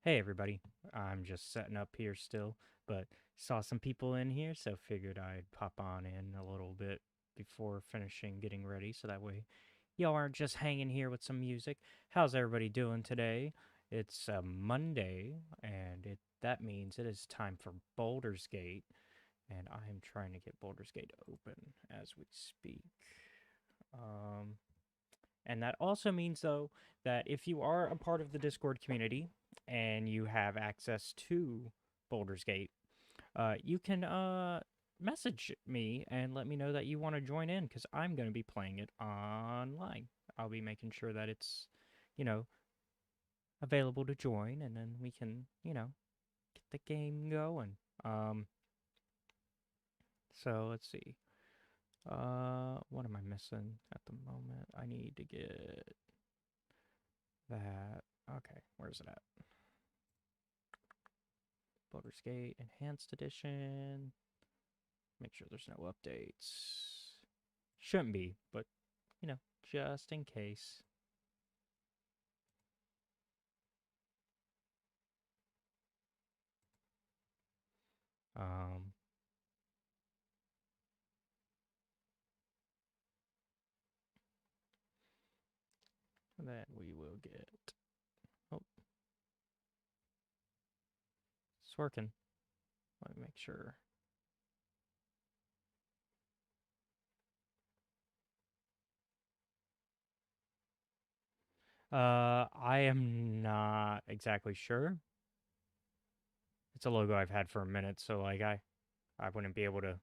Hey everybody, I'm just setting up here still, but saw some people in here, so figured I'd pop on in a little bit before finishing getting ready, so that way y'all aren't just hanging here with some music. How's everybody doing today? It's a Monday, and that means it is time for Baldur's Gate, and I am trying to get Baldur's Gate open as we speak. Um, and that also means, though, that if you are a part of the Discord community and you have access to Baldur's Gate, you can message me and let me know that you want to join in because I'm going to be playing it online. I'll be making sure that it's, you know, available to join, and then we can, get the game going. Um, so let's see. What am I missing at the moment? I need to get that. Okay, where's it at? Baldur's Gate Enhanced Edition. Make sure there's no updates. Shouldn't be, but, just in case. Um, then we will get. Oh, it's working. Let me make sure. I am not exactly sure. It's a logo I've had for a minute, so like I wouldn't be able to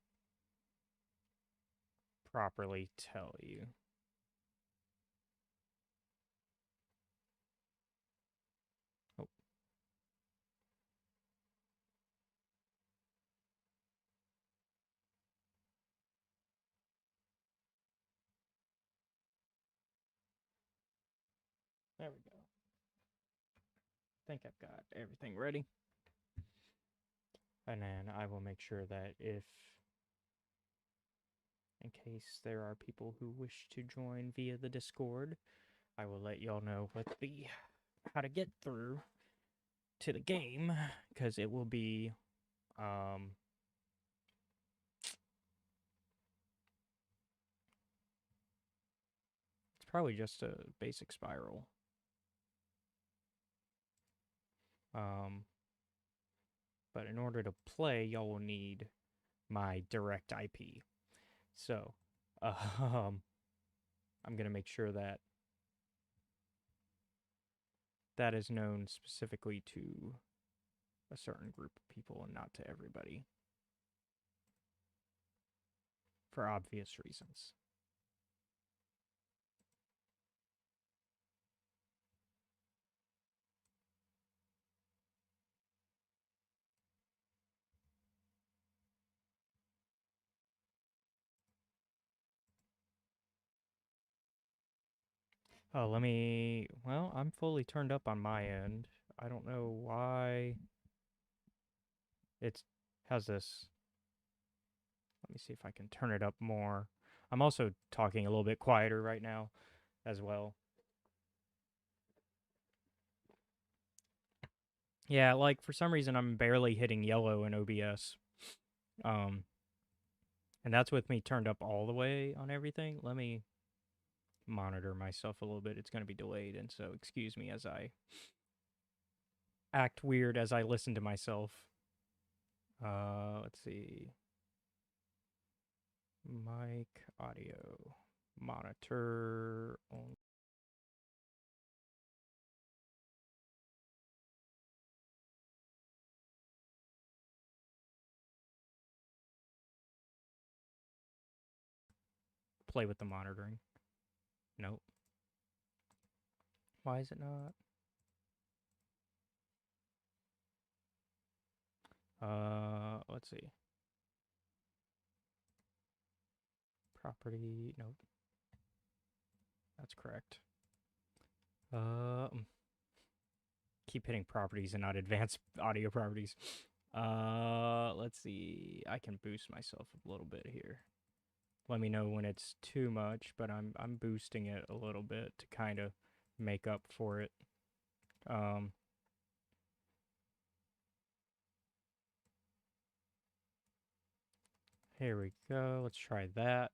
properly tell you. Oh, there we go. I think I've got everything ready. And then I will make sure that if in case there are people who wish to join via the Discord, I will let y'all know what the how to get through to the game because it will be it's probably just a basic spiral. Um but in order to play, y'all will need my direct IP. So, um I'm going to make sure that that is known specifically to a certain group of people and not to everybody for obvious reasons. Oh, well, I'm fully turned up on my end. I don't know why it's, how's this? Let me see if I can turn it up more. I'm also talking a little bit quieter right now as well. Yeah, like for some reason I'm barely hitting yellow in OBS. Um, and that's with me turned up all the way on everything. Let me monitor myself a little bit. It's going to be delayed, and so excuse me as I act weird as I listen to myself. Let's see. Mic, audio, monitor. Play with the monitoring. Nope. Why is it not? Let's see. Property. Nope. That's correct. Um, keep hitting properties and not advanced audio properties. Let's see. I can boost myself a little bit here. Let me know when it's too much, but I'm boosting it a little bit to kind of make up for it. Um, Here we go. Let's try that.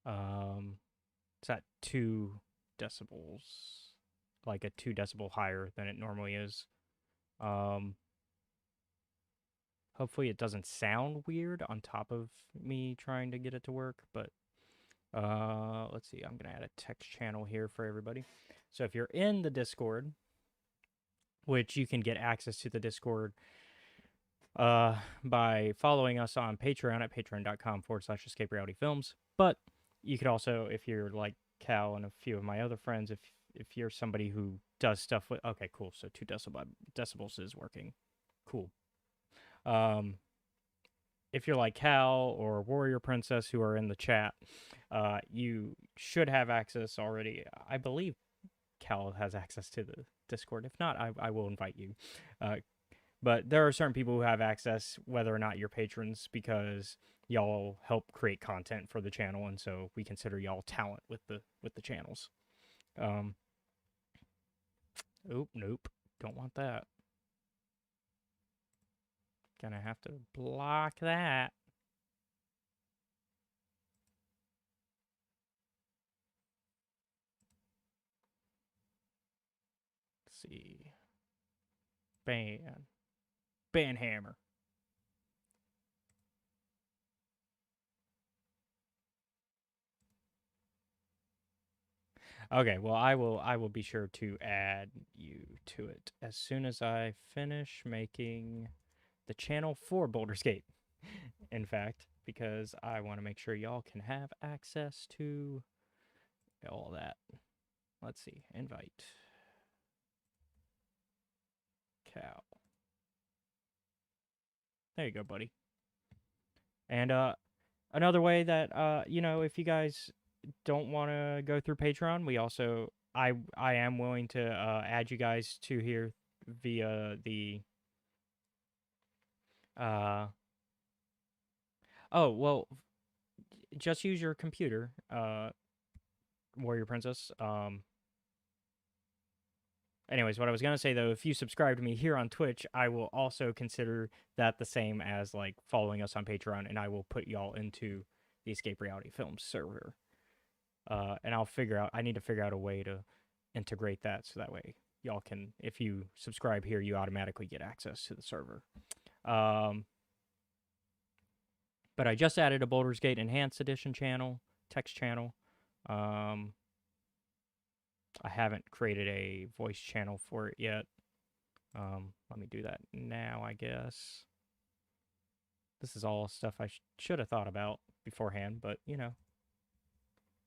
It's at 2 decibels, like a 2 decibel higher than it normally is. Hopefully it doesn't sound weird on top of me trying to get it to work, but let's see. I'm going to add a text channel here for everybody. So if you're in the Discord, which you can get access to the Discord by following us on Patreon at patreon.com/escape reality films. But you could also, if you're like Cal and a few of my other friends, if you're somebody who does stuff with, okay, cool. So 2 decibels is working. Cool. If you're like Cal or Warrior Princess who are in the chat, you should have access already. I believe Cal has access to the Discord. If not, I will invite you. But there are certain people who have access, whether or not you're patrons, because y'all help create content for the channel, and so we consider y'all talent with the channels. Nope, don't want that. Gonna have to block that. Let's see. Banhammer. Okay, well I will be sure to add you to it as soon as I finish making the channel for Baldur's Gate. In fact, because I want to make sure y'all can have access to all that. Let's see. Invite. Cal. There you go, buddy. And another way that if you guys don't want to go through Patreon, we also I am willing to add you guys to here via the oh, well, just use your computer, Warrior Princess. Anyways, what I was going to say, though, if you subscribe to me here on Twitch, I will also consider that the same as, like, following us on Patreon, and I will put y'all into the Escape Reality Films server. And I need to figure out a way to integrate that so that way y'all can, if you subscribe here, you automatically get access to the server. But I just added a Baldur's Gate Enhanced Edition channel, text channel. I haven't created a voice channel for it yet. Let me do that now, I guess. This is all stuff I should have thought about beforehand, but,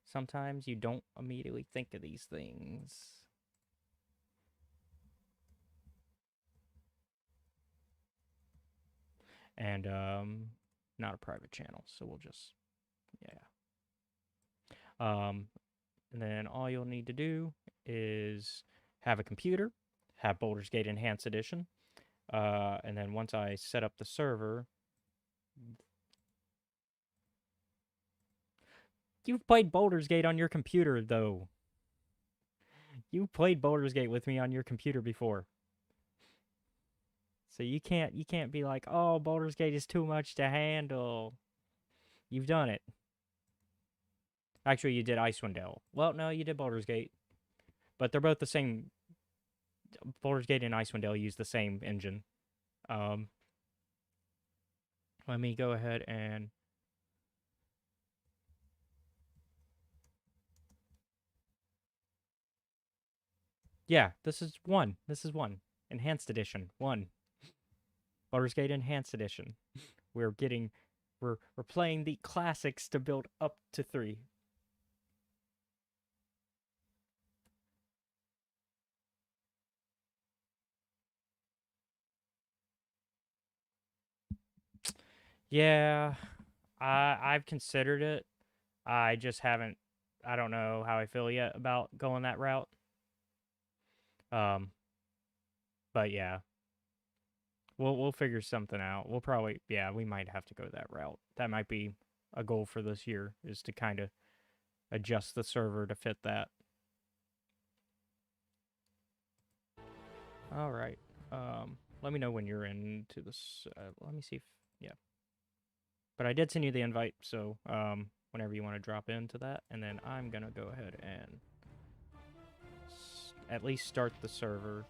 sometimes you don't immediately think of these things. And, not a private channel, so we'll just, yeah. And then all you'll need to do is have a computer, have Baldur's Gate Enhanced Edition, and then once I set up the server, you've played Baldur's Gate on your computer, though. You played Baldur's Gate with me on your computer before. So you can't be like, oh, Baldur's Gate is too much to handle. You've done it. Actually, you did Icewind Dale. Well, no, you did Baldur's Gate. But they're both the same. Baldur's Gate and Icewind Dale use the same engine. Let me go ahead and... Yeah, this is one. This is one. Enhanced Edition. 1. Baldur's Gate Enhanced Edition. We're playing the classics to build up to 3. Yeah, I've considered it. I just haven't. I don't know how I feel yet about going that route. But yeah, we'll figure something out. We'll probably, yeah, we might have to go that route. That might be a goal for this year, is to kind of adjust the server to fit that. All right. Let me know when you're into this. Let me see if, yeah. But I did send you the invite, so whenever you want to drop into that, and then I'm gonna go ahead and at least start the server.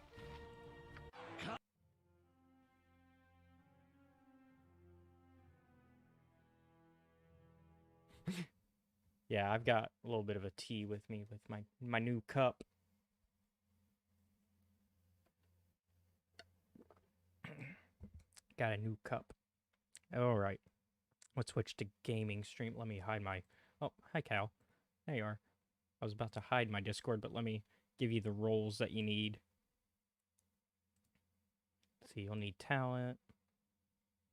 Yeah, I've got a little bit of a tea with me with my new cup. Got a new cup. All right. Let's switch to gaming stream. Let me hide my... Oh, hi, Cal. There you are. I was about to hide my Discord, but let me give you the roles that you need. See, you'll need talent.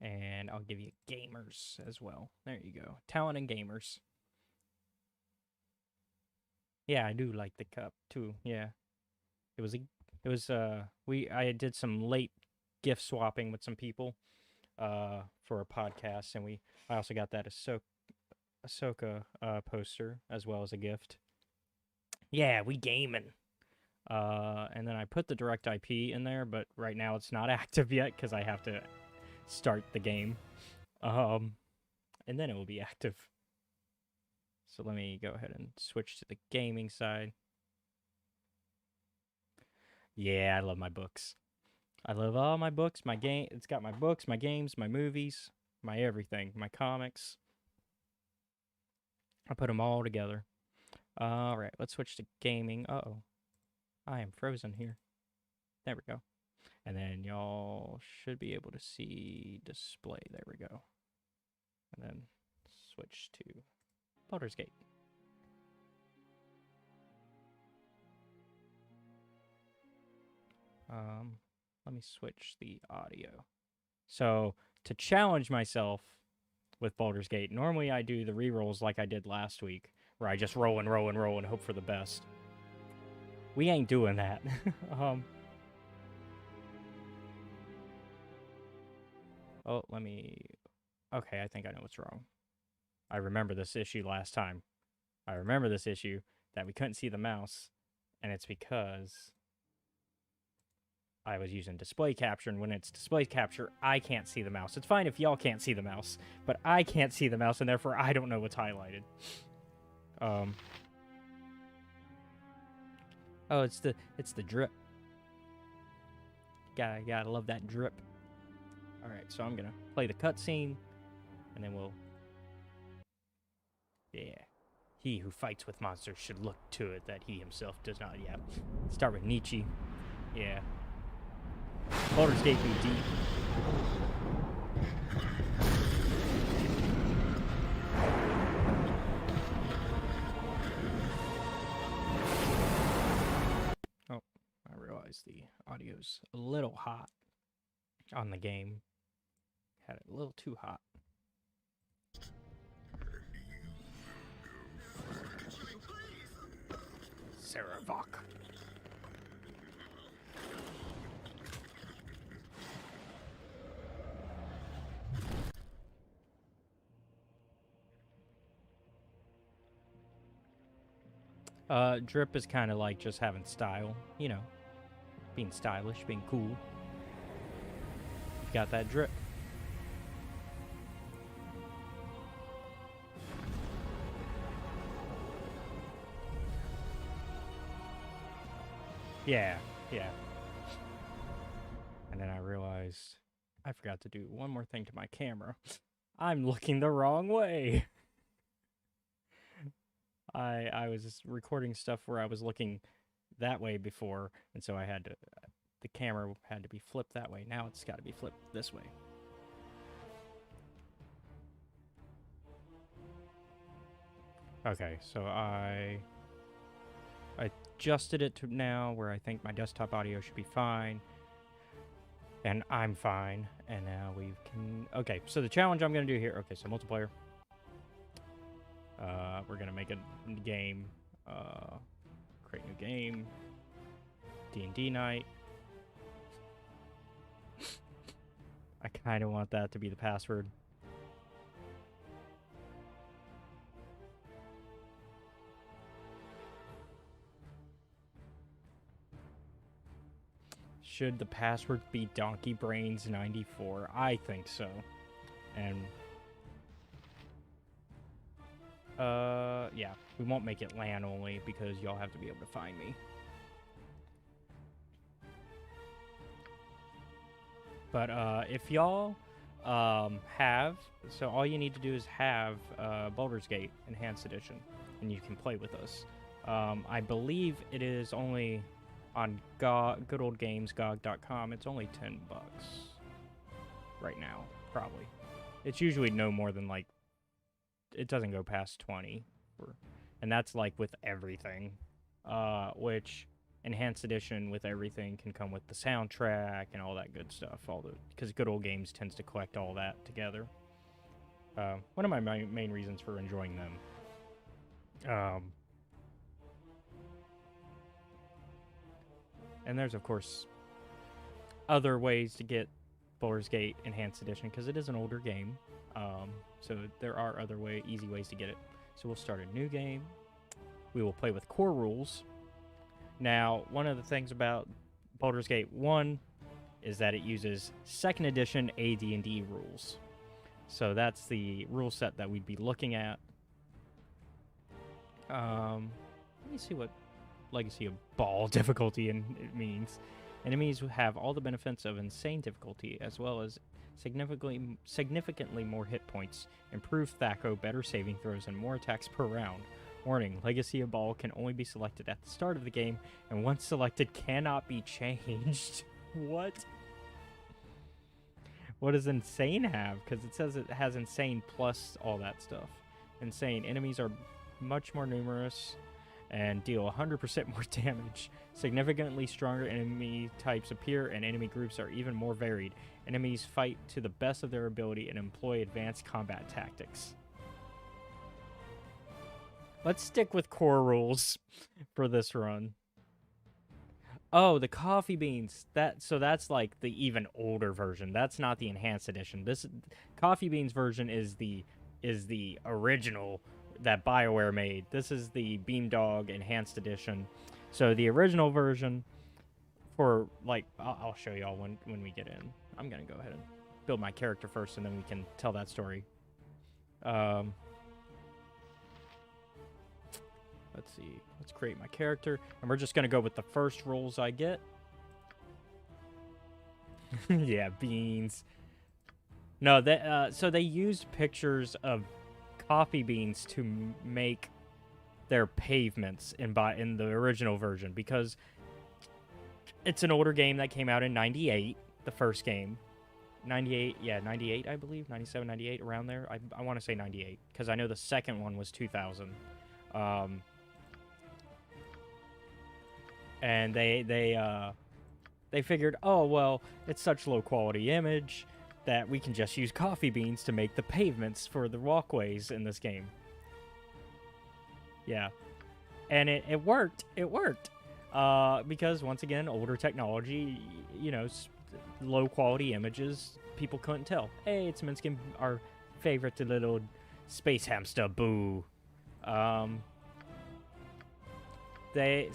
And I'll give you gamers as well. There you go. Talent and gamers. Yeah, I do like the cup, too. Yeah. I did some late gift swapping with some people for a podcast, and I also got that Ahsoka poster as well as a gift. Yeah, we gaming. And then I put the direct IP in there, but right now it's not active yet because I have to start the game. And then it will be active. So let me go ahead and switch to the gaming side. Yeah, I love my books. I love all my books, my game. It's got my books, my games, my movies, my everything, my comics. I put them all together. All right, let's switch to gaming. Uh-oh. I am frozen here. There we go. And then y'all should be able to see display. There we go. And then switch to Baldur's Gate. Let me switch the audio. So to challenge myself with Baldur's Gate, normally I do the rerolls like I did last week, where I just roll and roll and roll and hope for the best. We ain't doing that. Oh, let me... Okay, I think I know what's wrong. I remember this issue last time. I remember this issue that we couldn't see the mouse, and it's because I was using display capture, and when it's display capture, I can't see the mouse. It's fine if y'all can't see the mouse, but I can't see the mouse, and therefore I don't know what's highlighted. Oh, it's the drip. Gotta love that drip. All right, so I'm gonna play the cutscene, and then we'll... Yeah. He who fights with monsters should look to it that he himself does not. Yeah. Start with Nietzsche. Yeah. Baldur's Gate be deep. Oh, I realize the audio's a little hot on the game. Had it a little too hot. Saravok. Drip is kind of like just having style, you know, being stylish, being cool. You've got that drip. Yeah. And then I realized I forgot to do one more thing to my camera. I'm looking the wrong way. I was recording stuff where I was looking that way before, and so I had to... the camera had to be flipped that way. Now it's got to be flipped this way. Okay, so I adjusted it to now where I think my desktop audio should be fine. And I'm fine. And now we can... Okay, so the challenge I'm going to do here... Okay, so multiplayer. We're going to make a game. Create new game. D&D night. I kind of want that to be the password. Should the password be Donkey Brains 94? I think so. And Yeah, we won't make it LAN only because y'all have to be able to find me. But if y'all have, so all you need to do is have Baldur's Gate Enhanced Edition, and you can play with us. I believe it is only on good old games GOG.com. It's only $10 right now, probably. It's usually no more than like, it doesn't go past 20, and that's like with everything, which Enhanced Edition with everything can come with the soundtrack and all that good stuff. Because Good Old Games tends to collect all that together. One of my main reasons for enjoying them. And there's, of course, other ways to get Baldur's Gate Enhanced Edition, because it is an older game. So there are other easy ways to get it. So we'll start a new game. We will play with core rules. Now, one of the things about Baldur's Gate 1 is that it uses 2nd edition AD&D rules. So that's the rule set that we'd be looking at. Let me see what Legacy of Ball difficulty it means. Enemies have all the benefits of insane difficulty, as well as significantly more hit points, improved THAC0, better saving throws, and more attacks per round. Warning, Legacy of Ball can only be selected at the start of the game, and once selected cannot be changed. What? What does Insane have? Because it says it has Insane plus all that stuff. Insane. Enemies are much more numerous and deal 100% more damage. Significantly stronger enemy types appear, and enemy groups are even more varied. Enemies fight to the best of their ability and employ advanced combat tactics. Let's stick with core rules for this run. Oh, the coffee beans. So that's like the even older version. That's not the enhanced edition. This coffee beans version is the original that BioWare made. This is the Beamdog Enhanced Edition. So the original version, for like, I'll show y'all when we get in. I'm gonna go ahead and build my character first, and then we can tell that story. Let's see. Let's create my character, and we're just gonna go with the first rules I get. Yeah, beans. No, so they used pictures of coffee beans to make their pavements in the original version, because it's an older game that came out in 98, the first game. 98, yeah, 98, I believe. 97, 98, around there. I want to say 98, because I know the second one was 2000. And they figured, oh, well, it's such low-quality image that we can just use coffee beans to make the pavements for the walkways in this game. Yeah. And it worked. It worked. Because, once again, older technology, you know, low-quality images, people couldn't tell. Hey, it's Minskin, our favorite little space hamster, boo. They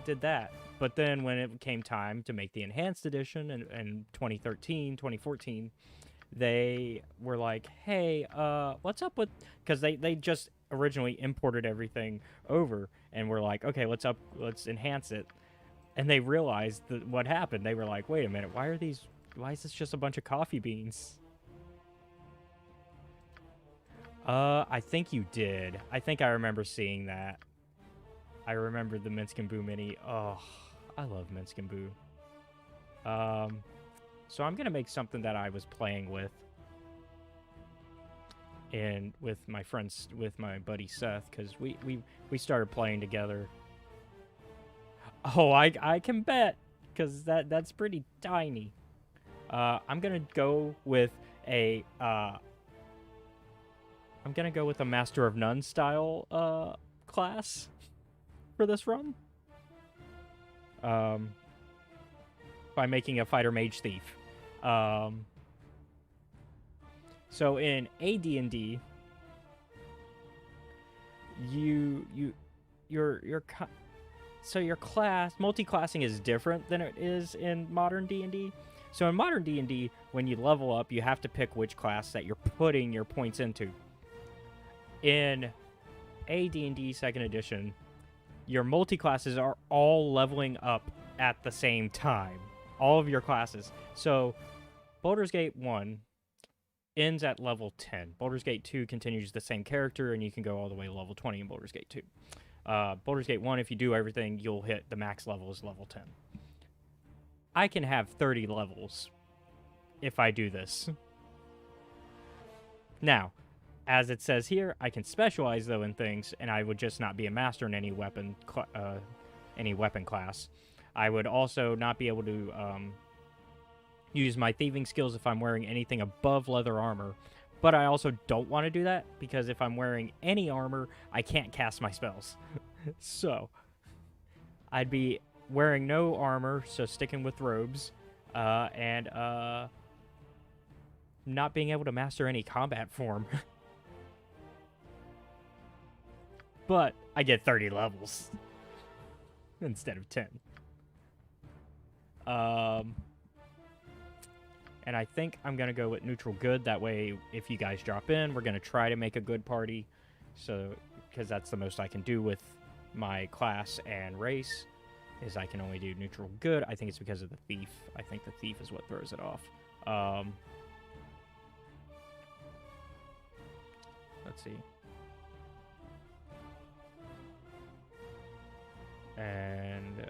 did that. But then when it came time to make the Enhanced Edition in 2013, 2014, they were like, hey, what's up with... Because they just originally imported everything over, and were like, okay, let's enhance it. And they realized what happened. They were like, wait a minute, why is this just a bunch of coffee beans? I think you did. I think I remember seeing that. I remember the Minskin Boo Mini. Oh, I love Minskin Boo. So I'm gonna make something that I was playing with, and with my friends, with my buddy Seth, because we started playing together. Oh, I can bet, because that's pretty tiny. I'm gonna go with a Master of None style class for this run. By making a fighter mage thief. So in AD&D, your class multi-classing is different than it is in modern D&D. So in modern D&D, when you level up, you have to pick which class that you're putting your points into. In AD&D 2nd Edition, your multi-classes are all leveling up at the same time. All of your classes. So, Baldur's Gate 1 ends at level 10. Baldur's Gate 2 continues the same character, and you can go all the way to level 20 in Baldur's Gate 2. Baldur's Gate 1, if you do everything, you'll hit the max level is level 10. I can have 30 levels if I do this. Now, as it says here, I can specialize, though, in things, and I would just not be a master in any weapon class. I would also not be able to use my thieving skills if I'm wearing anything above leather armor. But I also don't want to do that, because if I'm wearing any armor, I can't cast my spells. So, I'd be wearing no armor, so sticking with robes, and not being able to master any combat form. But I get 30 levels instead of 10. And I think I'm going to go with neutral good. That way, if you guys drop in, we're going to try to make a good party. So, because that's the most I can do with my class and race, is I can only do neutral good. I think it's because of the thief. I think the thief is what throws it off. Let's see. And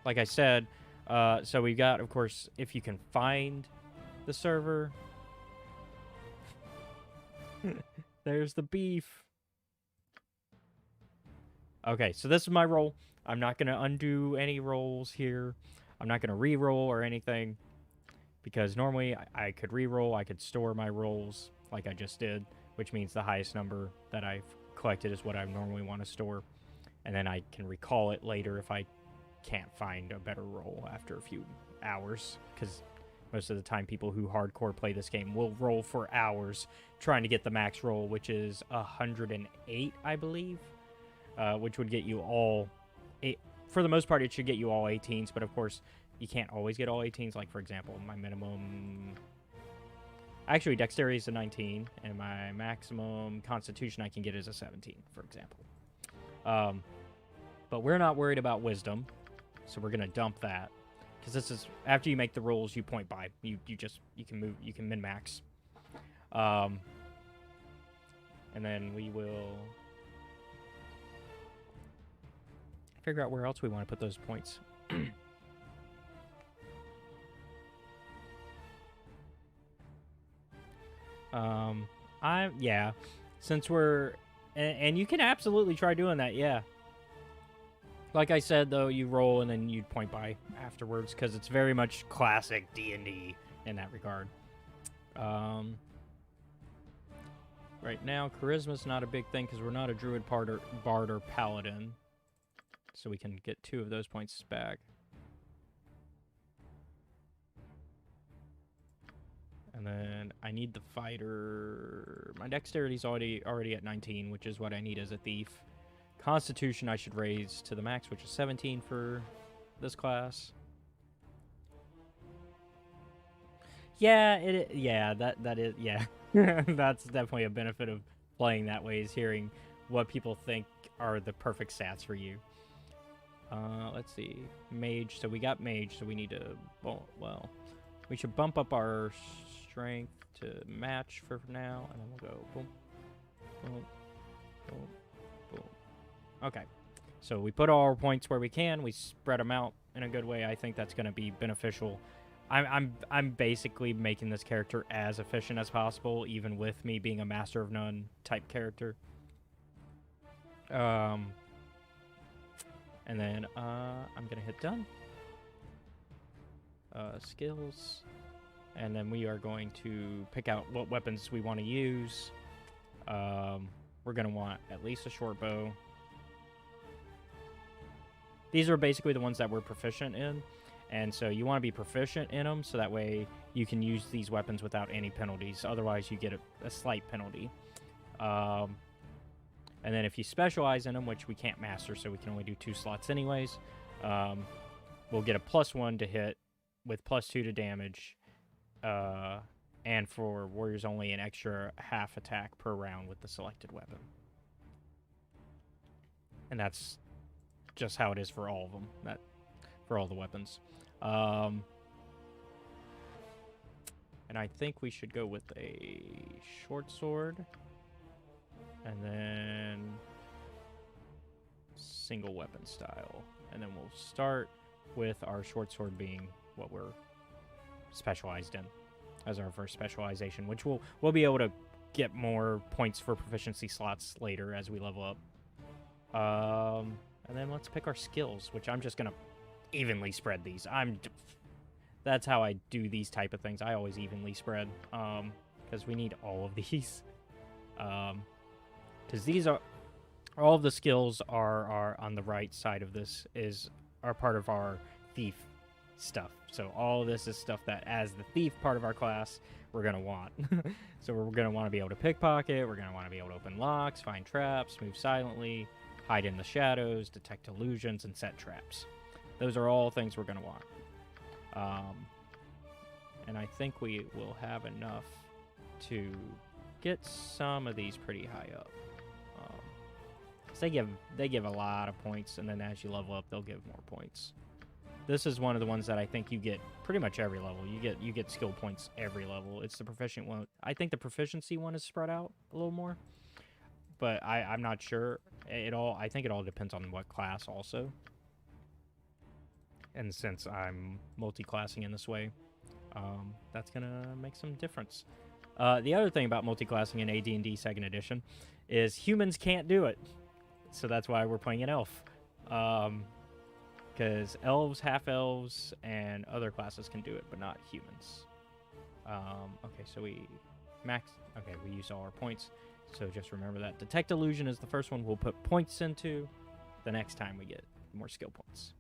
like I said, so we've got, of course, if you can find the server. There's the beef. Okay, so this is my roll. I'm not going to undo any rolls here. I'm not going to re-roll or anything. Because normally I could re-roll, I could store my rolls like I just did, which means the highest number that I've collected is what I normally want to store. And then I can recall it later if I can't find a better roll after a few hours. Because most of the time people who hardcore play this game will roll for hours trying to get the max roll, which is 108, I believe. Which would get you all... For the most part, it should get you all 18s. But of course, you can't always get all 18s. Like, for example, my minimum... Actually, dexterity is a 19. And my maximum constitution I can get is a 17, for example. But we're not worried about wisdom, so we're gonna dump that, because this is after you make the rolls, you point by. You can min max, and then we will figure out where else we want to put those points. Since we're and you can absolutely try doing that, yeah. Like I said, though, you roll and then you'd point by afterwards, because it's very much classic D&D in that regard. Right now, charisma's not a big thing, because we're not a druid, bard, or paladin. So we can get 2 of those points back. And then I need the fighter. My dexterity's already at 19, which is what I need as a thief. Constitution I should raise to the max, which is 17 for this class. Yeah, that is, yeah. That's definitely a benefit of playing that way, is hearing what people think are the perfect stats for you. Let's see. Mage, so we got mage, so we need to, well, we should bump up our strength to match for now, and then we'll go boom, boom, boom, boom. Okay, so we put all our points where we can. We spread them out in a good way. I think that's going to be beneficial. I'm basically making this character as efficient as possible, even with me being a Master of None type character. And then I'm gonna hit done. Skills, and then we are going to pick out what weapons we want to use. We're gonna want at least a short bow. These are basically the ones that we're proficient in, and so you want to be proficient in them, so that way you can use these weapons without any penalties. Otherwise, you get a slight penalty. And then if you specialize in them, which we can't master, so we can only do 2 slots anyways, we'll get a +1 to hit with +2 to damage, and for warriors only, an extra half attack per round with the selected weapon. And that's just how it is for all of them. For all the weapons. And I think we should go with a short sword. And then single weapon style. And then we'll start with our short sword being what we're specialized in as our first specialization, which we'll be able to get more points for proficiency slots later as we level up. And then let's pick our skills, which I'm just gonna evenly spread these. That's how I do these type of things. I always evenly spread, because we need all of these. Because these are all of the skills are on the right side of this are part of our thief stuff. So all of this is stuff that, as the thief part of our class, we're gonna want. So we're gonna want to be able to pickpocket. We're gonna want to be able to open locks, find traps, move silently, hide in the shadows, detect illusions, and set traps. Those are all things we're gonna want. And I think we will have enough to get some of these pretty high up. They give a lot of points, and then as you level up, they'll give more points. This is one of the ones that I think you get pretty much every level. You get skill points every level. It's the proficient one. I think the proficiency one is spread out a little more, but I'm not sure. I think it all depends on what class also. And since I'm multi-classing in this way, that's gonna make some difference. The other thing about multi-classing in AD&D 2nd Edition is humans can't do it. So that's why we're playing an elf. Because elves, half-elves, and other classes can do it, but not humans. Okay, so we use all our points. So just remember that. Detect Illusion is the first one we'll put points into the next time we get more skill points.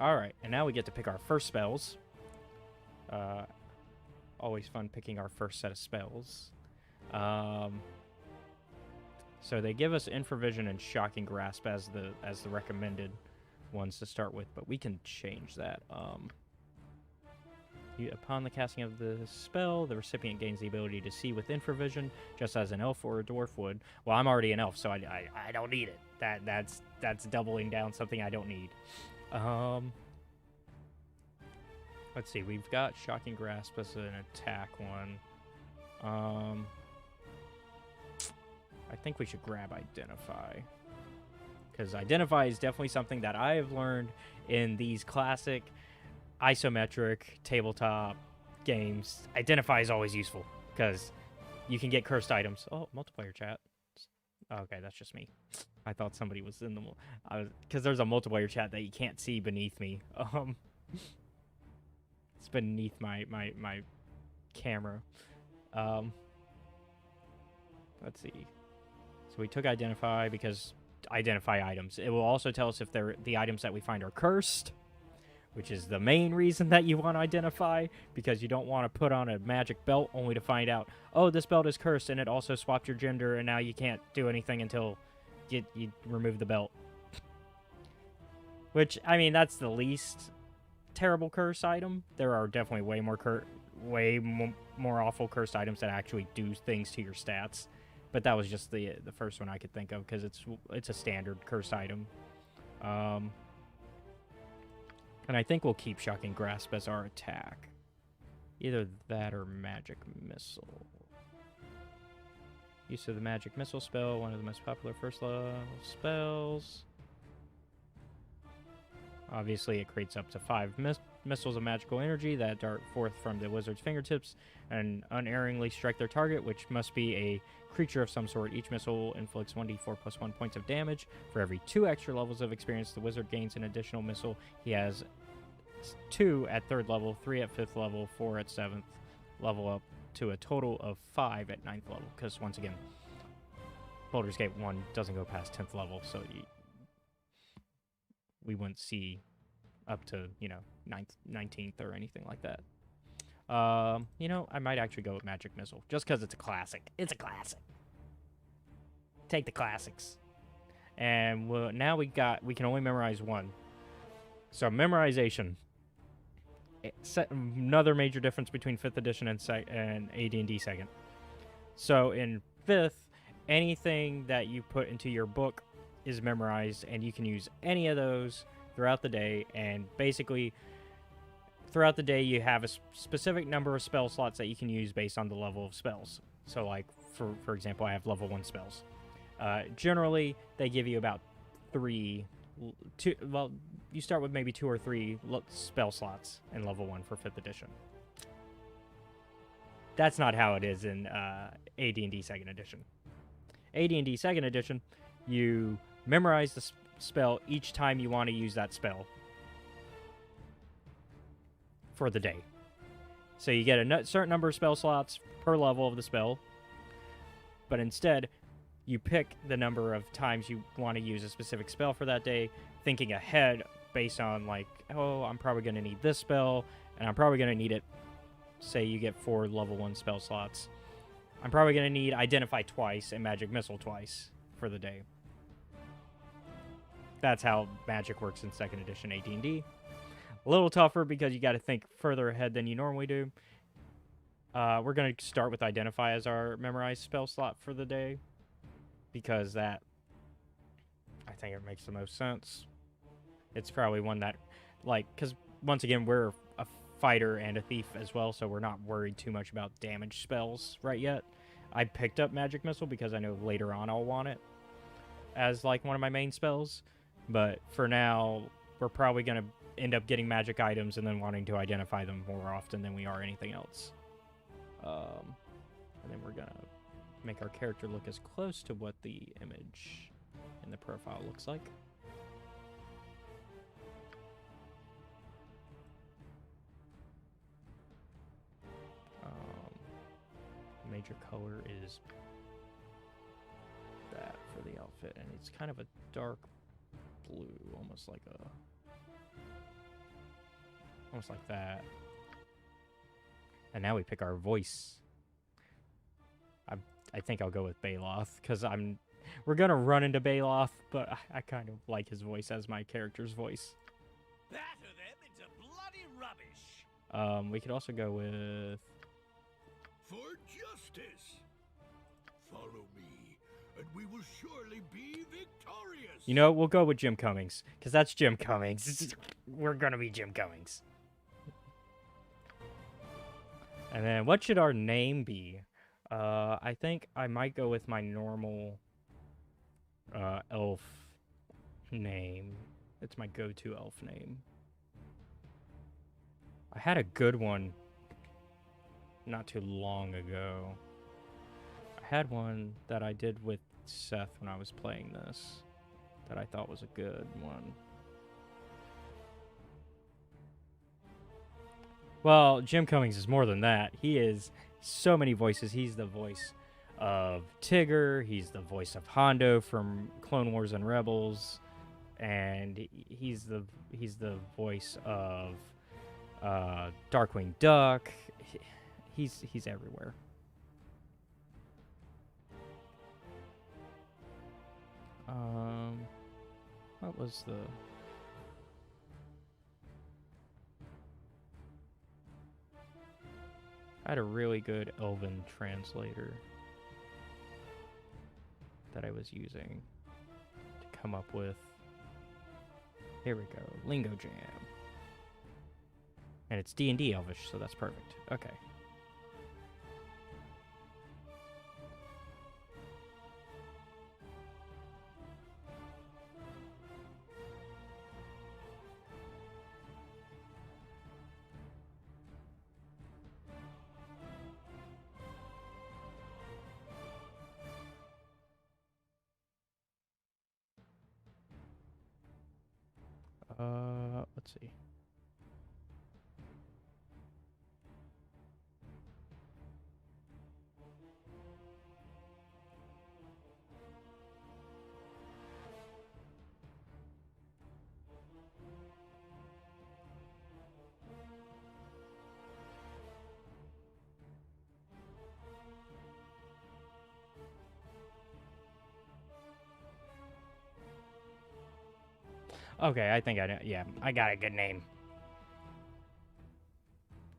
Alright, and now we get to pick our first spells. Always fun picking our first set of spells. So they give us Infravision and Shocking Grasp as the recommended ones to start with, but we can change that. Upon the casting of the spell, the recipient gains the ability to see with Infravision, just as an elf or a dwarf would. Well, I'm already an elf, so I don't need it. That's doubling down something I don't need. Let's see. We've got Shocking Grasp as an attack one. I think we should grab Identify. Because Identify is definitely something that I have learned in these classic isometric tabletop games. Identify is always useful because you can get cursed items. Oh, multiplayer chat. Okay, that's just me. I thought somebody was in the... Because there's a multiplayer chat that you can't see beneath me. It's beneath my camera. Let's see. So we took Identify because identify items. It will also tell us if the items that we find are cursed, which is the main reason that you want to Identify, because you don't want to put on a magic belt only to find out, oh, this belt is cursed and it also swapped your gender and now you can't do anything until you remove the belt. Which, I mean, that's the least terrible curse item. There are definitely way more awful cursed items that actually do things to your stats. But that was just the first one I could think of because it's a standard cursed item. And I think we'll keep Shocking Grasp as our attack. Either that or Magic Missile. Use of the Magic Missile spell, one of the most popular first level spells. Obviously, it creates up to 5 missiles of magical energy that dart forth from the wizard's fingertips and unerringly strike their target, which must be a creature of some sort. Each missile inflicts 1d4 plus 1 points of damage. For every 2 extra levels of experience, the wizard gains an additional missile. He has 2 at 3rd level, 3 at 5th level, 4 at 7th level, up to a total of 5 at 9th level. Because, once again, Baldur's Gate 1 doesn't go past 10th level, so we wouldn't see up to, 19th or anything like that. I might actually go with Magic Missile, just because it's a classic. It's a classic. Take the classics. And now we can only memorize 1. So memorization. Another major difference between 5th edition and AD&D 2nd. So in 5th, anything that you put into your book is memorized, and you can use any of those throughout the day. And basically, throughout the day, you have a specific number of spell slots that you can use based on the level of spells. So, like, for example, I have level 1 spells. Generally, they give you about well, you start with maybe 2 or 3 spell slots in level 1 for 5th edition. That's not how it is in AD&D 2nd edition. AD&D 2nd edition, you memorize the spell each time you want to use that spell for the day. So you get a certain number of spell slots per level of the spell, but instead, you pick the number of times you want to use a specific spell for that day, thinking ahead based on, like, oh, I'm probably going to need this spell, and I'm probably going to need it. Say you get 4 level 1 spell slots. I'm probably going to need Identify twice and Magic Missile twice for the day. That's how Magic works in 2nd edition AD&D. A little tougher because you got to think further ahead than you normally do. We're going to start with Identify as our memorized spell slot for the day, because that, I think it makes the most sense. It's probably one that, like, because once again, we're a fighter and a thief as well, so we're not worried too much about damage spells right yet. I picked up Magic Missile because I know later on I'll want it as, like, one of my main spells. But for now, we're probably going to end up getting magic items and then wanting to identify them more often than we are anything else. And then we're going to make our character look as close to what the image in the profile looks like. Major color is that for the outfit, and it's kind of a dark blue, almost like that. And now we pick our voice. I think I'll go with Baloth, because we're gonna run into Baloth, but I kind of like his voice as my character's voice. Batter them into bloody rubbish. We could also go with For justice. Follow me, and we will surely be victorious. You know, we'll go with Jim Cummings, because that's Jim Cummings. We're gonna be Jim Cummings. And then, what should our name be? I think I might go with my normal elf name. It's my go-to elf name. I had a good one not too long ago. I had one that I did with Seth when I was playing this that I thought was a good one. Well, Jim Cummings is more than that. He is so many voices. He's the voice of Tigger. He's the voice of Hondo from Clone Wars and Rebels, and he's the voice of Darkwing Duck. He's everywhere. What was the... I had a really good Elven translator that I was using to come up with... Here we go, Lingo Jam. And it's D&D Elvish, so that's perfect. Okay. Let's see. Okay, I think I know. Yeah, I got a good name.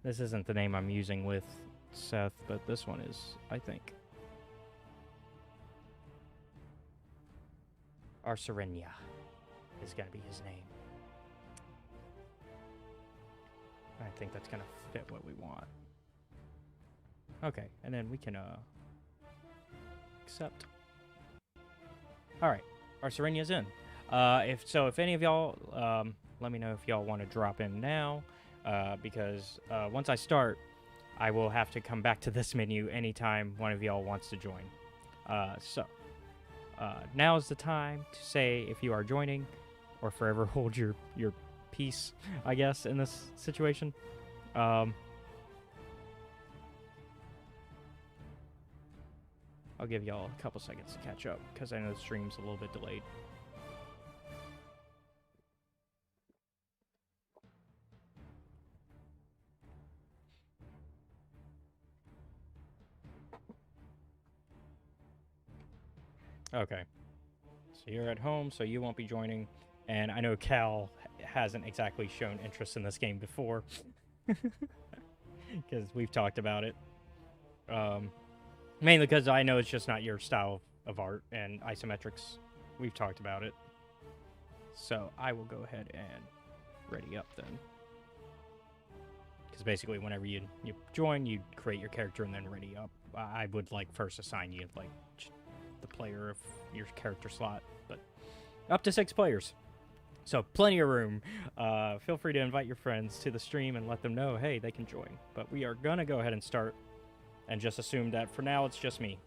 This isn't the name I'm using with Seth, but this one is, I think. Arserenia is going to be his name. I think that's going to fit what we want. Okay, and then we can accept. All right, Arserenia's in. If any of y'all, let me know if y'all want to drop in now, because once I start, I will have to come back to this menu anytime one of y'all wants to join. Now is the time to say if you are joining, or forever hold your peace, I guess, in this situation. I'll give y'all a couple seconds to catch up, because I know the stream's a little bit delayed. Okay. So you're at home, so you won't be joining. And I know Cal hasn't exactly shown interest in this game before. Because we've talked about it. Mainly because I know it's just not your style of art and isometrics. We've talked about it. So I will go ahead and ready up then. Because basically whenever you join, you create your character and then ready up. I would first assign you the player of your character slot, but up to 6 players. So plenty of room. Feel free to invite your friends to the stream and let them know, hey, they can join. But we are going to go ahead and start and just assume that for now it's just me.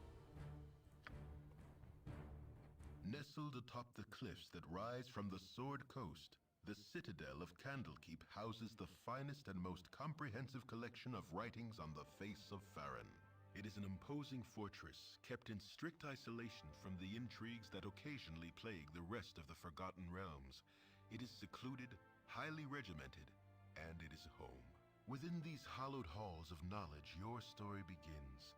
Nestled atop the cliffs that rise from the Sword Coast, the citadel of Candlekeep houses the finest and most comprehensive collection of writings on the face of Farron. It is an imposing fortress, kept in strict isolation from the intrigues that occasionally plague the rest of the Forgotten Realms. It is secluded, highly regimented, and it is home. Within these hallowed halls of knowledge, your story begins.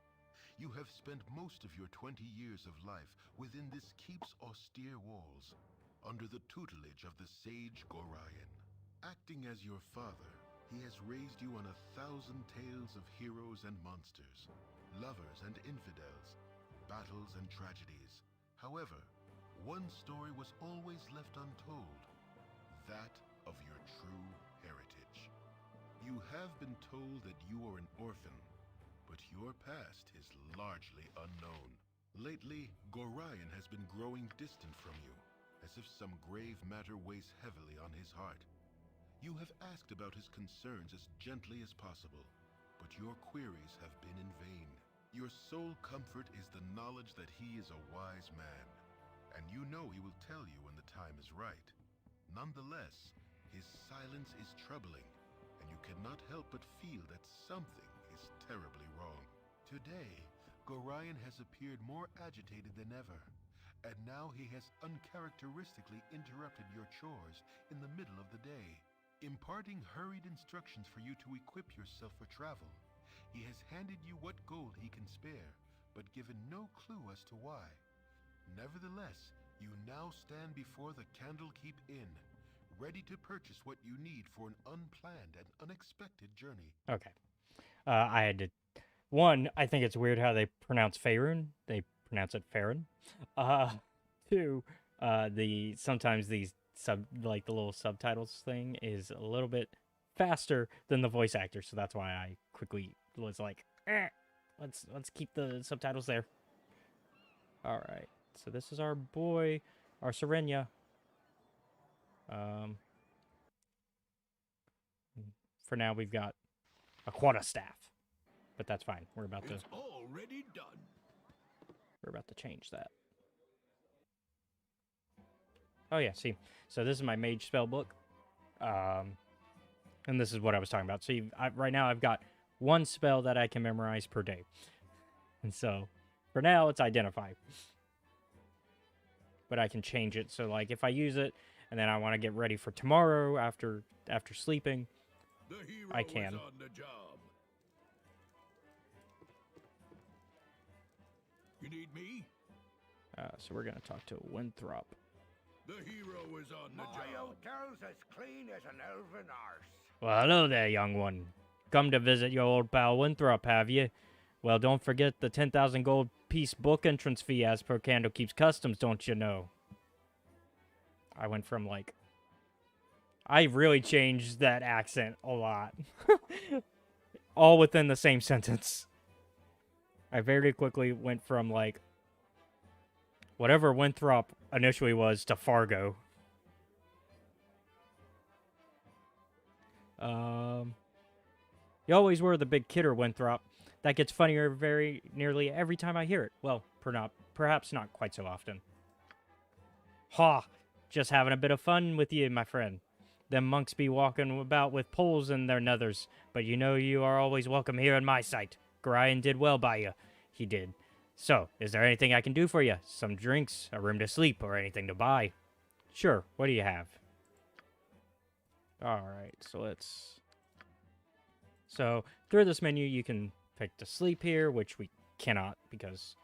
You have spent most of your 20 years of life within this keep's austere walls, under the tutelage of the sage Gorion. Acting as your father, he has raised you on 1,000 tales of heroes and monsters, lovers and infidels, battles and tragedies. However, one story was always left untold, that of your true heritage. You have been told that you are an orphan, but your past is largely unknown. Lately, Gorion has been growing distant from you, as if some grave matter weighs heavily on his heart. You have asked about his concerns as gently as possible, but your queries have been in vain. Your sole comfort is the knowledge that he is a wise man, and you know he will tell you when the time is right. Nonetheless, his silence is troubling, and you cannot help but feel that something is terribly wrong. Today, Gorion has appeared more agitated than ever, and now he has uncharacteristically interrupted your chores in the middle of the day, imparting hurried instructions for you to equip yourself for travel. He has handed you what gold he can spare, but given no clue as to why. Nevertheless, you now stand before the Candlekeep Inn, ready to purchase what you need for an unplanned and unexpected journey. Okay. I had to... One, I think it's weird how they pronounce Faerun. They pronounce it Farron. Two, sometimes these the little subtitles thing is a little bit faster than the voice actor, so that's why I quickly was like, let's keep the subtitles there. All right, so this is our boy, Arserenia. For now, we've got a quarterstaff, but that's fine. We're about to. It's already done. We're about to change that. Oh yeah, see. So this is my mage spell book. And this is what I was talking about. So right now I've got one spell that I can memorize per day. And so for now it's identify. But I can change it. So if I use it and then I want to get ready for tomorrow after sleeping, The hero I can. is on the job. You need me? So we're going to talk to Winthrop. The hero is on the My job. hotel's as clean as an elven arse. Well, hello there, young one. Come to visit your old pal Winthrop, have you? Well, don't forget the 10,000 gold piece book entrance fee as per Candlekeep's customs, don't you know? I went from like... I really changed that accent a lot. All within the same sentence. I very quickly went from like... whatever Winthrop initially was to Fargo. You always were the big kidder, Winthrop. That gets funnier very nearly every time I hear it. Well, perhaps not quite so often. Ha! Just having a bit of fun with you, my friend. Them monks be walking about with poles in their nethers, but you know you are always welcome here in my sight. Gorion did well by you. He did. So, is there anything I can do for you? Some drinks, a room to sleep, or anything to buy? Sure, what do you have? Alright, so let's... So, through this menu, you can pick to sleep here, which we cannot, because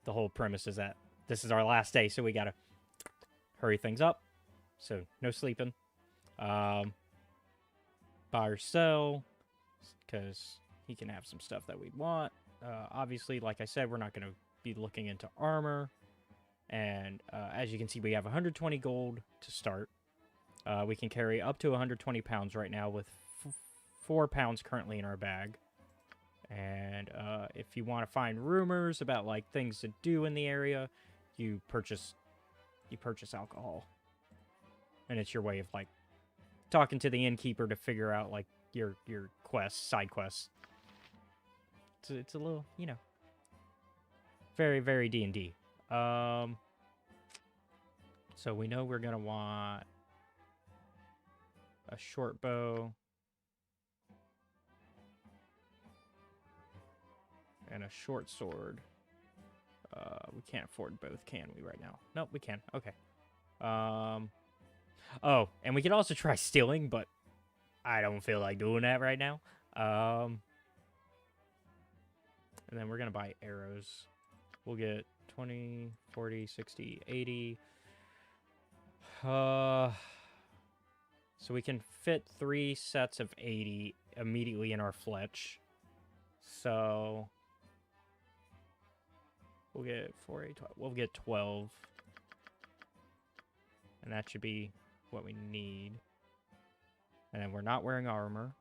the whole premise is that this is our last day, so we gotta hurry things up. So, no sleeping. Buy or sell, because he can have some stuff that we want. Obviously, like I said, we're not going to be looking into armor. And as you can see, we have 120 gold to start. We can carry up to 120 pounds right now with 4 pounds currently in our bag. And if you want to find rumors about like things to do in the area, you purchase alcohol. And it's your way of like talking to the innkeeper to figure out like your quests, side quests. It's a little, you know, very, very D&D. So we know we're gonna want a short bow and a short sword. We can't afford both, can we, right now? Nope, we can. Okay. Oh, and we could also try stealing, but I don't feel like doing that right now. And then we're going to buy arrows. We'll get 20, 40, 60, 80. So we can fit 3 sets of 80 immediately in our fletch. So we'll get 4, 8, 12. We'll get 12. And that should be what we need. And then we're not wearing armor.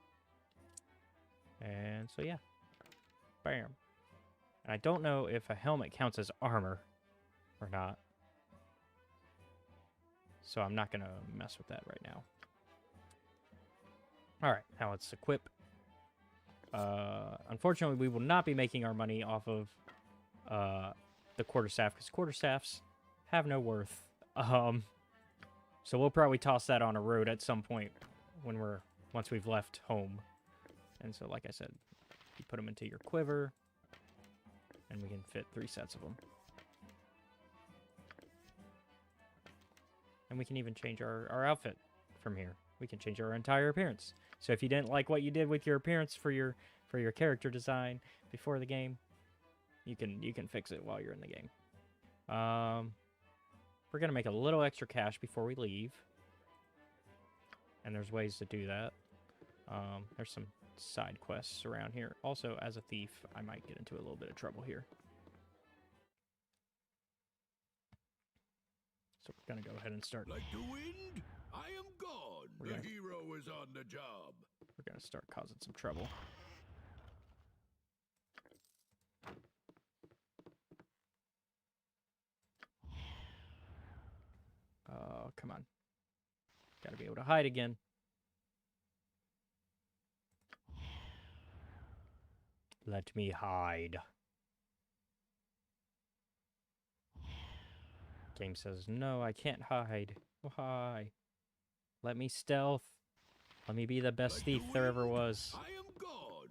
And so yeah. Bam. And I don't know if a helmet counts as armor or not. So I'm not going to mess with that right now. Alright, now let's equip. Unfortunately, we will not be making our money off of the quarterstaff, because quarterstaffs have no worth. So we'll probably toss that on a road at some point once we've left home. And so, like I said, you put them into your quiver, and we can fit 3 sets of them. And we can even change our outfit from here. We can change our entire appearance. So if you didn't like what you did with your appearance for your character design before the game, you can fix it while you're in the game. We're gonna make a little extra cash before we leave, and there's ways to do that. There's some side quests around here. Also, as a thief, I might get into a little bit of trouble here. So we're gonna go ahead and start. Like the wind, I am gone. The hero is on the job. We're gonna start causing some trouble. Oh, come on. Gotta be able to hide again. Let me hide. Game says, no, I can't hide. Why? Let me stealth. Let me be the best thief there ever was. I am gone.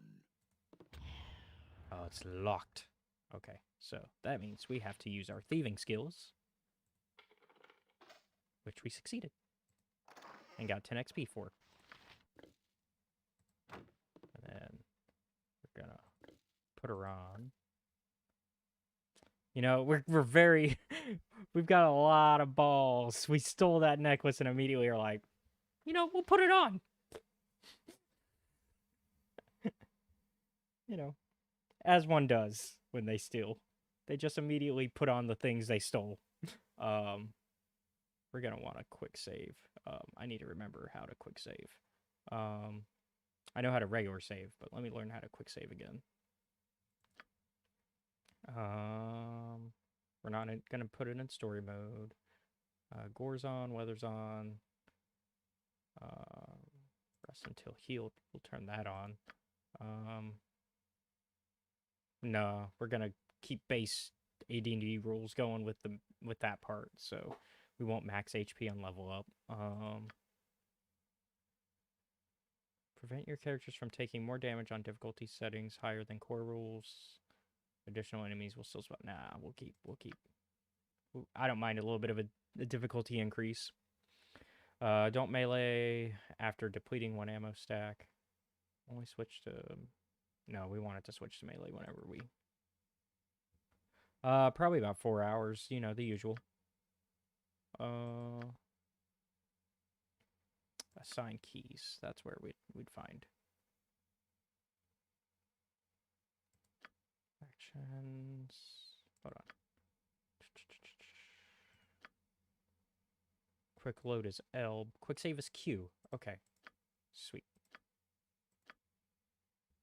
Oh, it's locked. Okay, so that means we have to use our thieving skills, which we succeeded and got 10 XP for. And then we're gonna put her on. You know, we're very... we've got a lot of balls. We stole that necklace and immediately are like, you know, we'll put it on. You know, as one does when they steal. They just immediately put on the things they stole. We're we're going to want a quick save. I need to remember how to quick save. I know how to regular save, but let me learn how to quick save again. We're not going to put it in story mode. Gore's on, weather's on. Rest until healed. We'll turn that on. No, we're gonna keep base AD&D rules going with that part, so we won't max HP on level up. Prevent your characters from taking more damage on difficulty settings higher than core rules. Additional enemies will still spot. Nah, we'll keep. I don't mind a little bit of a difficulty increase. Don't melee after depleting one ammo stack. Only switch to... No, we want it to switch to melee whenever we... probably about 4 hours, you know, the usual. Assign keys. That's where we'd find. Actions... Hold on. Quick load is L. Quick save is Q. Okay. Sweet.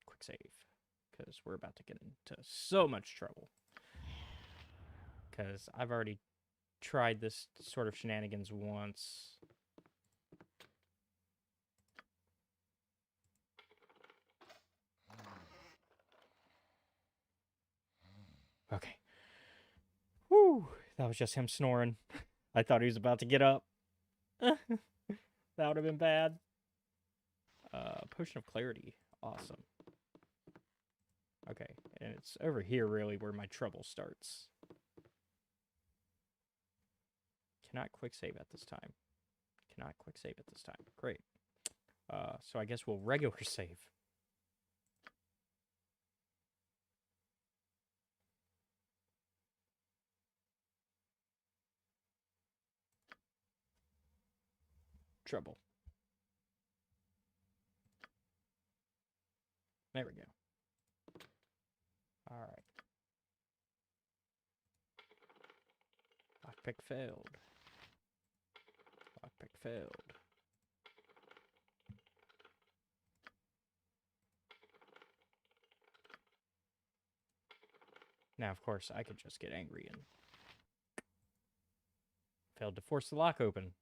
Quick save. Because we're about to get into so much trouble. Because I've already tried this sort of shenanigans once. Okay. Whew. That was just him snoring. I thought he was about to get up. That would have been bad. Potion of Clarity. Awesome. Okay, and it's over here really where my trouble starts. Cannot quick save at this time. Cannot quick save at this time. Great. So I guess we'll regular save. Trouble. There we go. All right. Lockpick failed. Lockpick failed. Now, of course, I could just get angry and... Failed to force the lock open.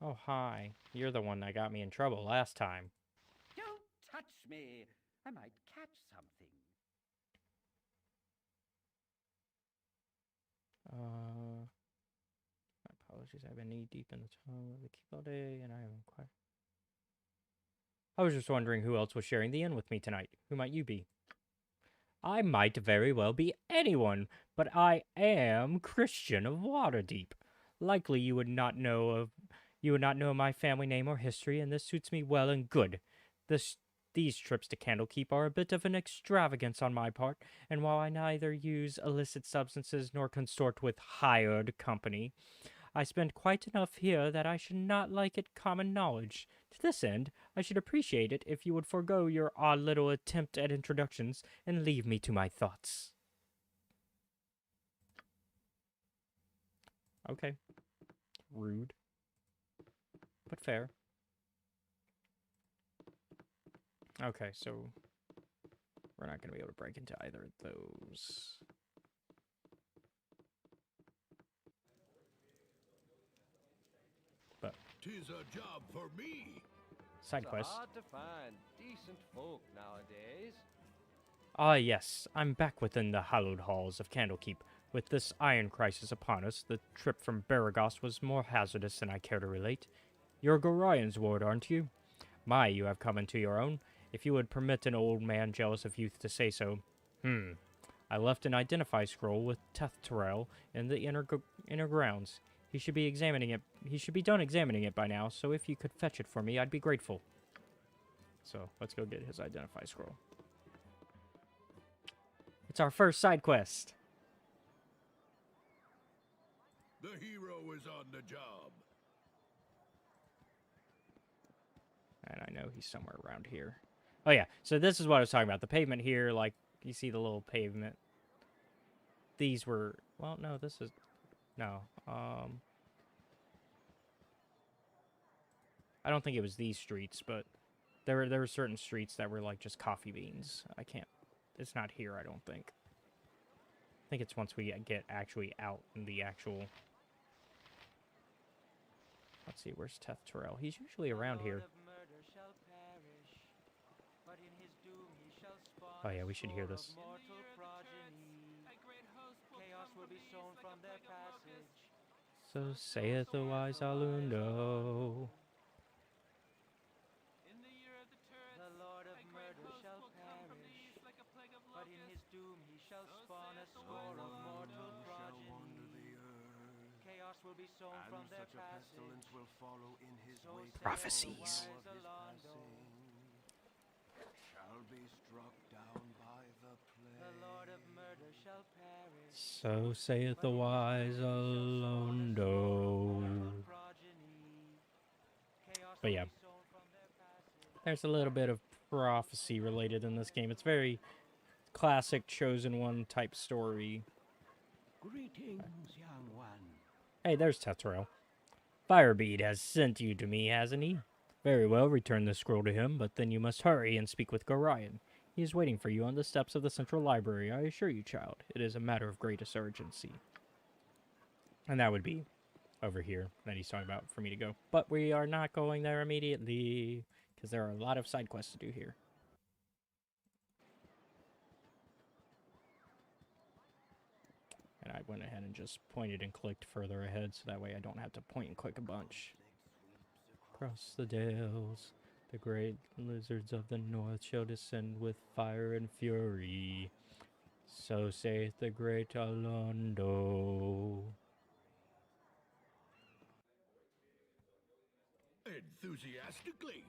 Oh, hi. You're the one that got me in trouble last time. Don't touch me. I might catch something. My apologies. I've been knee-deep in the tongue of the keep all day, and I haven't quite... I was just wondering who else was sharing the inn with me tonight. Who might you be? I might very well be anyone, but I am Christian of Waterdeep. Likely you would not know my family name or history, and this suits me well and good. These trips to Candlekeep are a bit of an extravagance on my part, and while I neither use illicit substances nor consort with hired company, I spend quite enough here that I should not like it common knowledge. To this end, I should appreciate it if you would forego your odd little attempt at introductions and leave me to my thoughts. Okay. Rude. But fair. Okay, so we're not going to be able to break into either of those. But 'Tis a job for me. Side quest. It's hard to find decent folk nowadays. Ah, yes, I'm back within the hallowed halls of Candlekeep. With this iron crisis upon us, the trip from Baragos was more hazardous than I care to relate. You're Gorian's ward, aren't you? My, you have come into your own, if you would permit an old man jealous of youth to say so. I left an identify scroll with Tethterel in the inner grounds. He should be examining it. He should be done examining it by now, so if you could fetch it for me, I'd be grateful. So, let's go get his identify scroll. It's our first side quest. The hero is on the job. And I know he's somewhere around here. Oh yeah, so this is what I was talking about. The pavement here, like, you see the little pavement. these were... Well, no, this is... No. I don't think it was these streets, but there were certain streets that were like just coffee beans. I can't... It's not here, I don't think. I think it's once we get actually out in the actual... Let's see, where's Teth Terrell? He's usually around here. Oh yeah, we should hear this. So saith the wise Alundo. The Lord of murder shall perish, but in his doom he shall spawn a score of mortal progeny. Chaos will be sown from their passage. Will follow in his So wake. Prophecies. Shall be struck down by the plague. The Lord of murder shall perish. So saith the wise Alundo. But yeah, there's a little bit of prophecy related in this game. It's very classic Chosen One type story. Greetings, young one. Hey, there's Tetrel. Firebead has sent you to me, hasn't he? Very well, return the scroll to him, but then you must hurry and speak with Gorion. He is waiting for you on the steps of the Central Library, I assure you, child. It is a matter of greatest urgency. And that would be over here that he's talking about for me to go. But we are not going there immediately, because there are a lot of side quests to do here. And I went ahead and just pointed and clicked further ahead, so that way I don't have to point and click a bunch. Across the dales, the great lizards of the north shall descend with fire and fury. So saith the great Alondo. Enthusiastically.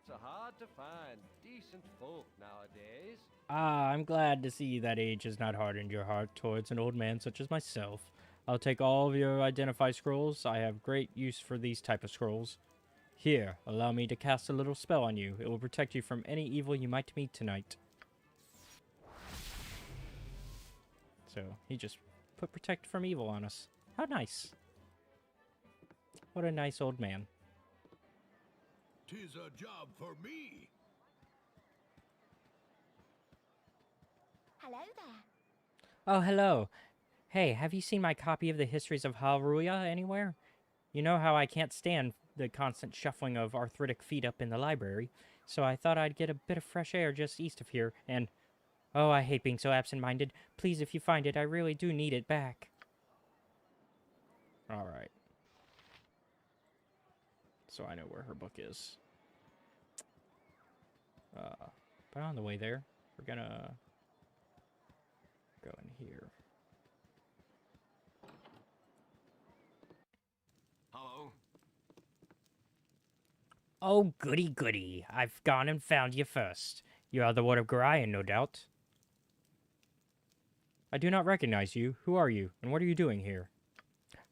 It's hard to find decent folk nowadays. Ah, I'm glad to see that age has not hardened your heart towards an old man such as myself. I'll take all of your identify scrolls. I have great use for these type of scrolls. Here, allow me to cast a little spell on you. It will protect you from any evil you might meet tonight. So, he just put protect from evil on us. How nice. What a nice old man. 'Tis a job for me. Hello there. Oh, hello. Hey, have you seen my copy of the Histories of Halruya anywhere? You know how I can't stand the constant shuffling of arthritic feet up in the library, so I thought I'd get a bit of fresh air just east of here, and... Oh, I hate being so absent-minded. Please, if you find it, I really do need it back. Alright. So I know where her book is. But on the way there, we're gonna go in here. Hello. Oh, goody goody. I've gone and found you first. You are the ward of Gorion, no doubt. I do not recognize you. Who are you, and what are you doing here?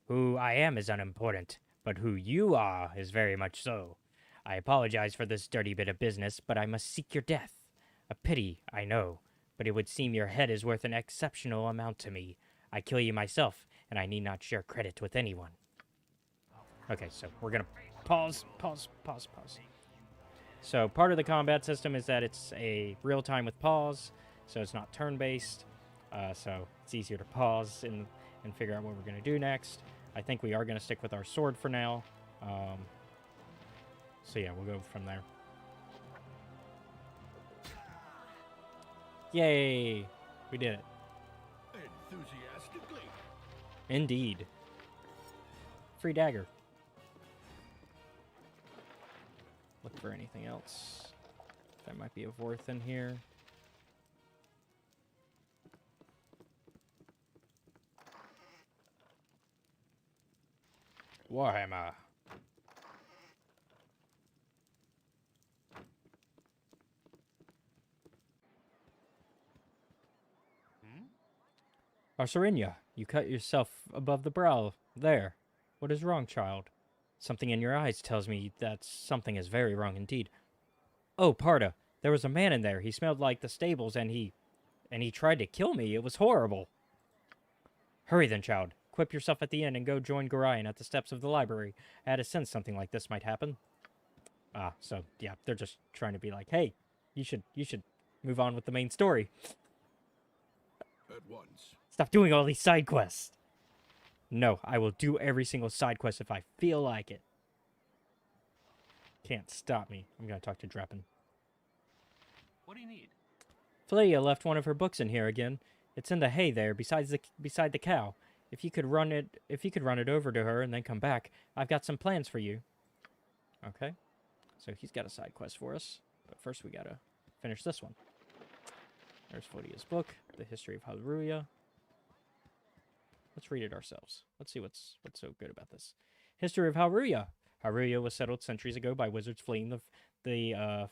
Who I am is unimportant, but who you are is very much so. I apologize for this dirty bit of business, but I must seek your death. A pity, I know, but it would seem your head is worth an exceptional amount to me. I kill you myself, and I need not share credit with anyone. Okay, so we're gonna pause. So part of the combat system is that it's a real-time with pause, so it's not turn-based. So it's easier to pause and figure out what we're gonna do next. I think we are gonna stick with our sword for now. So yeah, we'll go from there. Yay! We did it. Enthusiastically. Indeed. Free dagger. Look for anything else that might be of worth in here. Warhammer. Arsarinia, you cut yourself above the brow. There. What is wrong, child? Something in your eyes tells me that something is very wrong indeed. Oh, Parda, there was a man in there. He smelled like the stables, and he... And he tried to kill me. It was horrible. Hurry then, child. Equip yourself at the inn and go join Gorion at the steps of the library. I had a sense something like this might happen. So yeah, they're just trying to be like, hey, you should move on with the main story. At once. Stop doing all these side quests. No, I will do every single side quest if I feel like it. Can't stop me. I'm gonna talk to Dreppen. What do you need? Philia left one of her books in here again. It's in the hay there, beside the cow. If you could run it over to her and then come back, I've got some plans for you. Okay. So he's got a side quest for us, but first we gotta finish this one. There's Philia's book, The History of Haruya. Let's read it ourselves. Let's see what's so good about this. History of Haruya. Haruya was settled centuries ago by wizards fleeing the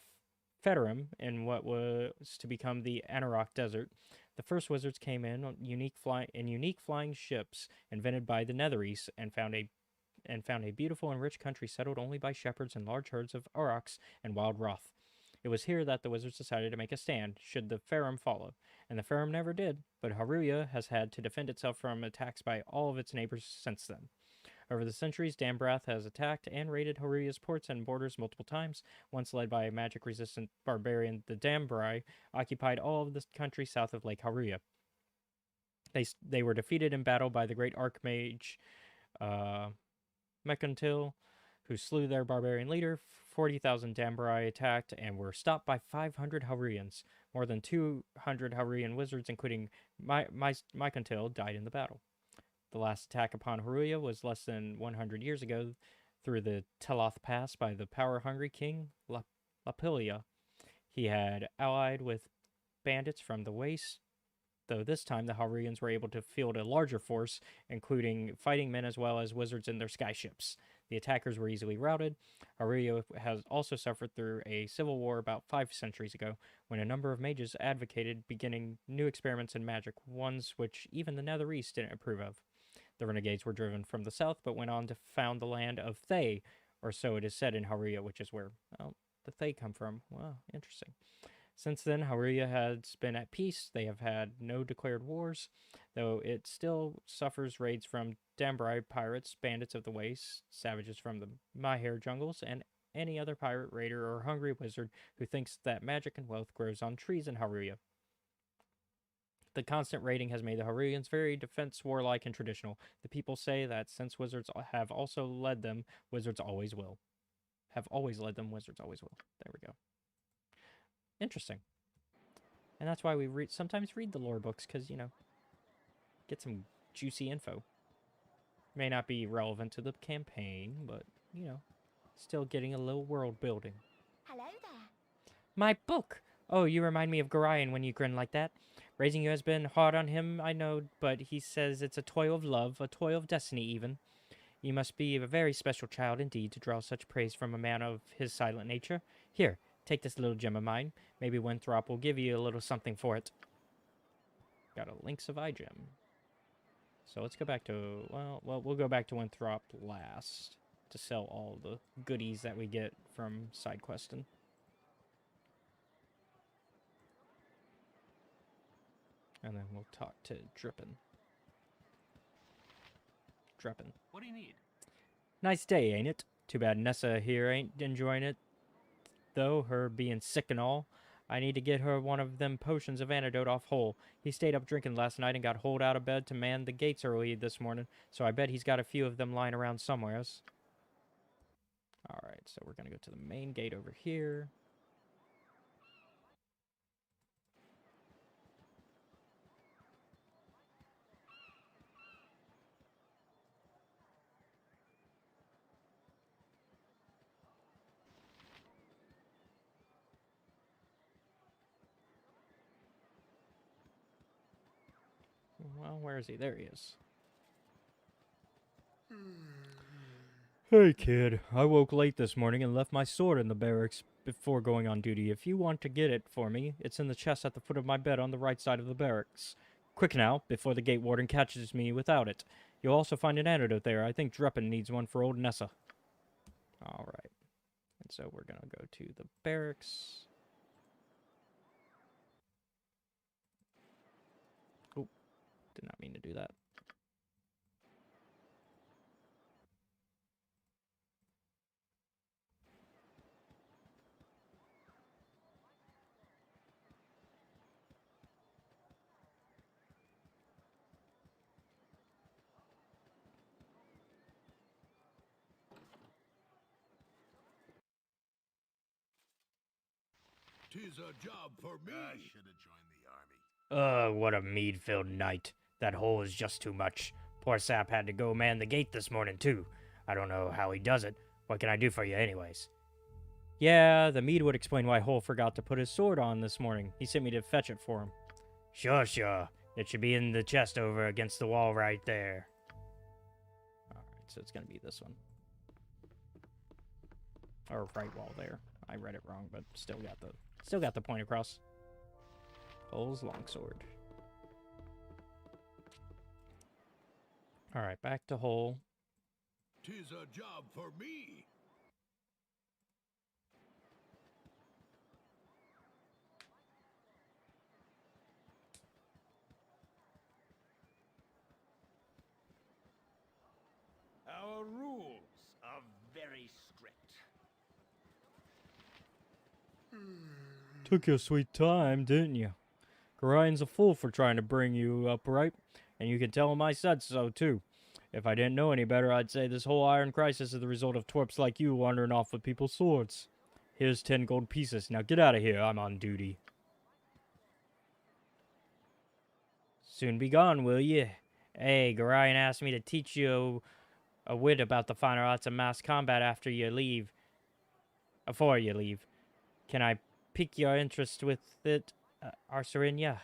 Federum in what was to become the Anarok Desert. The first wizards came in on unique flying ships invented by the Netherese and found a beautiful and rich country settled only by shepherds and large herds of aurochs and wild roth. It was here that the wizards decided to make a stand, should the Ferrum follow, and the Ferrum never did, but Haruya has had to defend itself from attacks by all of its neighbors since then. Over the centuries, Dambrath has attacked and raided Haruya's ports and borders multiple times. Once led by a magic-resistant barbarian, the Dambrai occupied all of the country south of Lake Haruya. They were defeated in battle by the great Archmage Mechantil, who slew their barbarian leader. 40,000 Dambrai attacked and were stopped by 500 Haruyans. More than 200 Haruyan wizards, including Mechantil, died in the battle. The last attack upon Haruya was less than 100 years ago through the Teloth Pass by the power-hungry king Lapilia. He had allied with bandits from the Waste, though this time the Haruyans were able to field a larger force, including fighting men as well as wizards in their skyships. The attackers were easily routed. Haruya has also suffered through a civil war about 5 centuries ago, when a number of mages advocated beginning new experiments in magic, ones which even the Netherese didn't approve of. The renegades were driven from the south, but went on to found the land of Thay, or so it is said in Haruya, which is where, well, the Thay come from. Wow, interesting. Since then, Haruya has been at peace. They have had no declared wars, though it still suffers raids from Dambrai pirates, bandits of the Waste, savages from the Mahare jungles, and any other pirate, raider, or hungry wizard who thinks that magic and wealth grows on trees in Haruya. The constant raiding has made the Haruyans very defense warlike and traditional. The people say that since wizards have also led them, wizards always will. Have always led them, wizards always will. There we go. Interesting. And that's why we sometimes read the lore books, because, you know, get some juicy info. May not be relevant to the campaign, but, you know, still getting a little world building. Hello there. My book! Oh, you remind me of Gorion when you grin like that. Raising you has been hard on him, I know, but he says it's a toil of love, a toil of destiny even. You must be a very special child indeed to draw such praise from a man of his silent nature. Here, take this little gem of mine. Maybe Winthrop will give you a little something for it. Got a Links of iGem. So let's go back to, well, we'll go back to Winthrop last to sell all the goodies that we get from side questing. And then we'll talk to Dreppen. What do you need? Nice day, ain't it? Too bad Nessa here ain't enjoying it, though, her being sick and all. I need to get her one of them potions of antidote off Hole. He stayed up drinking last night and got holed out of bed to man the gates early this morning, so I bet he's got a few of them lying around somewheres. Alright, so we're gonna go to the main gate over here. Well, where is he? There he is. Hey, kid. I woke late this morning and left my sword in the barracks before going on duty. If you want to get it for me, it's in the chest at the foot of my bed on the right side of the barracks. Quick now, before the gate warden catches me without it. You'll also find an antidote there. I think Dreppen needs one for old Nessa. Alright. And so we're gonna go to the barracks. Did not mean to do that. Tis a job for me. I should have joined the army. Ugh, what a mead-filled night. That hole is just too much. Poor Sap had to go man the gate this morning, too. I don't know how he does it. What can I do for you anyways? Yeah, the mead would explain why Hole forgot to put his sword on this morning. He sent me to fetch it for him. Sure, sure. It should be in the chest over against the wall right there. Alright, so it's gonna be this one. Or right wall there. I read it wrong, but still got the point across. Hole's longsword. Alright, back to Hole. Tis a job for me. Our rules are very strict. Took your sweet time, didn't you? Gorian's a fool for trying to bring you upright, and you can tell him I said so, too. If I didn't know any better, I'd say this whole iron crisis is the result of twerps like you wandering off with people's swords. Here's 10 gold pieces. Now get out of here. I'm on duty. Soon be gone, will ye? Hey, Gorian asked me to teach you a wit about the finer arts of mass combat after you leave. Before you leave. Can I pique your interest with it, Arsarinia?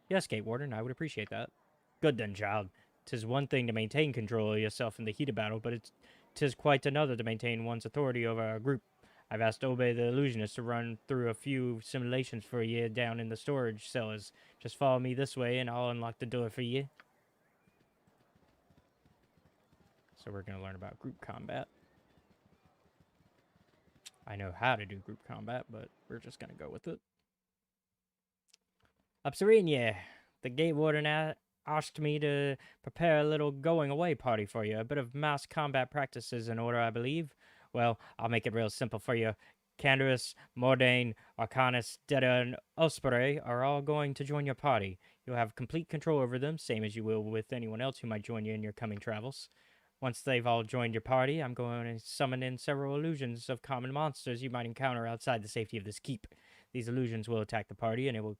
Yes, Gate Warden, I would appreciate that. Good then, child. 'Tis one thing to maintain control of yourself in the heat of battle, but 'tis quite another to maintain one's authority over a group. I've asked Obe the Illusionist to run through a few simulations for you down in the storage cellars. Just follow me this way and I'll unlock the door for you. So we're going to learn about group combat. I know how to do group combat, but we're just going to go with it. Upsarenia, the Gate Warden asked me to prepare a little going-away party for you. A bit of mass combat practices in order, I believe. Well, I'll make it real simple for you. Canderous, Mordain, Arcanus, Detta, and Osprey are all going to join your party. You'll have complete control over them, same as you will with anyone else who might join you in your coming travels. Once they've all joined your party, I'm going to summon in several illusions of common monsters you might encounter outside the safety of this keep. These illusions will attack the party, and it will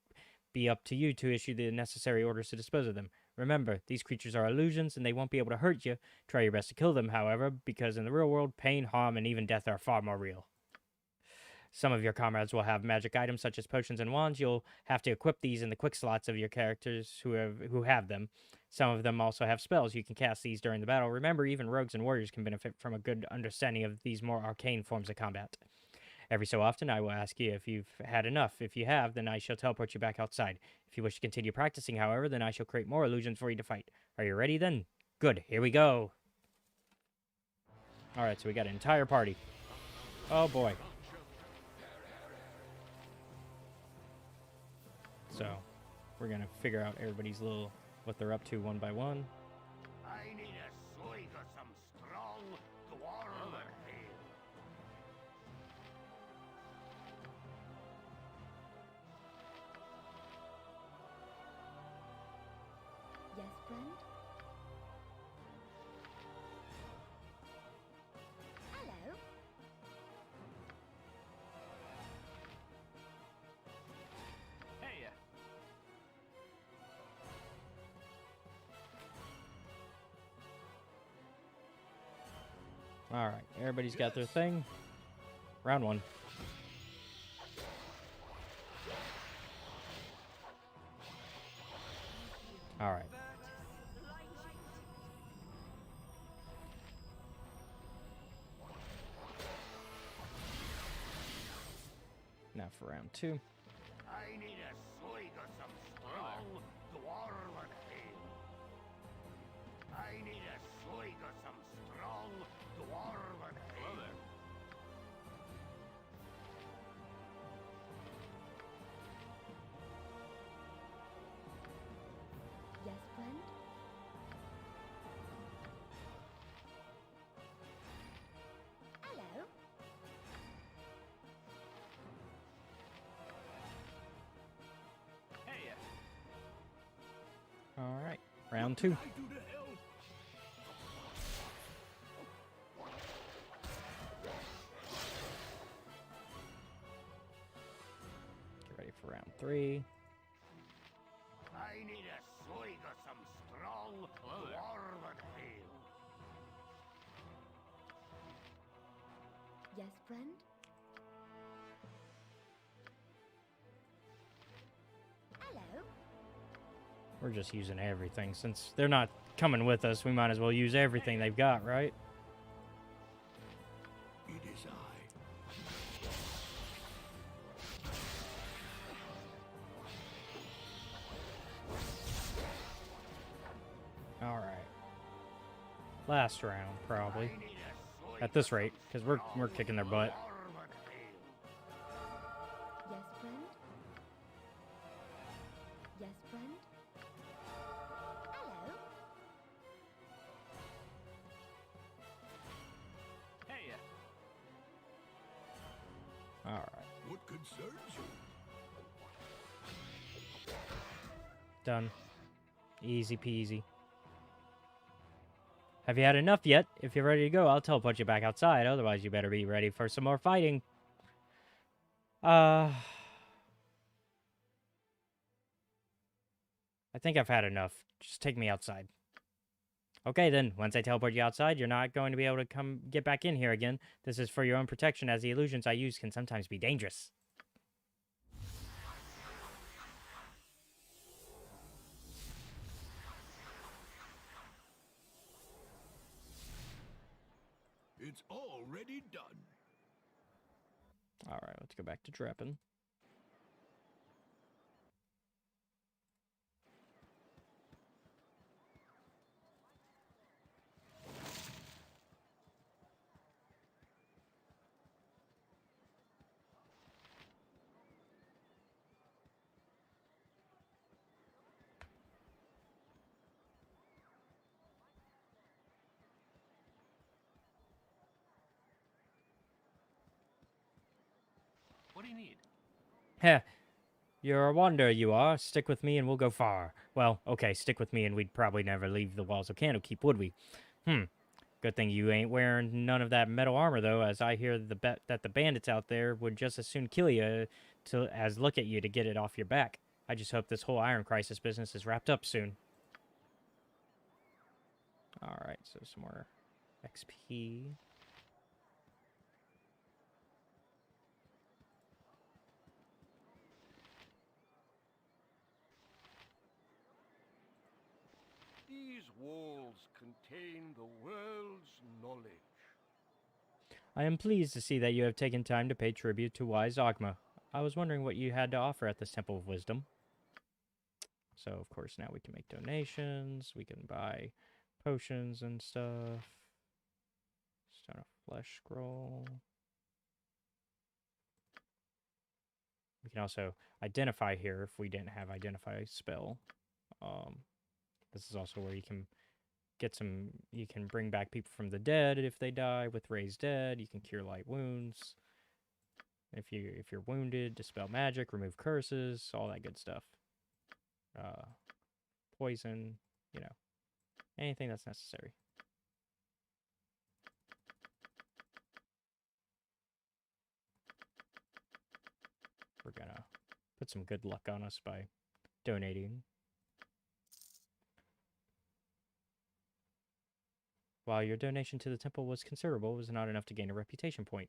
be up to you to issue the necessary orders to dispose of them. Remember, these creatures are illusions, and they won't be able to hurt you. Try your best to kill them, however, because in the real world, pain, harm, and even death are far more real. Some of your comrades will have magic items such as potions and wands. You'll have to equip these in the quick slots of your characters who have them. Some of them also have spells. You can cast these during the battle. Remember, even rogues and warriors can benefit from a good understanding of these more arcane forms of combat. Every so often, I will ask you if you've had enough. If you have, then I shall teleport you back outside. If you wish to continue practicing, however, then I shall create more illusions for you to fight. Are you ready, then? Good, here we go. Alright, so we got an entire party. Oh, boy. So, we're gonna figure out everybody's what they're up to one by one. I need a swig of some strong dwarven ale. Yes, friend? Hello? Hey, Alright, everybody's got their thing. Round one. Alright. Now for round two. I need a swig of some strong dwarven ale. I need a swig of some strong dwarven ale. Yes, friend? round 2. I do to help? Get ready for round 3. I need a swig of some strong dwarven ale. Yes, friend? Hello? We're just using everything. Since they're not coming with us, we might as well use everything they've got, right? It is I. Alright. Last round, probably. I need a swig At this of rate, some because we're kicking their butt. dwarven ale. Yes, friend? Yes, friend? Hello? Hey, Alright. What concerns you? Done. Easy peasy. Have you had enough yet? If you're ready to go, I'll teleport you back outside. Otherwise, you better be ready for some more fighting. I think I've had enough. Just take me outside. Okay, then. Once I teleport you outside, you're not going to be able to come get back in here again. This is for your own protection, as the illusions I use can sometimes be dangerous. It's already done. Alright, let's go back to Dreppin. what do you need? Heh. You're a wanderer, you are. Stick with me and we'll go far. Well, okay, stick with me and we'd probably never leave the walls of Candlekeep, would we? Good thing you ain't wearing none of that metal armor, though, as I hear that the bandits out there would just as soon kill you as look at you to get it off your back. I just hope this whole Iron Crisis business is wrapped up soon. Alright, so some more XP. These walls contain the world's knowledge. I am pleased to see that you have taken time to pay tribute to wise Ogma. I was wondering what you had to offer at this Temple of Wisdom. So, of course, now we can make donations. We can buy potions and stuff. Stone of Flesh Scroll. We can also identify here if we didn't have identify spell. This is also where you can get some. You can bring back people from the dead if they die with raised dead. You can cure light wounds. If you're wounded, dispel magic, remove curses, all that good stuff. Poison, anything that's necessary. We're gonna put some good luck on us by donating. While your donation to the temple was considerable, it was not enough to gain a reputation point.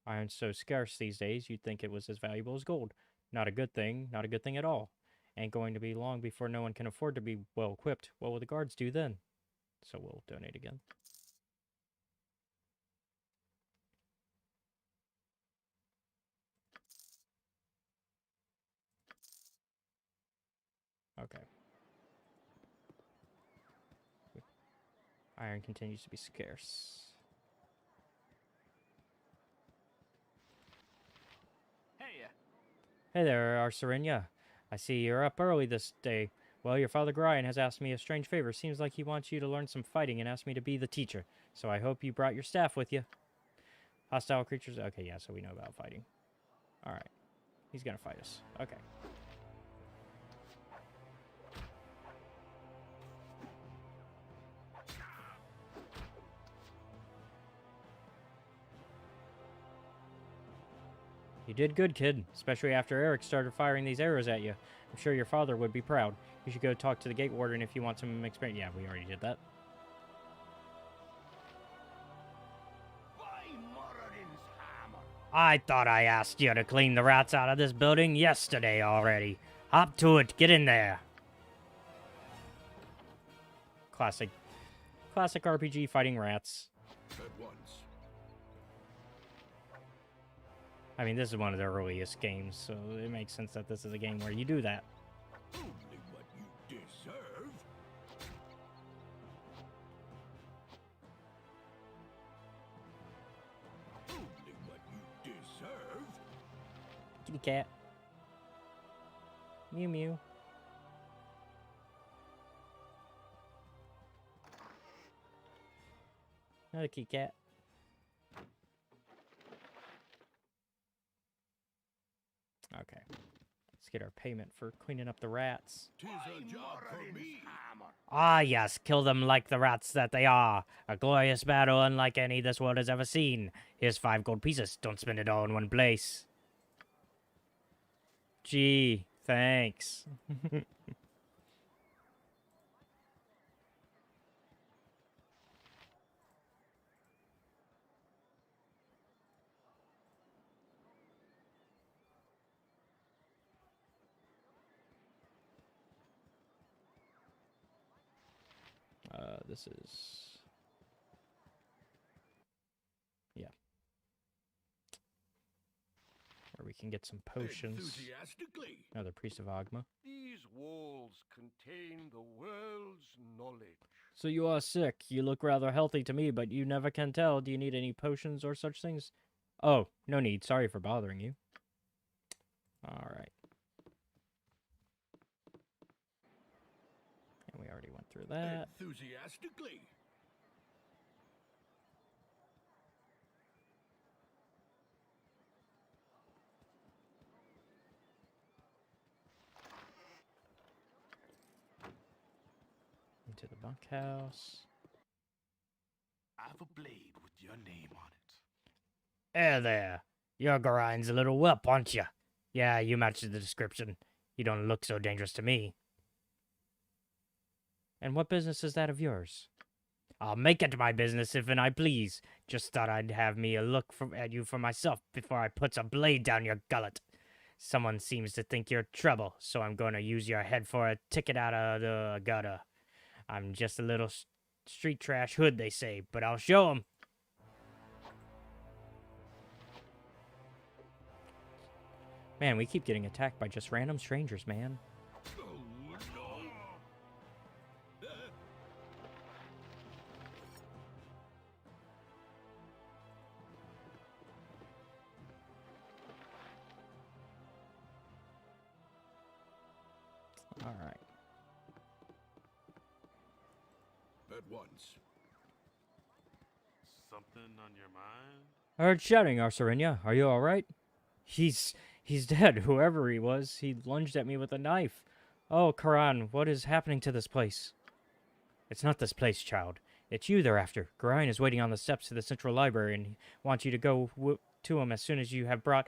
Iron's so scarce these days, you'd think it was as valuable as gold. Not a good thing at all. Ain't going to be long before no one can afford to be well equipped. What will the guards do then? So we'll donate again. Okay. Iron continues to be scarce. Hey, Hey there, Arsarinya. I see you're up early this day. Well, your father Grian has asked me a strange favor. Seems like he wants you to learn some fighting and asked me to be the teacher. So I hope you brought your staff with you. Hostile creatures? Okay, yeah, so we know about fighting. Alright. He's gonna fight us. Okay. You did good, kid, especially after Eric started firing these arrows at you. I'm sure your father would be proud. You should go talk to the gate warden if you want some experience. Yeah, we already did that. By Moradin's hammer! I thought I asked you to clean the rats out of this building yesterday already. Hop to it, get in there. Classic RPG fighting rats. At once. I mean, this is one of the earliest games, so it makes sense that this is a game where you do that. Only what you deserve. Only what you deserve. Kitty cat. Mew mew. Another kitty cat. Okay. Let's get our payment for cleaning up the rats. Tis a job for me. Ah, yes, kill them like the rats that they are. A glorious battle unlike any this world has ever seen. Here's 5 gold pieces. Don't spend it all in one place. Gee, thanks. This is... yeah. Where we can get some potions. Enthusiastically. Another Priest of Agma. These walls contain the world's knowledge. So you are sick. You look rather healthy to me, but you never can tell. Do you need any potions or such things? Oh, no need. Sorry for bothering you. Alright. And we already went through that. Enthusiastically. Into the bunkhouse. I have a blade with your name on it. There. You're Gorine's little whelp, aren't you? Yeah, you match the description. You don't look so dangerous to me. And what business is that of yours? I'll make it my business if and I please. Just thought I'd have me a look at you for myself before I puts a blade down your gullet. Someone seems to think you're trouble, so I'm going to use your head for a ticket out of the gutter. I'm just a little street trash hood, they say, but I'll show 'em. Man, we keep getting attacked by just random strangers, man. Oh, no. All right. At once. Something on your mind? I heard shouting, Arsarinia. Are you all right? He's dead, whoever he was. He lunged at me with a knife. Oh, Karan, what is happening to this place? It's not this place, child. It's you they're after. Garayan is waiting on the steps to the central library and wants you to go to him as soon as you have bought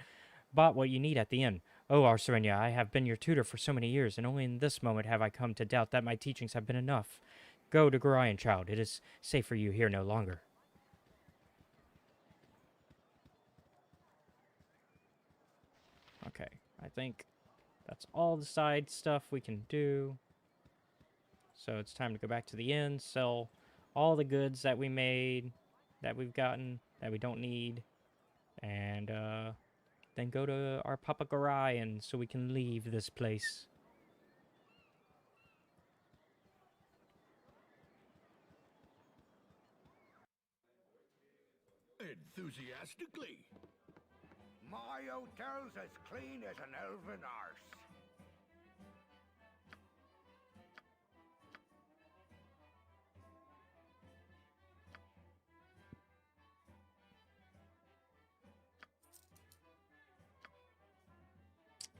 what you need at the inn. Oh, Arsarinia, I have been your tutor for so many years, and only in this moment have I come to doubt that my teachings have been enough. Go to Garayan, child. It is safe for you here no longer. Okay, I think that's all the side stuff we can do. So it's time to go back to the inn, sell all the goods that we made, that we've gotten, that we don't need, and then go to our Papa Garayan so we can leave this place. Enthusiastically. My hotel's as clean as an elven arse.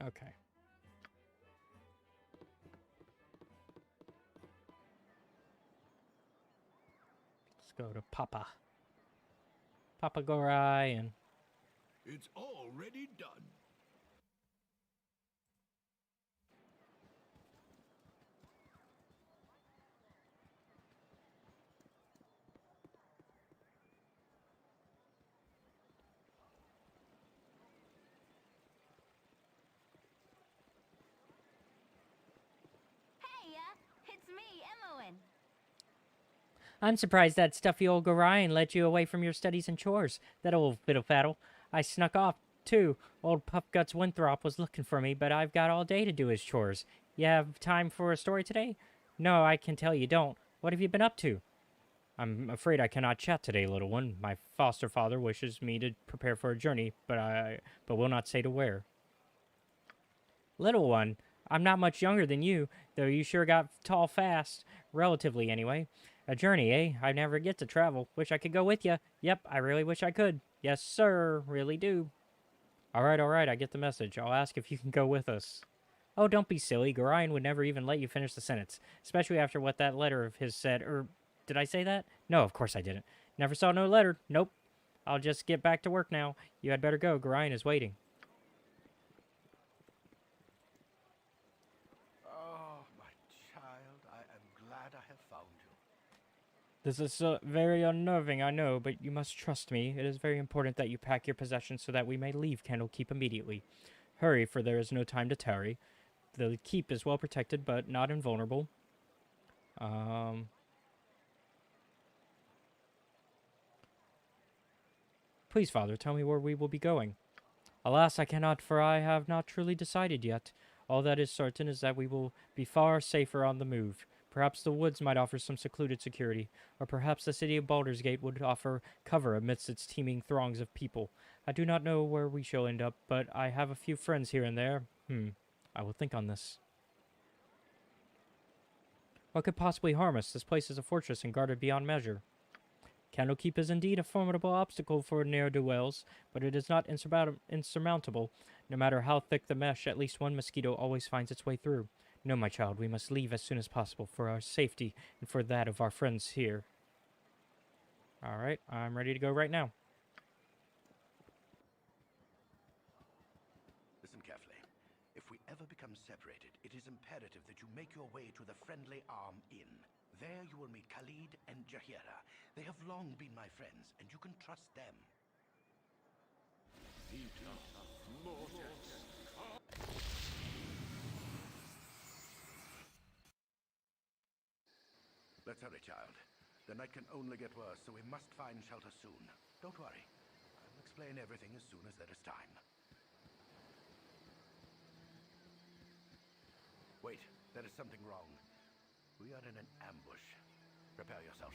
Okay. Let's go to Papa Garayan. It's already done. Hey, it's me, Emmoen. I'm surprised that stuffy old Gorion let you away from your studies and chores. That old fiddle-faddle. I snuck off, too. Old Puffguts Winthrop was looking for me, but I've got all day to do his chores. You have time for a story today? No, I can tell you don't. What have you been up to? I'm afraid I cannot chat today, little one. My foster father wishes me to prepare for a journey, but will not say to where. Little one, I'm not much younger than you, though you sure got tall fast. Relatively, anyway. A journey, eh? I never get to travel. Wish I could go with you. Yep, I really wish I could. Yes, sir. Really do. All right, I get the message. I'll ask if you can go with us. Oh, don't be silly. Gorion would never even let you finish the sentence, especially after what that letter of his said. Did I say that? No, of course I didn't. Never saw no letter. Nope. I'll just get back to work now. You had better go. Gorion is waiting. Oh, my child, I am glad I have found you. This is very unnerving, I know, but you must trust me. It is very important that you pack your possessions so that we may leave Candlekeep immediately. Hurry, for there is no time to tarry. The keep is well protected, but not invulnerable. Please, Father, tell me where we will be going. Alas, I cannot, for I have not truly decided yet. All that is certain is that we will be far safer on the move. Perhaps the woods might offer some secluded security, or perhaps the city of Baldur's Gate would offer cover amidst its teeming throngs of people. I do not know where we shall end up, but I have a few friends here and there. I will think on this. What could possibly harm us? This place is a fortress and guarded beyond measure. Candlekeep is indeed a formidable obstacle for ne'er-do-wells, but it is not insurmountable. No matter how thick the mesh, at least one mosquito always finds its way through. No, my child, we must leave as soon as possible for our safety and for that of our friends here. Alright, I'm ready to go right now. Listen carefully. If we ever become separated, it is imperative that you make your way to the Friendly Arm Inn. There you will meet Khalid and Jahira. They have long been my friends, and you can trust them. Let's hurry, child. The night can only get worse, so we must find shelter soon. Don't worry. I'll explain everything as soon as there is time. Wait, there is something wrong. We are in an ambush. Prepare yourself.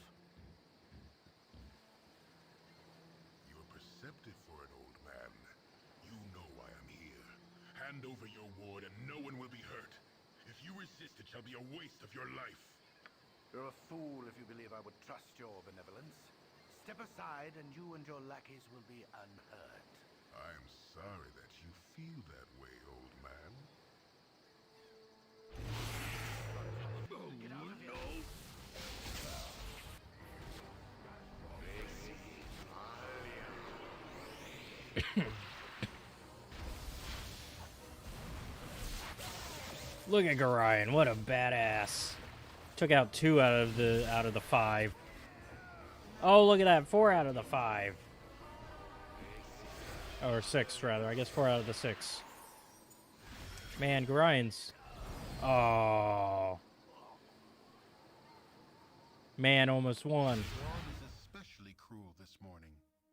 You're perceptive for an old man. You know why I'm here. Hand over your ward and no one will be hurt. If you resist, it shall be a waste of your life. You're a fool if you believe I would trust your benevolence. Step aside and you and your lackeys will be unhurt. I'm sorry that you feel that way, old man. Get out of here. Look at Gorion, what a badass. Took out 2 out of the 5. Oh, look at that, 4 out of the 5. Or 6, rather. I guess 4 out of the 6. Man, Gorion's... Oh. Man almost won. Dawn is especially cruel this morning.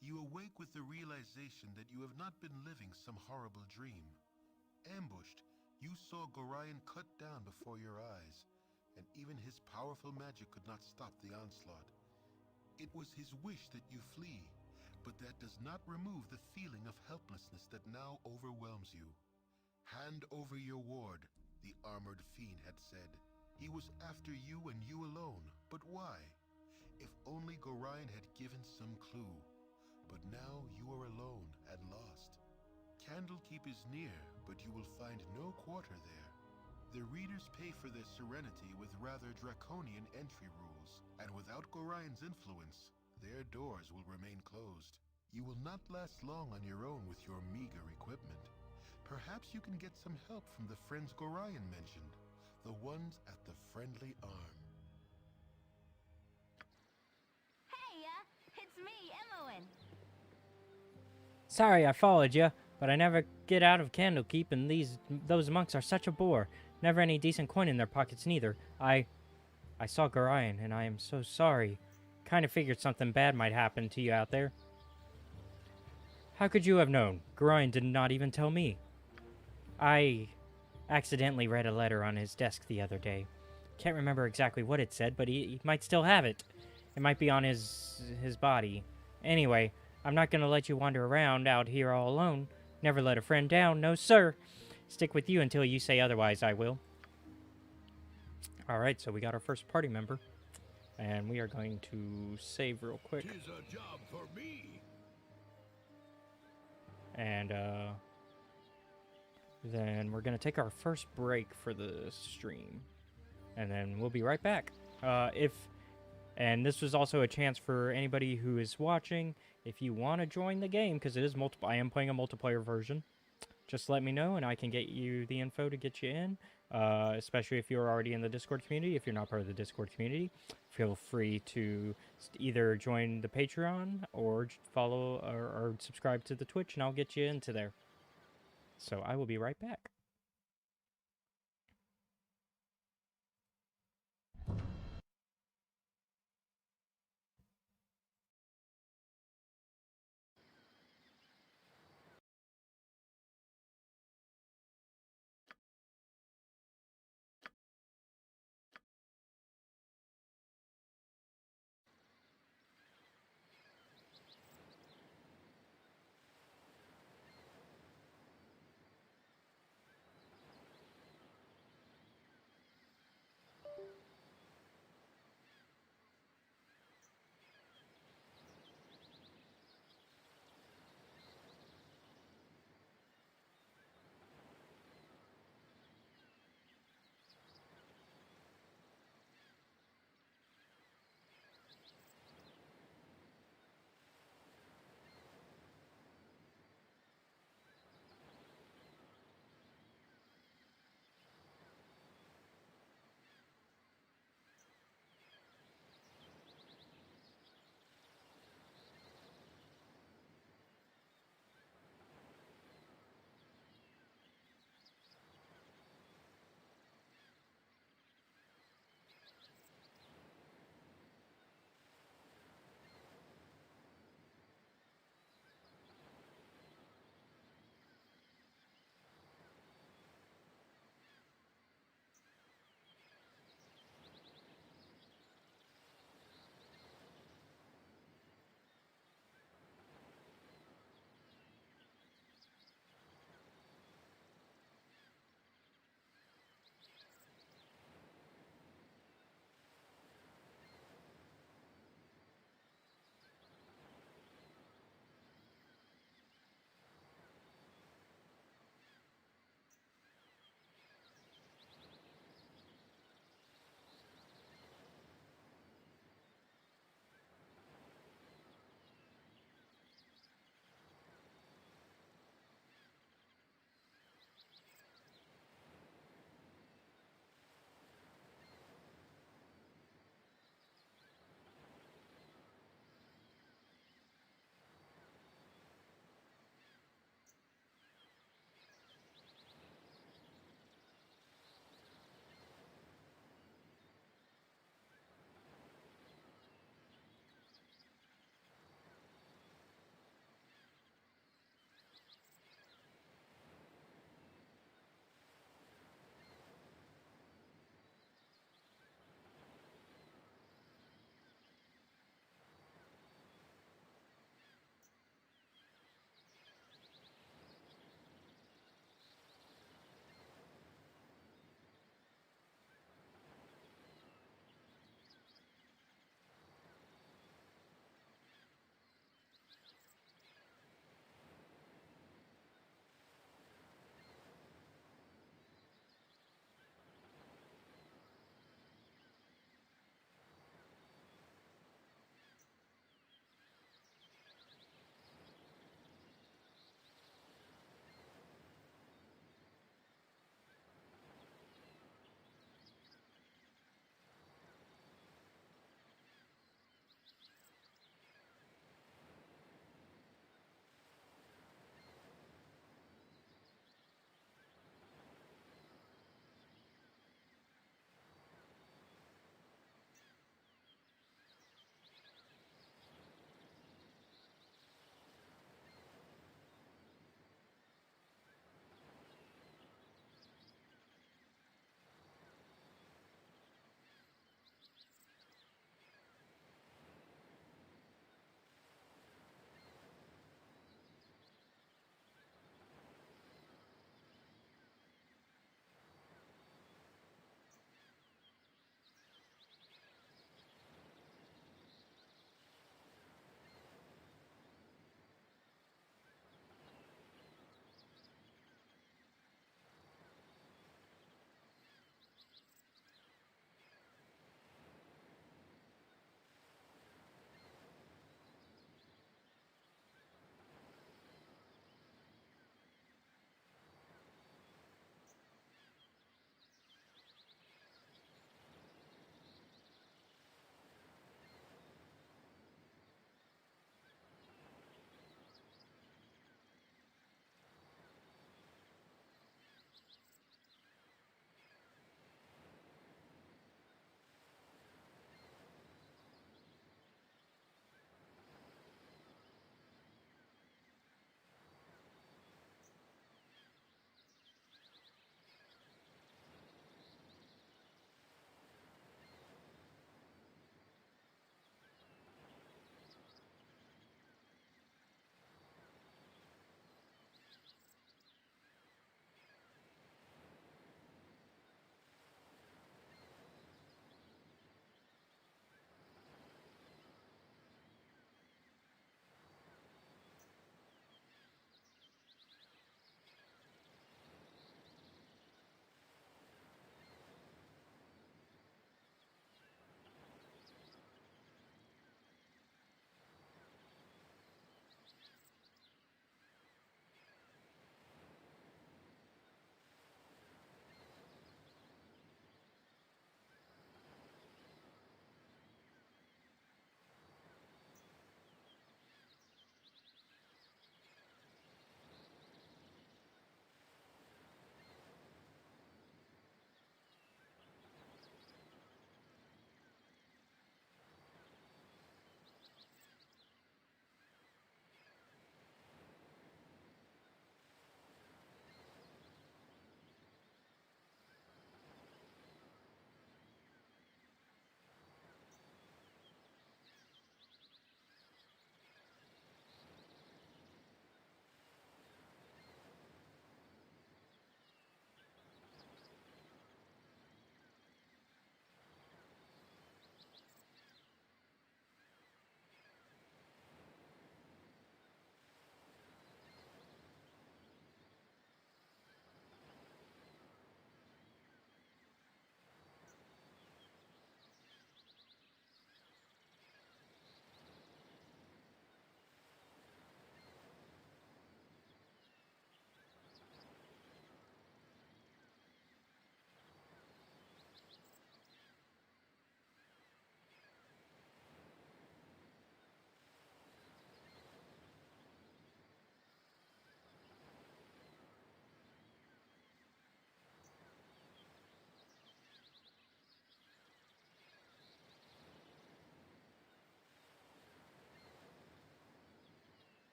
You awake with the realization that you have not been living some horrible dream. Ambushed, you saw Gorion cut down before your eyes, and even his powerful magic could not stop the onslaught. It was his wish that you flee, but that does not remove the feeling of helplessness that now overwhelms you. Hand over your ward, the armored fiend had said. He was after you and you alone, but why? If only Gorion had given some clue. But now you are alone and lost. Candlekeep is near, but you will find no quarter there. The readers pay for their serenity with rather draconian entry rules, and without Gorion's influence, their doors will remain closed. You will not last long on your own with your meager equipment. Perhaps you can get some help from the friends Gorion mentioned, the ones at the Friendly Arm. Hey, it's me, Emoen. Sorry I followed you, but I never get out of Candlekeep, and those monks are such a bore. Never any decent coin in their pockets neither. I saw Gorion, and I am so sorry. Kind of figured something bad might happen to you out there. How could you have known? Gorion did not even tell me. I accidentally read a letter on his desk the other day. Can't remember exactly what it said, but he might still have it. It might be on his body. Anyway, I'm not going to let you wander around out here all alone. Never let a friend down, no sir. Stick with you until you say otherwise, I will. Alright, so we got our first party member. And we are going to save real quick. 'Tis a job for me. And, then we're going to take our first break for the stream. And then we'll be right back. And this was also a chance for anybody who is watching, if you want to join the game, because it is I am playing a multiplayer version, just let me know and I can get you the info to get you in, especially if you're already in the Discord community. If you're not part of the Discord community, feel free to either join the Patreon or follow or subscribe to the Twitch, and I'll get you into there. So I will be right back.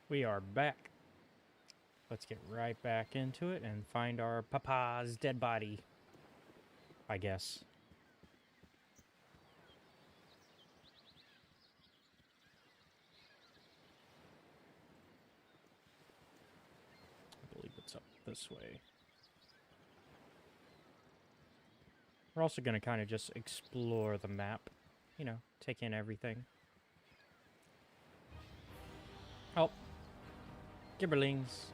We are back. Let's get right back into it and find our papa's dead body, I guess. I believe it's up this way. We're also going to kind of just explore the map, you know, take in everything. Oh, gibberlings.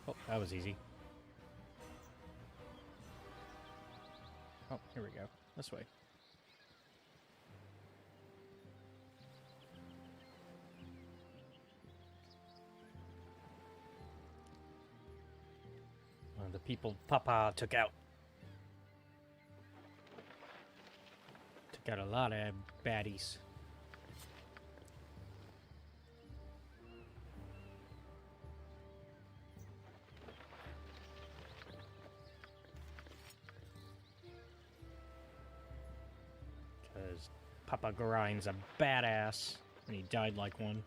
Oh, that was easy. Oh, here we go. This way. The people Papa took out. Took out a lot of baddies. Because Papa Grind's a badass, and he died like one.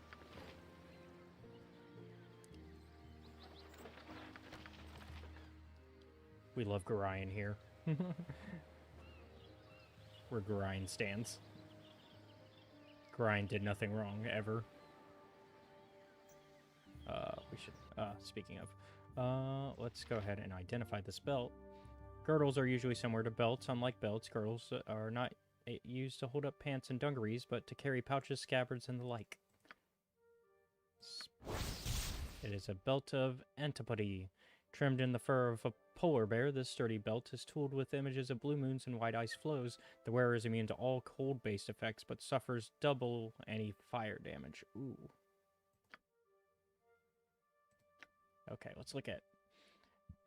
We love Gorion here. Where Gorion stands. Gorion did nothing wrong, ever. We should, speaking of, let's go ahead and identify this belt. Girdles are usually similar to belts. Unlike belts, girdles are not used to hold up pants and dungarees, but to carry pouches, scabbards, and the like. It is a belt of antipody. Trimmed in the fur of a polar bear, this sturdy belt is tooled with images of blue moons and white ice flows. The wearer is immune to all cold-based effects, but suffers double any fire damage. Ooh. Okay, let's look at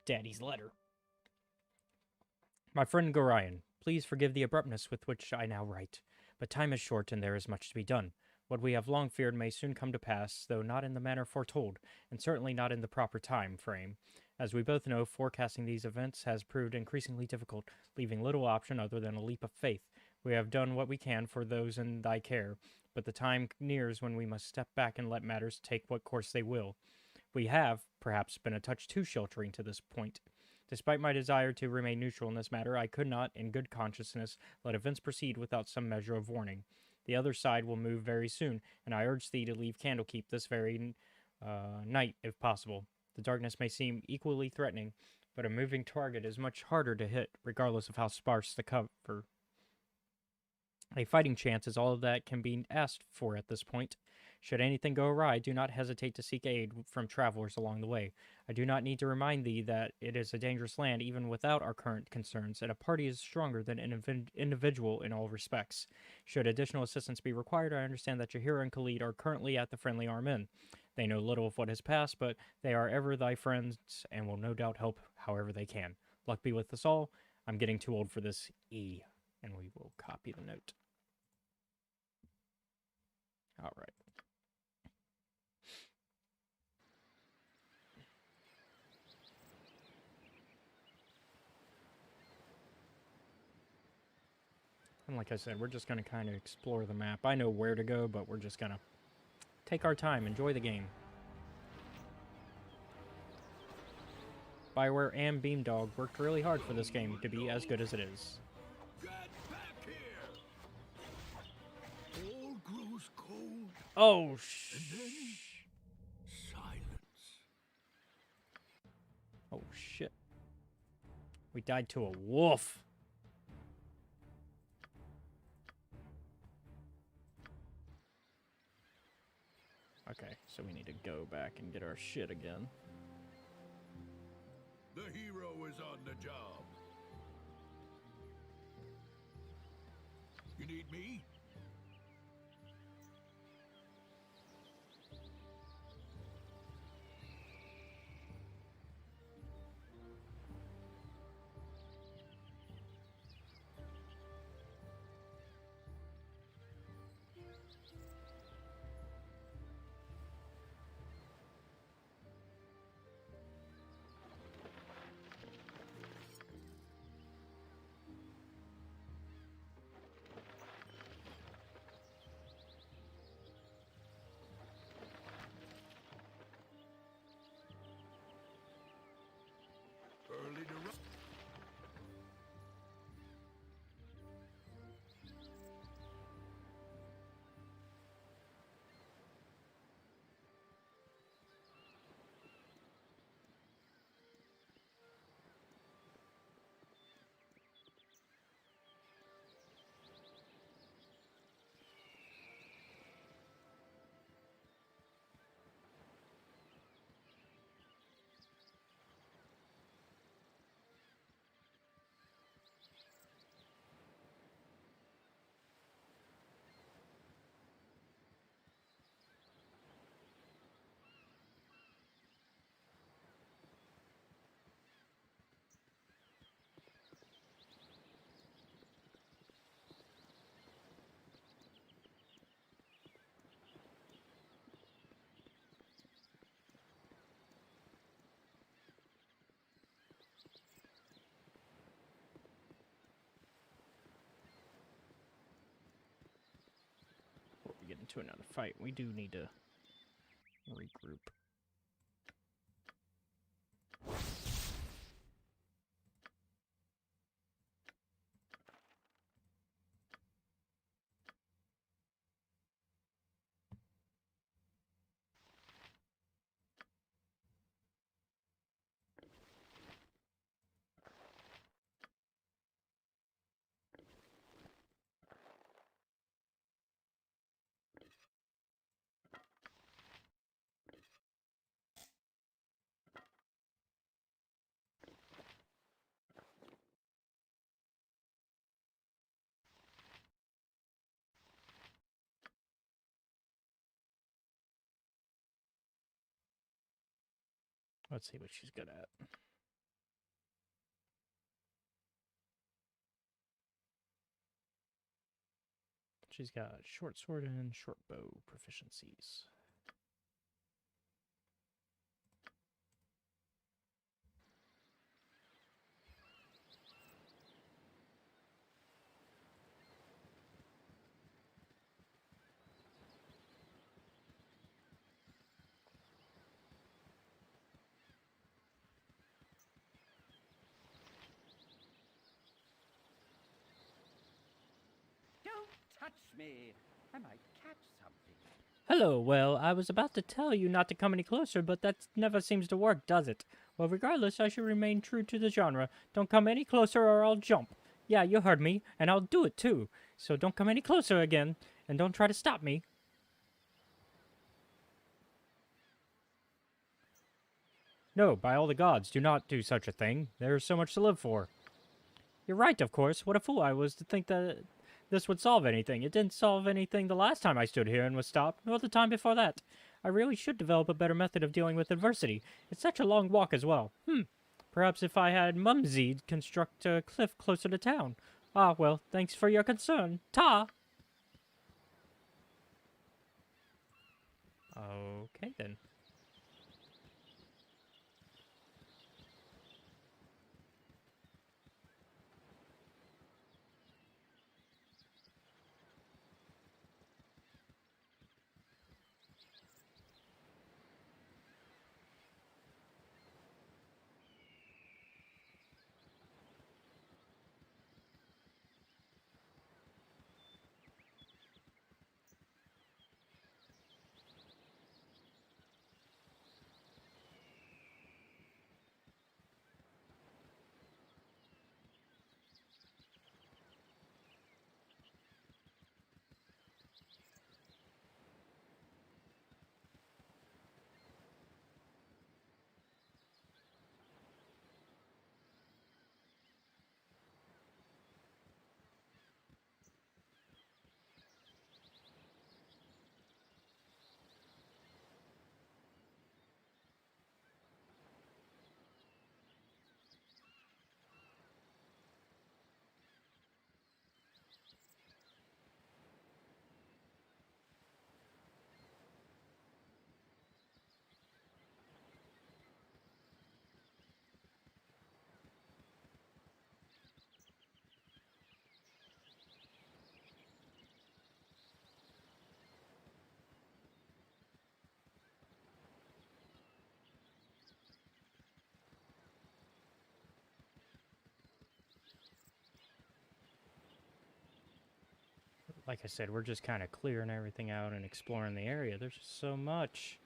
Daddy's letter. My friend Gorion, please forgive the abruptness with which I now write, but time is short and there is much to be done. What we have long feared may soon come to pass, though not in the manner foretold, and certainly not in the proper time frame. As we both know, forecasting these events has proved increasingly difficult, leaving little option other than a leap of faith. We have done what we can for those in thy care, but the time nears when we must step back and let matters take what course they will. We have, perhaps, been a touch too sheltering to this point. Despite my desire to remain neutral in this matter, I could not, in good consciousness, let events proceed without some measure of warning. The other side will move very soon, and I urge thee to leave Candlekeep this very night, if possible. The darkness may seem equally threatening, but a moving target is much harder to hit, regardless of how sparse the cover. A fighting chance is all that can be asked for at this point. Should anything go awry, do not hesitate to seek aid from travelers along the way. I do not need to remind thee that it is a dangerous land even without our current concerns, and a party is stronger than an individual in all respects. Should additional assistance be required, I understand that Jaheira and Khalid are currently at the Friendly Arm Inn. They know little of what has passed, but they are ever thy friends and will no doubt help however they can. Luck be with us all. I'm getting too old for this E. And we will copy the note. All right. And like I said, we're just going to kind of explore the map. I know where to go, but we're just going to take our time, enjoy the game. BioWare and Beamdog worked really hard for this game to be as good as it is. Get back here! All grows cold, Oh, and then silence. Oh, shit. We died to a wolf. Okay, so we need to go back and get our shit again. The hero is on the job. You need me? into another fight. We do need to regroup. Let's see what she's good at. She's got short sword and short bow proficiencies. Don't touch me. I might catch something. Hello, well, I was about to tell you not to come any closer, but that never seems to work, does it? Well, regardless, I should remain true to the genre. Don't come any closer or I'll jump. Yeah, you heard me, and I'll do it too. So don't come any closer again, and don't try to stop me. No, by all the gods, do not do such a thing. There is so much to live for. You're right, of course. What a fool I was to think that this would solve anything. It didn't solve anything the last time I stood here and was stopped, nor the time before that. I really should develop a better method of dealing with adversity. It's such a long walk as well. Perhaps if I had Mumsy construct a cliff closer to town. Ah, well, thanks for your concern. Ta! Okay, then. Like I said, we're just kind of clearing everything out and exploring the area. There's just so much.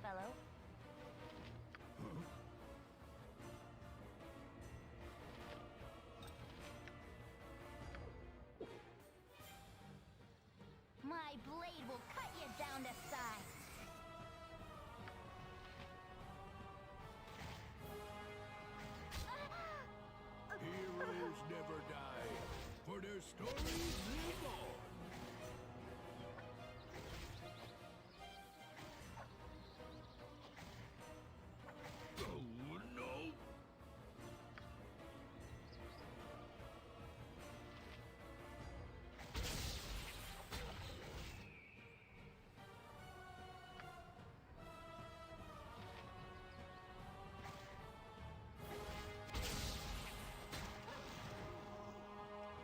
fellow. My blade will cut you down to size. Heroes never die, for their stories live on. Oh no!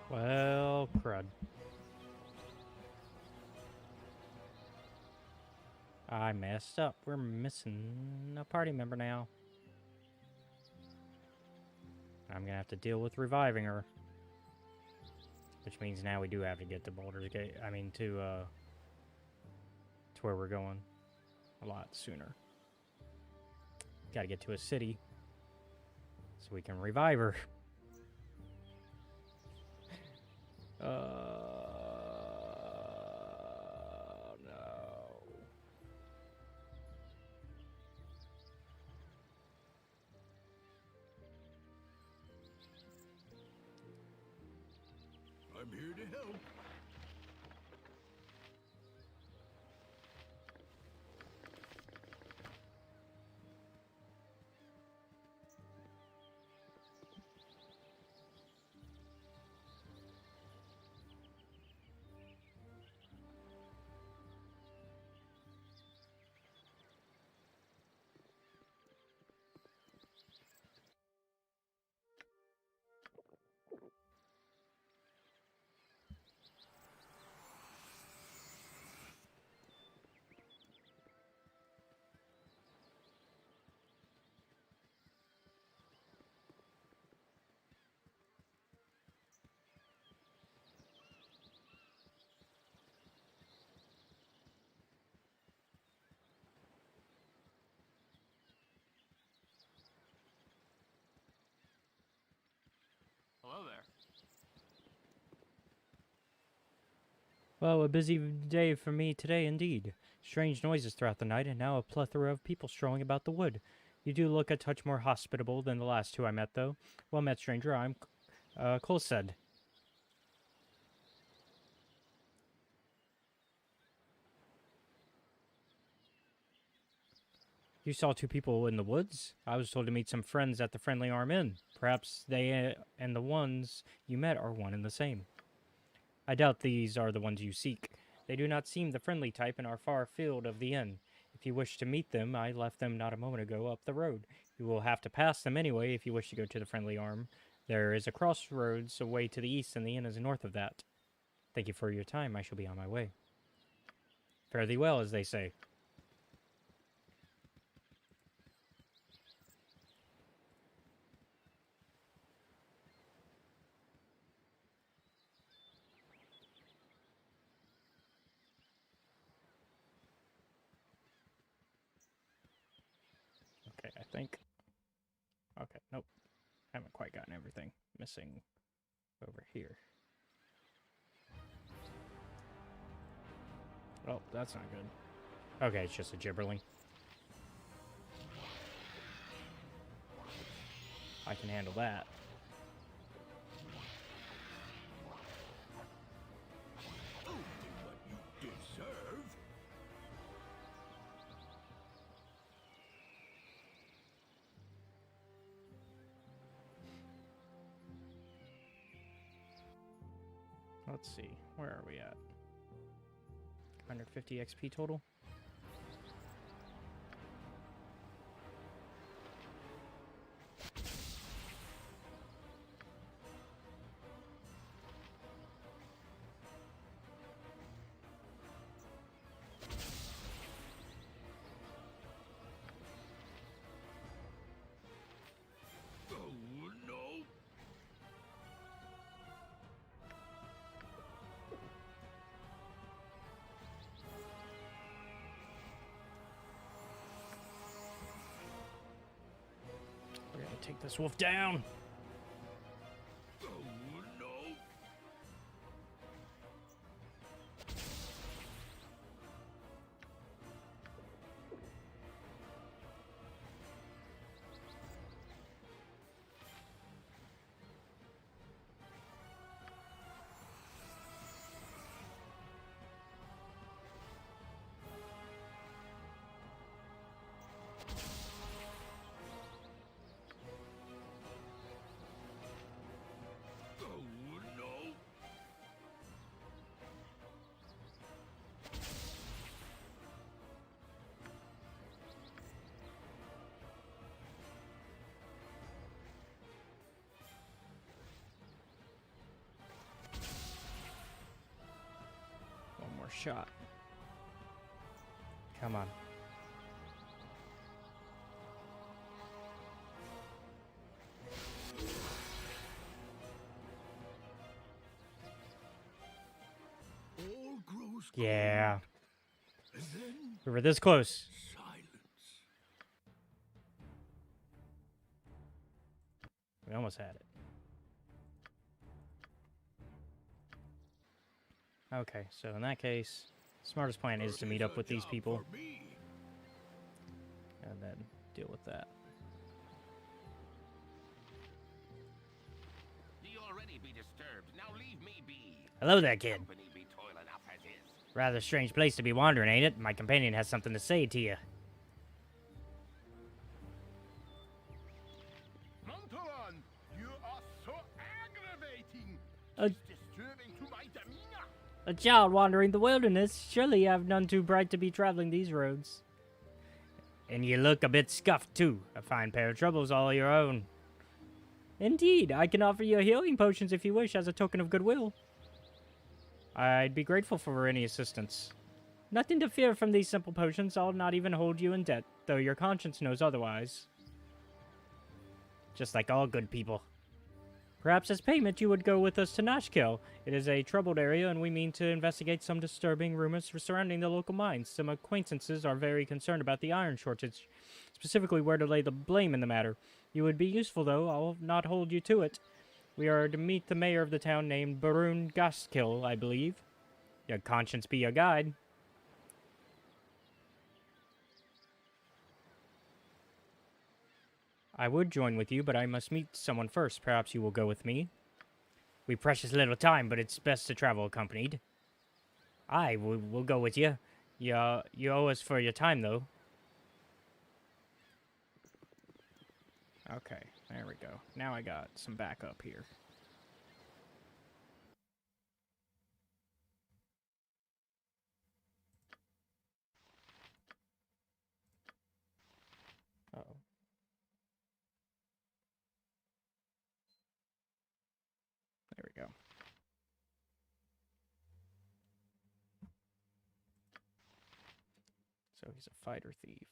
Well, crud. I messed up. We're missing a party member now. I'm gonna have to deal with reviving her. Which means now we do have to get to Baldur's Gate. I mean, to where we're going a lot sooner. Gotta get to a city so we can revive her. No. I'm here to help. Hello there. Well, a busy day for me today indeed. Strange noises throughout the night, and now a plethora of people strolling about the wood. You do look a touch more hospitable than the last two I met, though. Well met, stranger. I'm Colsed. You saw two people in the woods? I was told to meet some friends at the Friendly Arm Inn. Perhaps they and the ones you met are one and the same. I doubt these are the ones you seek. They do not seem the friendly type and are far afield of the inn. If you wish to meet them, I left them not a moment ago up the road. You will have to pass them anyway if you wish to go to the Friendly Arm. There is a crossroads away to the east, and the inn is north of that. Thank you for your time. I shall be on my way. Fare thee well, as they say. Okay, I think. Okay, nope. Haven't quite gotten everything. Missing over here. Oh, that's not good. Okay, it's just a gibberling. I can handle that. Only what you deserve. Let's see. Where are we at? 150 XP total? Oh no! Take this wolf down. Oh, no. Oh, no. One more shot. Come on. All grows Yeah. cold, and then We were this close. silence. We almost had it. Okay, so in that case, smartest plan is to meet up with these people For me. and then deal with that. You already be disturbed. Now leave me be. Hello there, kid. Company be toil enough as is. Rather strange place to be wandering, ain't it? My companion has something to say to you. Montalon, you are so aggravating. Uh, It's disturbing to my demeanor. A child wandering the wilderness. Surely you have none too bright to be traveling these roads. And you look a bit scuffed, too. A fine pair of troubles all your own. Indeed, I can offer you healing potions if you wish as a token of goodwill. I'd be grateful for any assistance. Nothing to fear from these simple potions. I'll not even hold you in debt, though your conscience knows otherwise. Just like all good people. Perhaps as payment you would go with us to Nashkel. It is a troubled area, and we mean to investigate some disturbing rumors surrounding the local mines. Some acquaintances are very concerned about the iron shortage, specifically where to lay the blame in the matter. You would be useful, though. I'll not hold you to it. We are to meet the mayor of the town named Barun Gaskill, I believe. Your conscience be your guide. I would join with you, but I must meet someone first. Perhaps you will go with me. We precious little time, but it's best to travel accompanied. Aye, we'll go with you. You owe us for your time, though. Okay, there we go. Now I got some backup here. Uh-oh. There we go. So he's a fighter thief.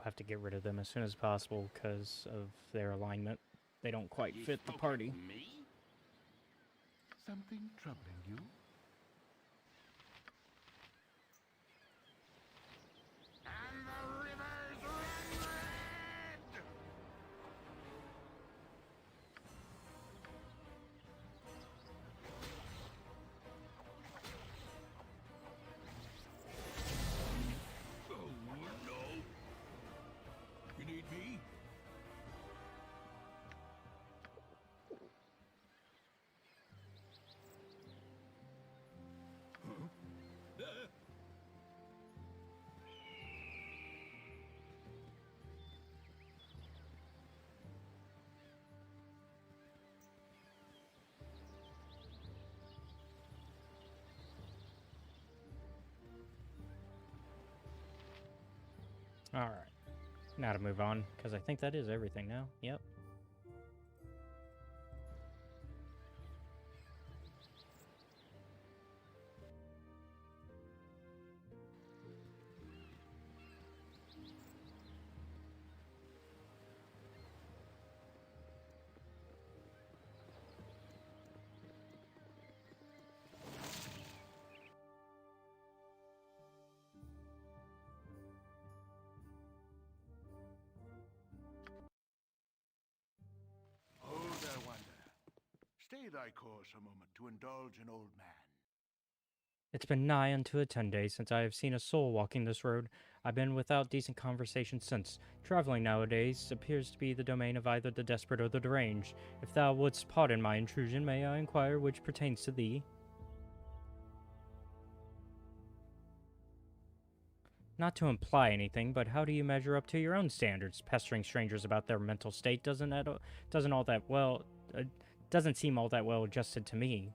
Have to get rid of them as soon as possible because of their alignment. They don't quite You fit the spoke party. of me? Something troubling you? And the rivers run red! Oh, no. You need me? Huh? All right. Now to move on, because I think that is everything now. Yep. Hold there, Wanderer. Stay thy course a moment to indulge an old man. It's been nigh unto a 10 days since I have seen a soul walking this road. I've been without decent conversation since. Traveling nowadays appears to be the domain of either the desperate or the deranged. If thou wouldst pardon my intrusion, may I inquire which pertains to thee? Not to imply anything, but how do you measure up to your own standards? Pestering strangers about their mental state doesn't seem all that well adjusted to me.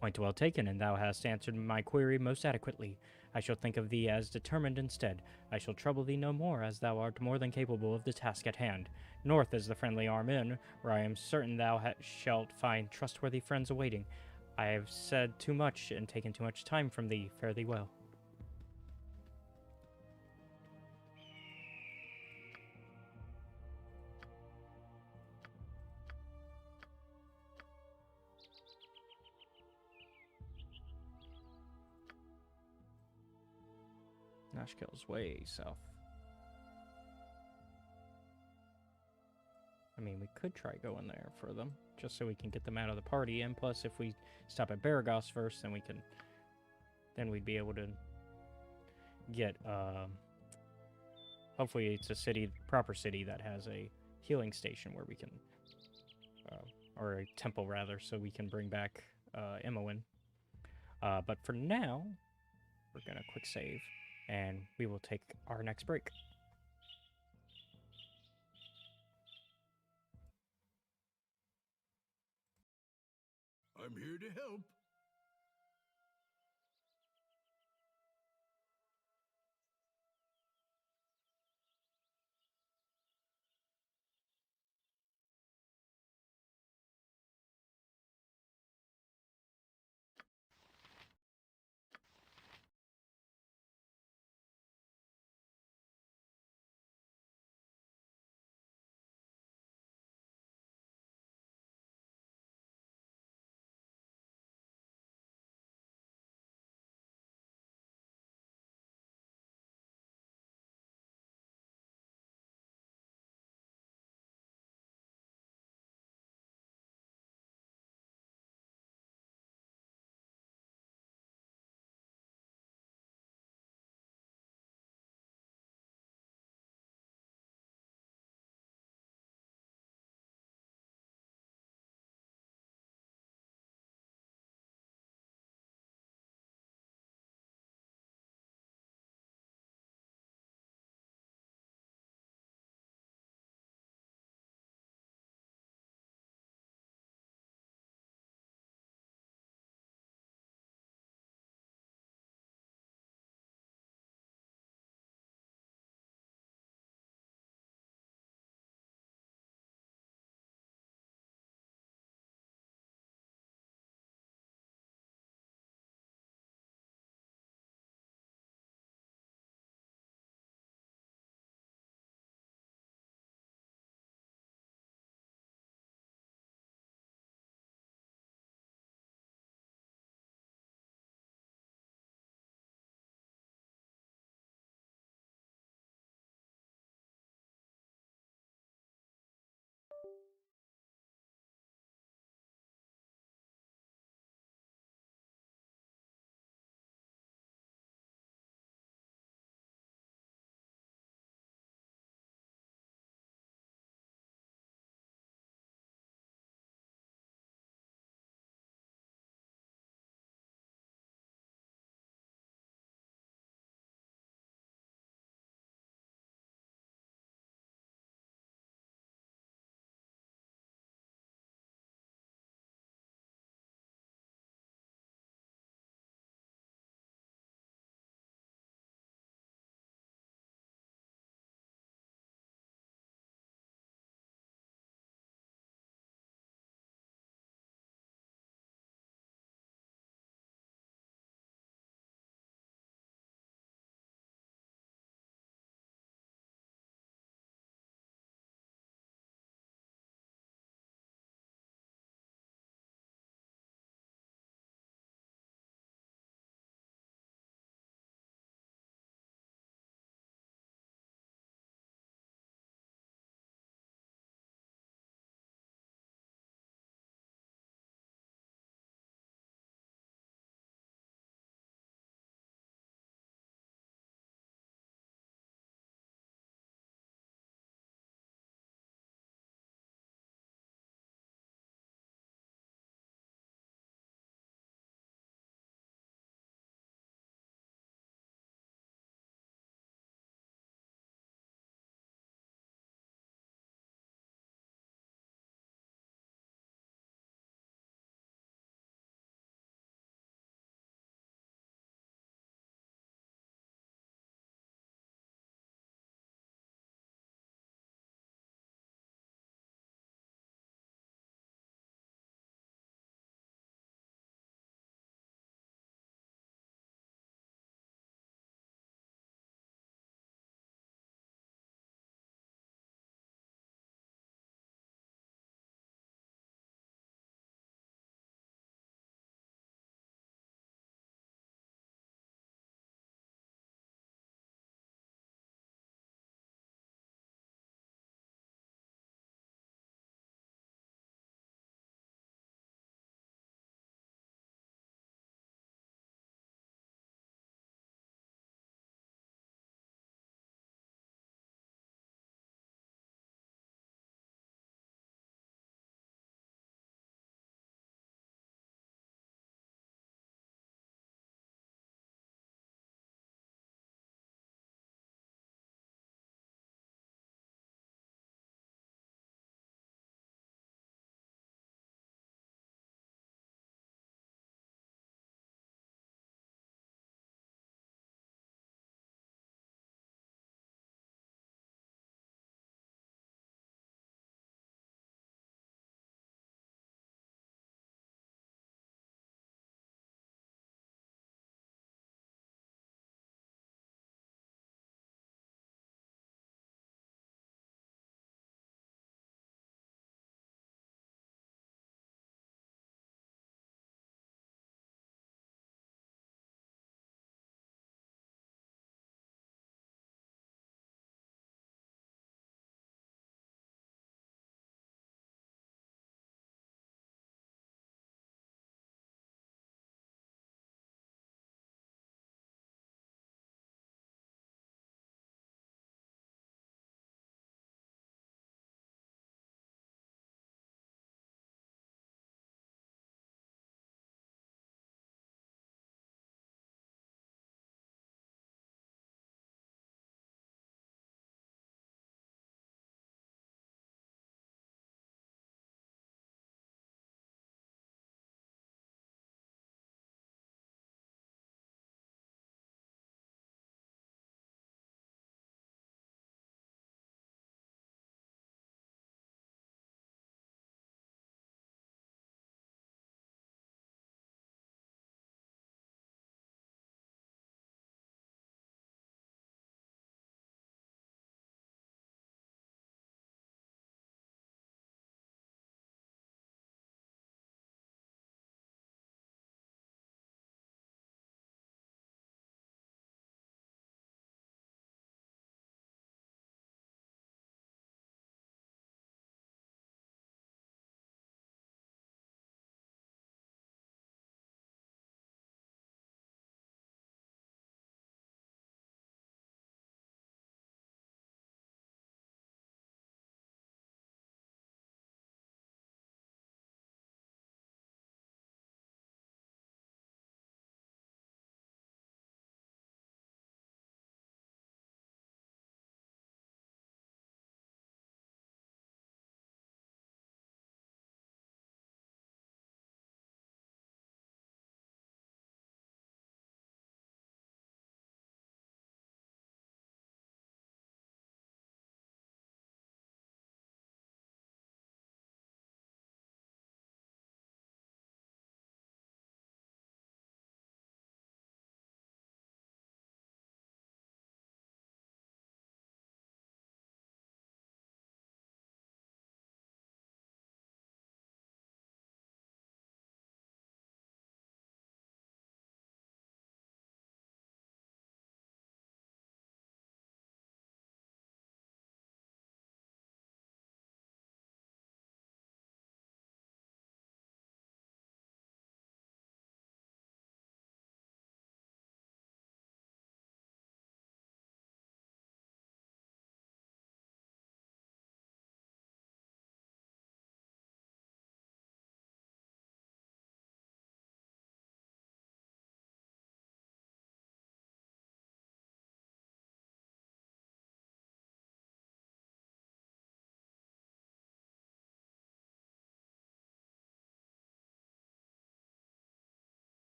Point well taken, and thou hast answered my query most adequately. I shall think of thee as determined instead. I shall trouble thee no more, as thou art more than capable of the task at hand. North is the friendly arm in, where I am certain thou shalt find trustworthy friends awaiting. I have said too much and taken too much time from thee. Fare thee well. Nashkel's way south. I mean, we could try going there for them, just so we can get them out of the party. And plus, if we stop at Baragos first, then we'd be able to get. Hopefully, it's a proper city that has a healing station where we can, or a temple rather, so we can bring back Imoen. But for now, we're gonna quick save, and we will take our next break. I'm here to help.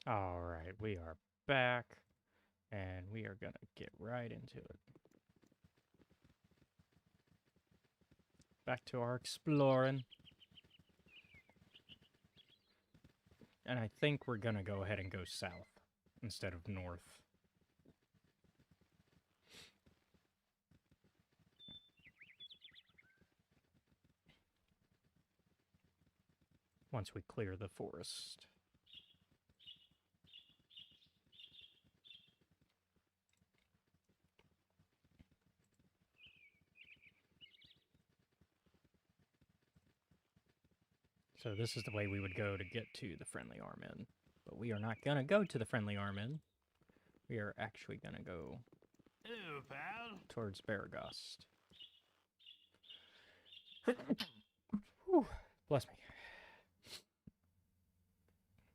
Alright, we are back, and we are gonna get right into it. Back to our exploring. And I think we're gonna go ahead and go south instead of north. Once we clear the forest. So this is the way we would go to get to the Friendly Armin. But we are not gonna go to the Friendly Armin. We are actually gonna go towards Baragost. Whew, bless me.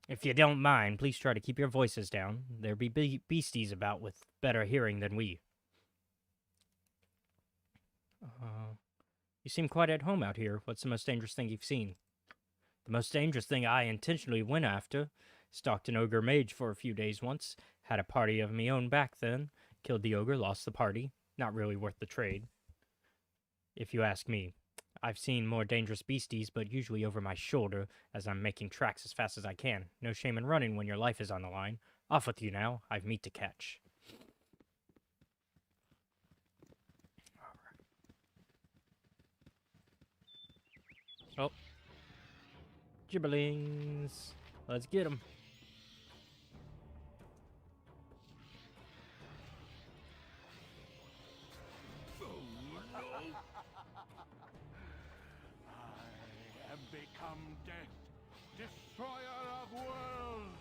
If you don't mind, please try to keep your voices down. There be beasties about with better hearing than we. You seem quite at home out here. What's the most dangerous thing you've seen? The most dangerous thing I intentionally went after. Stalked an ogre mage for a few days once. Had a party of me own back then. Killed the ogre, lost the party. Not really worth the trade. If you ask me. I've seen more dangerous beasties, but usually over my shoulder, as I'm making tracks as fast as I can. No shame in running when your life is on the line. Off with you now. I've meat to catch. Oh. Gibberlings. Let's get them. I have become death, destroyer of worlds.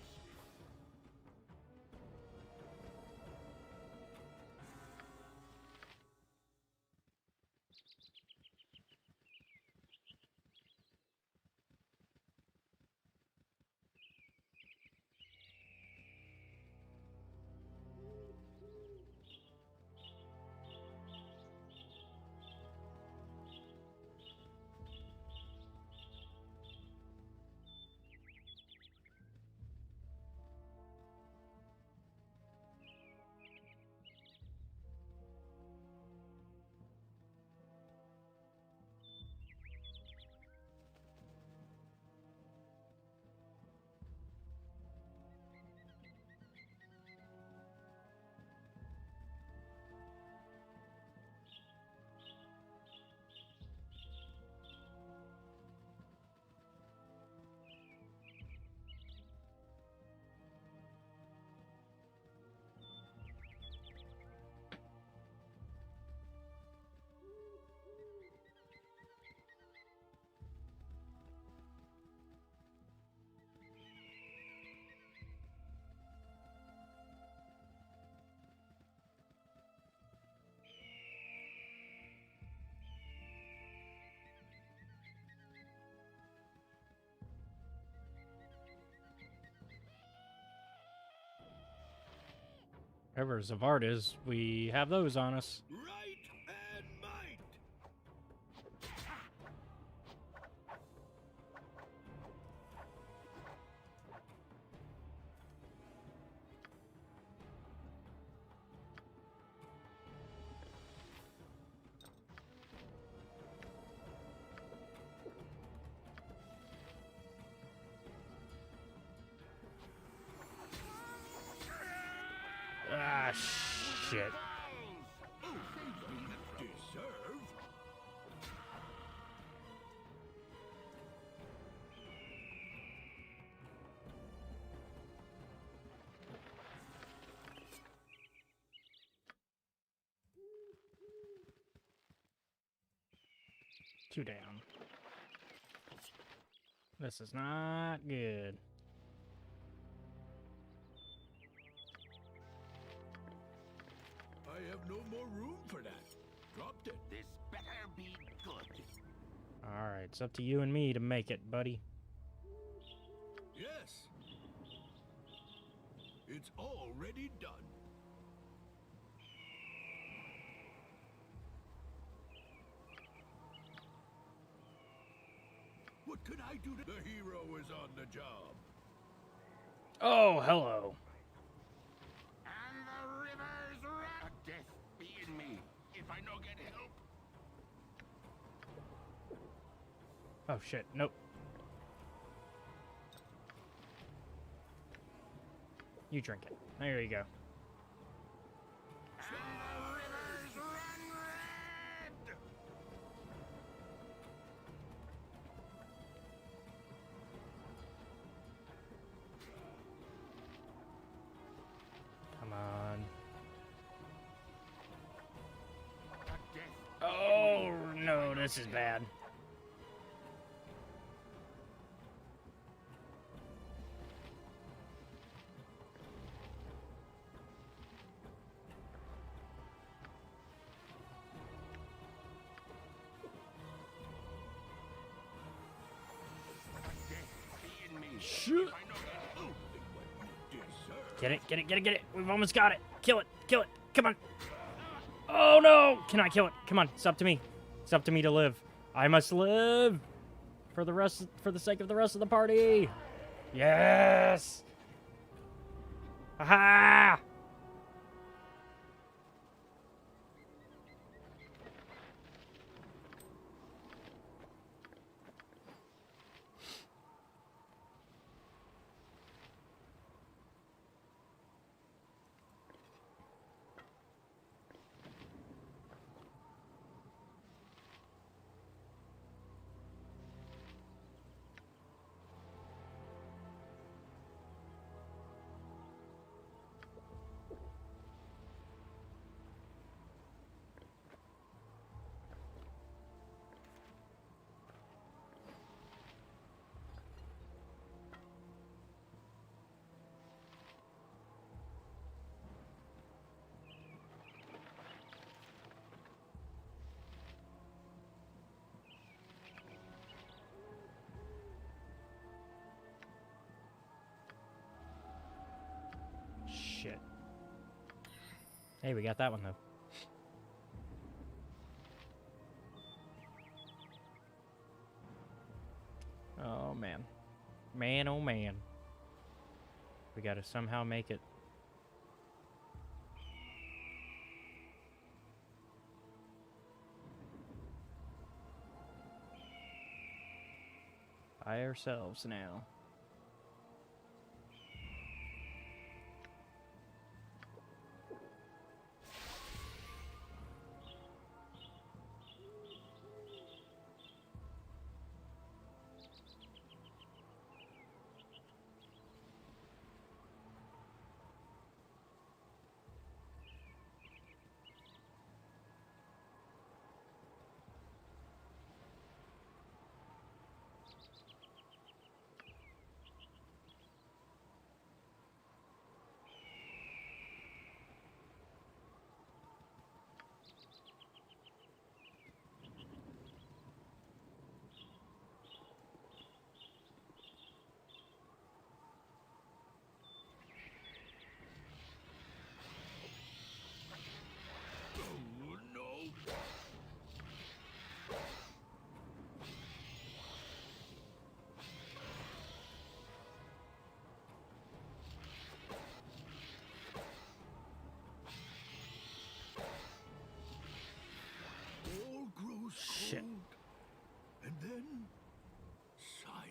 Rivers of Artis, we have those on us. Right and might. Ah, shit. Deserve? Two down. This is not good. I have no more room for that. Dropped it. This better be good. Alright, it's up to you and me to make it, buddy. Yes. It's already done. What could I do to... The hero is on the job. Oh, hello. And the rivers run. Death be in me if I no get help. Oh, shit. Nope. You drink it. There you go. And the rivers run red. Come on. Death. Oh, no, this is bad. Shoot. Get it, get it, get it, get it. We've almost got it. Kill it, kill it. Come on. Oh, no. Can I kill it? Come on. It's up to me. It's up to me to live. I must live for the sake of the rest of the party. Yes. Aha. Shit. Hey, we got that one, though. Oh, man. Man, oh, man. We gotta somehow make it. By ourselves now. All grows Shit. cold, and then silence.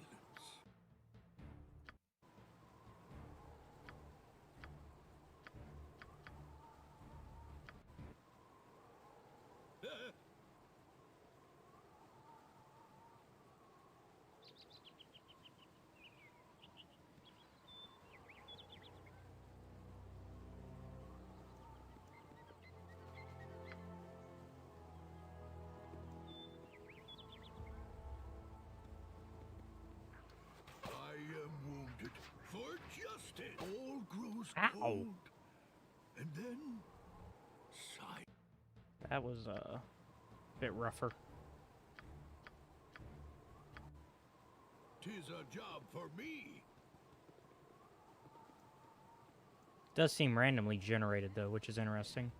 I am wounded for justice. All grows Ow. cold, and then silence. That was a bit rougher. Tis a job for me. Does seem randomly generated, though, which is interesting.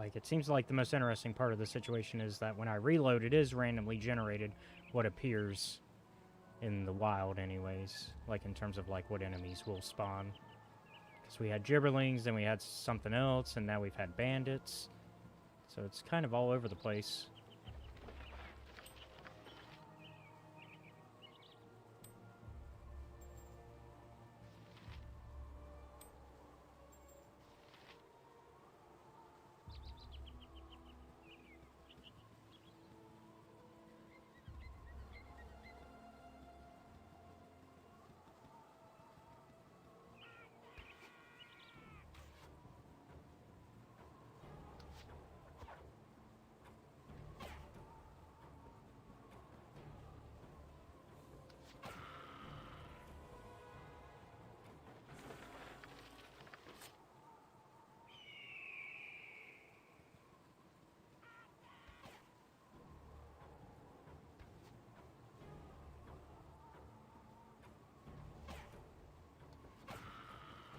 Like, it seems like the most interesting part of the situation is that when I reload, it is randomly generated what appears in the wild anyways. Like, in terms of, like, what enemies will spawn. Because we had gibberlings, then we had something else, and now we've had bandits. So it's kind of all over the place.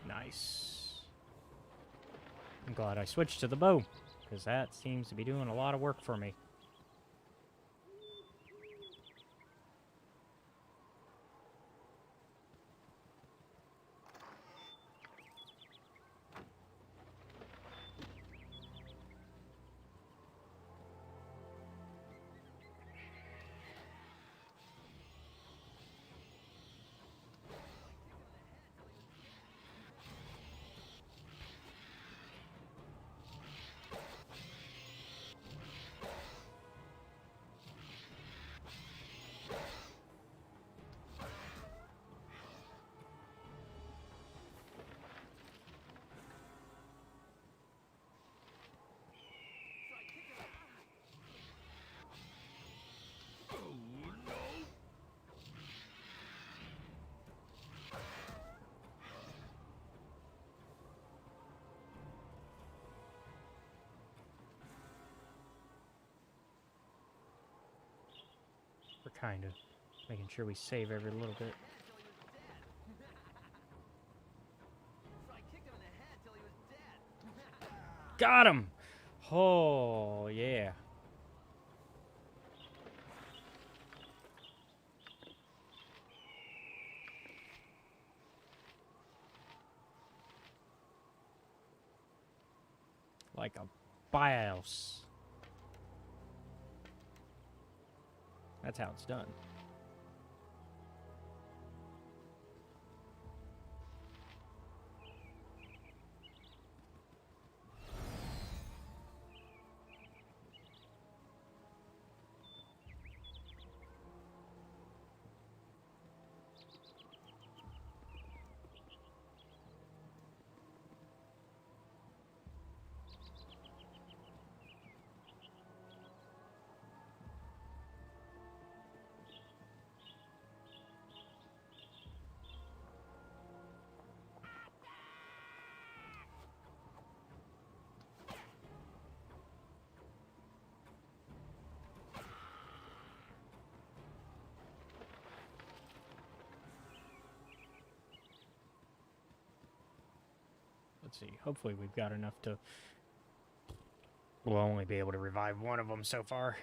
Nice. I'm glad I switched to the bow, because that seems to be doing a lot of work for me. We're kind of making sure we save every little bit. Got him! Oh, yeah. Like a BIOS. That's how it's done. Let's see. Hopefully we've got enough to... We'll only be able to revive one of them so far.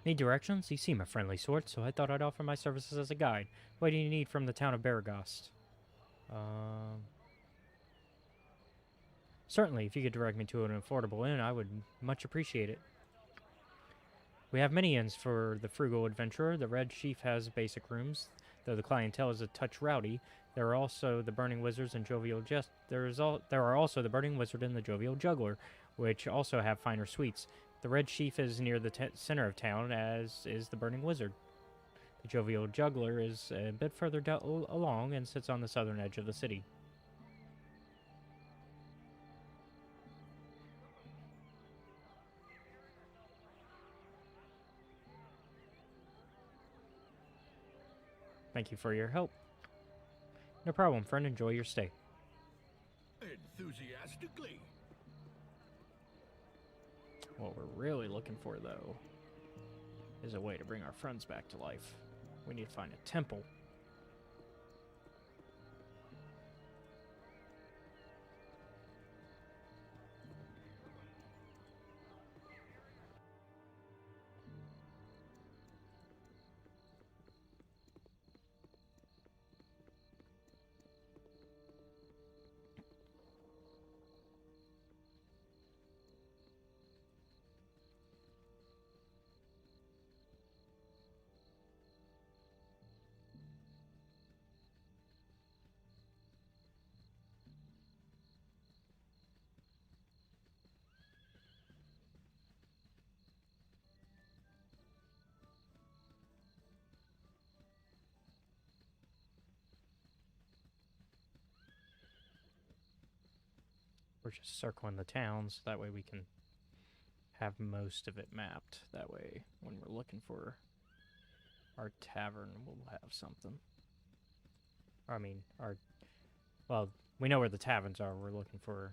Need directions? You seem a friendly sort, so I thought I'd offer my services as a guide. What do you need from the town of Baragast? Certainly, if you could direct me to an affordable inn, I would much appreciate it. We have many inns for the frugal adventurer. The Red Chief has basic rooms, though the clientele is a touch rowdy. There are also the Burning Wizards and Jovial Jest. There are also the Burning Wizard and the Jovial Juggler, which also have finer suites. The Red Chief is near the center of town, as is the Burning Wizard. The Jovial Juggler is a bit further along and sits on the southern edge of the city. Thank you for your help. No problem, friend. Enjoy your stay. Enthusiastically. What we're really looking for, though, is a way to bring our friends back to life. We need to find a temple. We're just circling the towns, that way we can have most of it mapped. That way, when we're looking for our tavern, we'll have something. I mean, well, we know where the taverns are. We're looking for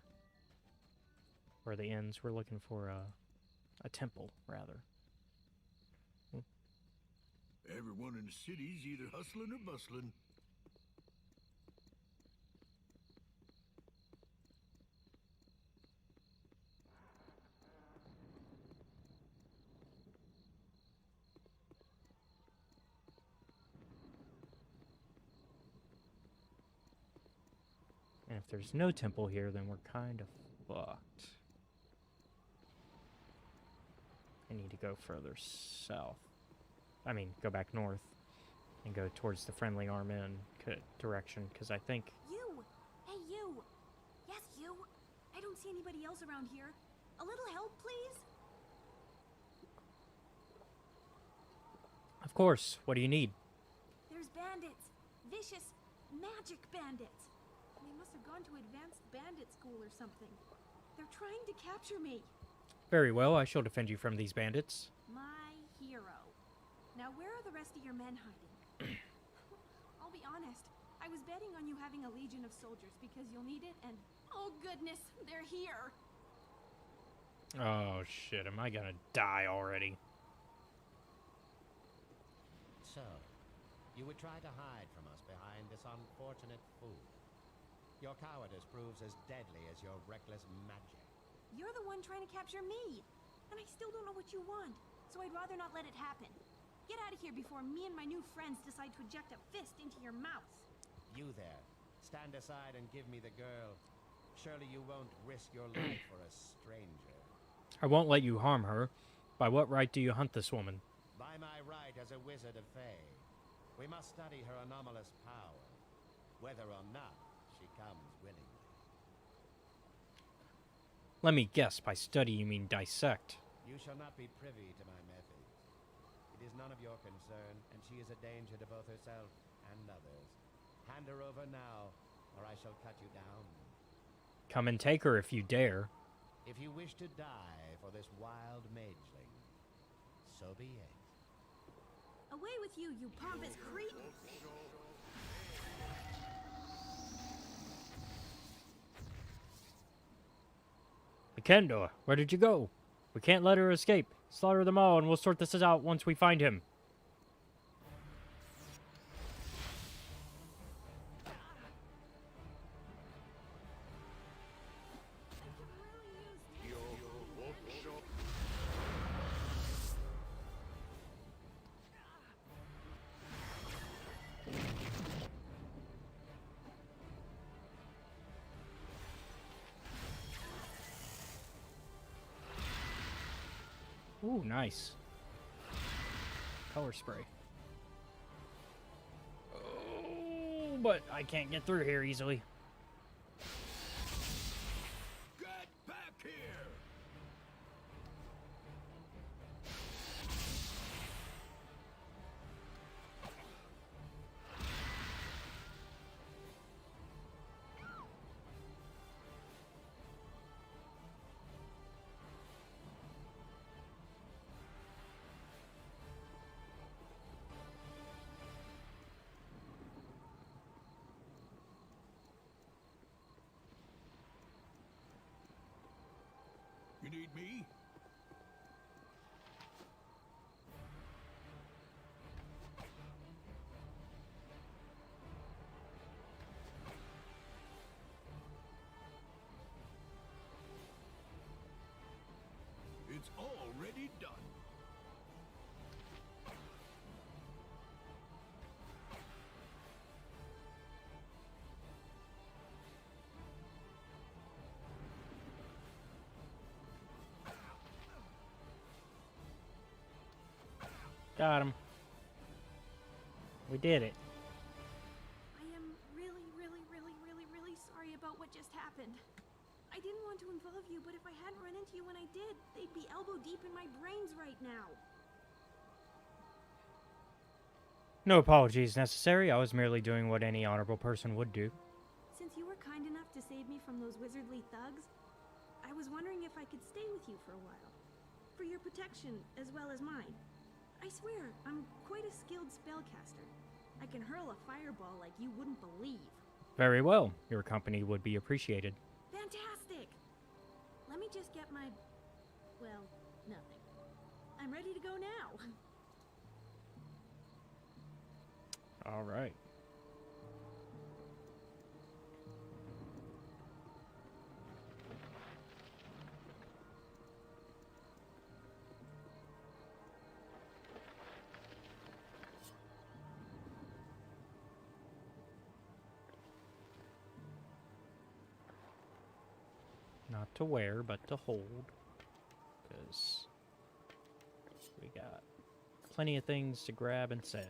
where the inns. We're looking for a temple, rather. Everyone in the city's either hustling or bustling. And if there's no temple here, then we're kind of fucked. I need to go further south. I mean, go back north and go towards the Friendly Arm Inn direction, because I think... You! Hey, you! Yes, you! I don't see anybody else around here. A little help, please? Of course. What do you need? There's bandits. Vicious, magic bandits. They must have gone to advanced bandit school or something. They're trying to capture me. Very well. I shall defend you from these bandits. My hero. Now, where are the rest of your men hiding? I'll be honest. I was betting on you having a legion of soldiers because you'll need it, and oh goodness, they're here. Oh shit, am I gonna die already? So, you would try to hide from us behind this unfortunate fool. Your cowardice proves as deadly as your reckless magic. You're the one trying to capture me, and I still don't know what you want, so I'd rather not let it happen. Get out of here before me and my new friends decide to eject a fist into your mouth. You there, stand aside and give me the girl. Surely you won't risk your life for a stranger. I won't let you harm her. By what right do you hunt this woman? By my right as a wizard of Fae, we must study her anomalous power, whether or not she comes willingly. Let me guess, by study you mean dissect. You shall not be privy to my methods. It is none of your concern, and she is a danger to both herself and others. Hand her over now, or I shall cut you down. Come and take her if you dare. If you wish to die for this wild mageling, so be it. Away with you, you pompous creep! Kendor, where did you go? We can't let her escape. Slaughter them all and we'll sort this out once we find him. Ooh, nice. Color spray. Oh, but I can't get through here easily. Get back here! You need me? It's already done. Got him. We did it. I am really sorry about what just happened. I didn't want to involve you, but if I hadn't run into you when I did, they'd be elbow deep in my brains right now. No apologies necessary. I was merely doing what any honorable person would do. Since you were kind enough to save me from those wizardly thugs, I was wondering if I could stay with you for a while. For your protection, as well as mine. I swear, I'm quite a skilled spellcaster. I can hurl a fireball like you wouldn't believe. Very well. Your company would be appreciated. Fantastic! Let me just get my... well, nothing. I'm ready to go now. All right. Not to wear, but to hold. Because we got plenty of things to grab and sell.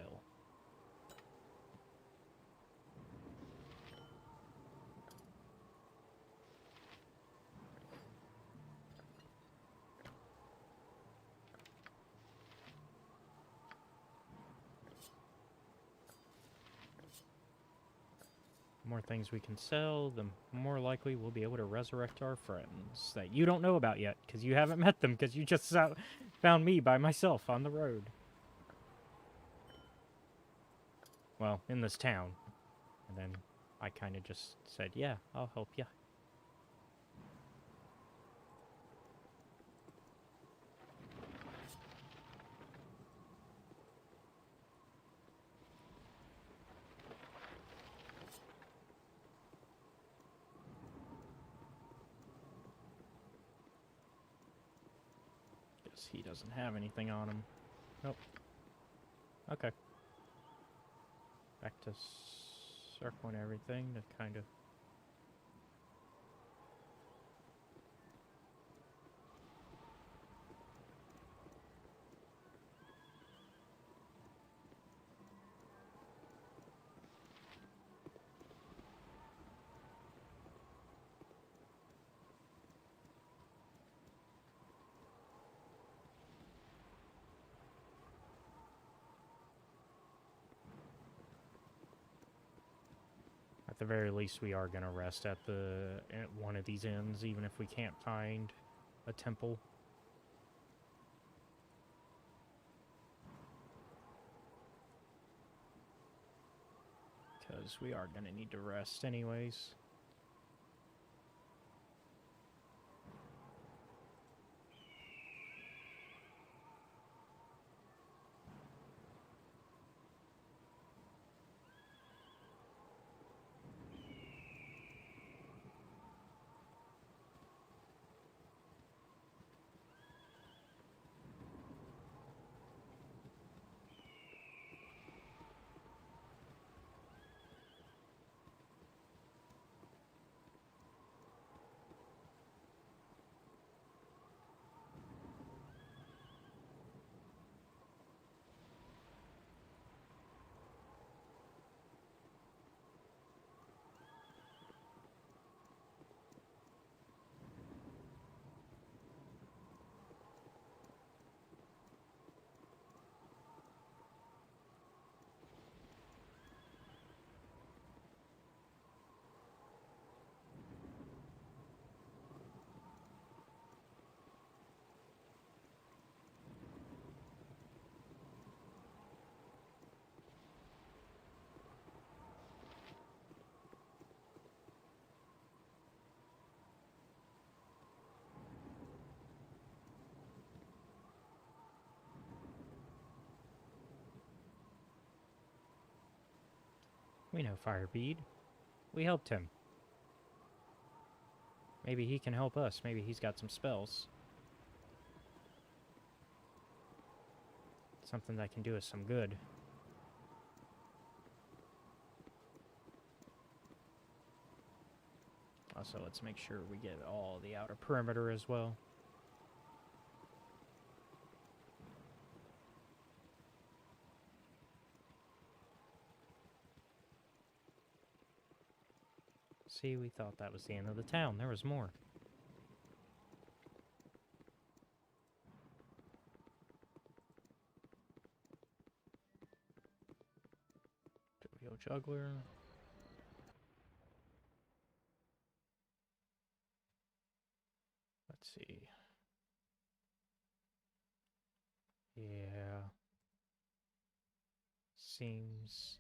The more things we can sell, the more likely we'll be able to resurrect our friends that you don't know about yet, because you haven't met them, because you just found me by myself on the road. Well, in this town. And then I kind of just said, yeah, I'll help you. He doesn't have anything on him. Nope. Okay. Back to circling everything to kind of... At the very least, we are going to rest at one of these inns, even if we can't find a temple. Because we are going to need to rest anyways. We know Firebead. We helped him. Maybe he can help us. Maybe he's got some spells. Something that can do us some good. Also, let's make sure we get all the outer perimeter as well. See, we thought that was the end of the town. There was more. Jovial Juggler. Let's see. Yeah. Seems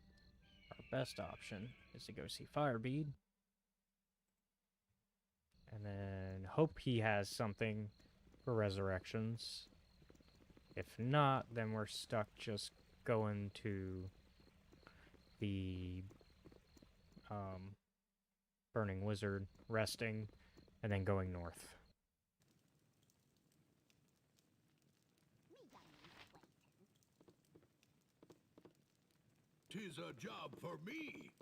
our best option is to go see Firebead. And then hope he has something for resurrections. If not, then we're stuck just going to the Burning Wizard, resting, and then going north. 'Tis a job for me.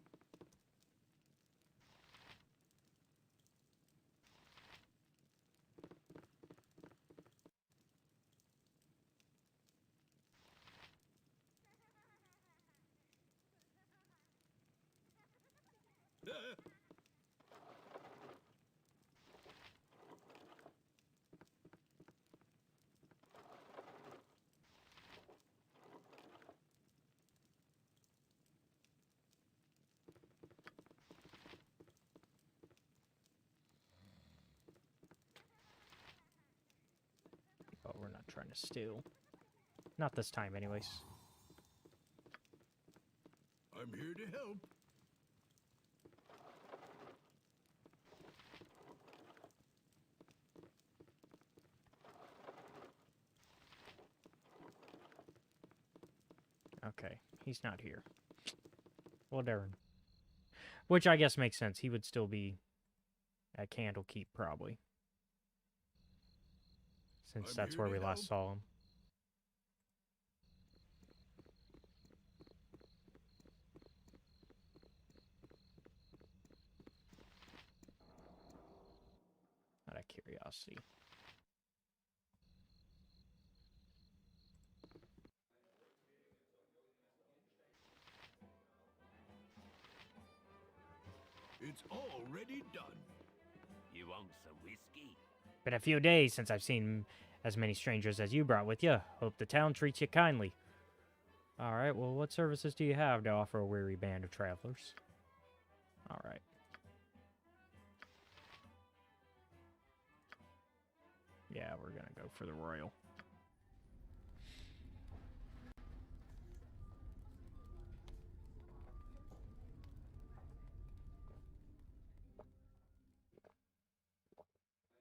But we're not trying to steal. Not this time, anyways. I'm here to help. Okay, he's not here. Well, Darren. Which I guess makes sense. He would still be at Candlekeep, probably. Since that's where we last saw him. Out of curiosity. It's already done. You want some whiskey? Been a few days since I've seen as many strangers as you brought with you. Hope the town treats you kindly. Alright, well, what services do you have to offer a weary band of travelers? Alright. Yeah, we're gonna go for the royal.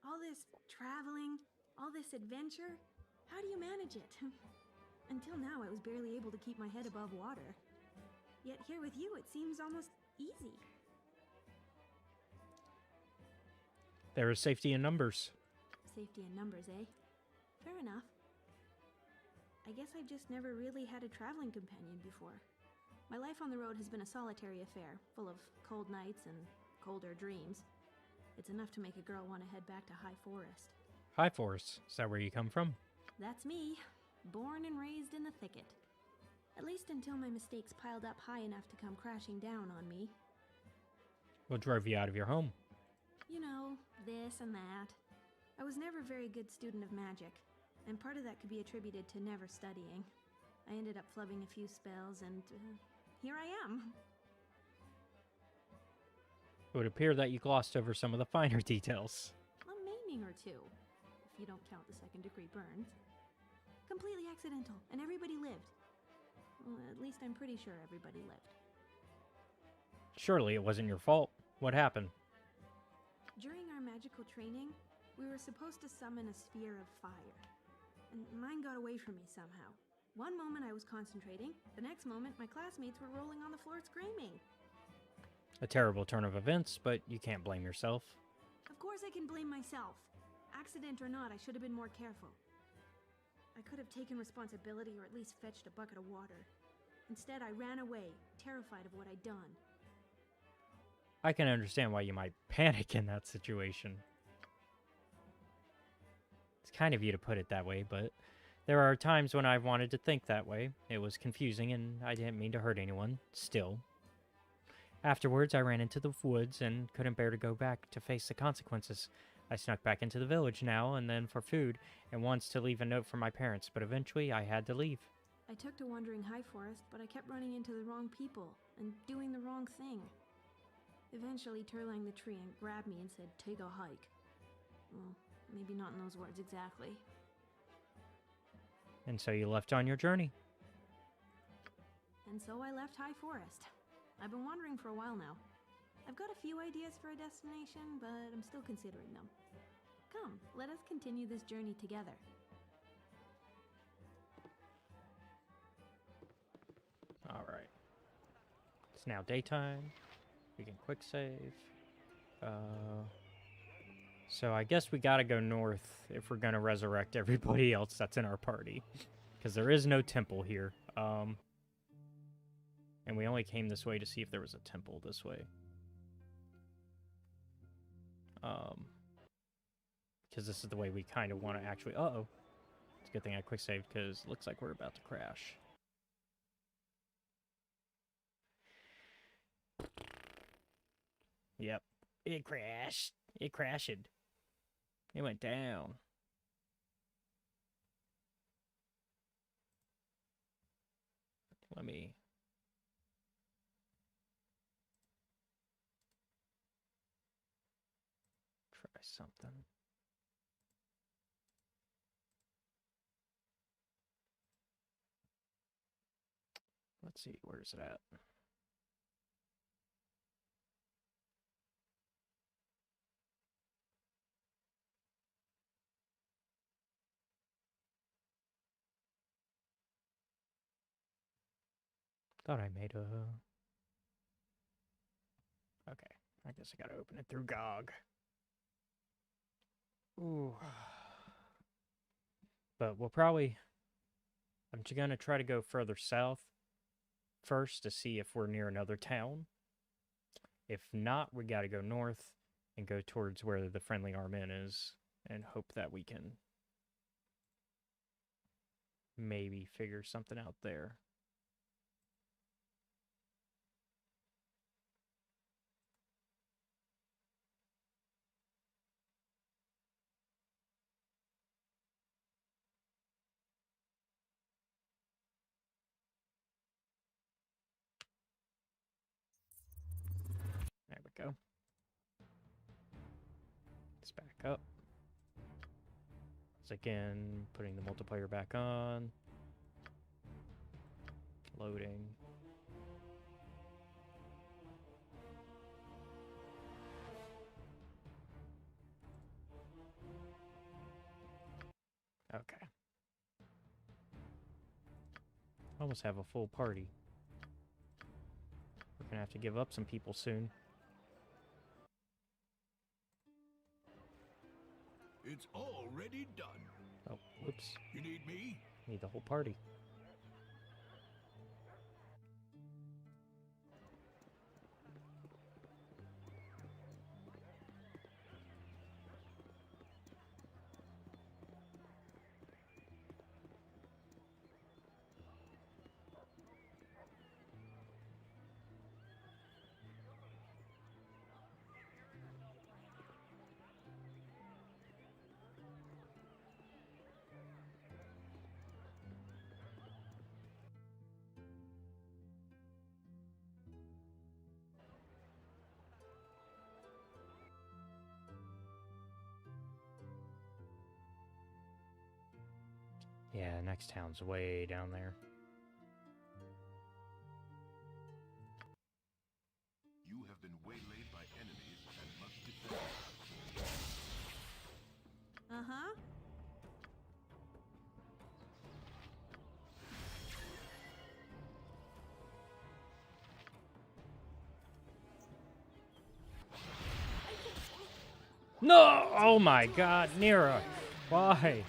All this traveling, all this adventure, how do you manage it? Until now, I was barely able to keep my head above water. Yet here with you, it seems almost easy. There is safety in numbers. Safety in numbers, eh? Fair enough. I guess I've just never really had a traveling companion before. My life on the road has been a solitary affair, full of cold nights and colder dreams. It's enough to make a girl want to head back to High Forest. High Forest? Is that where you come from? That's me. Born and raised in the thicket. At least until my mistakes piled up high enough to come crashing down on me. What drove you out of your home? You know, this and that. I was never a very good student of magic, and part of that could be attributed to never studying. I ended up flubbing a few spells, and here I am. It would appear that you glossed over some of the finer details. A maiming or two, if you don't count the second-degree burns. Completely accidental, and everybody lived. Well, at least I'm pretty sure everybody lived. Surely it wasn't your fault. What happened? During our magical training, we were supposed to summon a sphere of fire. And mine got away from me somehow. One moment I was concentrating, the next moment my classmates were rolling on the floor screaming. A terrible turn of events, but you can't blame yourself. Of course I can blame myself. Accident or not, I should have been more careful. I could have taken responsibility or at least fetched a bucket of water. Instead, I ran away, terrified of what I'd done. I can understand why you might panic in that situation. It's kind of you to put it that way, but there are times when I've wanted to think that way. It was confusing and I didn't mean to hurt anyone, still. Afterwards, I ran into the woods and couldn't bear to go back to face the consequences. I snuck back into the village now and then for food, and once to leave a note for my parents, but eventually I had to leave. I took to wandering high forest, but I kept running into the wrong people and doing the wrong thing. Eventually, Turlang the tree and grabbed me and said, "Take a hike." Well, maybe not in those words exactly. And so you left on your journey. And so I left High Forest. I've been wandering for a while now. I've got a few ideas for a destination, but I'm still considering them. Come, let us continue this journey together. Alright. It's now daytime. We can quick save. So I guess we gotta go north if we're gonna resurrect everybody else that's in our party. Because there is no temple here. And we only came this way to see if there was a temple this way. Because this is the way we kind of want to actually... Uh-oh. It's a good thing I quick saved because it looks like we're about to crash. Yep. It crashed. It crashed. It went down. Let me... try something. Let's see, where's it at? Thought I made a... Okay, I guess I gotta open it through GOG. Ooh. But we'll probably... I'm just gonna try to go further south first to see if we're near another town. If not, we gotta go north and go towards where the friendly arm inn is and hope that we can maybe figure something out there. There we go. Let's back up. Once again, putting the multiplayer back on. Loading. Okay. Almost have a full party. We're gonna have to give up some people soon. It's already done. Oh, whoops. You need me? Need the whole party. Yeah, next town's way down there. You have been waylaid by enemies and must defend. Uh-huh. No! Oh my god, Nero. Why?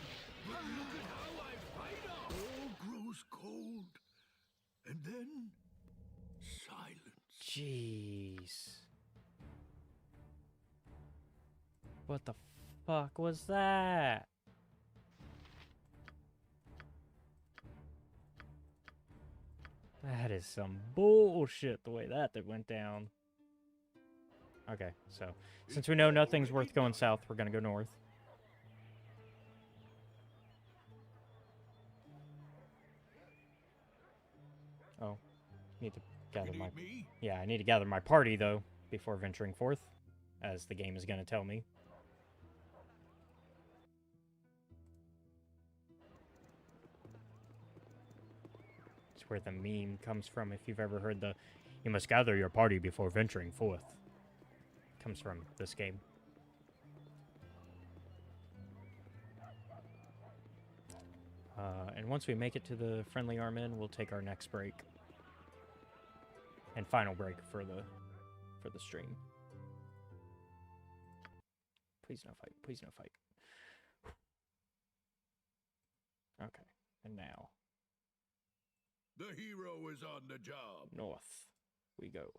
All grows cold, and then silence. Jeez. What the fuck was that? That is some bullshit the way that went down. Okay, so since we know nothing's worth going south, we're gonna go north. Oh, need to gather my... Yeah, I need to gather my party, though, before venturing forth, as the game is gonna tell me. It's where the meme comes from, if you've ever heard the, "You must gather your party before venturing forth." It comes from this game. And once we make it to the friendly arm inn, we'll take our next break. And final break for the stream. Please no fight. Please no fight. Okay, and now The hero is on the job. north we go.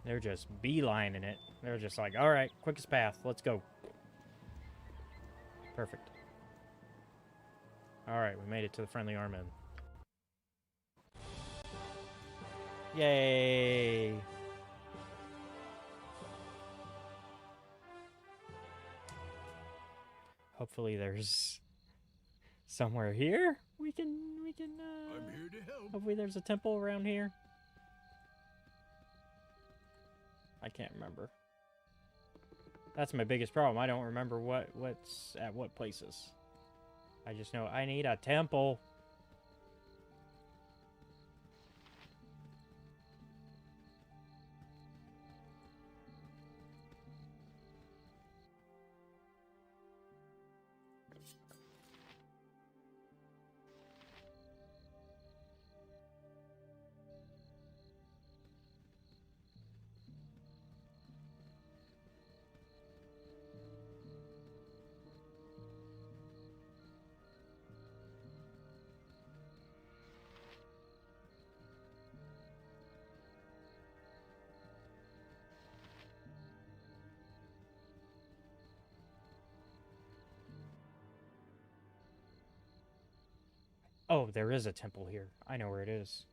They're just beelining it. They're just like, all right, quickest path, let's go. Perfect. All right, we made it to the friendly arm inn. Yay! Hopefully there's somewhere here we can I'm here to help. hopefully there's a temple around here. I can't remember. That's my biggest problem. I don't remember what's at what places. I just know I need a temple. Oh, there is a temple here. I know where it is.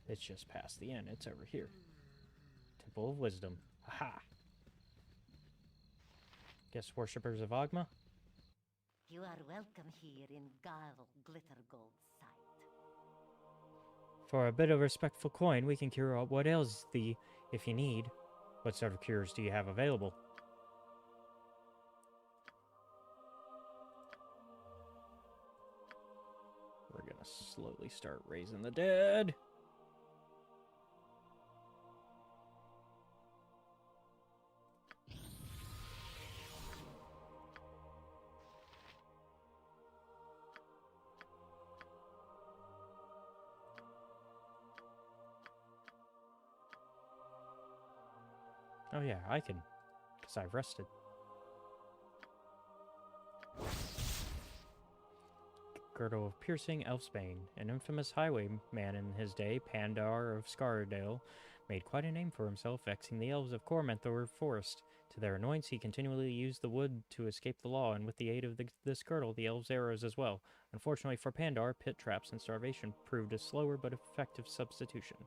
It's just past the inn. It's over here. Temple of Wisdom. Aha! Guess worshippers of Agma? You are welcome here in Garl Glittergold's sight. For a bit of respectful coin, we can cure what ails thee, if you need. What sort of cures do you have available? We're gonna slowly start raising the dead. Oh yeah, I can, because I've rested. Girdle of Piercing, Elfsbane. An infamous highwayman in his day, Pandar of Scaradale, made quite a name for himself, vexing the elves of Cormenthor Forest. To their annoyance, he continually used the wood to escape the law, and with the aid of this girdle, the elves' arrows as well. Unfortunately for Pandar, pit traps and starvation proved a slower but effective substitution.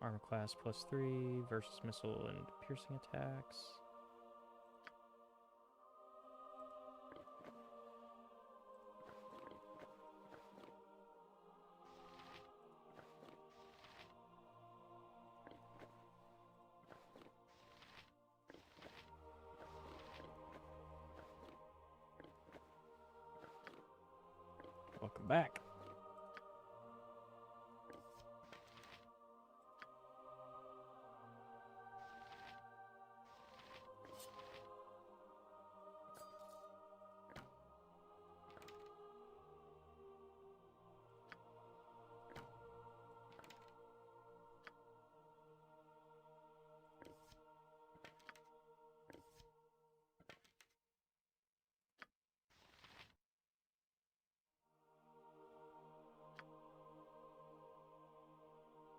Armor class +3 versus missile and piercing attacks. back.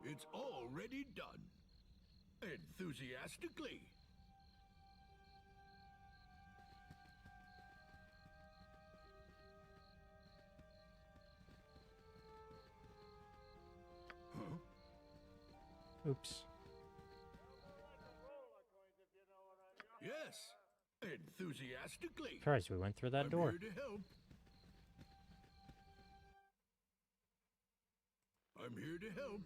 It's already done. Enthusiastically. Huh? Oops. Yes. Enthusiastically. Surprised we went through that door. I'm here to help. I'm here to help.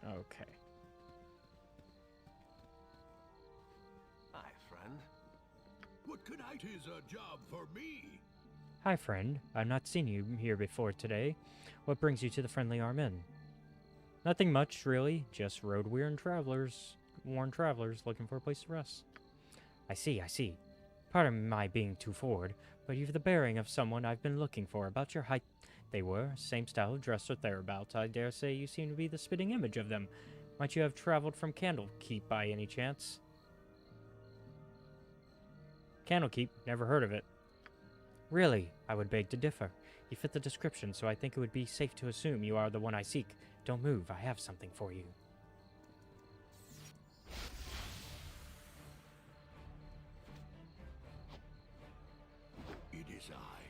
Okay. Hi, friend. What could I? 'Tis a job for me. Hi, friend. I've not seen you here before today. What brings you to the Friendly Arm Inn? Nothing much, really. Just road-worn travelers looking for a place to rest. I see. Pardon my being too forward, but you've the bearing of someone I've been looking for. About your height, they were. Same style of dress or thereabouts. I dare say you seem to be the spitting image of them. Might you have traveled from Candlekeep by any chance? Candlekeep? Never heard of it. Really, I would beg to differ. You fit the description, so I think it would be safe to assume you are the one I seek. Don't move, I have something for you. It is I.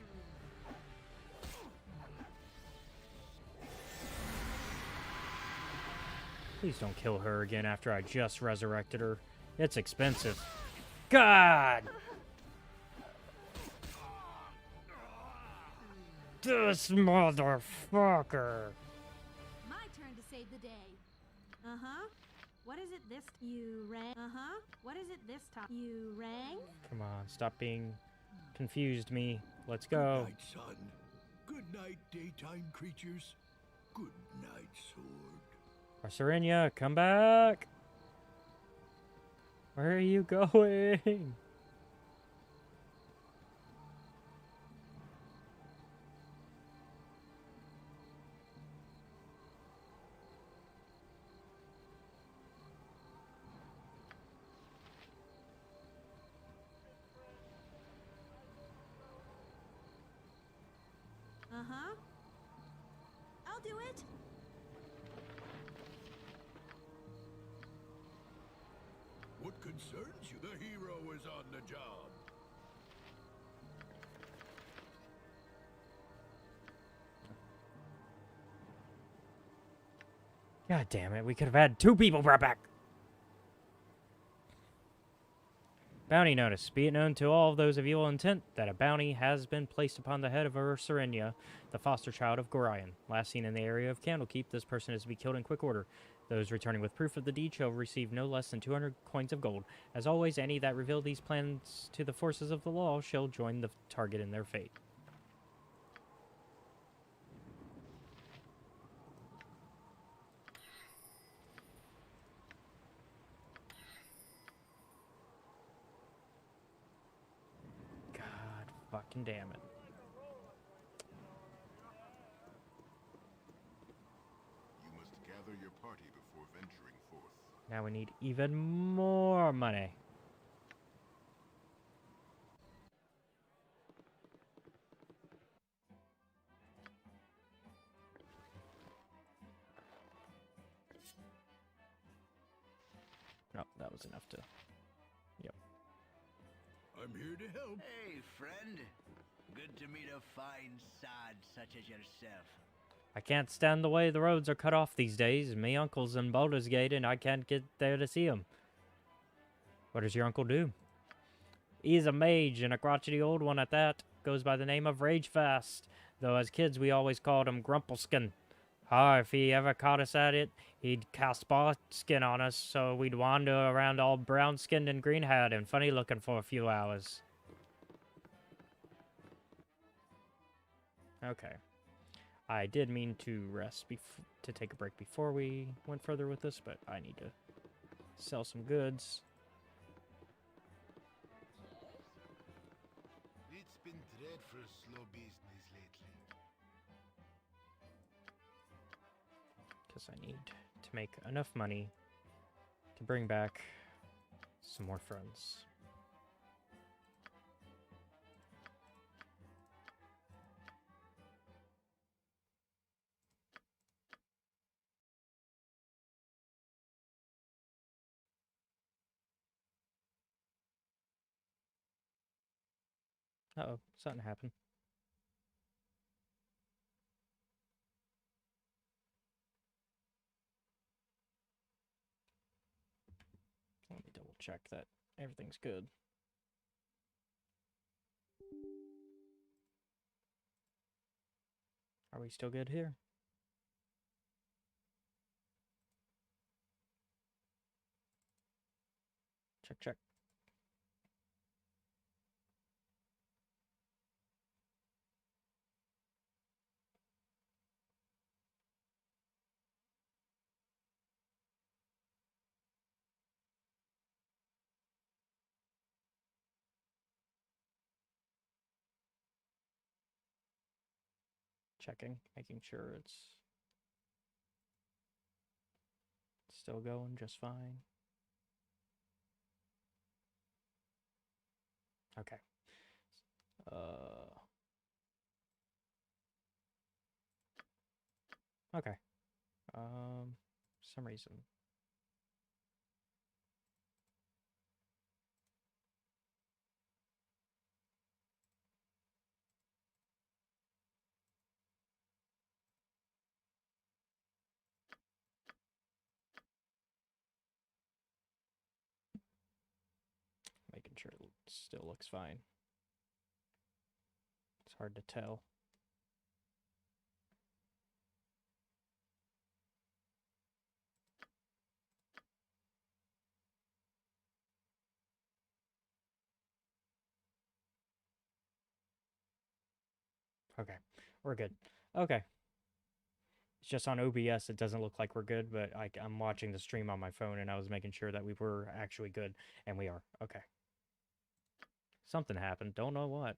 Please don't kill her again after I just resurrected her. It's expensive. God! This motherfucker! My turn to save the day. Uh-huh. What is it this you rang? Uh-huh. What is it this time? You rang? Come on, stop being confused me. Let's Good go. night, sun. Good night, daytime creatures. Good night, sword. Arserenia, come back! Where are you going? Uh-huh. I'll do it. What concerns you? The hero is on the job. God damn it, we could have had 2 people brought back! Bounty notice. Be it known to all of those of evil intent that a bounty has been placed upon the head of Urserenia, the foster child of Gorion. Last seen in the area of Candlekeep, this person is to be killed in quick order. Those returning with proof of the deed shall receive no less than 200 coins of gold. As always, any that reveal these plans to the forces of the law shall join the target in their fate. Fucking damn it. You must gather your party before venturing forth. Now we need even more money. No, that was enough to... Yep. I'm here to help. Hey, friend. Good to meet a fine sod such as yourself. I can't stand the way the roads are cut off these days. My uncle's in Baldur's Gate and I can't get there to see him. What does your uncle do? He's a mage and a crotchety old one at that. Goes by the name of Ragefast. Though as kids we always called him Grumpelskin. If he ever caught us at it, he'd cast ball skin on us, so we'd wander around all brown-skinned and green-haired and funny-looking for a few hours. Okay. I did mean to to take a break before we went further with this, but I need to sell some goods. It's been dreadful slow business lately. Because I need to make enough money to bring back some more friends. Uh-oh, something happened. Let me double check that everything's good. Are we still good here? Check, check. Checking, making sure it's still going just fine. Okay. Okay. For some reason. Making sure it still looks fine. It's hard to tell. Okay, we're good. Okay. It's just on OBS, it doesn't look like we're good, but I'm watching the stream on my phone, and I was making sure that we were actually good, and we are. Okay. Something happened. Don't know what.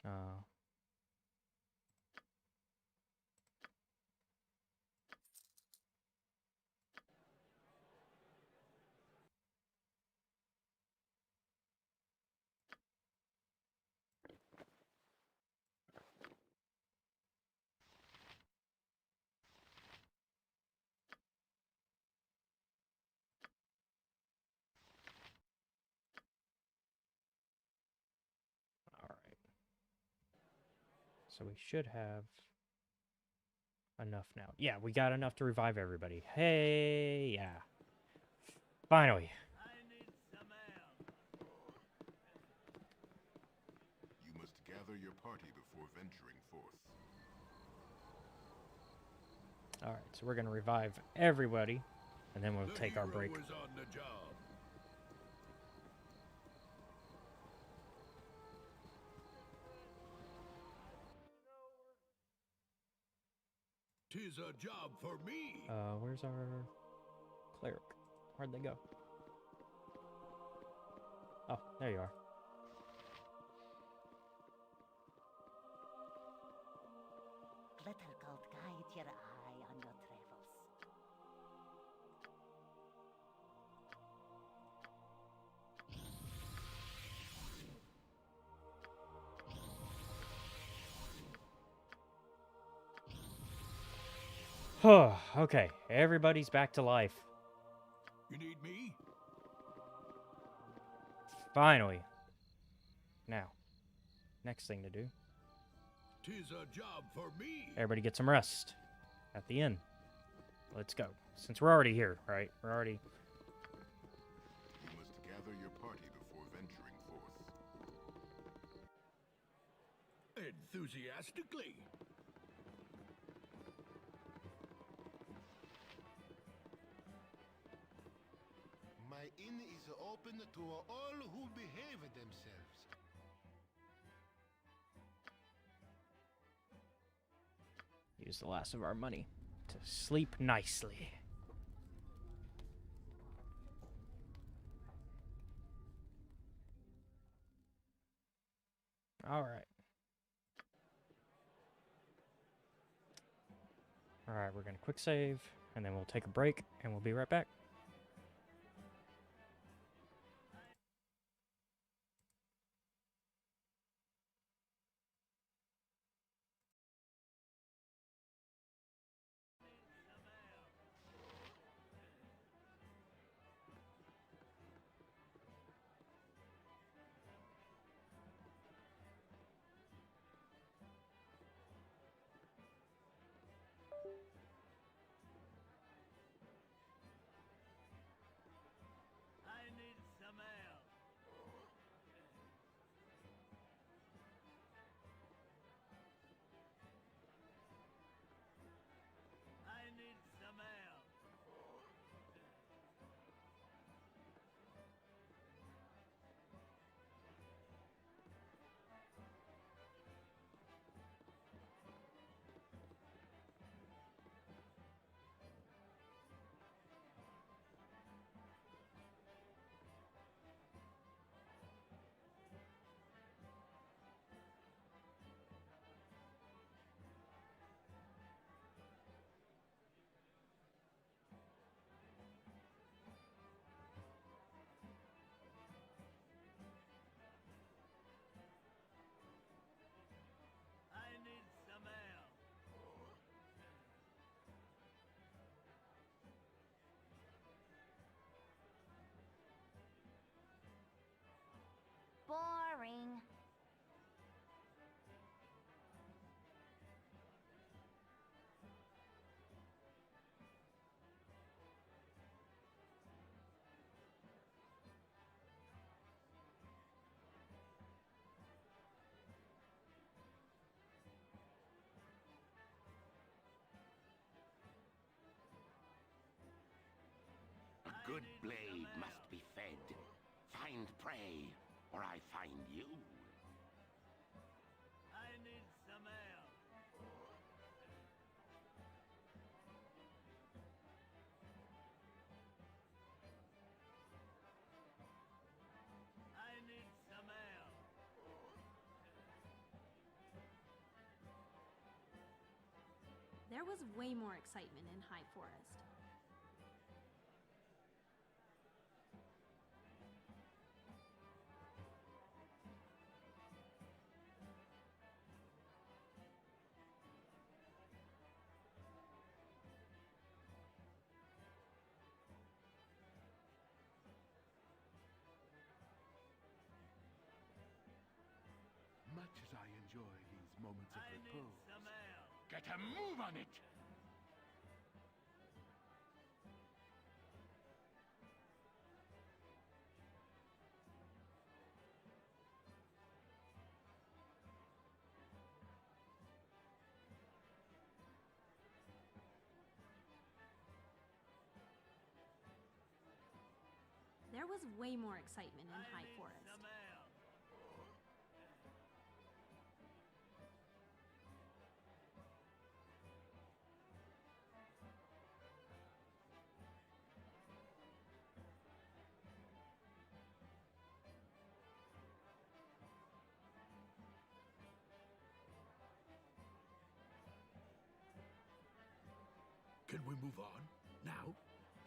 Alright. So we should have enough now. Yeah, we got enough to revive everybody. Hey, yeah. Finally. You must gather your party before venturing forth. Alright, so we're going to revive everybody, and then we'll take our break. Was on the job. 'Tis a job for me. Where's our cleric? Where'd they go? Oh, there you are. Glitter Gold guide your eye on your travels. 'Huh. Okay, everybody's back to life. You need me? Finally. Now, next thing to do. 'Tis a job for me. Everybody get some rest at the inn. Let's go. Since we're already here, right? We're already... You must gather your party before venturing forth. Enthusiastically. open to all who behave themselves. Use the last of our money to sleep nicely. All right. All right, we're going to quick save, and then we'll take a break, and we'll be right back. I need some ale. I need some ale. I need some ale. Boring. A good blade must be fed. Find prey, or I find you. I need some ale. I need some ale. There was way more excitement in High Forest. Much as I enjoy these moments of I need repose, some ale. Get a move on it! There was way more excitement in I High need Forest. some ale. can we move on? Now?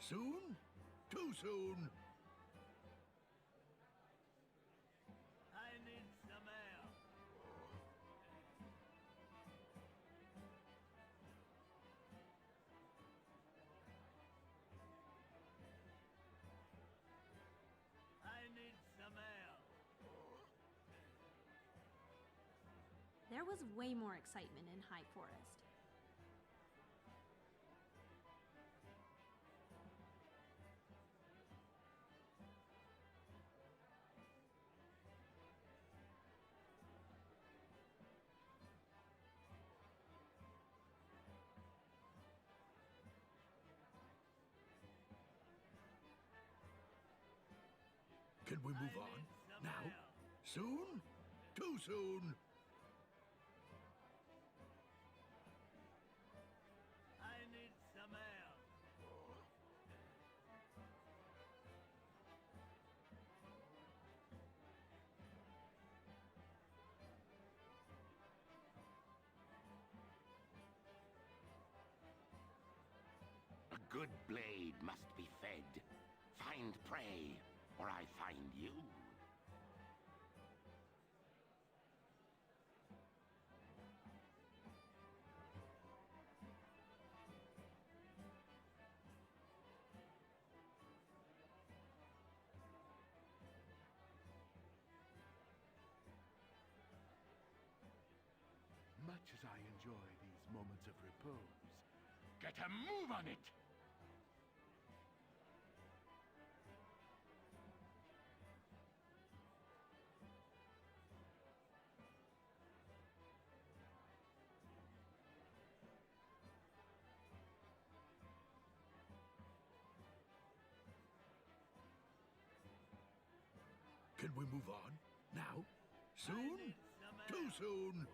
Soon? Too soon? I need some ale. I need some ale. There was way more excitement in High Forest. Can we move on? Now? Soon? Too soon? I need some help. A good blade must be fed. Find prey, or I find you. Much as I enjoy these moments of repose, get a move on it! Can we move on? Now? Soon? Too soon?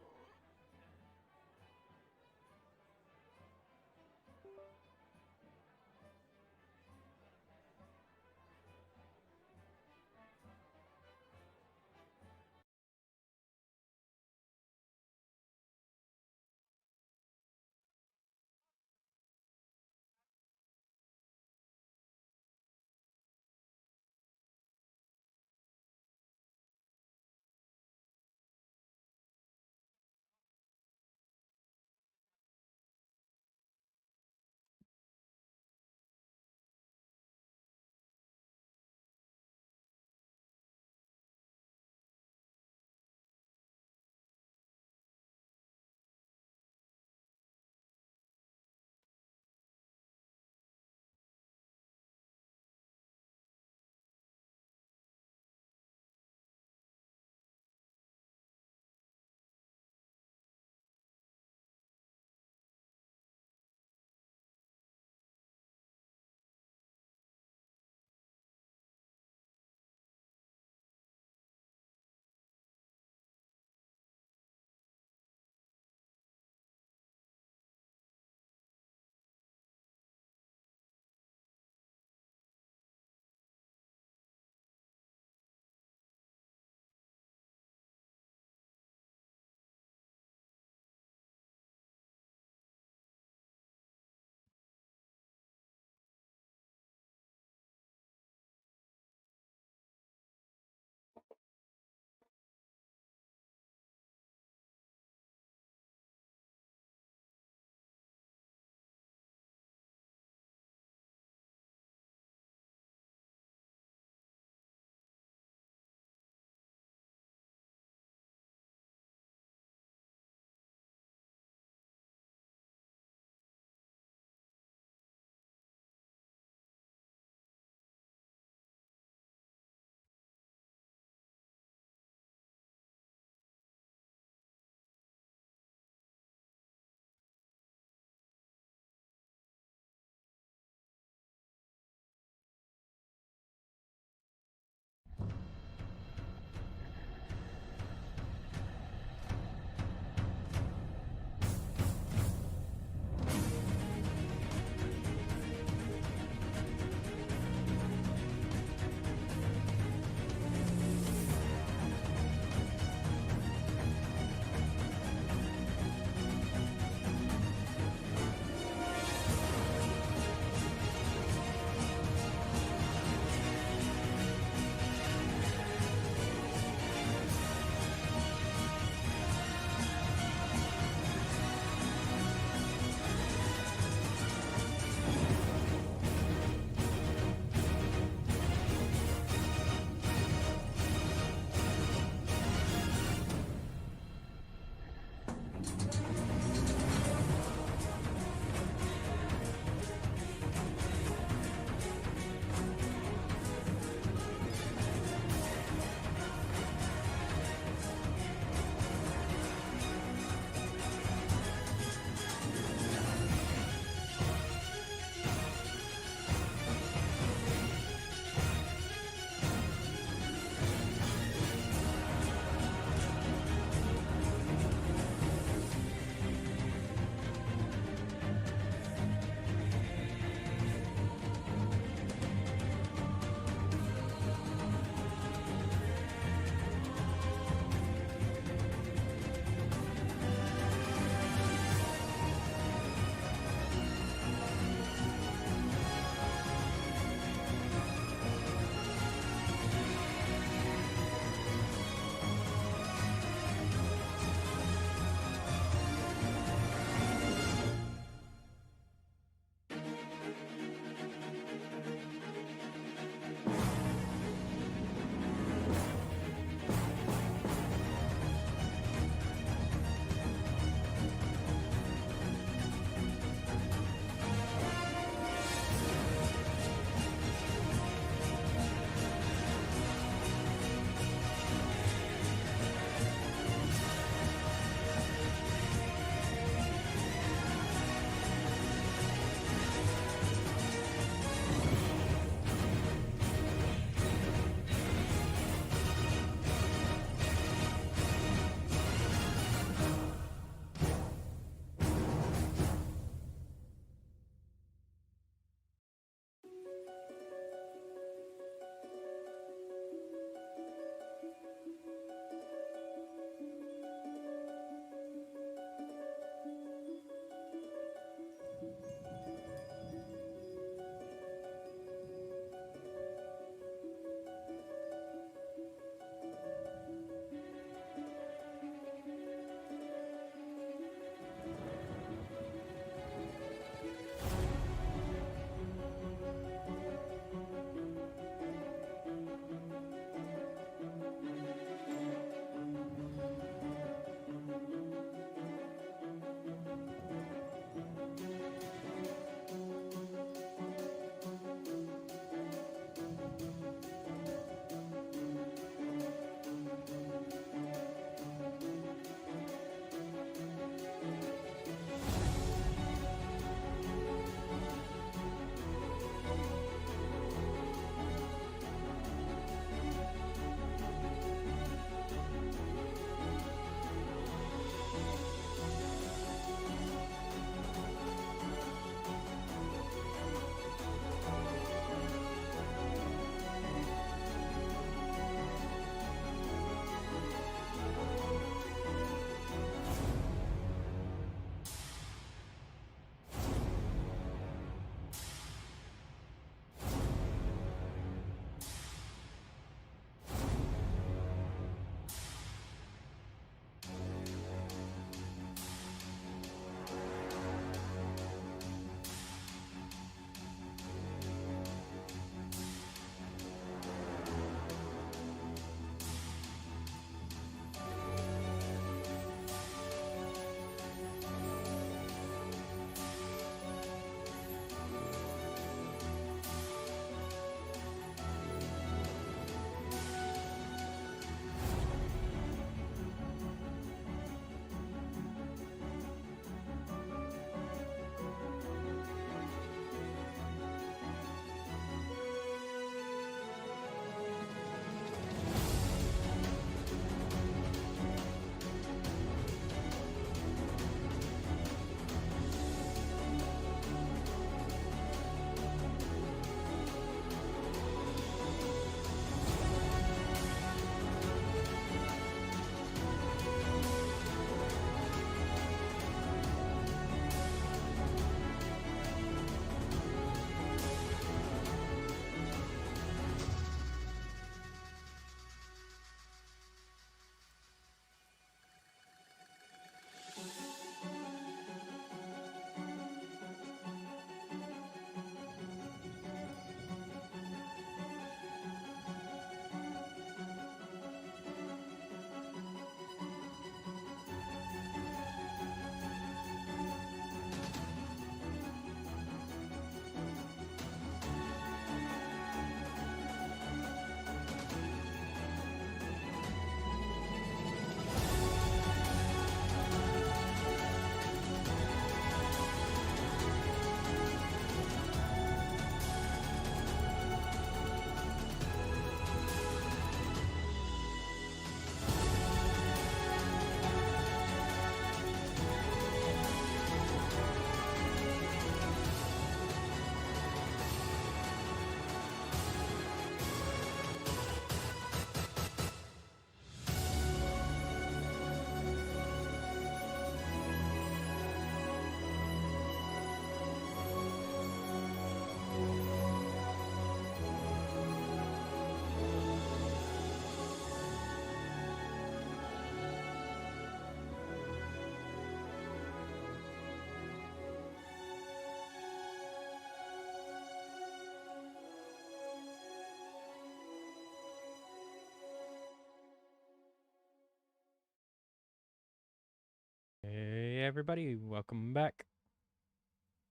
everybody, welcome back.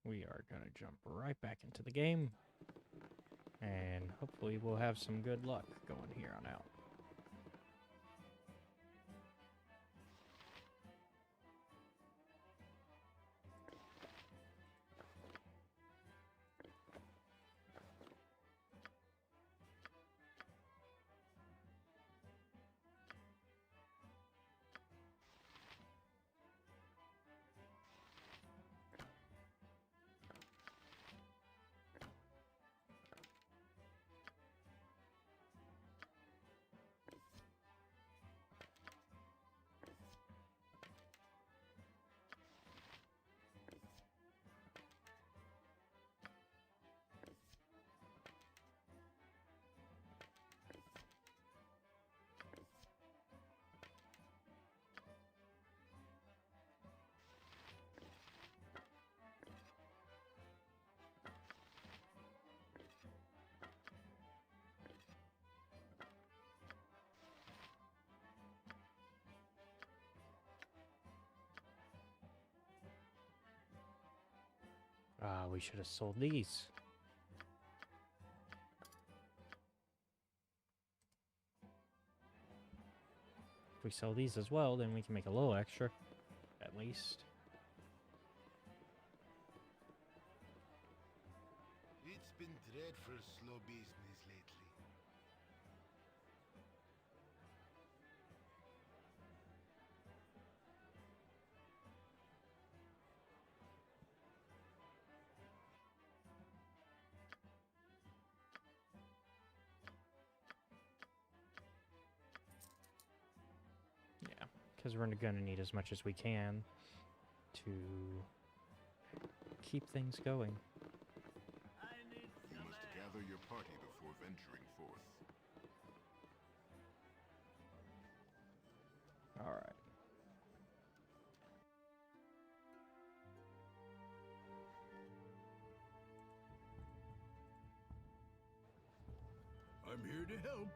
We are gonna jump right back into the game, and hopefully we'll have some good luck going here on out. We should have sold these. If we sell these as well, then we can make a little extra, at least. It's been dreadful slow business lately. Yeah, because we're gonna need as much as we can to keep things going. You must gather your party before venturing forth. All right. I'm here to help.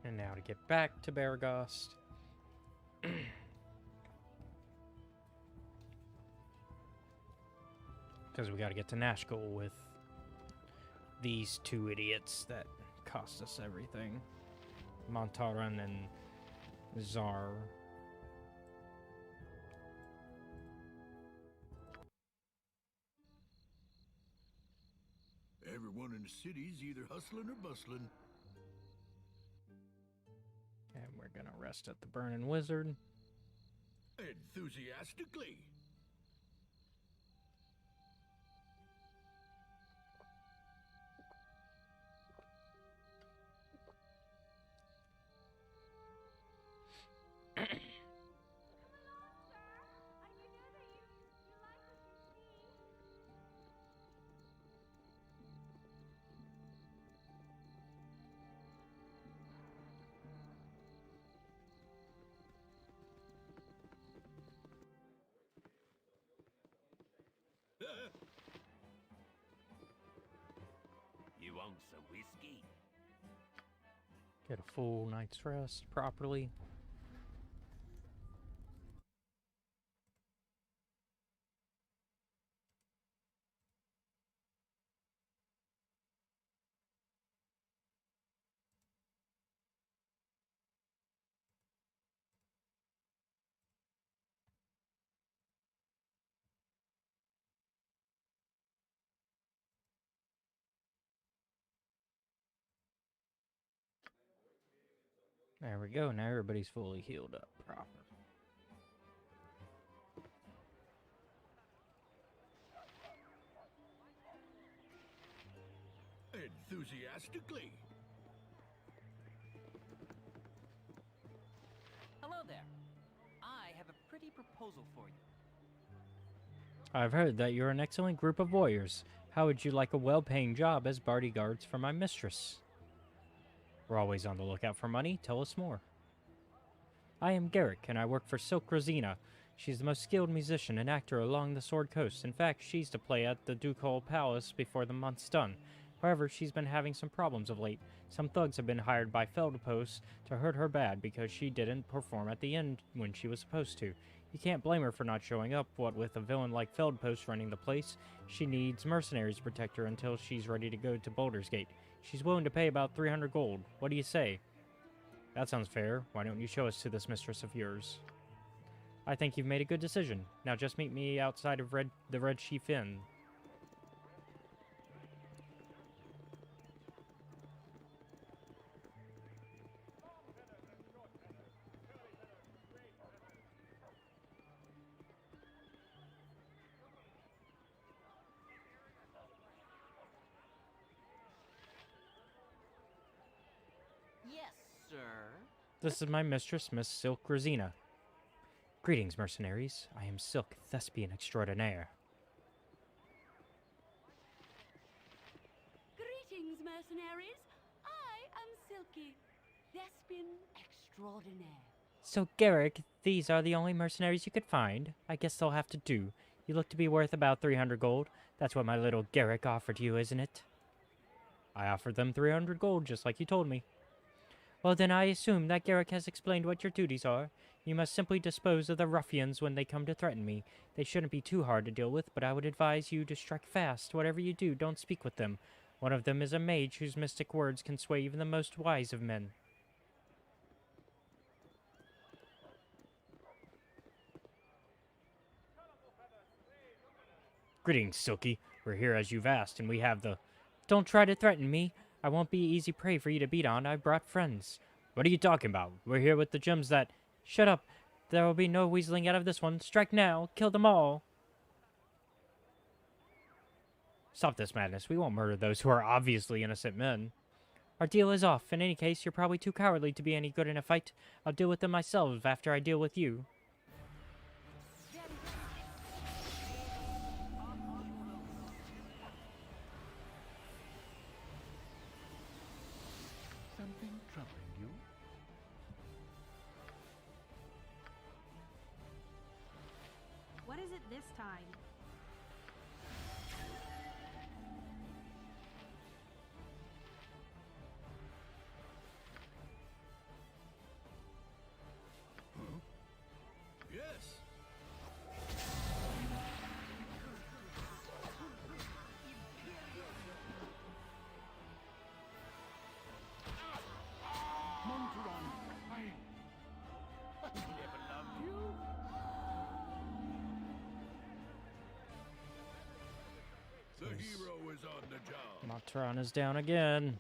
And now to get back to Baragost. Because we got to get to Nashkel with these two idiots that cost us everything. Montaran and Zar. Everyone in the city's either hustling or bustling. And we're going to rest at the Burning Wizard. Enthusiastically. You want some whiskey? Get a full night's rest properly. There we go. Now everybody's fully healed up proper. Enthusiastically. Hello there. I have a pretty proposal for you. I've heard that you're an excellent group of warriors. How would you like a well-paying job as bodyguards for my mistress? We're always on the lookout for money. Tell us more. I am Garrick, and I work for Silk Rosina. She's the most skilled musician and actor along the Sword Coast. In fact, she's to play at the Ducal Palace before the month's done. However, she's been having some problems of late. Some thugs have been hired by Feldpost to hurt her bad because she didn't perform at the end when she was supposed to. You can't blame her for not showing up. What with a villain like Feldpost running the place, she needs mercenaries to protect her until she's ready to go to Baldur's Gate. She's willing to pay about 300 gold. What do you say? That sounds fair. Why don't you show us to this mistress of yours? I think you've made a good decision. Now just meet me outside of the Red Chief Inn. Yes, sir. This is my mistress, Miss Silk Rosina. Greetings, mercenaries. I am Silk, thespian extraordinaire. Greetings, mercenaries. I am Silky, thespian extraordinaire. So, Garrick, these are the only mercenaries you could find? I guess they'll have to do. You look to be worth about 300 gold. That's what my little Garrick offered you, isn't it? I offered them 300 gold, just like you told me. Well, then I assume that Garrick has explained what your duties are. You must simply dispose of the ruffians when they come to threaten me. They shouldn't be too hard to deal with, but I would advise you to strike fast. Whatever you do, don't speak with them. One of them is a mage whose mystic words can sway even the most wise of men. Greetings, Silky. We're here as you've asked, and we have the... Don't try to threaten me. I won't be easy prey for you to beat on. I've brought friends. What are you talking about? We're here with the gems that... Shut up. There will be no weaseling out of this one. Strike now. Kill them all. Stop this madness. We won't murder those who are obviously innocent men. Our deal is off. In any case, you're probably too cowardly to be any good in a fight. I'll deal with them myself after I deal with you. Something troubling you? What is it this time? Yes. Monteron, I never loved you. The hero is on the job. Monteron is down again.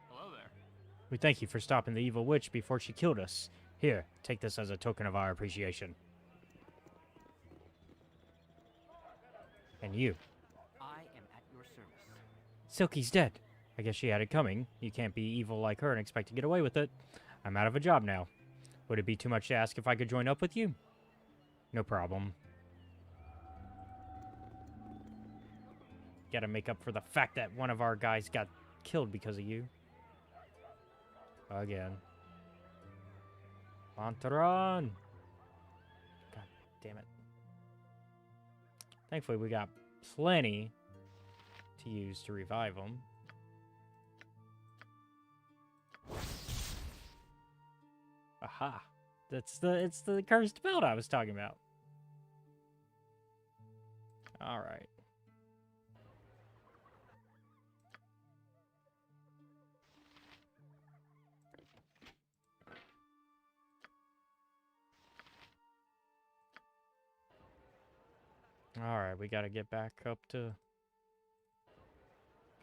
Hello there. We thank you for stopping the evil witch before she killed us. Here, take this as a token of our appreciation. And you. I am at your service. Silky's dead. I guess she had it coming. You can't be evil like her and expect to get away with it. I'm out of a job now. Would it be too much to ask if I could join up with you? No problem. Gotta make up for the fact that one of our guys got killed because of you. Again. Monteron! God damn it. Thankfully, we got plenty to use to revive them. Aha! It's the cursed belt I was talking about. All right. Alright, we gotta get back up to...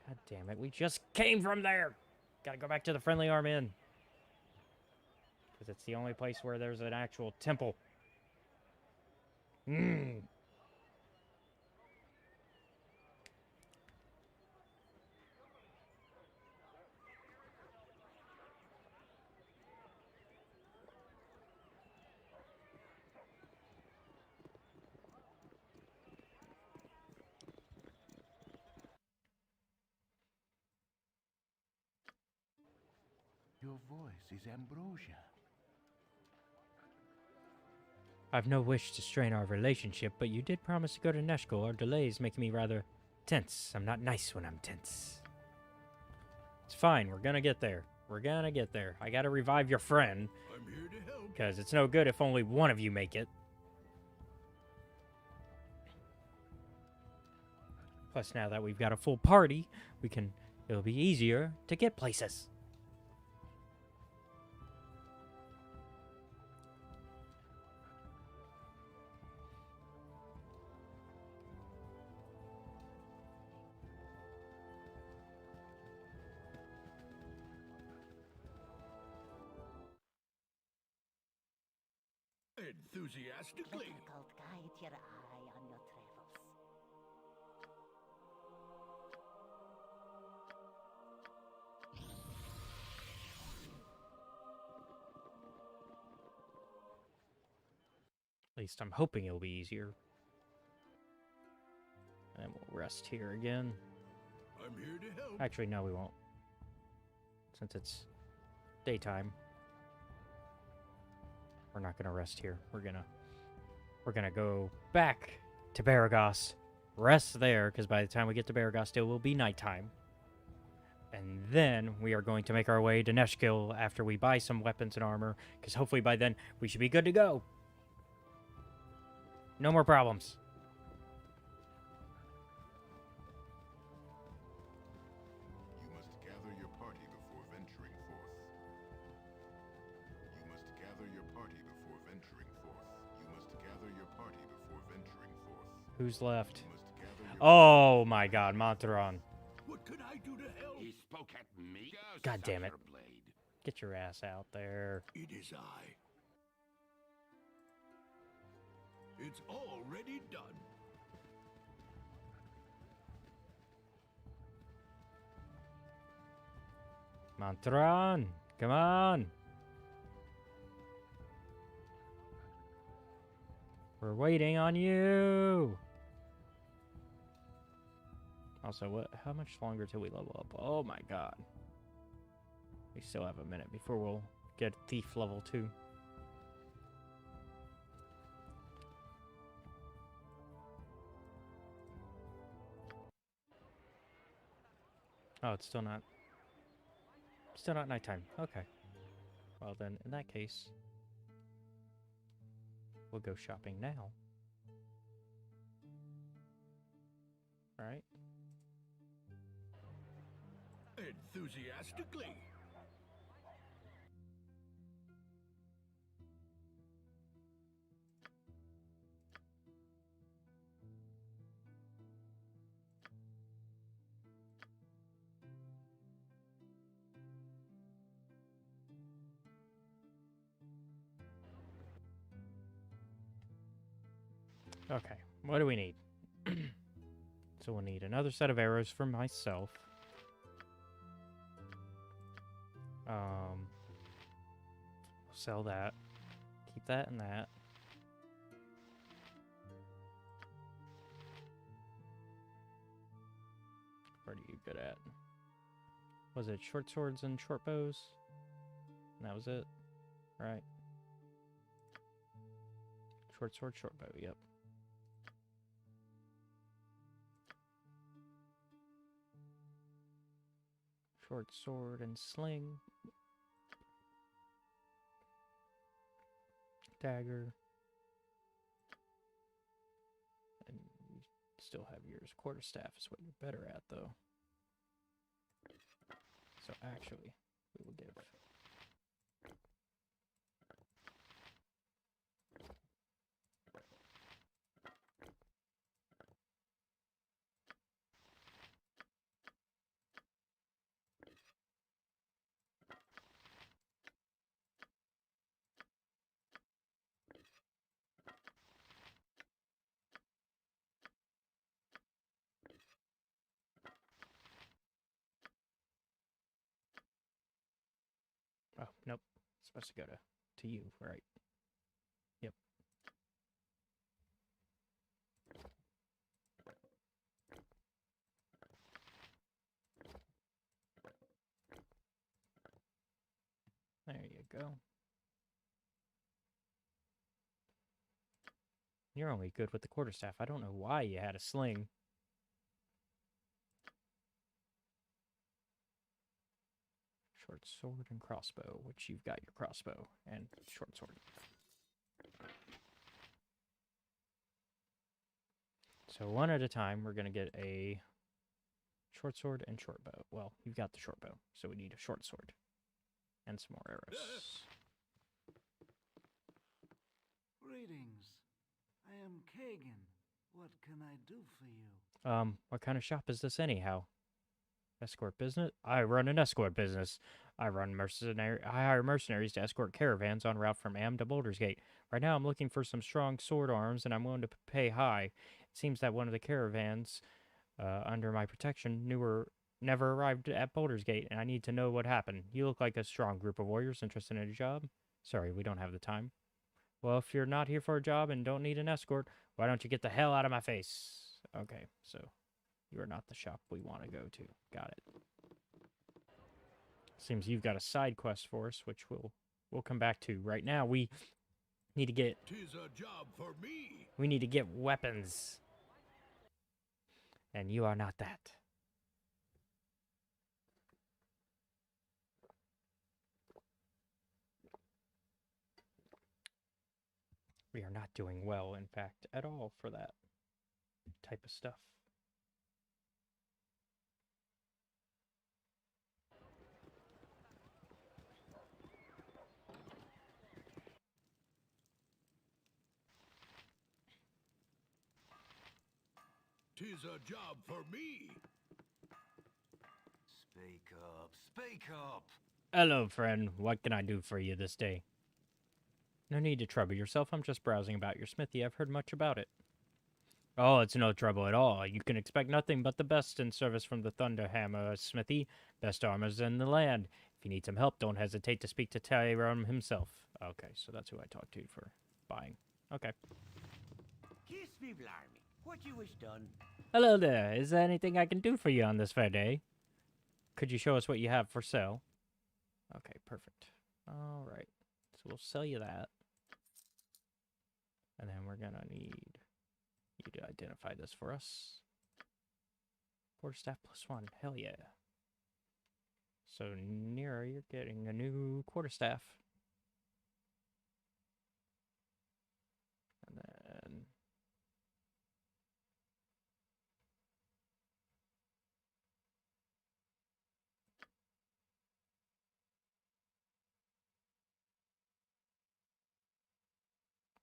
God damn it, we just came from there! Gotta go back to the Friendly Arm Inn. Because it's the only place where there's an actual temple. Mmm. your voice is ambrosia. I've no wish to strain our relationship, but you did promise to go to Neshkul. Our delay is making me rather tense. I'm not nice when I'm tense. It's fine. We're gonna get there. We're gonna get there. I gotta revive your friend. I'm here to help. Because it's no good if only one of you make it. Plus, now that we've got a full party, it'll be easier to get places. Enthusiastically. Difficult guide your eye on your travels. At least I'm hoping it'll be easier. And we'll rest here again. I'm here to help. Actually, no, we won't. Since it's daytime. We're not gonna rest here. We're gonna go back to Baragos, rest there, because by the time we get to Baragos, it will be nighttime. And then we are going to make our way to Neshkil after we buy some weapons and armor, because hopefully by then we should be good to go. No more problems. You must gather your party before venturing forth. You must gather your party before venturing forth. You must gather your party before venturing forth. Who's left? You must gather your Oh my god, Montaron. What could I do to help? He spoke at me. God damn it. Blade. Get your ass out there. It is I. It's already done. Montaron, come on. We're waiting on you. Also, how much longer till we level up? Oh my god. We still have a minute before we'll get Thief level 2. Oh, it's still not nighttime. Okay. Well then, in that case, we'll go shopping now. Alright. Enthusiastically. Okay, what do we need? So we'll need another set of arrows for myself. We'll sell that. Keep that and that. What are you good at? Was it short swords and short bows? And that was it? Right. Short sword, short bow, yep. Short sword and sling. Dagger. And you still have yours. Quarterstaff is what you're better at, though. So actually, we will give... Oh, nope. It's supposed to go to you, right? Yep. we go. You're only good with the quarterstaff. I don't know why you had a sling. Short sword and crossbow, which you've got your crossbow and short sword. So one at a time, we're going to get a short sword and short bow. Well, you've got the short bow, so we need a short sword and some more arrows. Greetings. I am Kagan. What can I do for you? What kind of shop is this anyhow? Escort business? I run an escort business. I hire mercenaries to escort caravans en route from Am to Baldur's Gate. Right now I'm looking for some strong sword arms and I'm willing to pay high. It seems that one of the caravans under my protection never arrived at Baldur's Gate, and I need to know what happened. You look like a strong group of warriors interested in a job. Sorry, we don't have the time. Well, if you're not here for a job and don't need an escort, why don't you get the hell out of my face? Okay, so you are not the shop we want to go to. Got it. Seems you've got a side quest for us, which we'll come back to. Right now, we need to get... 'Tis a job for me. We need to get weapons. And you are not that. We are not doing well, in fact, at all for that type of stuff. Tis a job for me. Speak up, speak up. Hello, friend. What can I do for you this day? No need to trouble yourself. I'm just browsing about your smithy. I've heard much about it. Oh, it's no trouble at all. You can expect nothing but the best in service from the Thunderhammer smithy. Best armors in the land. If you need some help, don't hesitate to speak to Tyrone himself. Okay, so that's who I talked to for buying. Okay. Kiss me blarney. What you wish done? Hello there. Is there anything I can do for you on this fair day? Could you show us what you have for sale? Okay, perfect. All right. So we'll sell you that. And then we're going to need you to identify this for us. Quarterstaff +1. Hell yeah. So, Nero, you're getting a new quarterstaff. And then...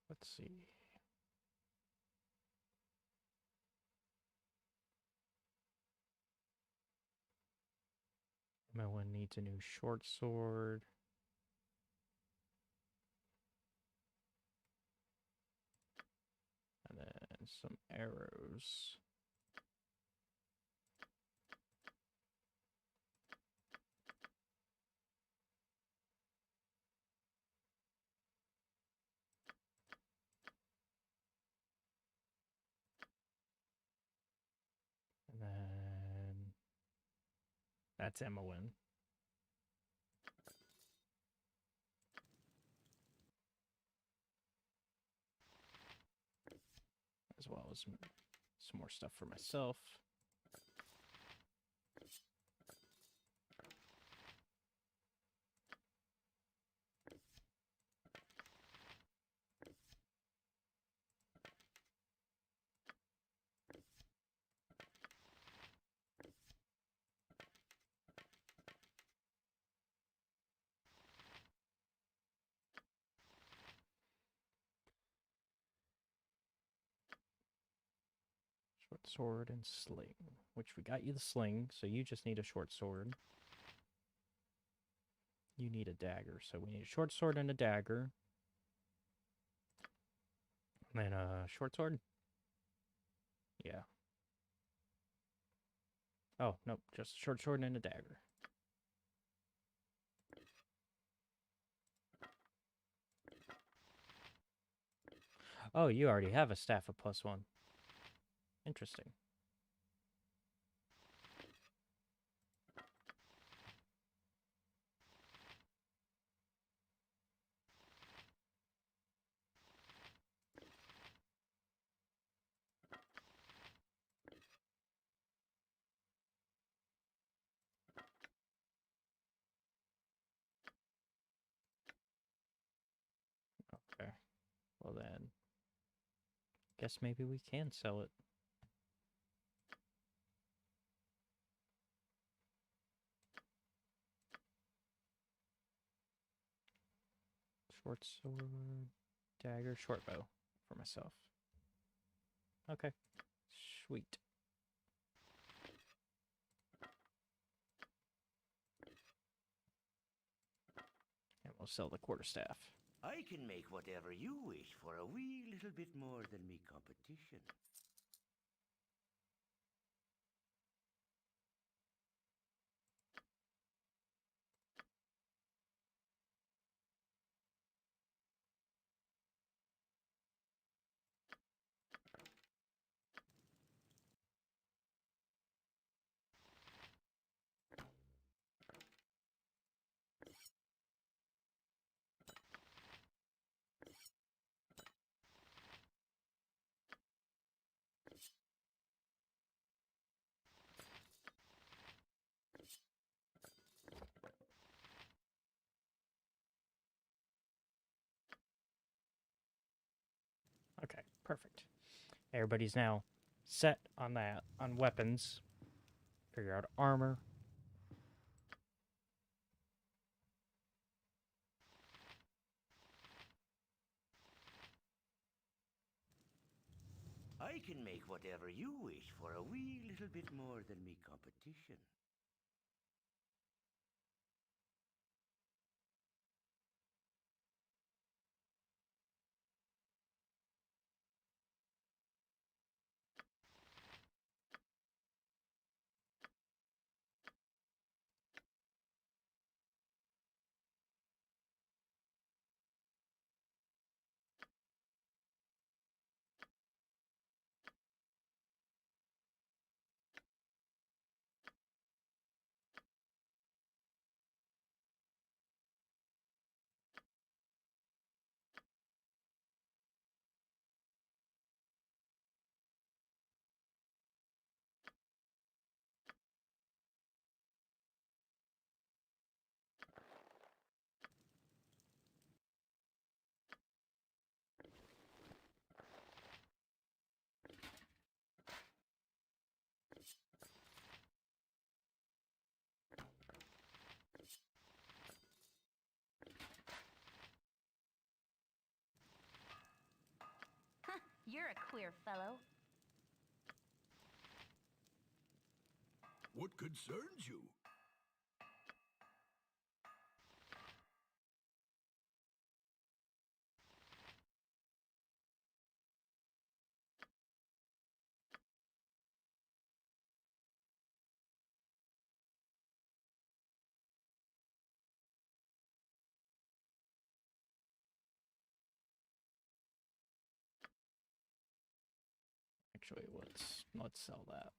let's see. Melon needs a new short sword. And then some arrows. And then that's Emmeline. As well as some more stuff for myself. Short sword and sling, which we got you the sling, so you just need a short sword. You need a dagger, so we need a short sword and a dagger. And then a short sword? Yeah. Oh, nope, just a short sword and a dagger. Oh, you already have a staff of +1. Interesting. Well then, guess maybe we can sell it. Short sword, dagger, short bow for myself. Okay, sweet. And we'll sell the quarterstaff. I can make whatever you wish for a wee little bit more than me competition. Okay, perfect. Everybody's now set on that, on weapons. Figure out armor. I can make whatever you wish for a wee little bit more than me competition. You're a queer fellow. What concerns you? Actually, let's sell that.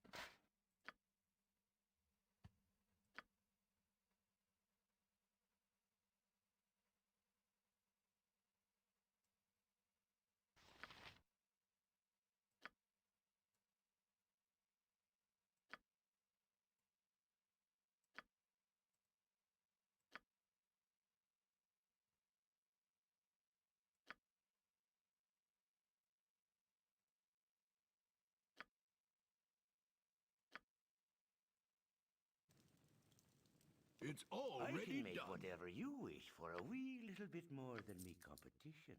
It's I already can make done. whatever you wish for a wee little bit more than me competition.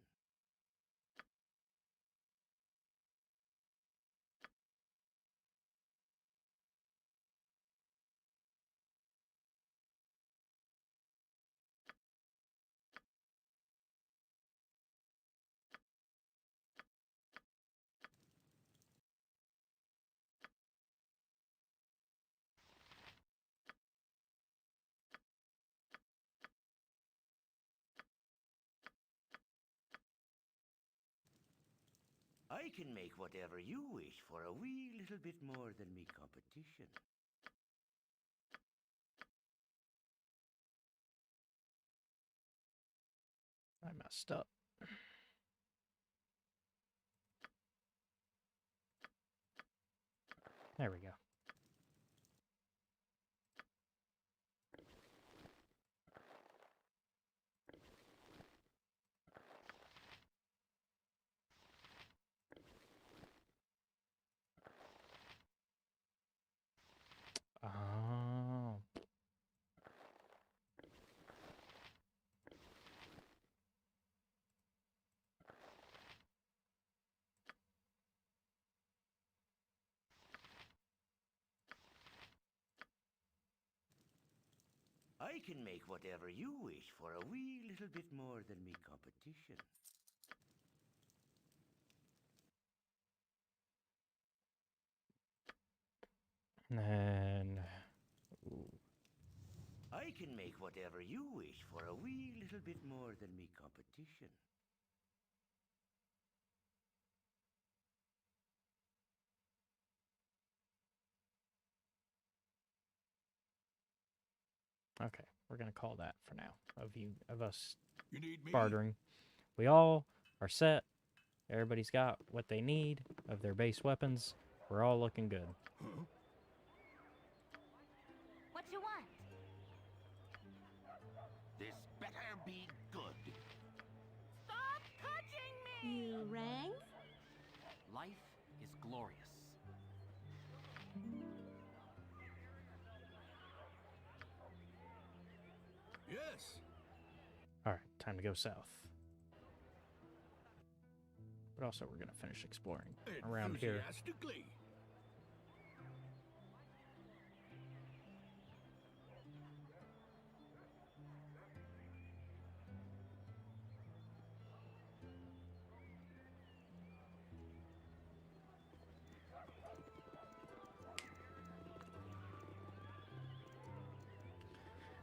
I can make whatever you wish for a wee little bit more than me competition. I messed up. There we go. I can make whatever you wish for a wee little bit more than me competition. And I can make whatever you wish for a wee little bit more than me competition. okay, we're gonna call that for now. Of us You need me? bartering. We all are set. Everybody's got what they need of their base weapons. We're all looking good. Huh? What you want? This better be good. Stop touching me! You rang? Life is glorious. Yes. All right, time to go south. But also, we're gonna finish exploring around here. Enthusiastically.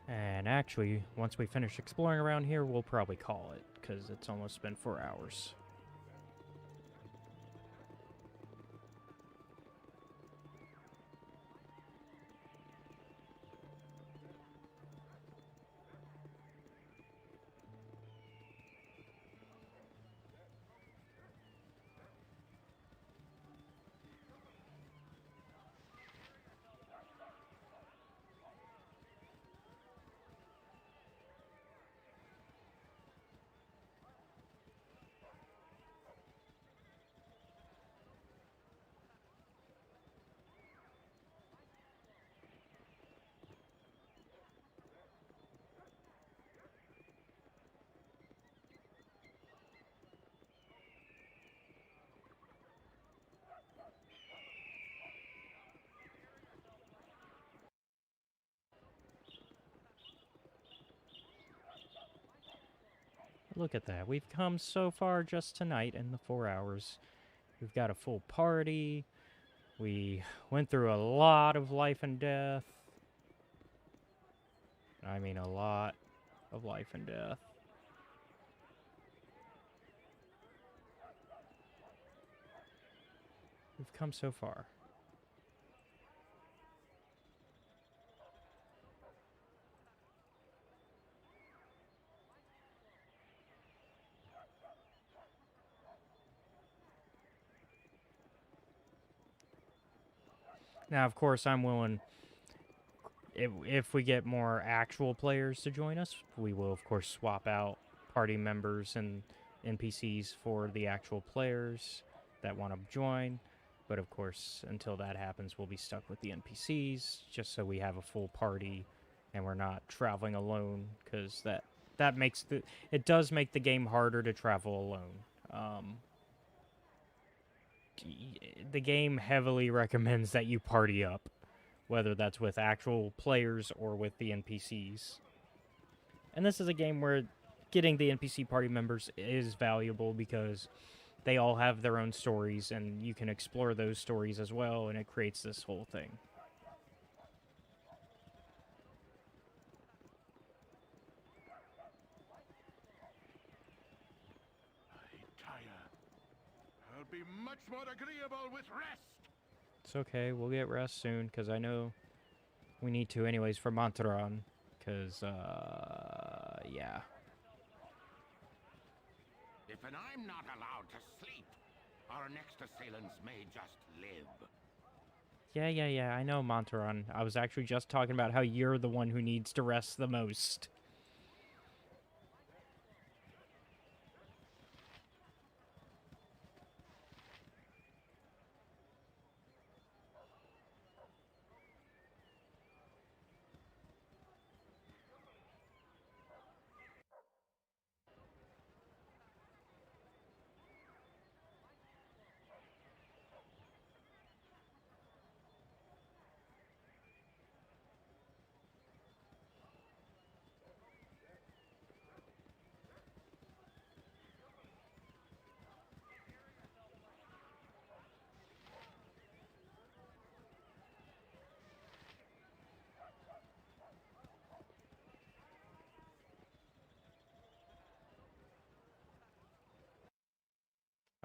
And actually, once we finish exploring around here, we'll probably call it, because it's almost been 4 hours. Look at that. We've come so far just tonight in the 4 hours. We've got a full party. We went through a lot of life and death. I mean, a lot of life and death. We've come so far. Now, of course, I'm willing, if we get more actual players to join us, we will, of course, swap out party members and NPCs for the actual players that want to join. But, of course, until that happens, we'll be stuck with the NPCs, just so we have a full party and we're not traveling alone, because that makes it does make the game harder to travel alone. The game heavily recommends that you party up, whether that's with actual players or with the NPCs. And this is a game where getting the NPC party members is valuable because they all have their own stories and you can explore those stories as well, and it creates this whole thing. I'll be much more agreeable with rest. It's okay, we'll get rest soon, because I know we need to anyways for Montaran, because, yeah. If I'm not allowed to sleep, our next assailants may just live. Yeah, I know, Montaran. I was actually just talking about how you're the one who needs to rest the most.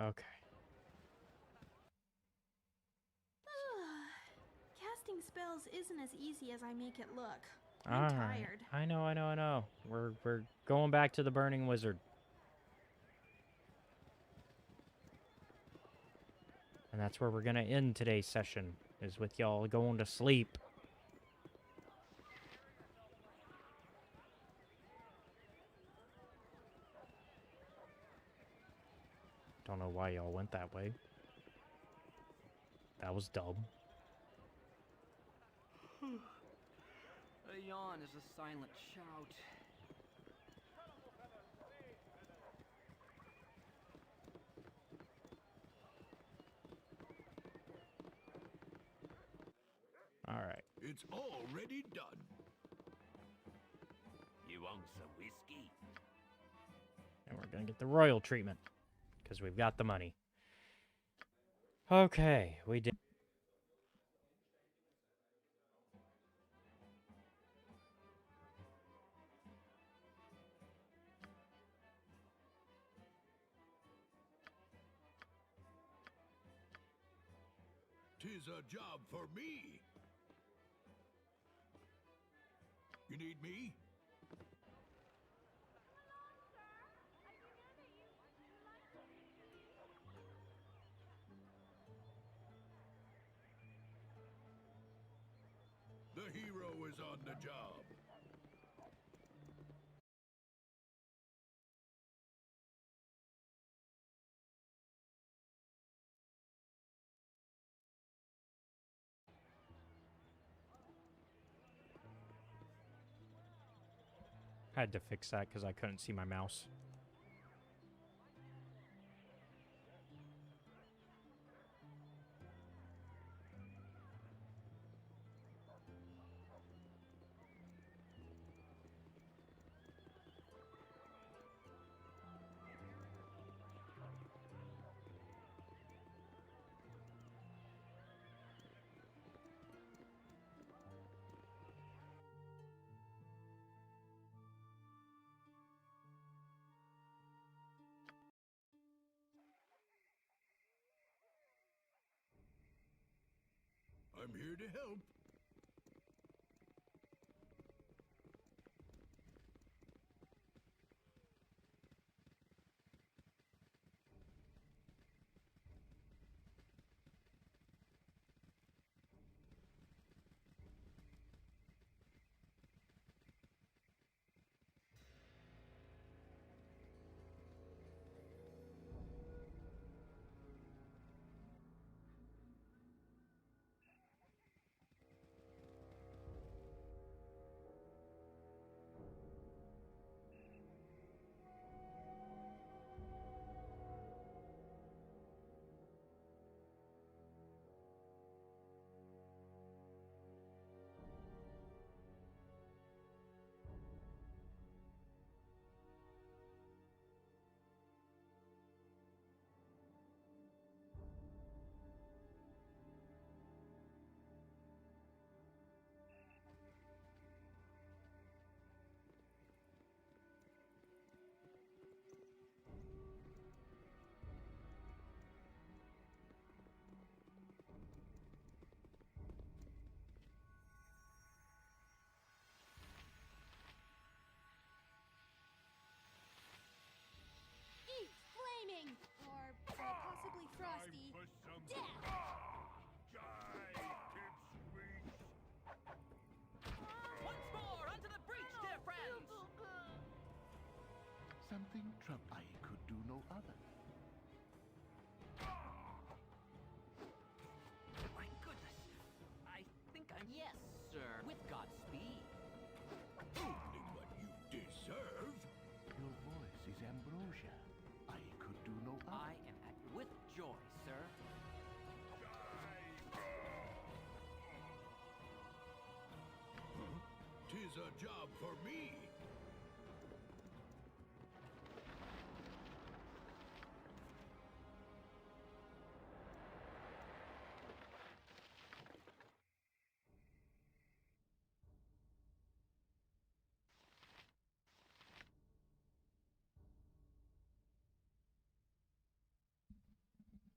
Okay. Casting spells isn't as easy as I make it look. All I'm right. tired. I know. We're going back to the Burning Wizard. And that's where we're gonna end today's session, is with y'all going to sleep. Don't know why y'all went that way. That was dumb. A yawn is a silent shout. All right. It's already done. You want some whiskey? And we're gonna get the royal treatment, because we've got the money. Okay, we did. Tis a job for me. You need me? The hero is on the job. I had to fix that because I couldn't see my mouse. I'm here to help. Eat flaming, or possibly frosty, death! Once more, onto the breach, dear friends! Something I could do no other. My goodness, I think I'm... Yes, sir. With Godspeed. Only what you deserve. Your voice is ambrosia. I could do no I other. am at with joy, sir. Tis a job for me.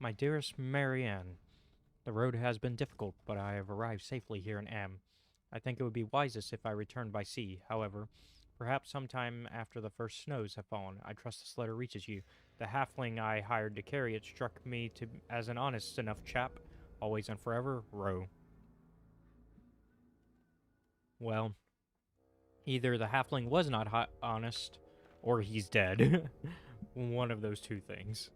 My dearest Marianne, the road has been difficult, but I have arrived safely here in Am. I think it would be wisest if I returned by sea. However, perhaps sometime after the first snows have fallen. I trust this letter reaches you. The halfling I hired to carry it struck me as an honest enough chap. Always and forever, Ro. Well, either the halfling was not honest, or he's dead. One of those two things.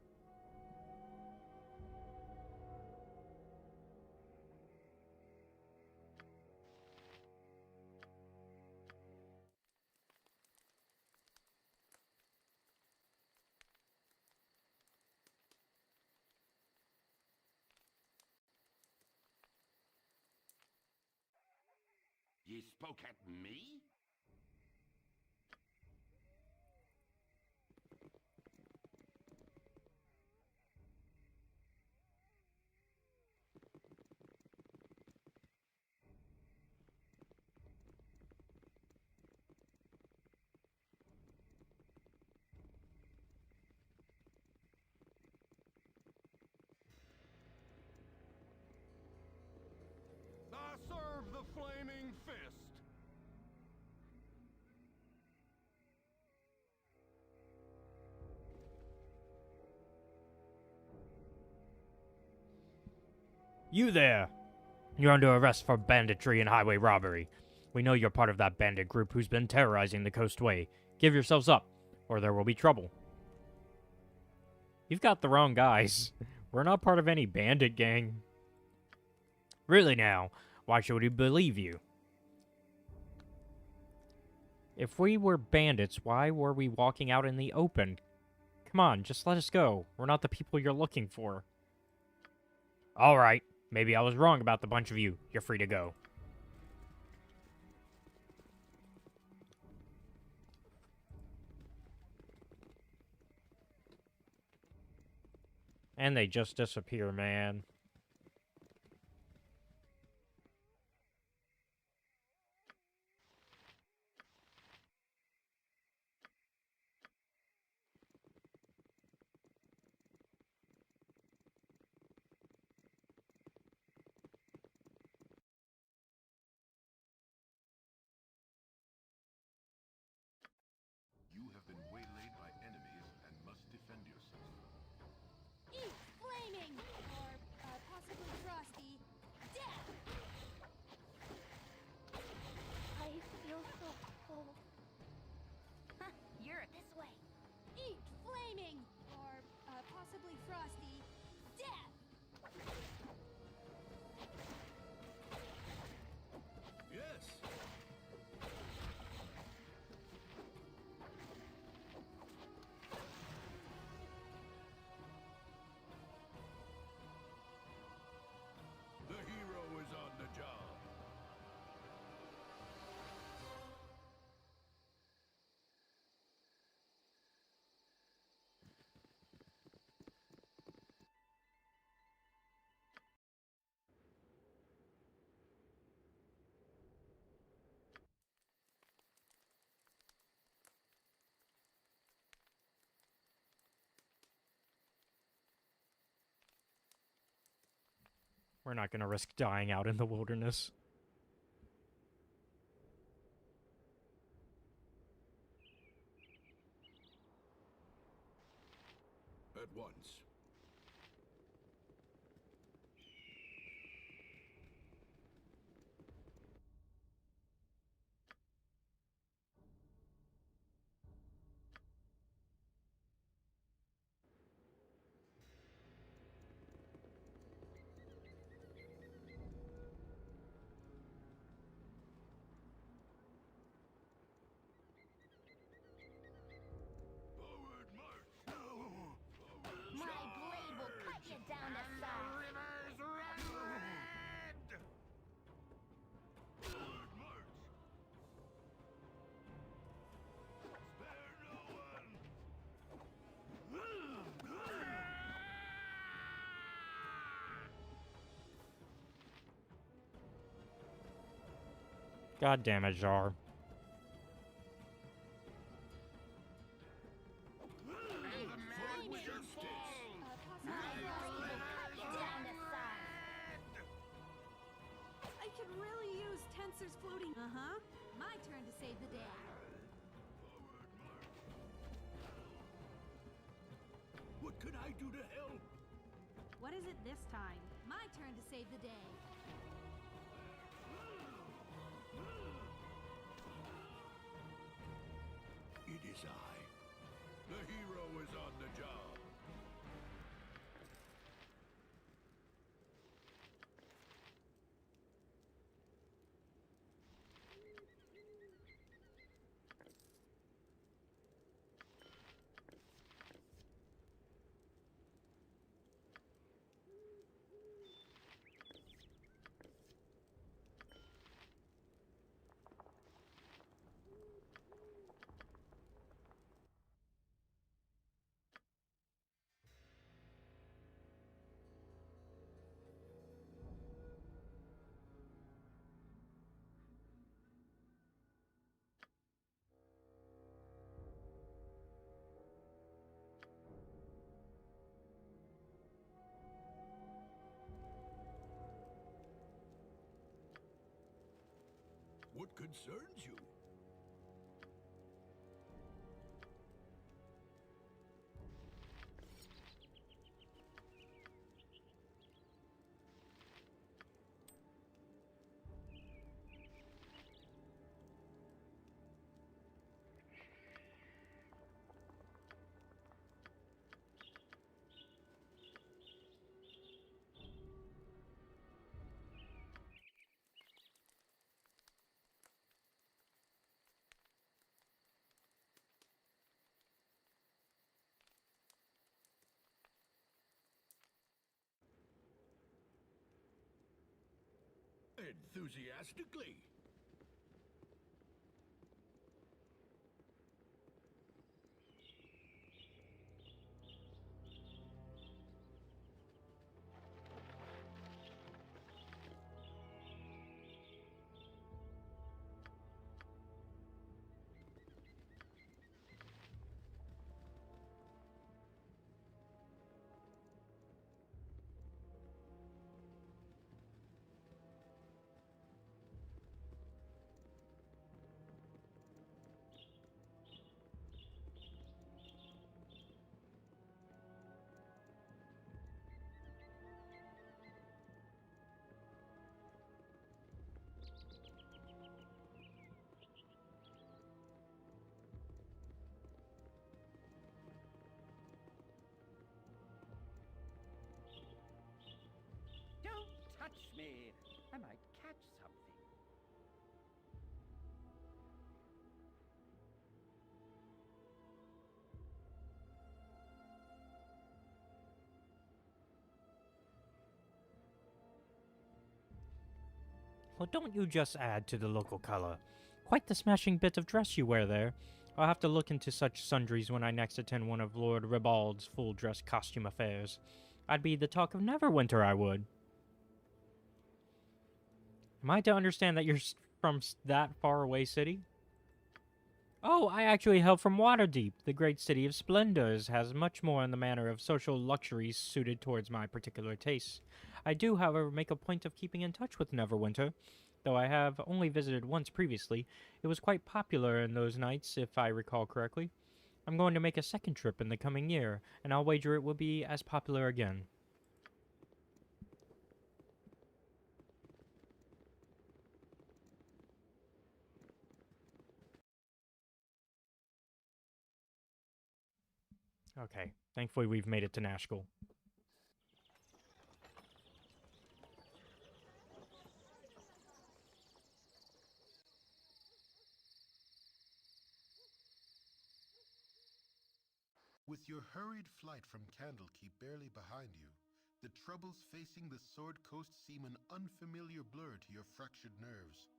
Ye spoke at me? I serve the flaming fist. You there! You're under arrest for banditry and highway robbery. We know you're part of that bandit group who's been terrorizing the coastway. Give yourselves up, or there will be trouble. You've got the wrong guys. We're not part of any bandit gang. Really now, why should we believe you? If we were bandits, why were we walking out in the open? Come on, just let us go. We're not the people you're looking for. Alright, maybe I was wrong about the bunch of you. You're free to go. And they just disappear, man. You have been waylaid by enemies and must defend yourself. Eat flaming! Or, possibly frosty. Death! I feel so full. You're this way. Eat flaming! Or, possibly frosty. Death! Yes. The hero is on the job. We're not gonna risk dying out in the wilderness. At once. Forward march. My blade will cut you down to size. Rivers run red! Forward march. Spare no one. God damn it, Jar. And the man will fall! My blade will turn to save the day. What can I do to help? What is it this time? My turn to save the day. It is I. The hero is on the job. What concerns you? Enthusiastically. Don't touch me! I might catch something. Well, don't you just add to the local color. Quite the smashing bit of dress you wear there. I'll have to look into such sundries when I next attend one of Lord Ribald's full-dress costume affairs. I'd be the talk of Neverwinter, I would. Am I to understand that you're from that far-away city? Oh, I actually hail from Waterdeep. The great city of splendors has much more in the manner of social luxuries suited towards my particular tastes. I do, however, make a point of keeping in touch with Neverwinter. Though I have only visited once previously, it was quite popular in those nights, if I recall correctly. I'm going to make a second trip in the coming year, and I'll wager it will be as popular again. Okay, thankfully we've made it to Nashkel. With your hurried flight from Candlekeep barely behind you, the troubles facing the Sword Coast seem an unfamiliar blur to your fractured nerves.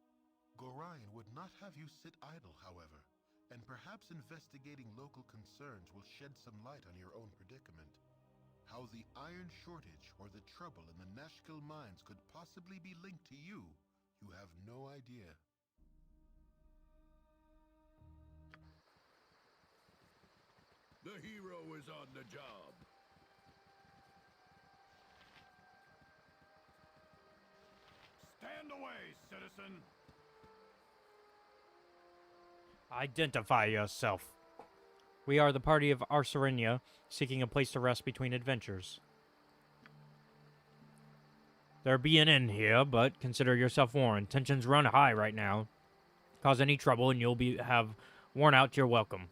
Gorion would not have you sit idle, however, and perhaps investigating local concerns will shed some light on your own predicament. How the iron shortage or the trouble in the Nashkel mines could possibly be linked to you, you have no idea. The hero is on the job. Stand away, citizen! Identify yourself. We are the party of Arserenia, seeking a place to rest between adventures. There be an inn here, but consider yourself warned. Tensions run high right now. Cause any trouble and you'll have worn out your welcome.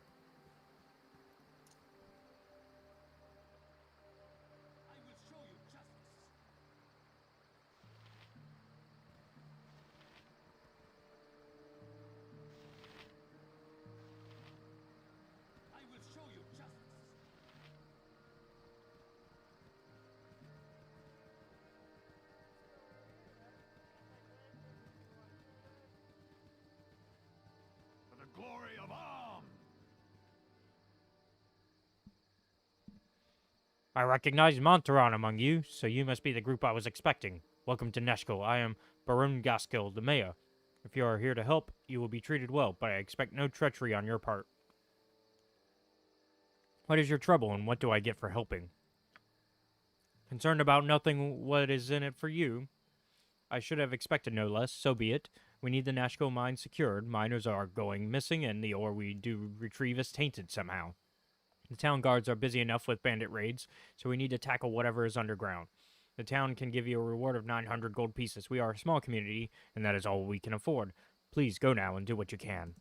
For the glory of Am! I recognize Montaron among you, so you must be the group I was expecting. Welcome to Neshkel. I am Baron Gaskill, the mayor. If you are here to help, you will be treated well, but I expect no treachery on your part. What is your trouble, and what do I get for helping? Concerned about nothing what is in it for you? I should have expected no less, so be it. We need the Nashko mine secured. Miners are going missing, and the ore we do retrieve is tainted somehow. The town guards are busy enough with bandit raids, so we need to tackle whatever is underground. The town can give you a reward of 900 gold pieces. We are a small community, and that is all we can afford. Please go now and do what you can.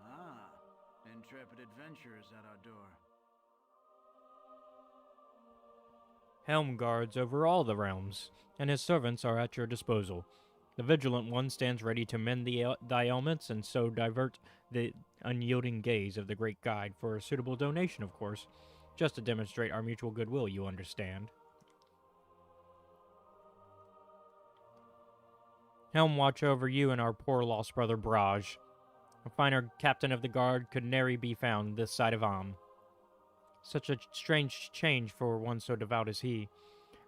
Ah, intrepid adventurers at our door. Helm guards over all the realms, and his servants are at your disposal. The vigilant one stands ready to mend thy ailments and so divert the unyielding gaze of the great guide for a suitable donation, of course. Just to demonstrate our mutual goodwill, you understand. Helm watch over you and our poor lost brother Braj. A finer captain of the guard could nary be found this side of Am. Such a strange change for one so devout as he.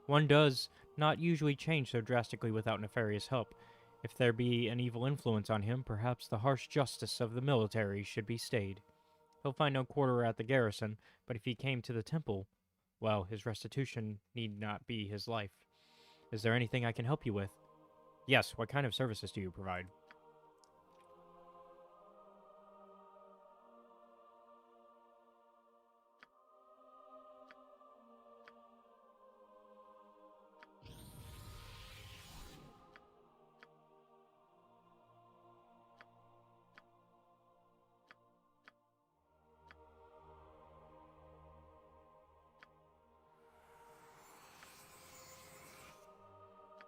One does not usually change so drastically without nefarious help. If there be an evil influence on him, perhaps the harsh justice of the military should be stayed. He'll find no quarter at the garrison, but if he came to the temple, well, his restitution need not be his life. Is there anything I can help you with? Yes, what kind of services do you provide?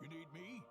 You need me?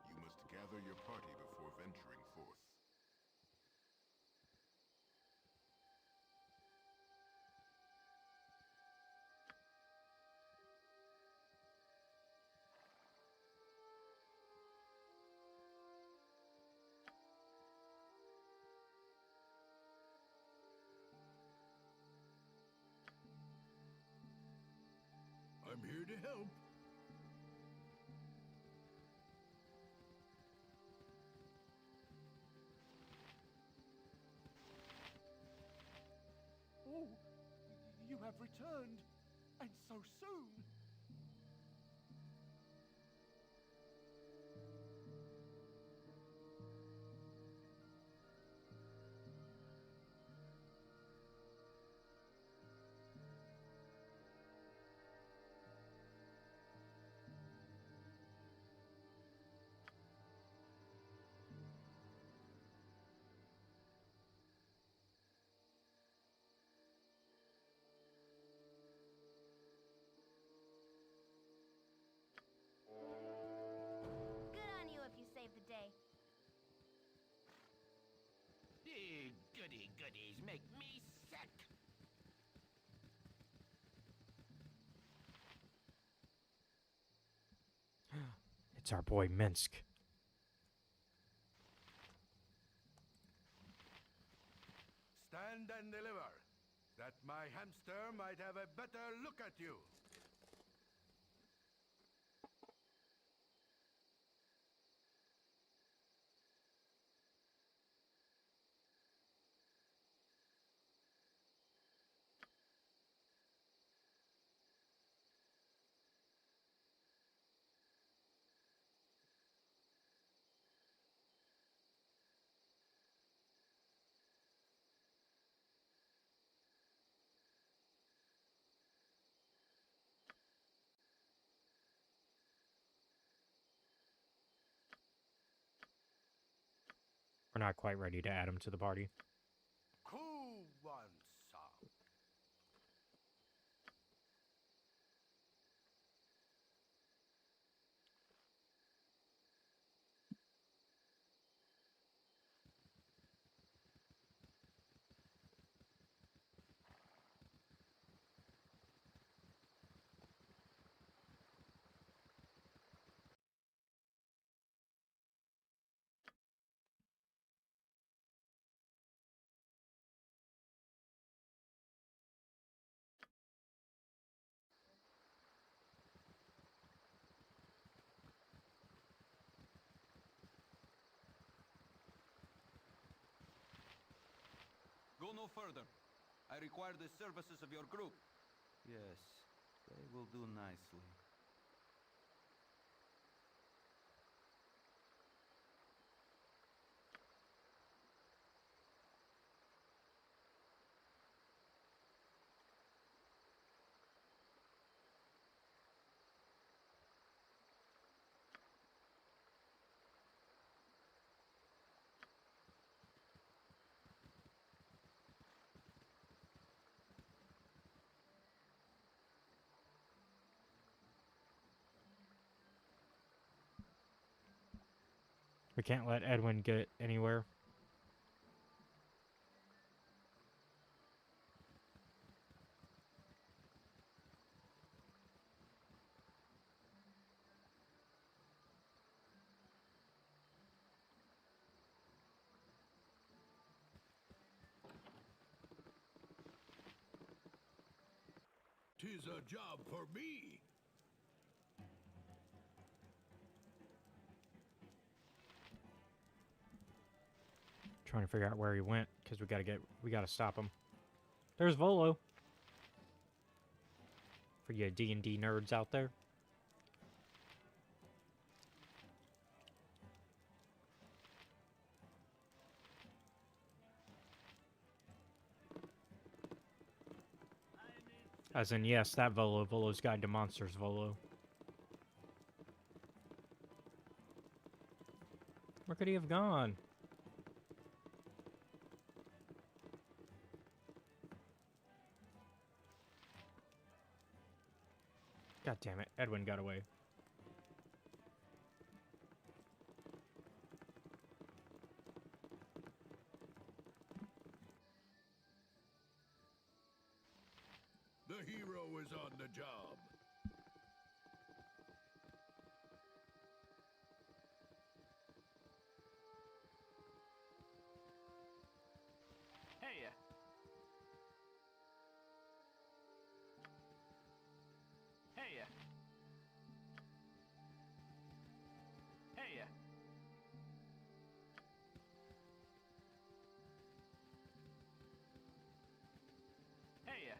You must gather your party before venturing forth. I'm here to help. have returned, and so soon. Good on you if you saved the day. Goody goodies make me sick. It's our boy Minsk. Stand and deliver, that my hamster might have a better look at you. We're not quite ready to add him to the party. Who wants some? Go no further. I require the services of your group. Yes, they will do nicely. We can't let Edwin get anywhere. Tis a job for me. Trying to figure out where he went because we gotta stop him. There's Volo. For you D&D nerds out there. As in, yes, that Volo. Volo's Guide to Monsters Volo. Where could he have gone? God damn it, Edwin got away. The hero is on the job. Hey! Hey! Hey! Hey!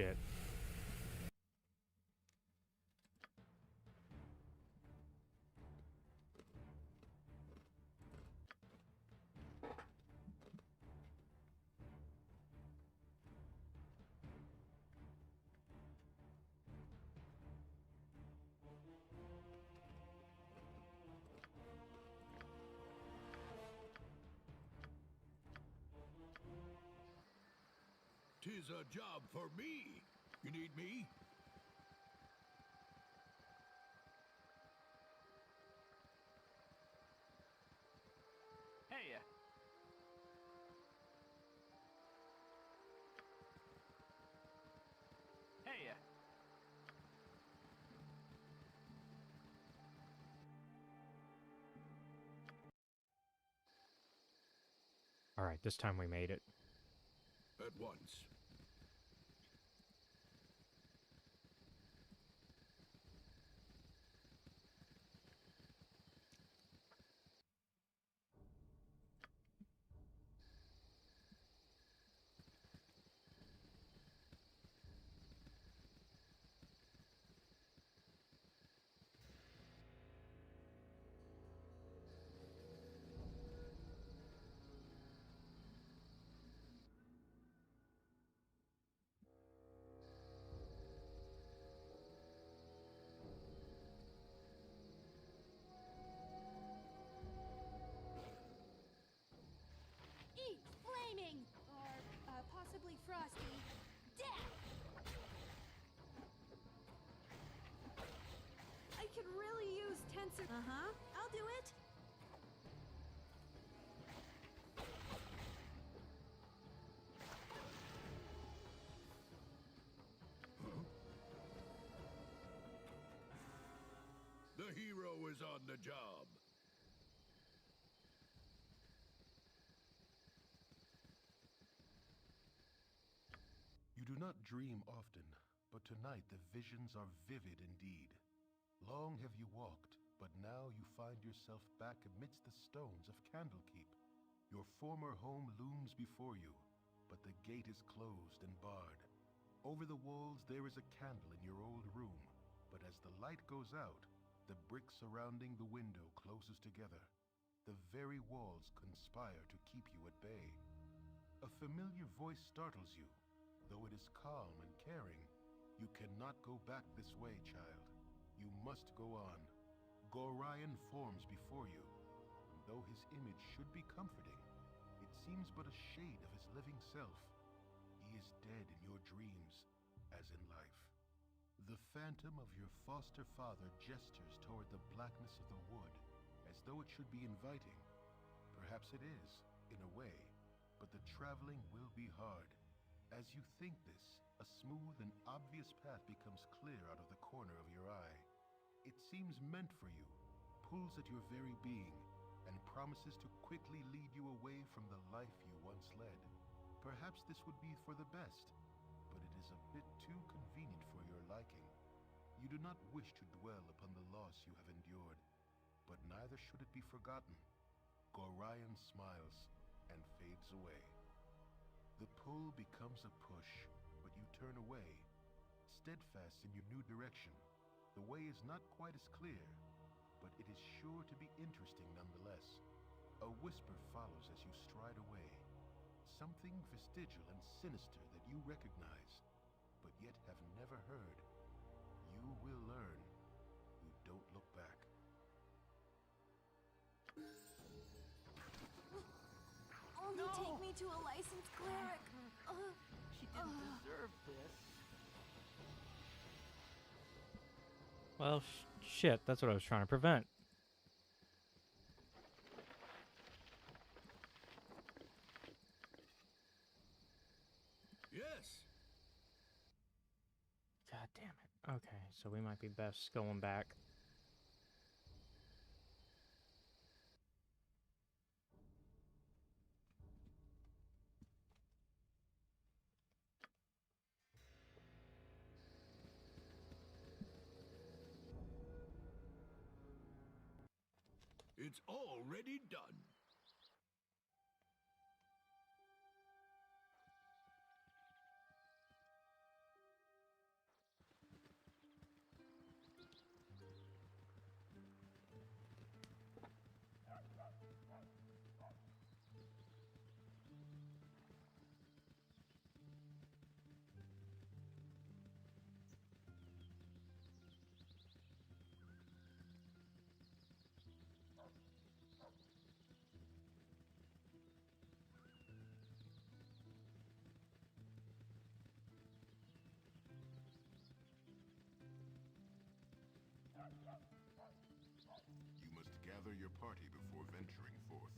shit. Tis a job for me. You need me? Hey. Hey. All right, this time we made it. At once. Eat flaming! Or, possibly frosty. Death! I could really use tensor. I'll do it. The hero is on the job. You do not dream often, but tonight the visions are vivid indeed. Long have you walked, but now you find yourself back amidst the stones of Candlekeep. Your former home looms before you, but the gate is closed and barred. Over the walls there is a candle in your old room, but as the light goes out, the brick surrounding the window closes together. The very walls conspire to keep you at bay. A familiar voice startles you. Though it is calm and caring, you cannot go back this way, child. You must go on. Gorion forms before you, and though his image should be comforting, it seems but a shade of his living self. He is dead in your dreams, as in life. The phantom of your foster father gestures toward the blackness of the wood, as though it should be inviting. Perhaps it is, in a way, but the traveling will be hard. As you think this, a smooth and obvious path becomes clear out of the corner of your eye. It seems meant for you, pulls at your very being, and promises to quickly lead you away from the life you once led. Perhaps this would be for the best, but it is a bit too convenient for your liking. You do not wish to dwell upon the loss you have endured, but neither should it be forgotten. Gorion smiles and fades away. The pull becomes a push, but you turn away, steadfast in your new direction. The way is not quite as clear, but it is sure to be interesting nonetheless. A whisper follows as you stride away, something vestigial and sinister that you recognize, but yet have never heard. You will learn. You don't look back. Only take me to a licensed cleric. She didn't deserve this. Well, shit, that's what I was trying to prevent. Yes. God damn it. Okay, so we might be best going back. It's already done. Gather your party before venturing forth.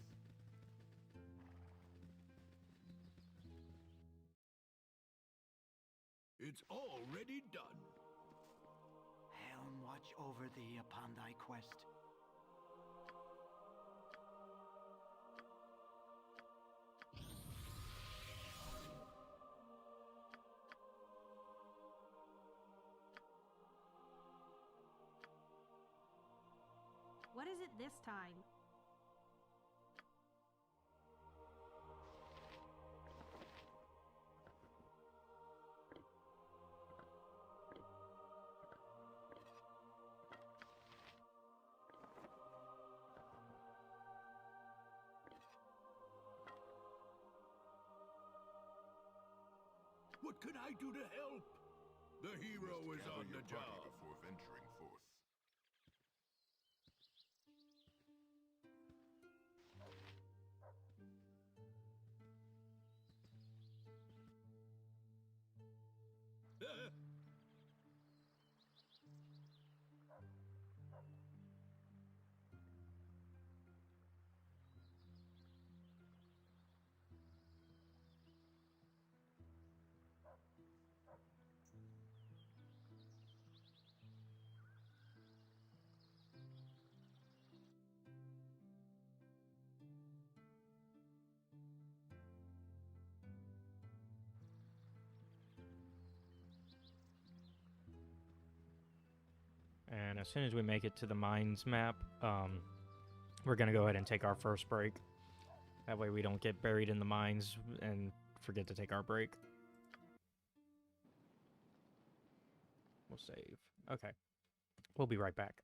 It's already done. Helm watch over thee upon thy quest. What is it this time? What can I do to help? The hero is Gather on your the party job. before venturing forth. And as soon as we make it to the mines map, we're going to go ahead and take our first break. That way we don't get buried in the mines and forget to take our break. We'll save. Okay. We'll be right back.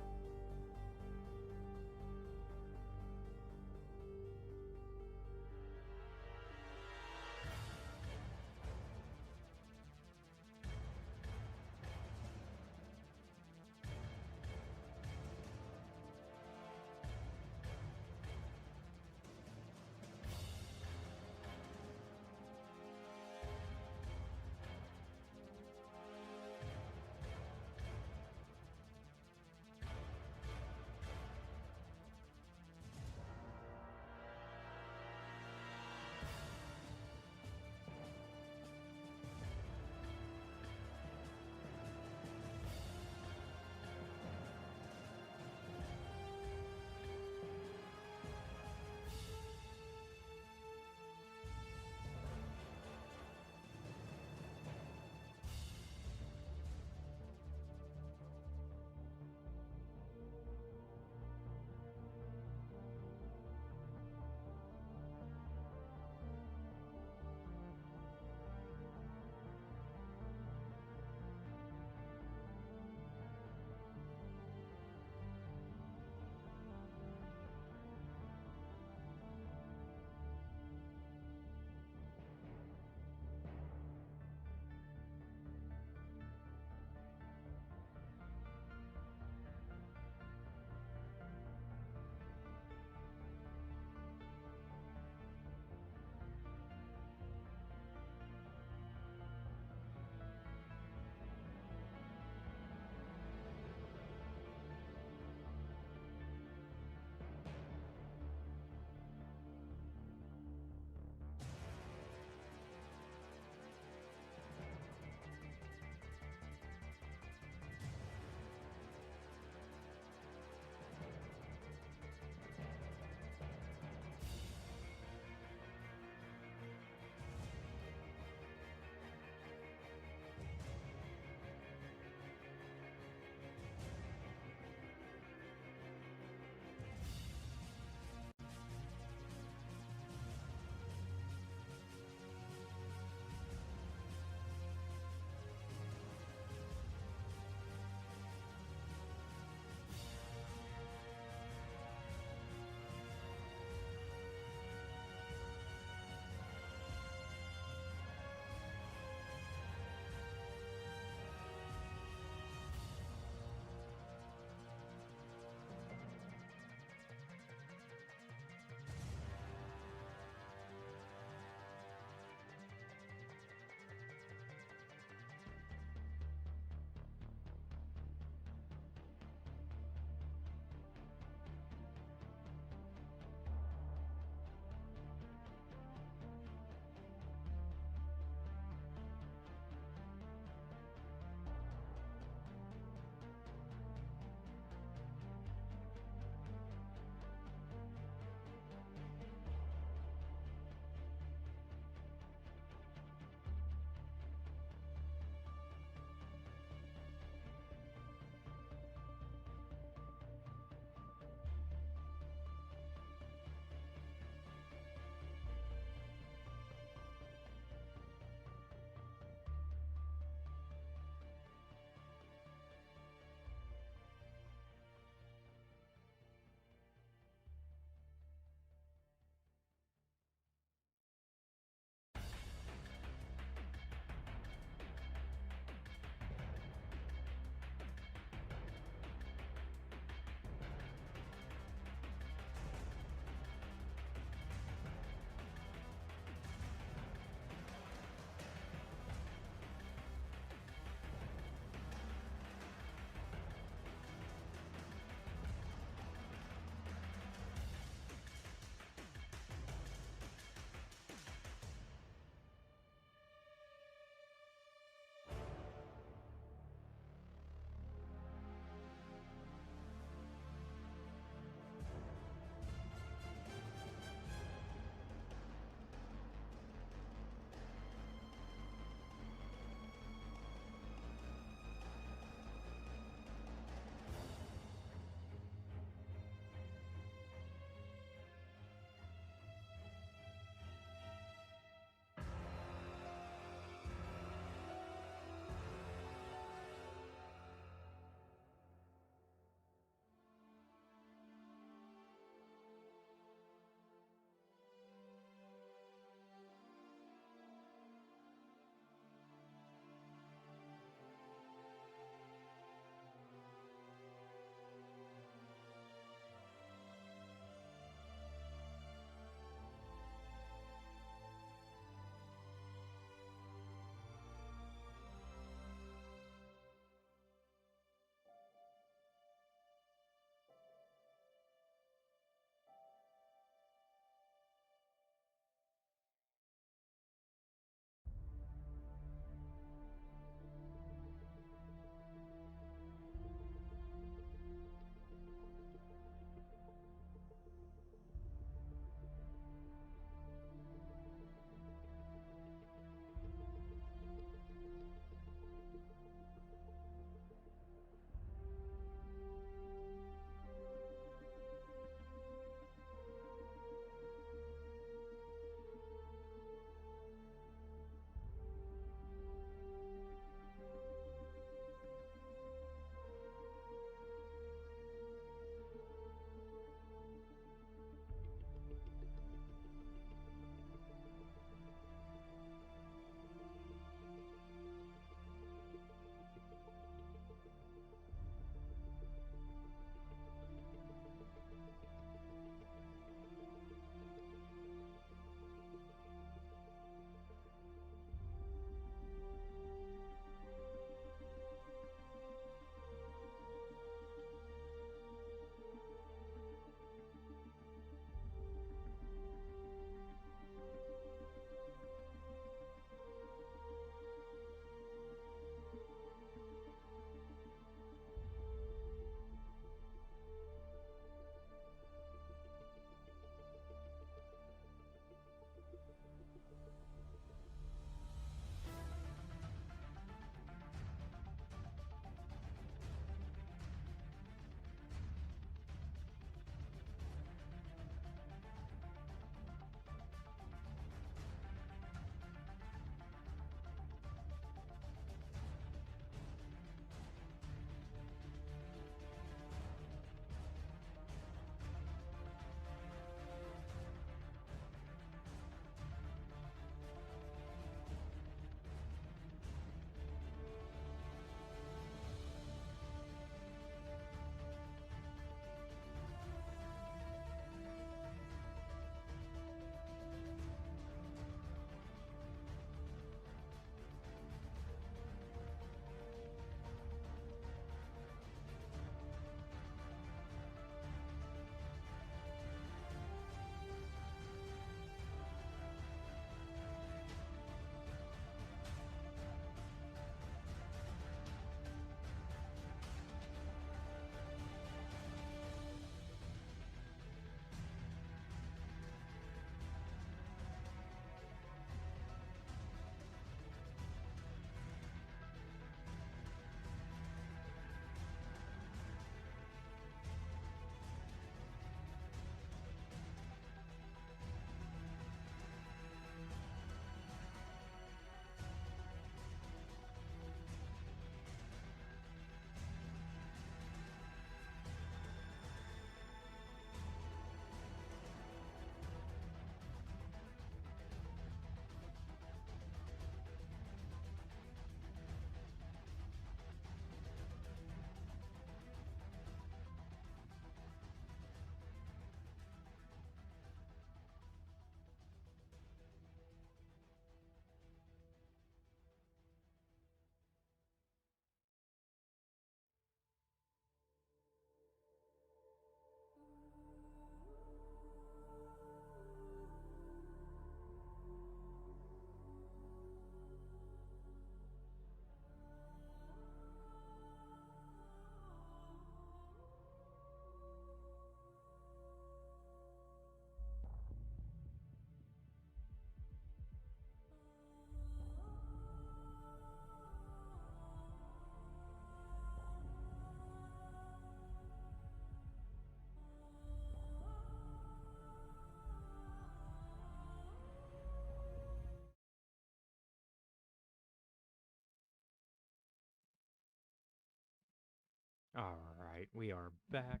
Alright, we are back.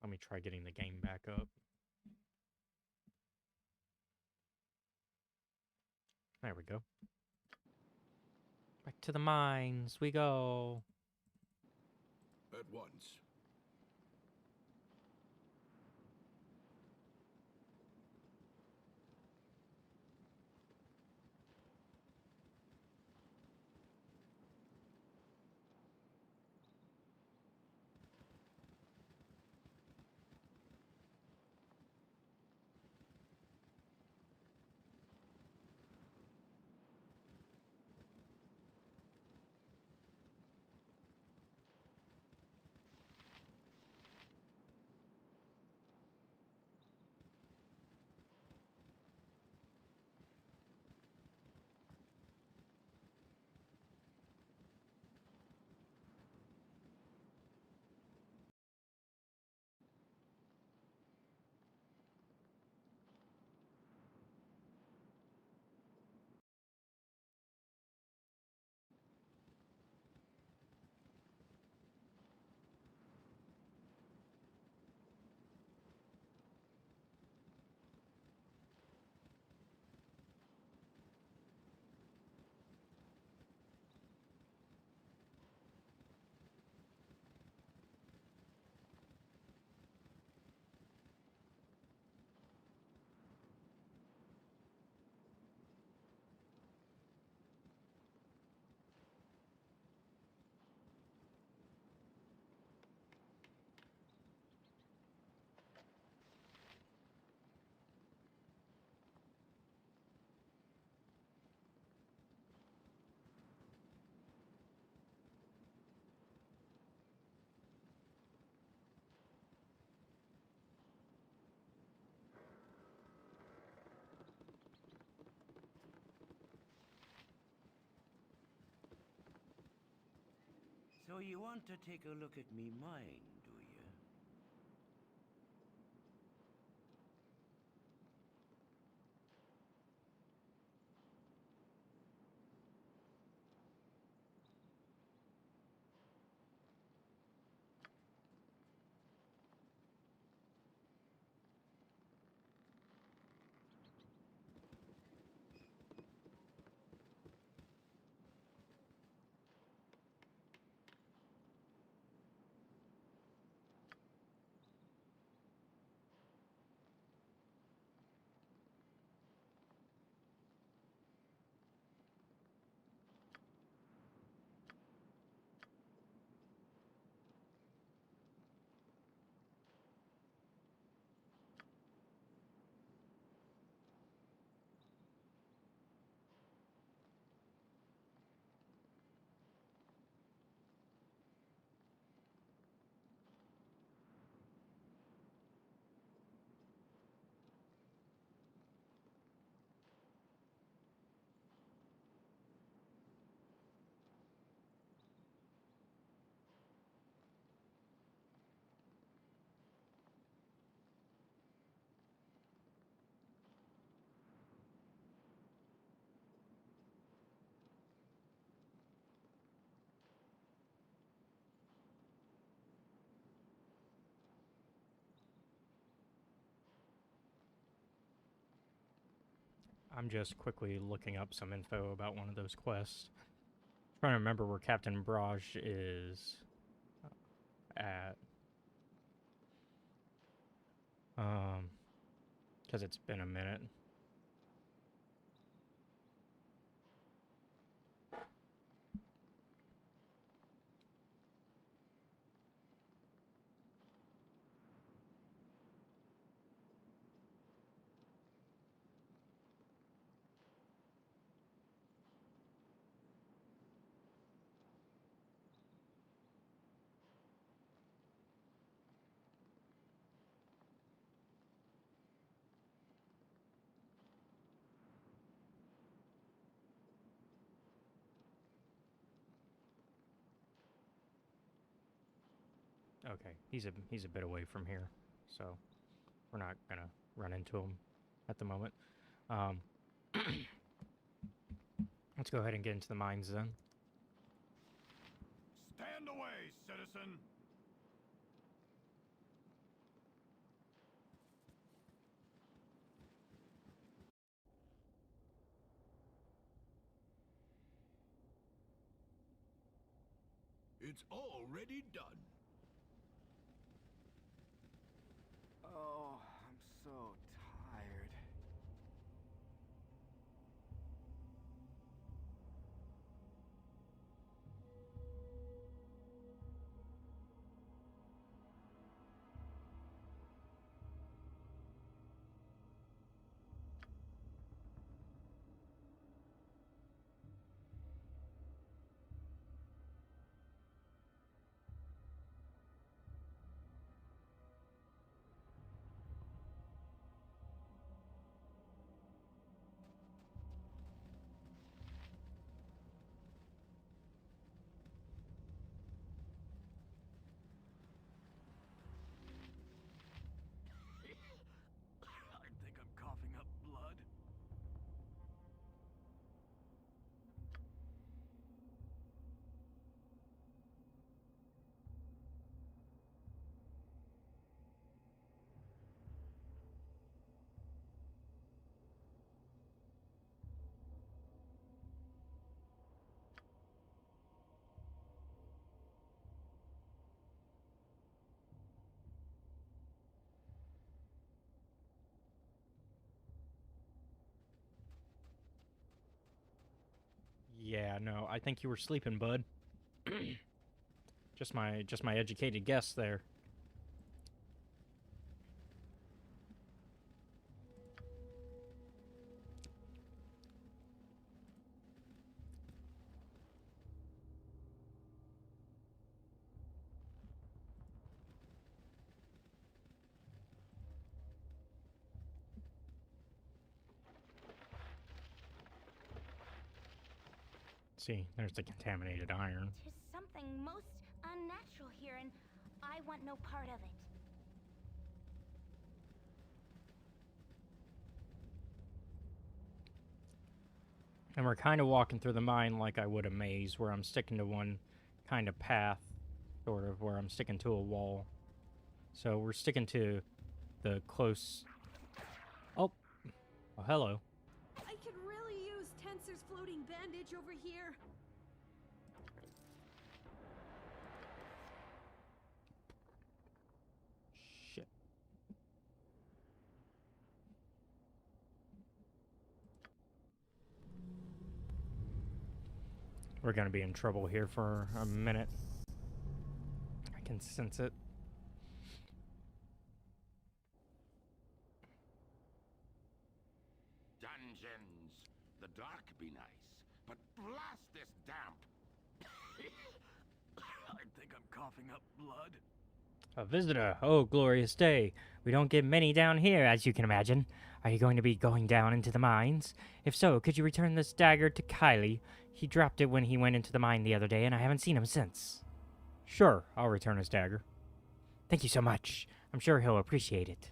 Let me try getting the game back up. There we go. Back to the mines we go. At once. So you want to take a look at me mine, do you? I'm just quickly looking up some info about one of those quests. Trying to remember where Captain Braj is at. Because it's been a minute. Okay, he's a bit away from here, so we're not gonna run into him at the moment. Let's go ahead and get into the mines then. Stand away, citizen! it's already done. Oh, I'm so tired. I think I'm coughing up blood. Yeah, no, I think you were sleeping, bud. just my educated guess there. See, there's the contaminated iron. There's something most unnatural here, and I want no part of it. And we're kind of walking through the mine like I would a maze, where I'm sticking to one kind of path, sort of, where I'm sticking to a wall. So we're sticking to the close... Oh, well, hello. I could really use Tensor's floating bandage over here. Shit. We're gonna be in trouble here for a minute. I can sense it. Dungeons. The dark be nice, but blast this damp. I think I'm coughing up blood. A visitor. Oh, glorious day. We don't get many down here, as you can imagine. Are you going to be going down into the mines? If so, could you return this dagger to Kylie? He dropped it when he went into the mine the other day, and I haven't seen him since. Sure, I'll return his dagger. Thank you so much. I'm sure he'll appreciate it.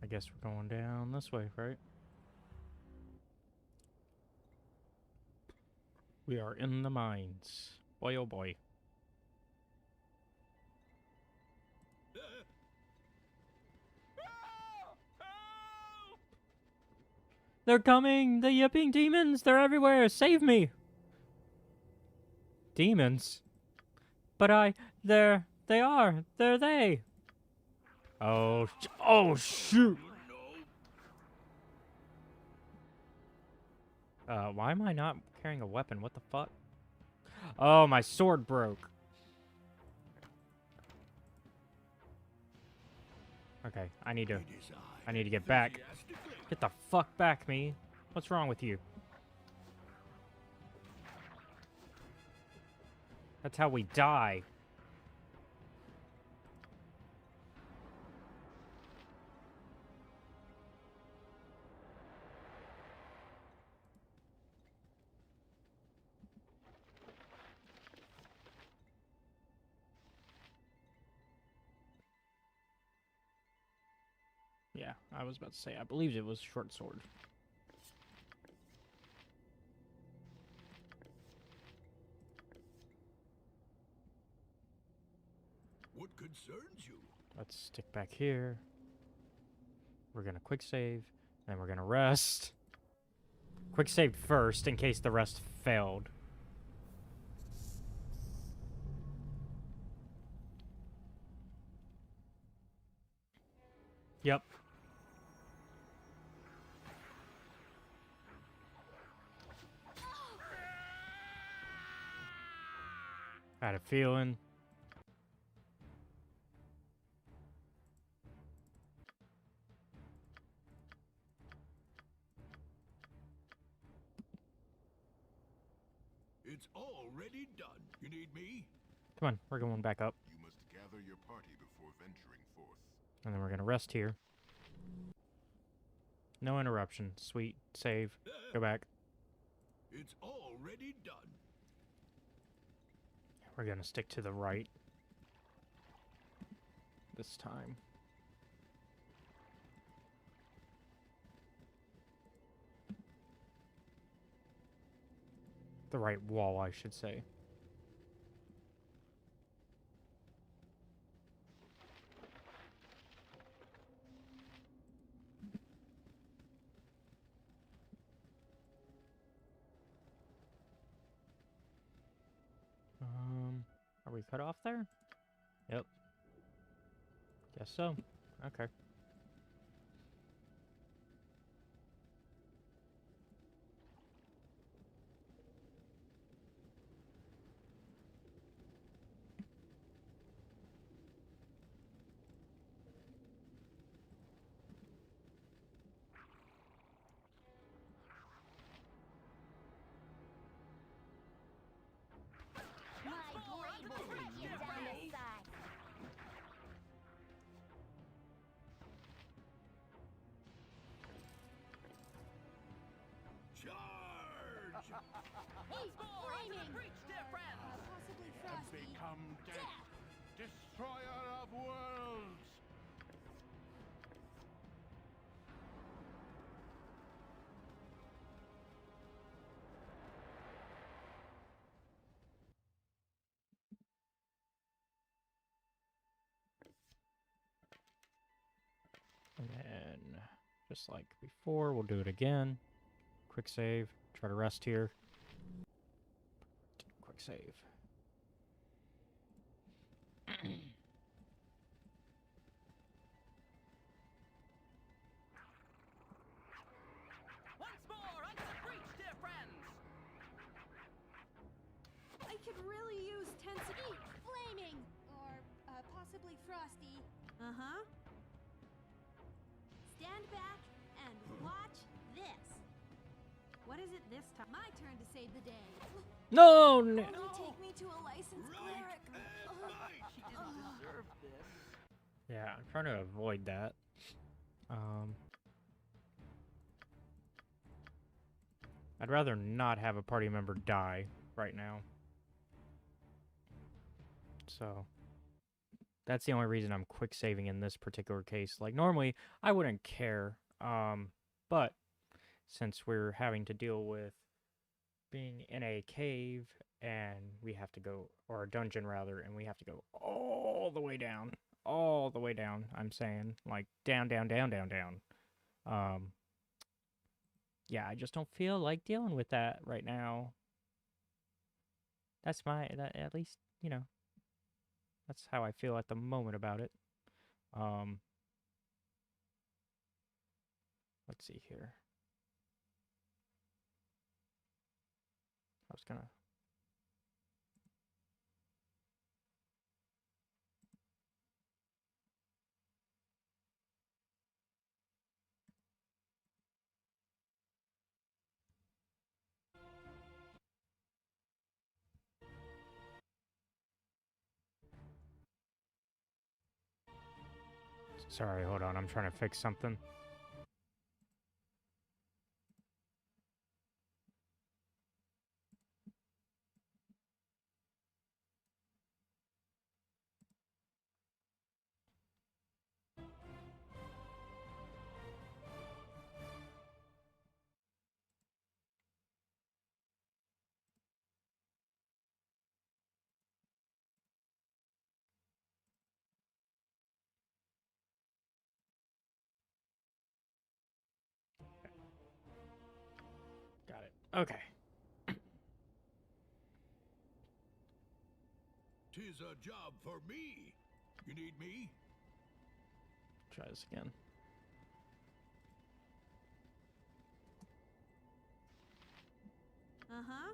I guess we're going down this way, right? We are in the mines. Boy, oh boy. They're coming! The yipping demons! They're everywhere! Save me! Demons? But they're they! Oh, shoot! Why am I not carrying a weapon? What the fuck? Oh, my sword broke. Okay, I need to get back. Get the fuck back, me. What's wrong with you? That's how we die. Yeah, I was about to say, I believed it was short sword. concerns you? Let's stick back here. We're gonna quick save, and we're gonna rest. Quick save first, in case the rest failed. Yep. I had a feeling. It's already done. You need me? Come on, we're going back up. You must gather your party before venturing forth. And then we're gonna rest here. No interruption. Sweet. Save. Go back. It's already done. We're gonna stick to the right. This time. The right wall, I should say. Are we cut off there? Yep. Guess so. Okay. My blade will cut you down to size. Charge! Heat flaming! Possibly frosty. Become death, destroyer of worlds. And then, just like before, we'll do it again. Quick save. Try to rest here. Quick save. Once more, unto the breach, dear friends! I could really use tensity. Heat flaming! Or possibly frosty. Uh-huh. Stand back and watch this. What is it this time? My turn to save the day. No! Only take me to a licensed cleric. She didn't deserve this. Yeah, I'm trying to avoid that. I'd rather not have a party member die right now. So, that's the only reason I'm quick saving in this particular case. Like, normally, I wouldn't care. But since we're having to deal with being in a cave and we have to go, or a dungeon rather, and we have to go all the way down. All the way down, I'm saying. Like, down, down, down, down, down. Yeah, I just don't feel like dealing with that right now. That's at least, you know, that's how I feel at the moment about it. Let's see here. I was gonna... Sorry, hold on. I'm trying to fix something. Okay. 'Tis a job for me. You need me? Try this again. Uh-huh.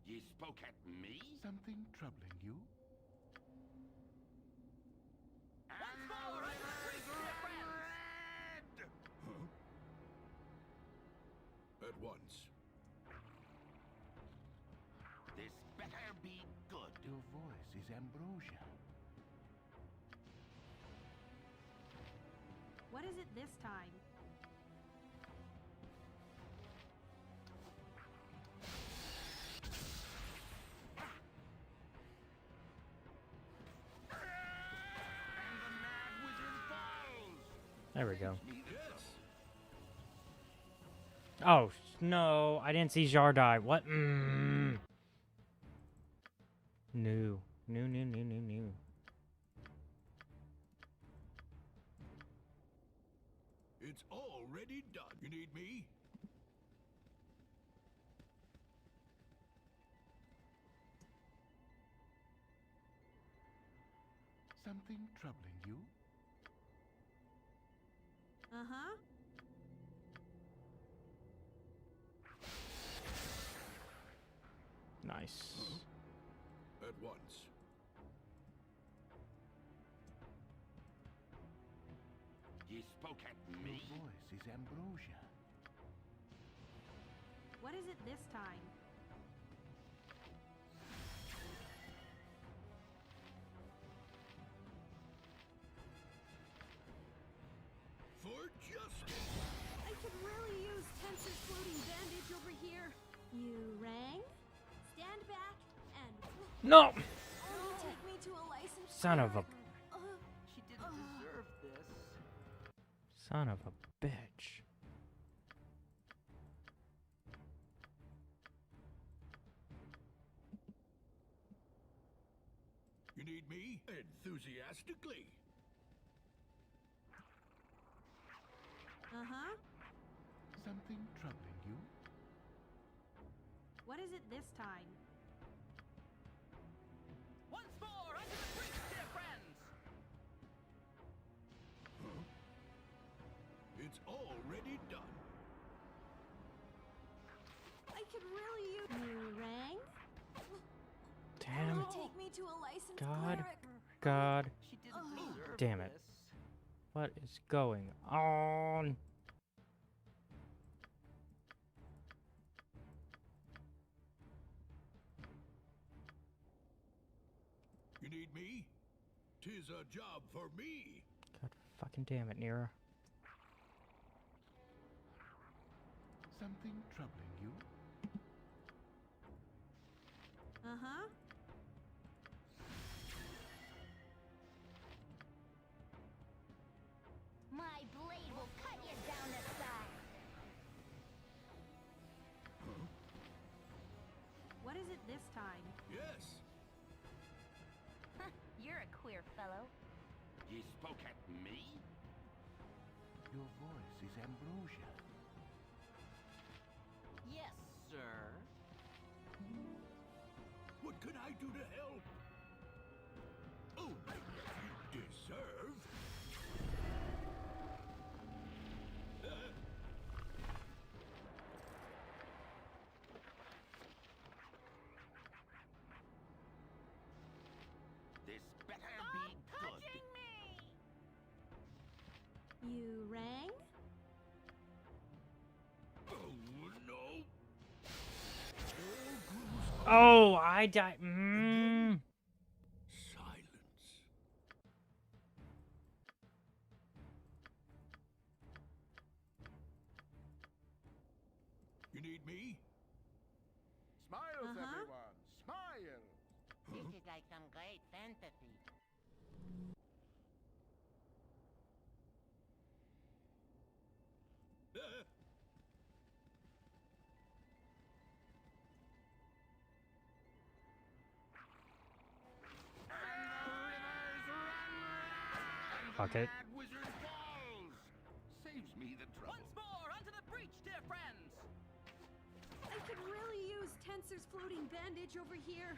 Ye spoke at me? Something troubling you? And the river's red! Huh? At once. This better be good. Your voice is ambrosia. What is it this time? There we go. Yes. Oh, no. I didn't see Jar die. What? New. New. It's already done. You need me? Something troubling you? Uh-huh. Nice. At once. Ye spoke at me? Your voice is ambrosia. What is it this time? For justice. I could really use Tensor's floating bandage over here. You rang? Stand back and... No! Only take me to a licensed Son of a... She didn't deserve this. Son of a bitch. You need me? Enthusiastically. Uh-huh. Something troubling you? What is it this time? Once more, under the bridge, dear friends! Huh? It's already done. I could really use... You rang? Damn. Only take me to a licensed God. cleric. God. She didn't deserve Damn it. this. What is going on? You need me? 'Tis a job for me. God fucking damn it, Nira. Something troubling you? Uh-huh. My blade will cut you down to size. What is it this time? Yes. You're a queer fellow. Ye spoke at me? Your voice is ambrosia. Yes, sir. What can I do to help? Only what you deserve. This better be good. Touching me! You rang? Oh, no. Oh, I died. Silence. You need me? Smiles, Uh-huh. everyone. Smile. This is like some great fantasy. Fuck it. Mad Wizard Falls. Saves me the trouble. Once more, onto the breach, dear friends! I could really use Tensor's floating bandage over here.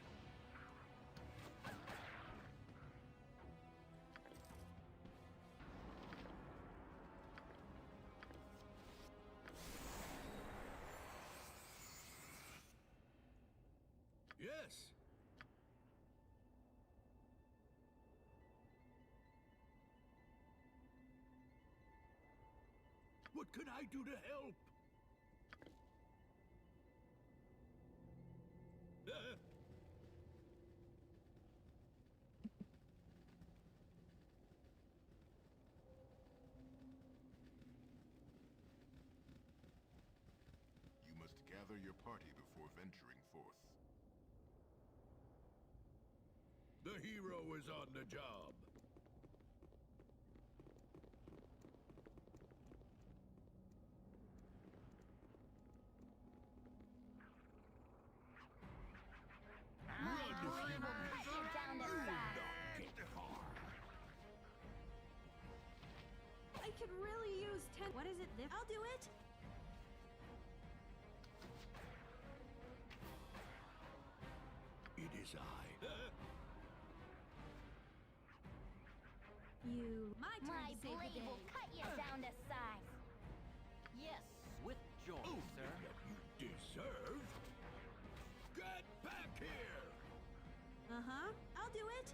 Yes. What can I do to help? You must gather your party before venturing forth. The hero is on the job. I could really use What is it? I'll do it. It is I. My turn My to save the blade day. will cut you down to size. Yes, with joy, sir. You deserve. Get back here! Uh-huh. I'll do it.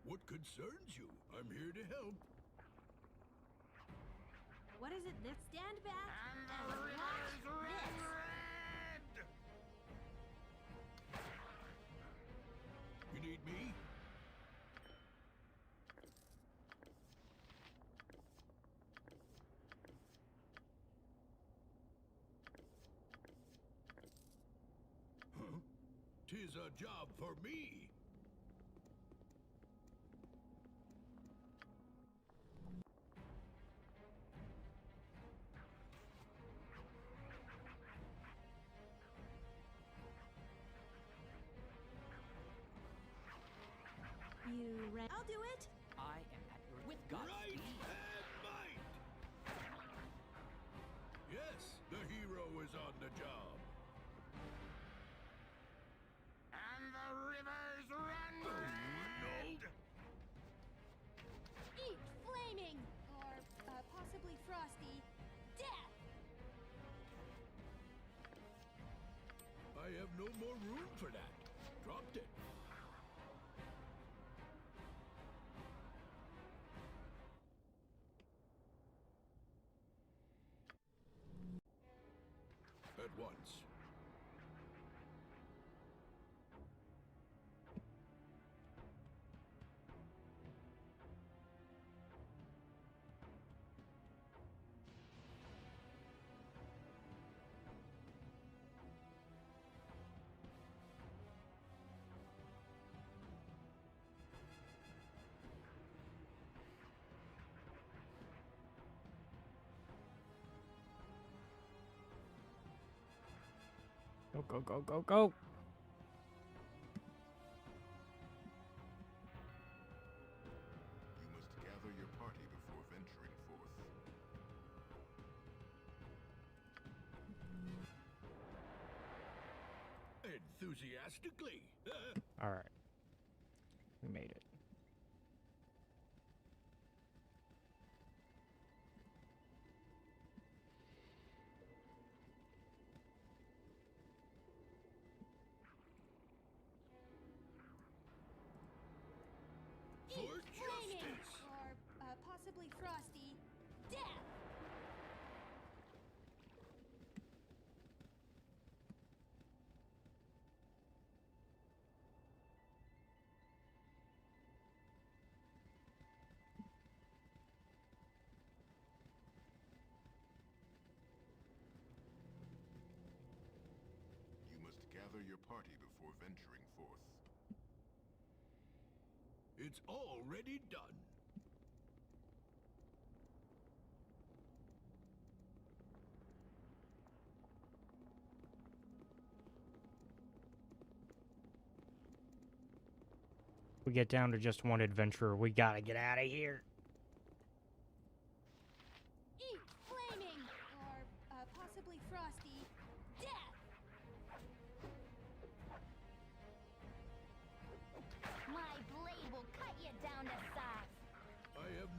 What concerns you? I'm here to help. What is it? Stand back And the and watch river's this. red! You need me? Huh? 'Tis a job for me. I'll do it. I am at your with God's Right speed. and might! Yes, the hero is on the job. And the river's run No. red! Eat flaming! Or possibly frosty. Death! I have no more room for that. Dropped it. At once. Go, go, go, go, go! You must gather your party before venturing forth. Enthusiastically. Alright. We made it. For Flaming! justice. Or possibly frosty. Death! You must gather your party before venturing forth. It's already done. We get down to just one adventurer. We gotta get out of here.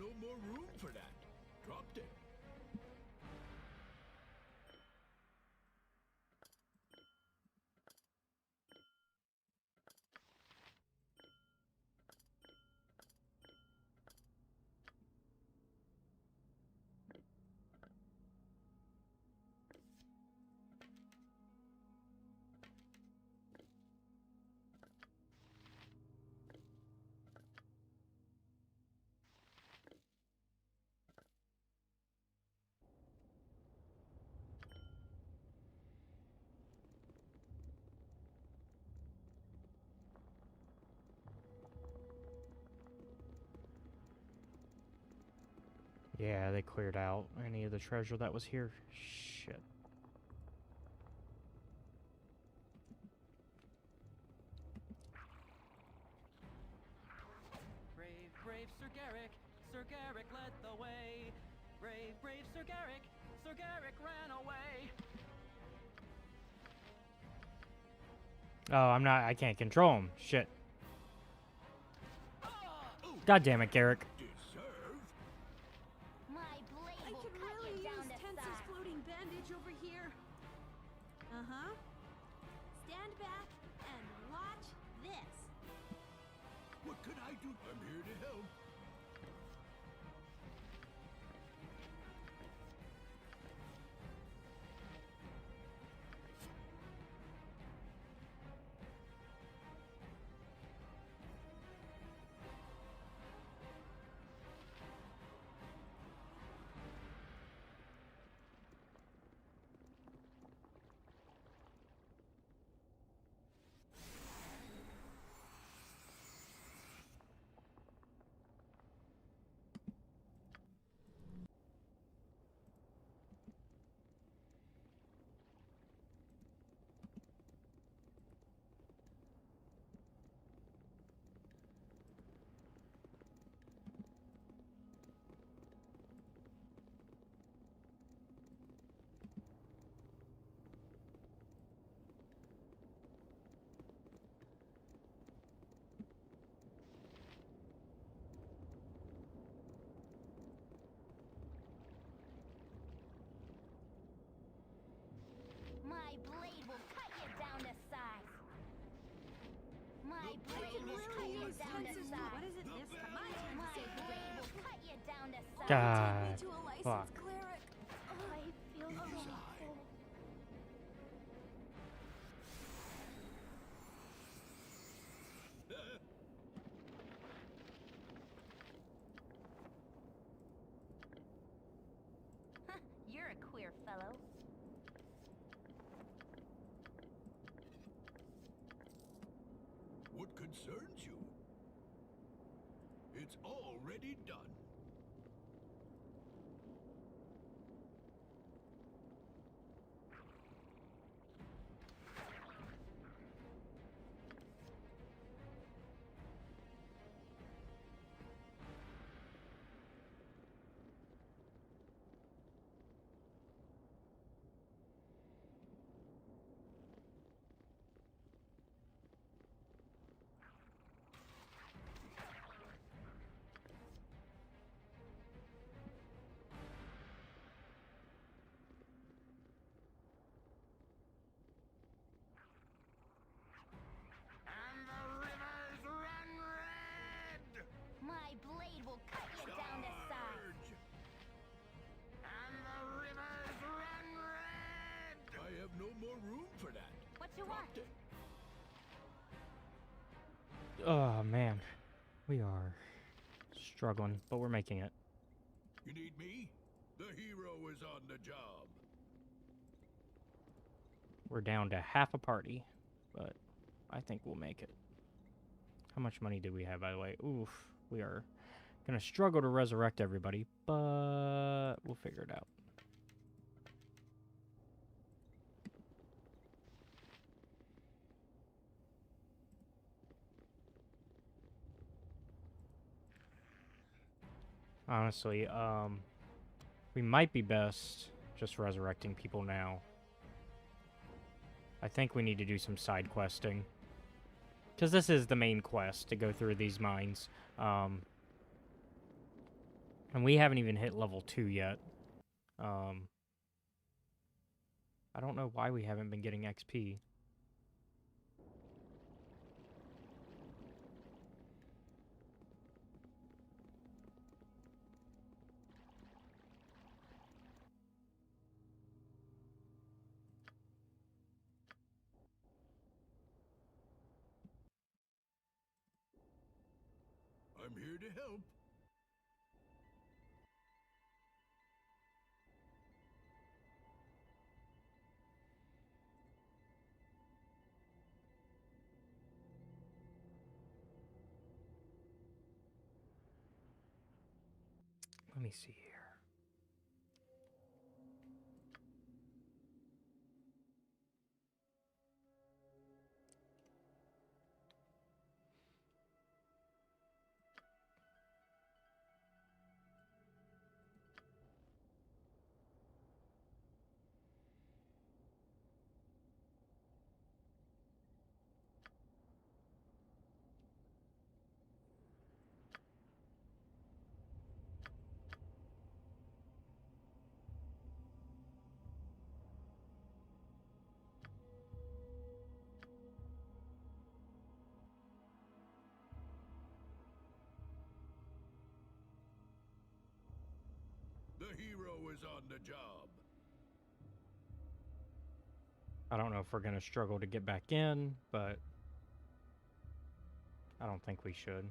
no more room for that. Dropped it. Yeah, they cleared out any of the treasure that was here. Shit. Brave, brave Sir Garrick, Sir Garrick led the way. Brave, brave Sir Garrick, Sir Garrick ran away. Oh, I can't control him. Shit. God damn it, Garrick. My blade I will could cut really you down use to Tense's size. floating bandage over here. Uh-huh. Stand back and watch this. What could I do? I'm here to help. My blade will cut you down to size. My blade will cut you down to size. What is it this time? My blade will cut you down to size. God. To a licensed Fuck. cleric. I feel so full. You're a queer fellow. What concerns you? It's already done. And the rivers run red! My blade will cut you down to size. Charge! And the rivers run red! I have no more room for that. What you want? Dropped it. Oh, man. We are struggling, but we're making it. You need me? The hero is on the job. We're down to half a party, but I think we'll make it. How much money do we have, by the way? Oof. We are going to struggle to resurrect everybody, but we'll figure it out. Honestly, we might be best just resurrecting people now. I think we need to do some side questing. Because this is the main quest, to go through these mines. And we haven't even hit level 2 yet. I don't know why we haven't been getting XP. I'm here to help. Let me see here. The hero is on the job. I don't know if we're going to struggle to get back in, but I don't think we should.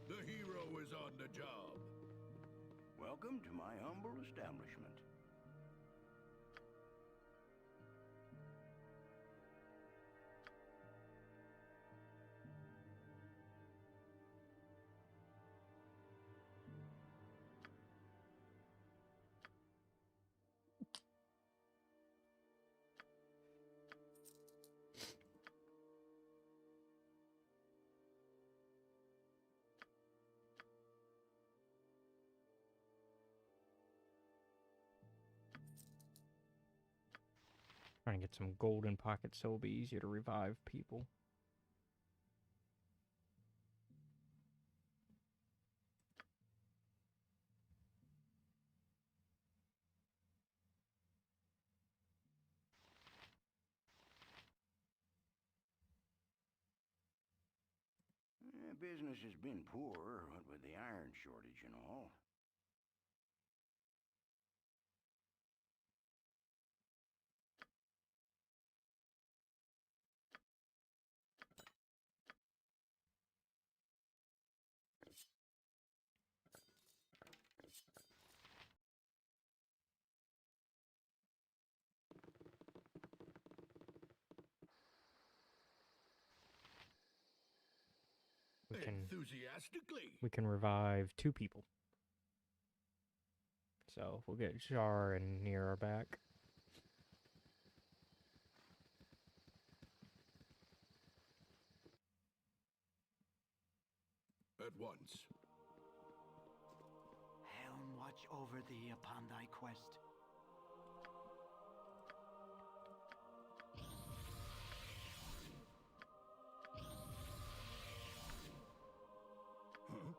The hero is on the job. Welcome to my humble establishment. Trying to get some golden pockets so it'll be easier to revive people. Business has been poor, what with the iron shortage and all. Enthusiastically. we can revive 2 people. So we'll get Jar and Nira back. At once. Helm watch over thee upon thy quest. Huh?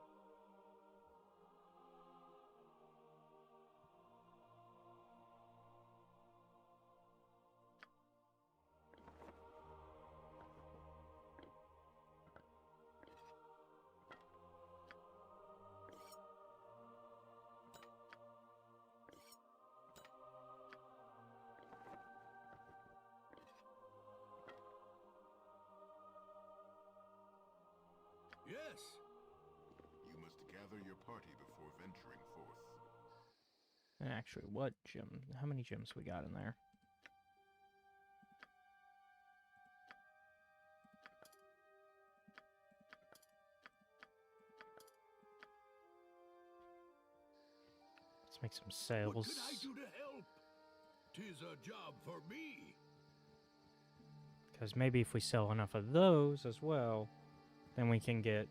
Yes. You must gather your party before venturing forth. And actually, what gem? How many gems we got in there? Let's make some sales. What could I do to help? 'Tis a job for me. Because maybe if we sell enough of those as well, then we can get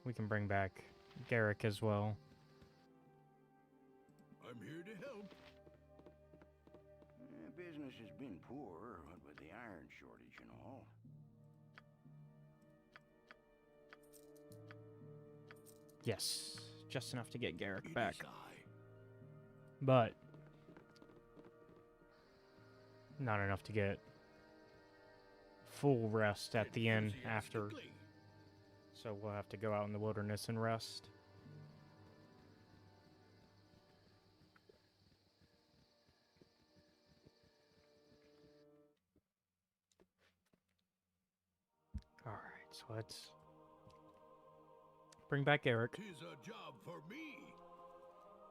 we can bring back Garrick as well. I'm here to help. Business has been poor, what with the iron shortage and all. Yes, just enough to get Garrick It back. is I. But not enough to get full rest at the end after. Enthusiastically. So we'll have to go out in the wilderness and rest. Alright, so let's bring back Eric. 'Tis a job for me.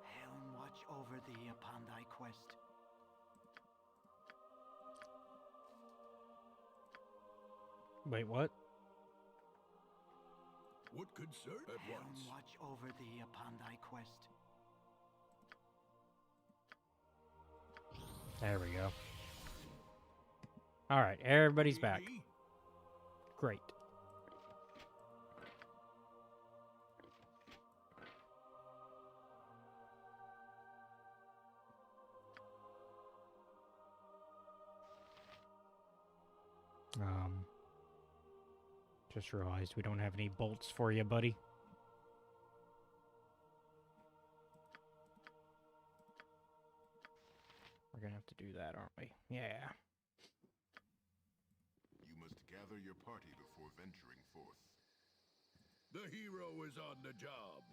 Helm watch over thee upon thy quest. Wait, what? What concern? At Helm once. watch over thee upon thy quest. There we go. Alright, everybody's back. Me? Great. Just realized we don't have any bolts for you, buddy. We're gonna have to do that, aren't we? Yeah. You must gather your party before venturing forth. The hero is on the job.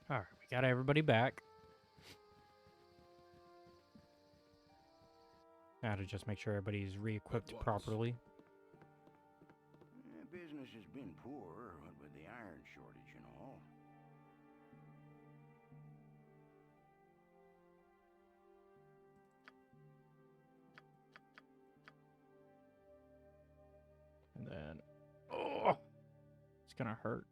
Alright, we got everybody back. Now to just make sure everybody's re-equipped properly. Business has been poor, what with the iron shortage and all. And then, oh, it's gonna hurt.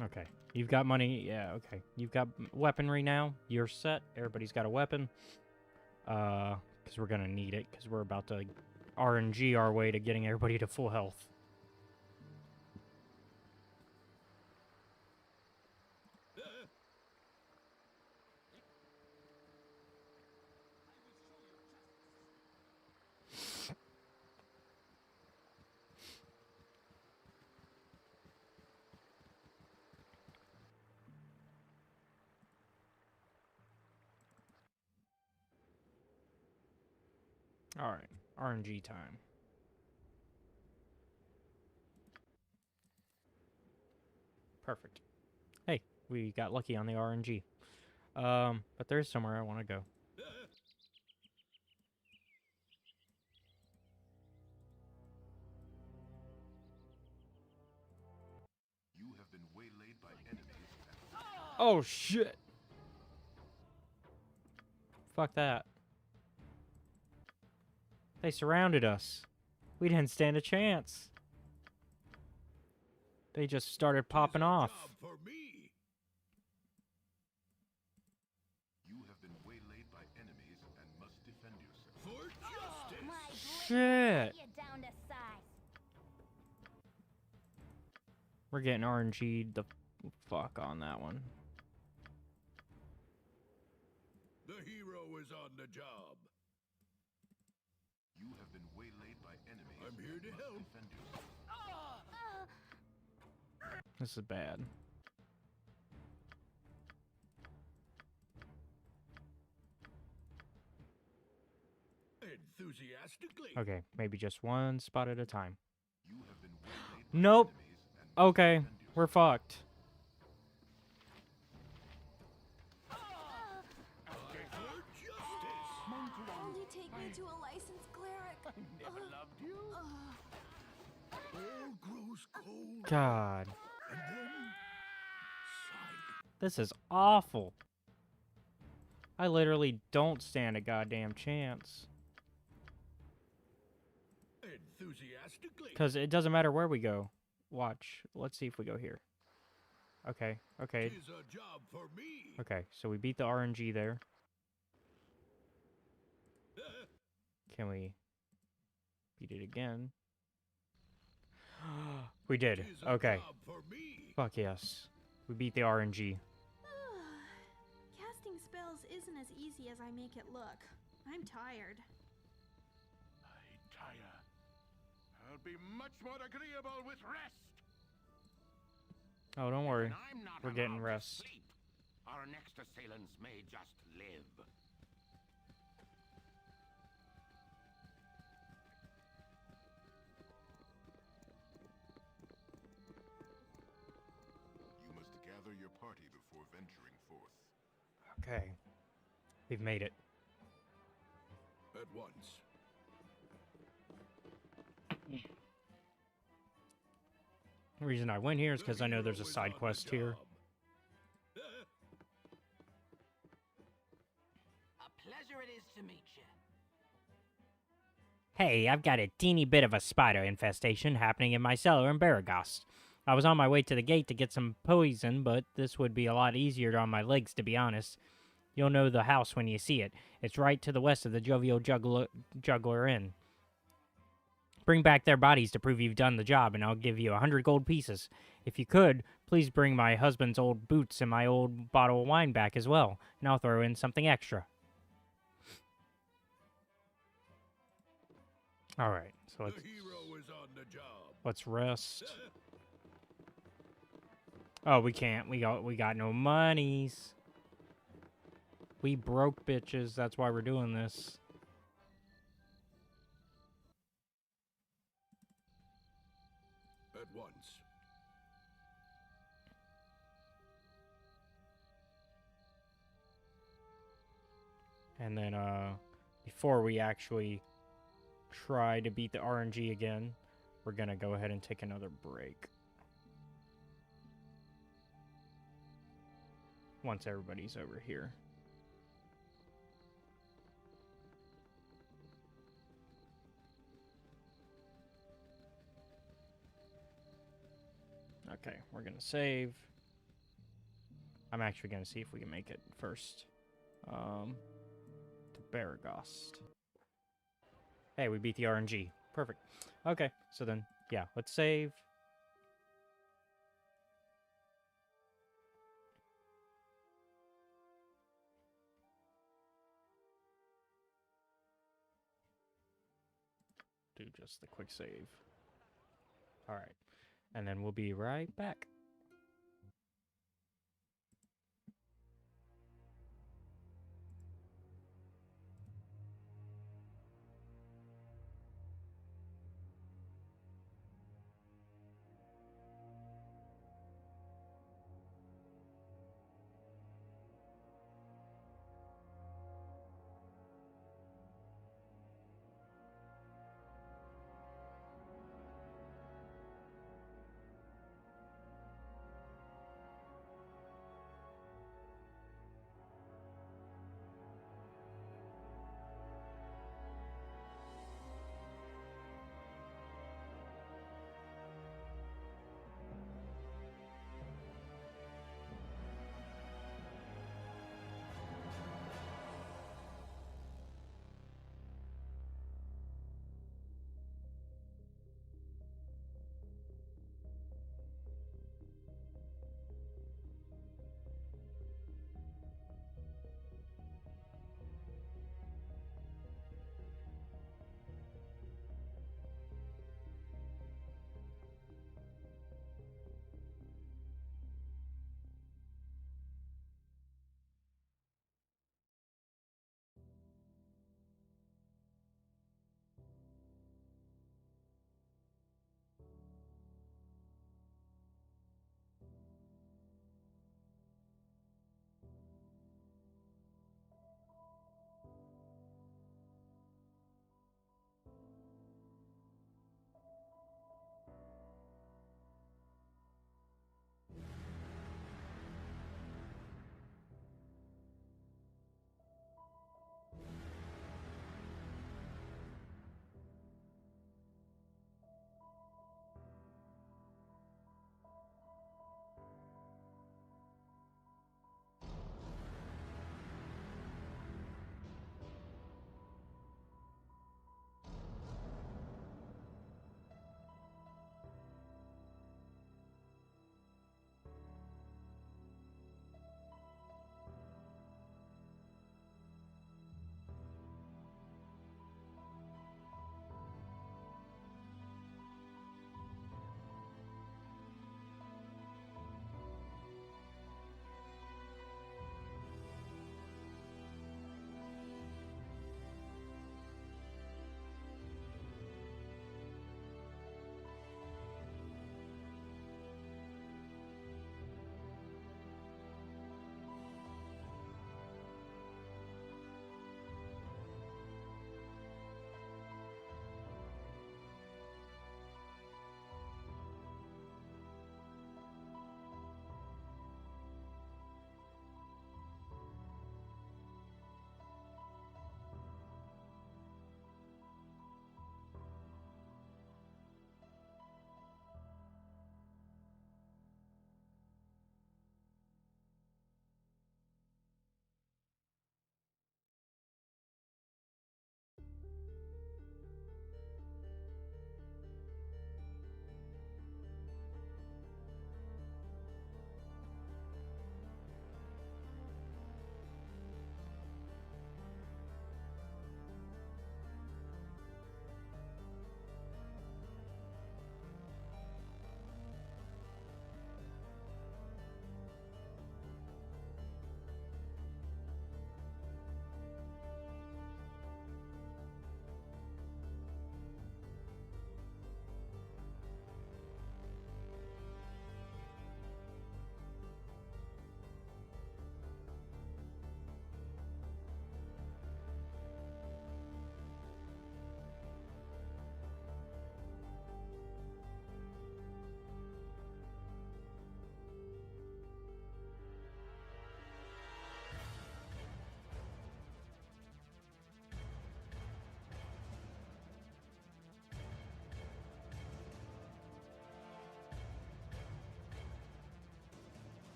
Okay, you've got money. Yeah, okay. You've got weaponry now. You're set. Everybody's got a weapon. Because we're gonna need it. Because we're about to RNG our way to getting everybody to full health. Alright, RNG time. Perfect. Hey, we got lucky on the RNG. But there's somewhere I want to go. Oh, shit. Fuck that. They surrounded us. We didn't stand a chance. They just started popping off. For me. You have been waylaid by enemies and must defend yourself. For justice. My blade Shit. will cut you down to size. We're getting RNG'd the fuck on that one. The hero is on the job. You have been waylaid by enemies. I'm here to help. Defend yourself. This is bad. Enthusiastically. Okay, maybe just one spot at a time. You have been waylaid by Nope. enemies and must Okay, defend yourself. we're fucked. For justice. Only take me to a licensed cleric. I never loved you. All grows cold. God. And then silence. This is awful. I literally don't stand a goddamn chance. Enthusiastically. Because it doesn't matter where we go. Watch. Let's see if we go here. Okay, okay. Tis a job for me. Okay, so we beat the RNG there. Can we beat it again? We did. Tis a Okay. job for me. Fuck yes. We beat the RNG. Casting spells isn't as easy as I make it look. I'm tired. I tire. I'll be much more agreeable with rest. Oh, don't worry. And I'm not We're getting allowed to rest. sleep. Our next assailants may just live. You must gather your party before venturing forth. Okay. We've made it. At once. The reason I went here is because I know there's a side quest here. A pleasure it is to meet you. Hey, I've got a teeny bit of a spider infestation happening in my cellar in Baragast. I was on my way to the gate to get some poison, but this would be a lot easier on my legs, to be honest. You'll know the house when you see it. It's right to the west of the Jovial Juggler Inn. Bring back their bodies to prove you've done the job, and I'll give you 100 gold pieces. If you could, please bring my husband's old boots and my old bottle of wine back as well, and I'll throw in something extra. Alright, so The hero is on the job. let's rest. Oh, we can't. We got no monies. We broke bitches. That's why we're doing this. At once. And then, before we actually try to beat the RNG again, we're gonna go ahead and take another break. Once everybody's over here. Okay, we're gonna save. I'm actually gonna see if we can make it first. To Baragast. Hey, we beat the RNG. Perfect. Okay, so then, yeah, let's save. Do just the quick save. Alright, and then we'll be right back.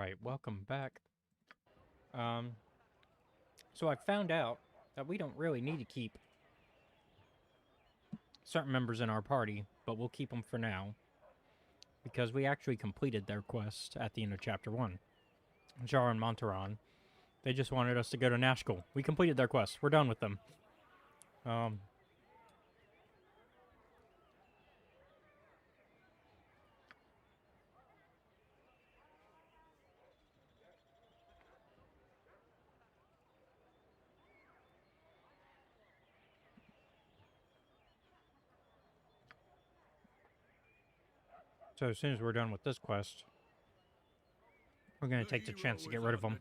Alright, welcome back. So I found out that we don't really need to keep certain members in our party, but we'll keep them for now. Because we actually completed their quest at the end of Chapter 1. Jar and Montaron. They just wanted us to go to Nashkel. We completed their quest. We're done with them. So as soon as we're done with this quest, we're going to take the chance to get rid of them.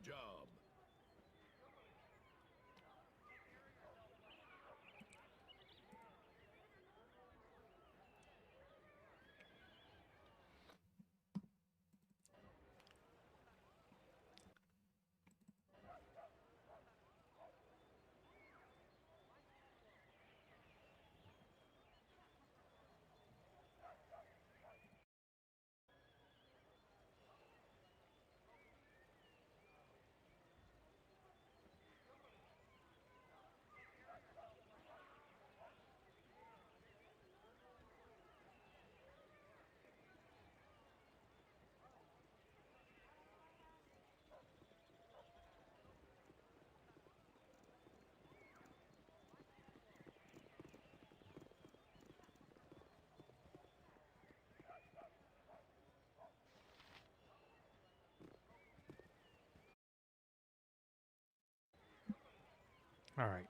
Alright.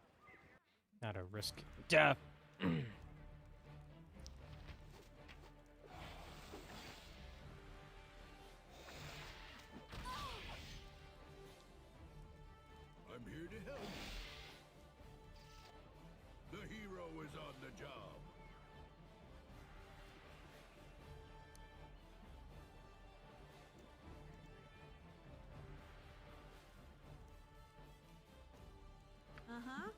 Now to risk death. I'm here to help. The hero is on the job. Uh-huh.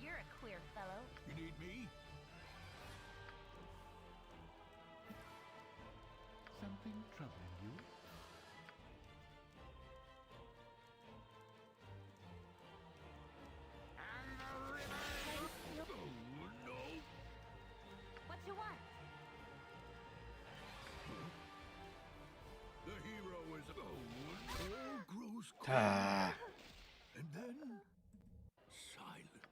You're a queer fellow. You need me? Something troubling you? And the river. Oh, no. What you want? The hero is all grows quiet. And then silence.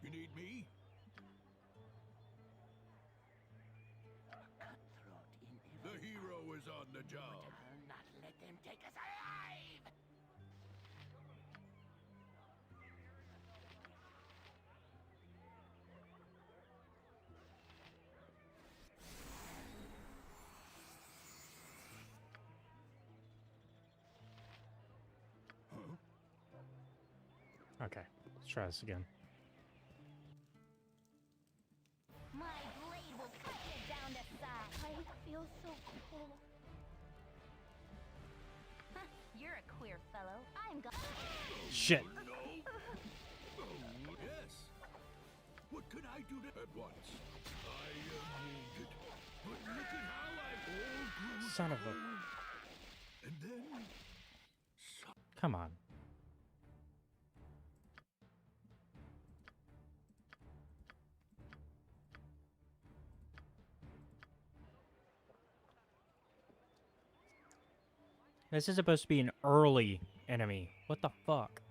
You need me? Cutthroat in The hero is on the job. I'll not let them take us alive! Okay, let's try this again. My blade will cut you down to size. I feel so cold. You're a queer fellow. I'm gone. Shit. No. Oh, yes. What can I do to at once? I am wounded. But look at how I all grew. Son of a... And then... Come on. This is supposed to be an early enemy. What the fuck?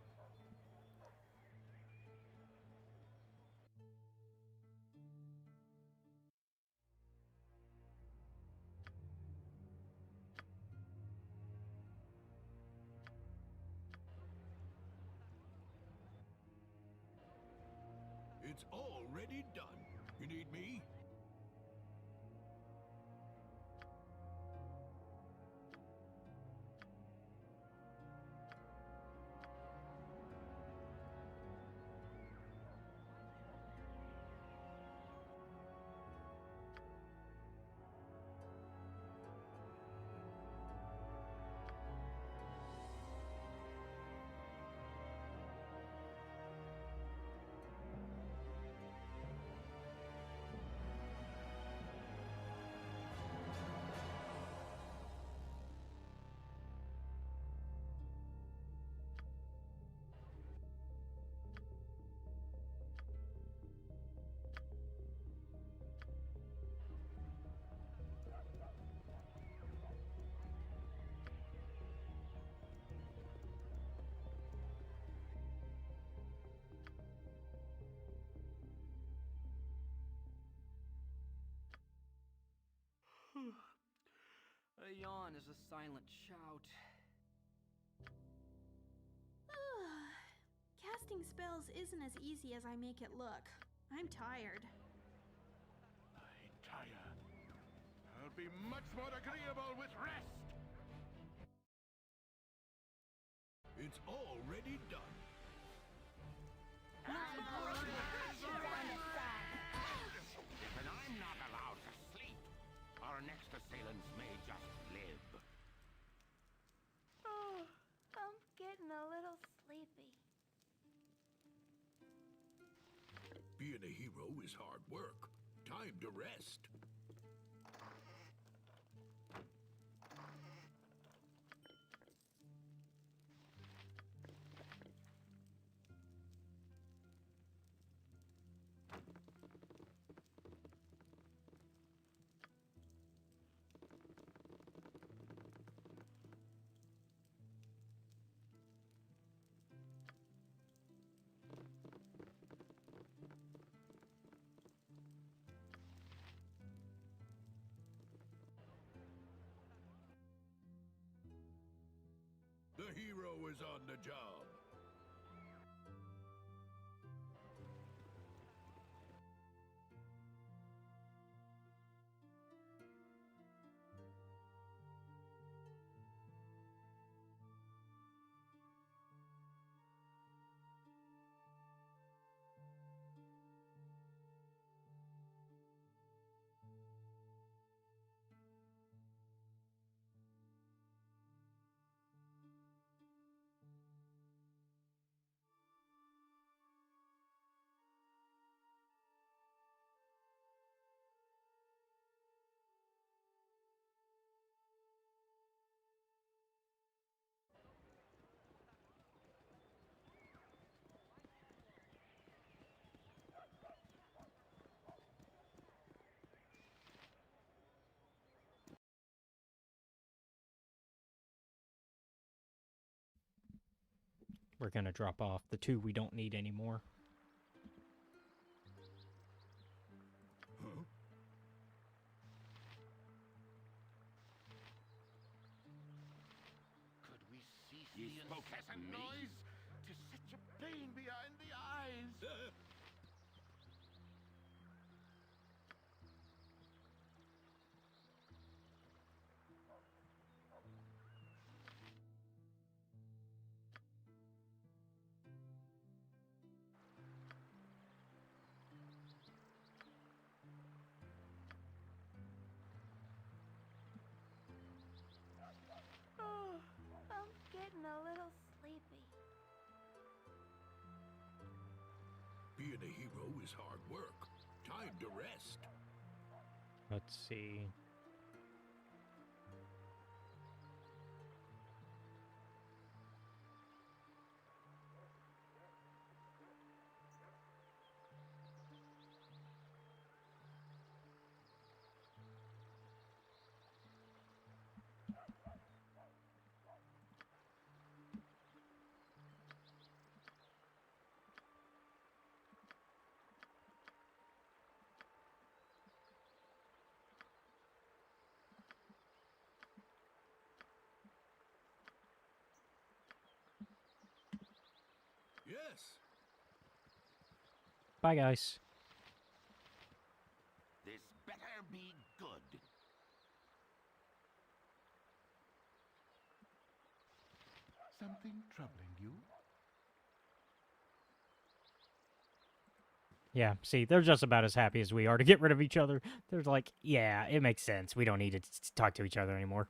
It's already done. You need me? yawn is a silent shout. Casting spells isn't as easy as I make it look. I'm tired. Tired. I'll be much more agreeable with rest. It's already done. My blade will cut you down to size. And I'm not allowed to sleep. Our next assailants may just live. Oh, I'm getting a little sleepy. Being a hero is hard work. Time to rest. The hero is on the job. We're gonna drop off the 2 we don't need anymore. Huh? Could we cease the incessant noise? To such a pain behind the eyes. Oh, I'm getting a little sleepy. Being a hero is hard work. Time to rest. Let's see. Yes. Bye, guys. This better be good. Something troubling you? Yeah, see, they're just about as happy as we are to get rid of each other. They're like, yeah, it makes sense. We don't need to talk to each other anymore.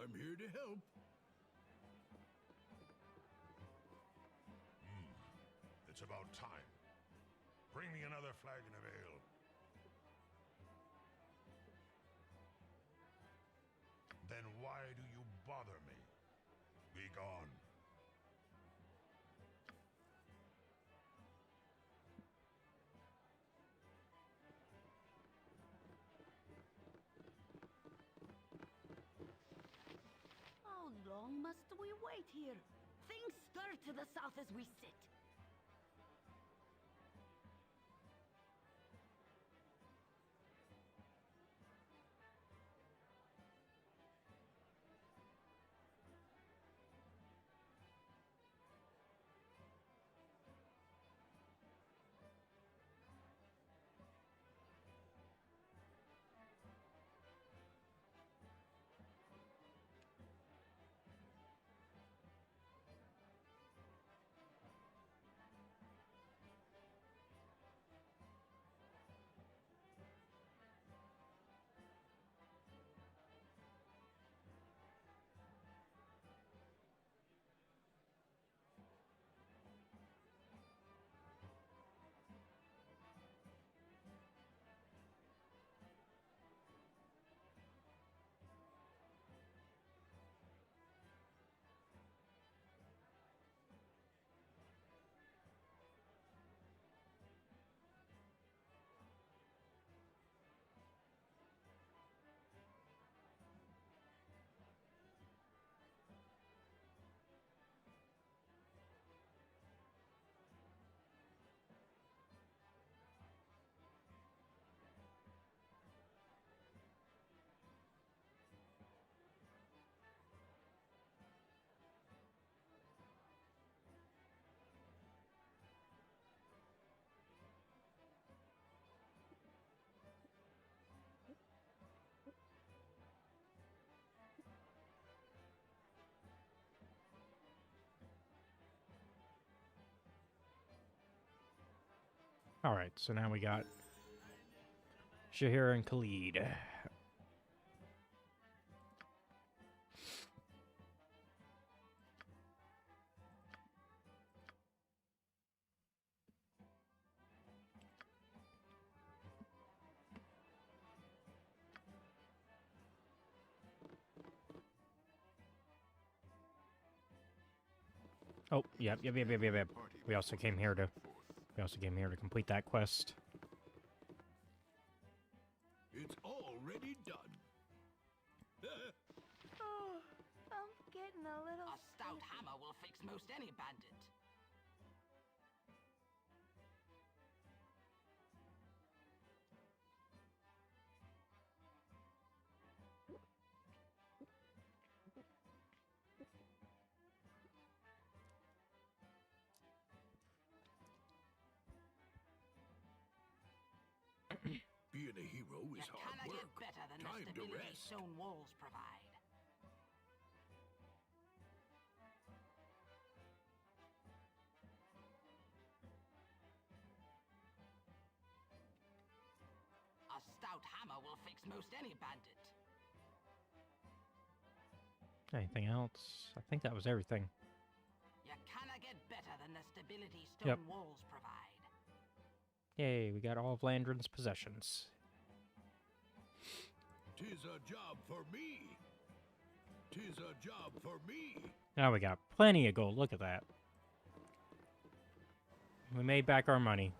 I'm here to help. It's about time. Bring me another flagon of ale. Then why do you bother me? Be gone. How long must we wait here? Things stir to the south as we sit. Alright, so now we got Shahir and Khalid. Oh, yep. We also came here to complete that quest. It's already done. Oh, I'm getting a little... A stout hammer will fix most any bandit. Being a hero is hard Cannot work. get better than Time the to stability rest. stone walls provide. A stout hammer will fix most any bandit. Anything else? I think that was everything. You cannot get better than the stability stone walls provide. Yay, we got all of Landrin's possessions. 'Tis a job for me. 'Tis a job for me. Now we got plenty of gold. Look at that. We made back our money.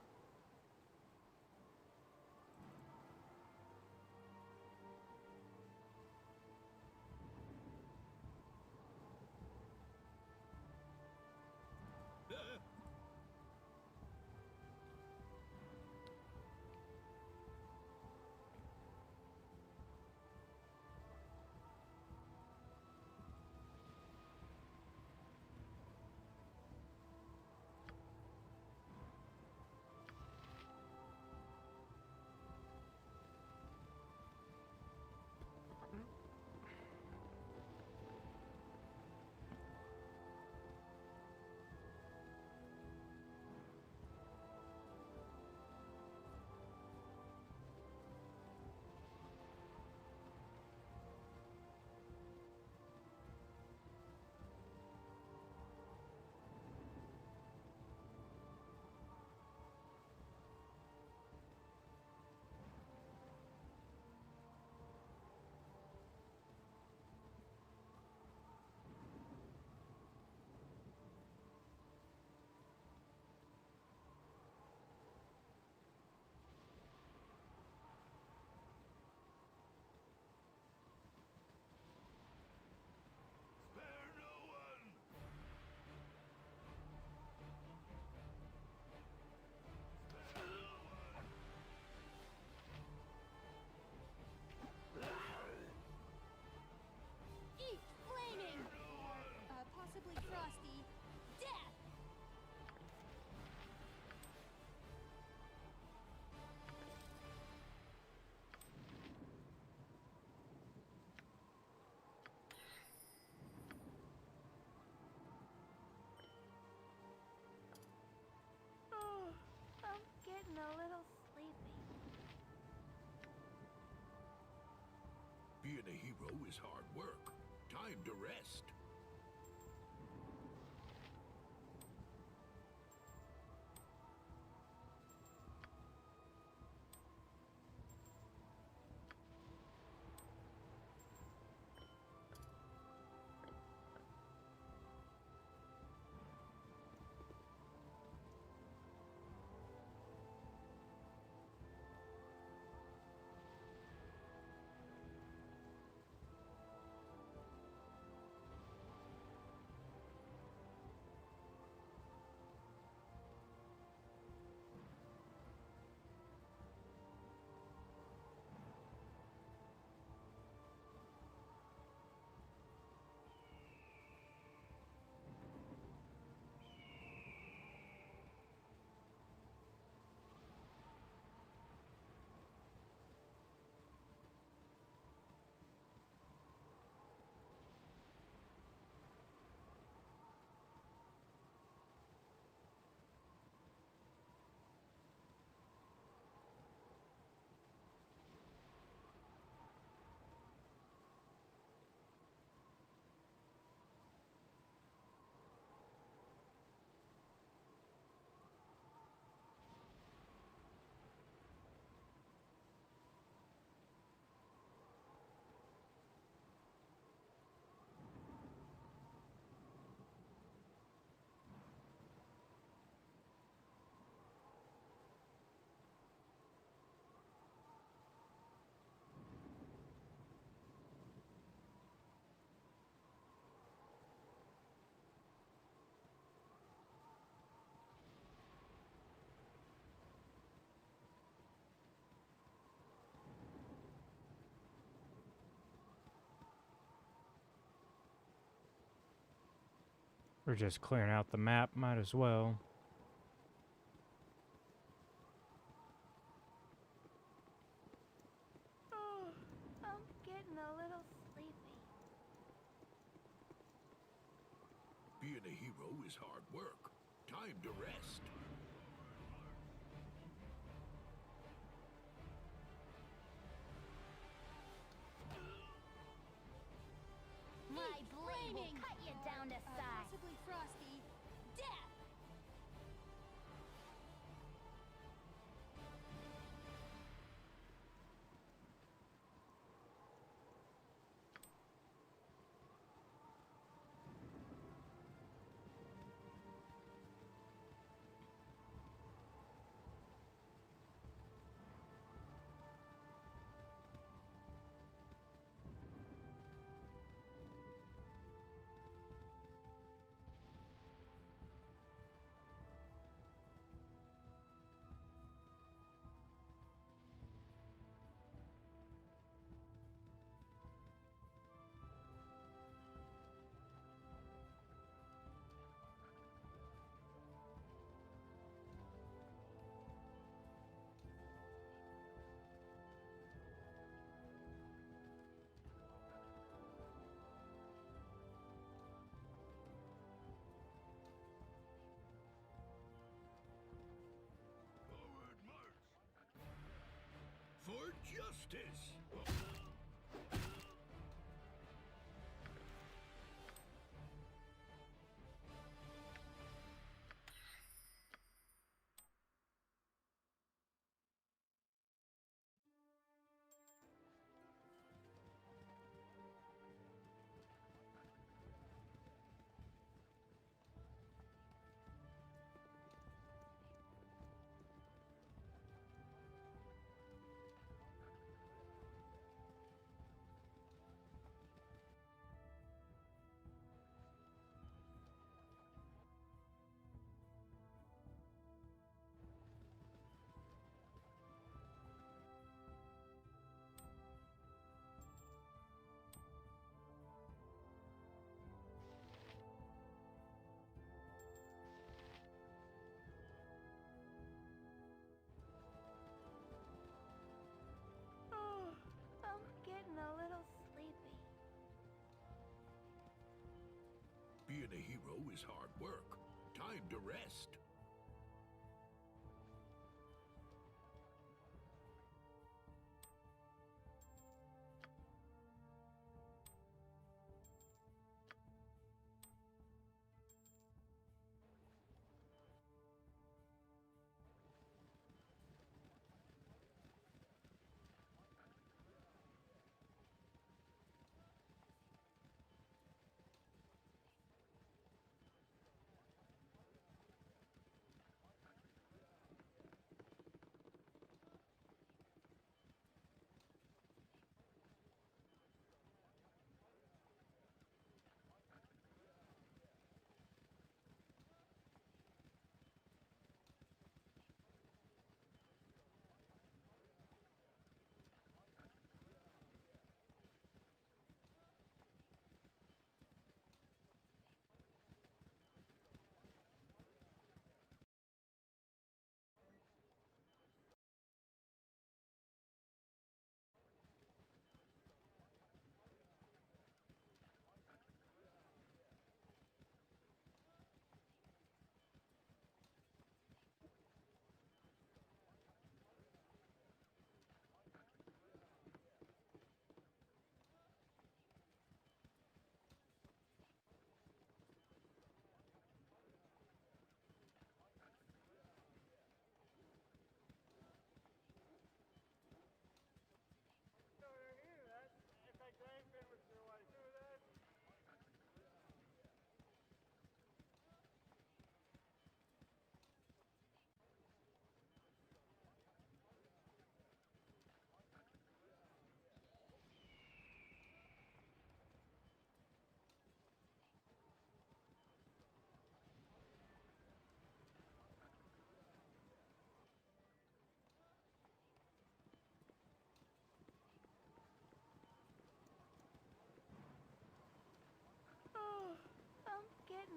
Being a hero is hard work. Time to rest. We're just clearing out the map, might as well. Oh, I'm getting a little sleepy. Being a hero is hard work. Time to rest. My blade will cut you down to size. Possibly frosty. Death! For justice! Oh, I'm getting a little sleepy. Being a hero is hard work. Time to rest.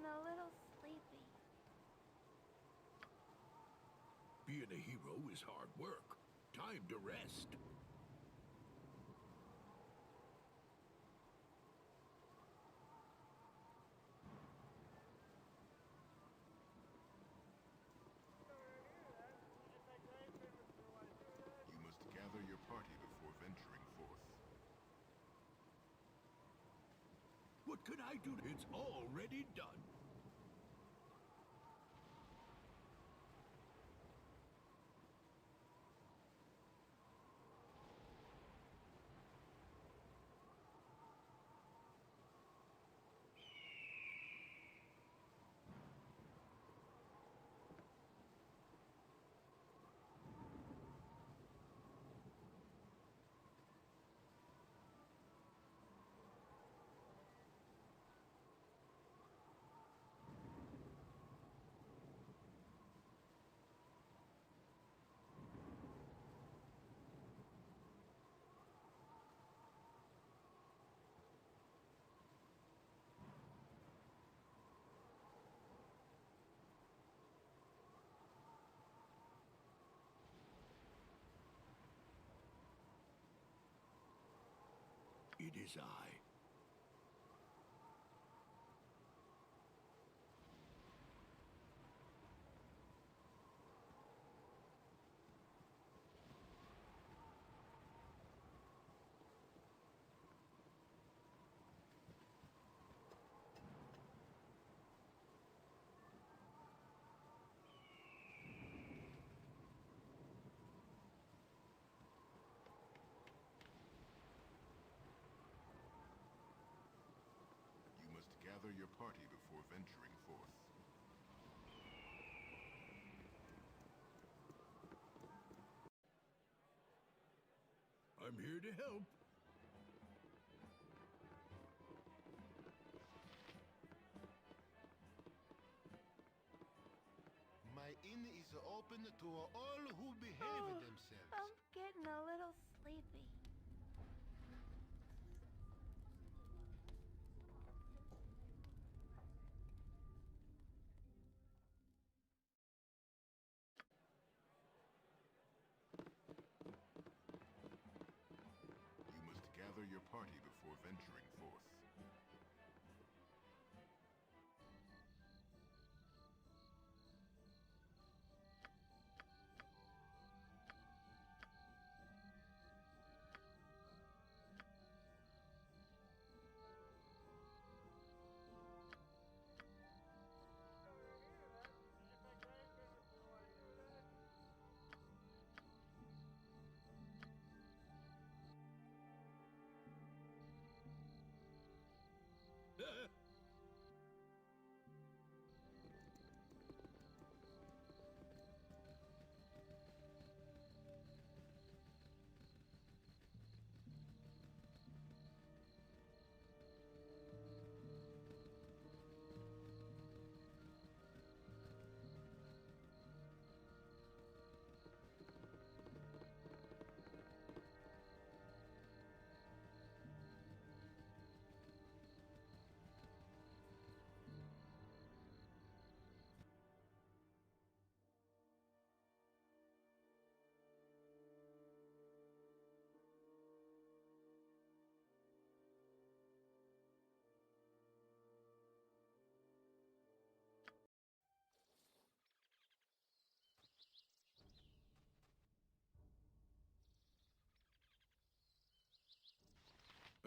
a little sleepy. Being a hero is hard work. Time to rest. You must gather your party before venturing forth. What can I do? It's already done. It is I. You must gather your party before venturing forth. I'm here to help. My inn is open to all who behave themselves. I'm getting a little sleepy. You must gather your party before venturing forth.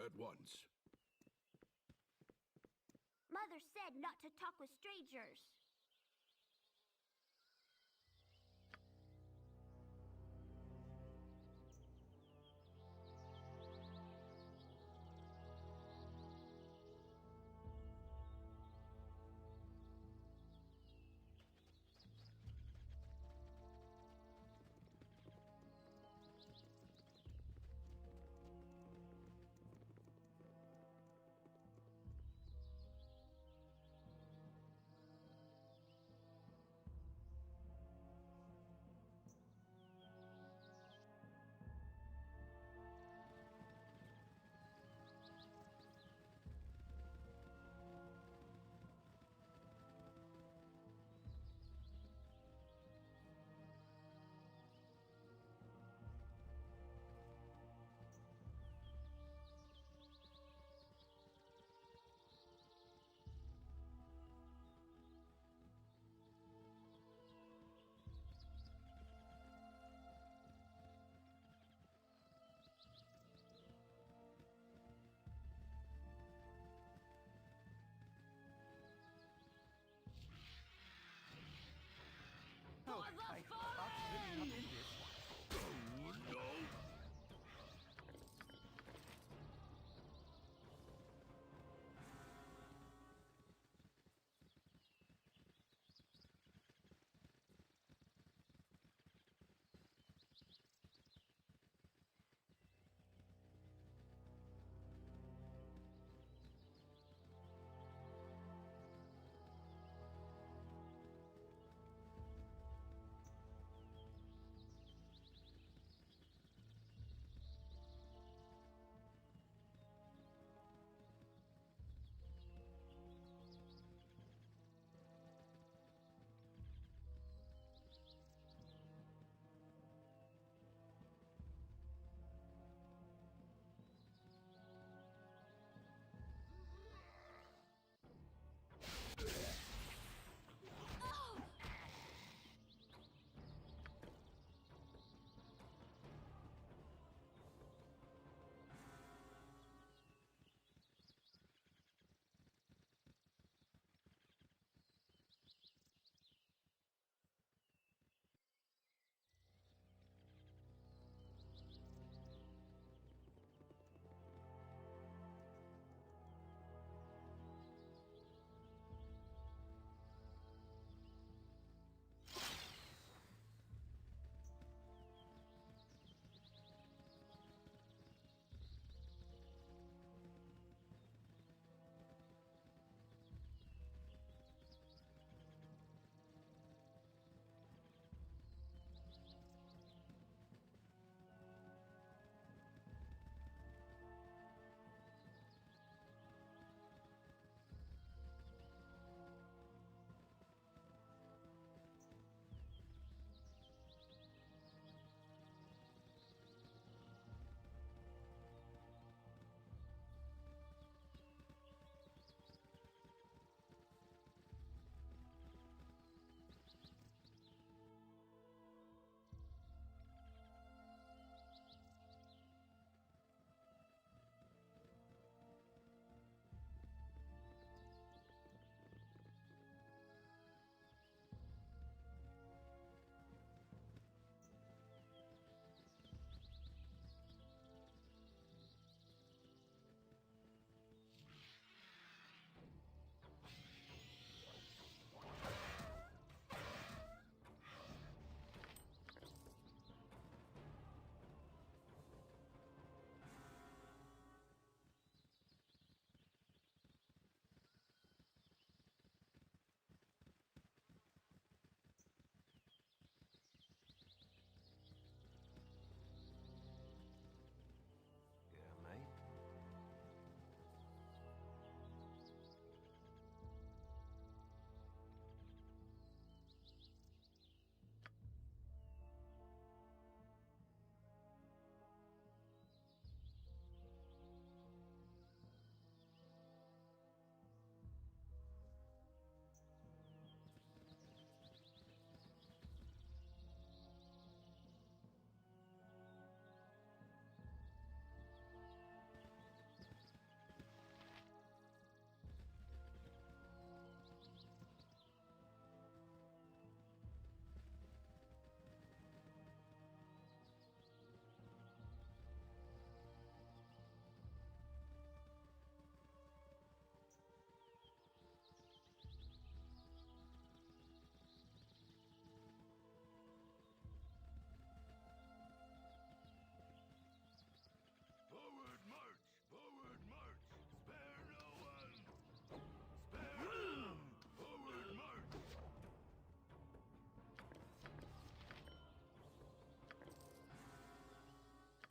At once. Mother said not to talk with strangers.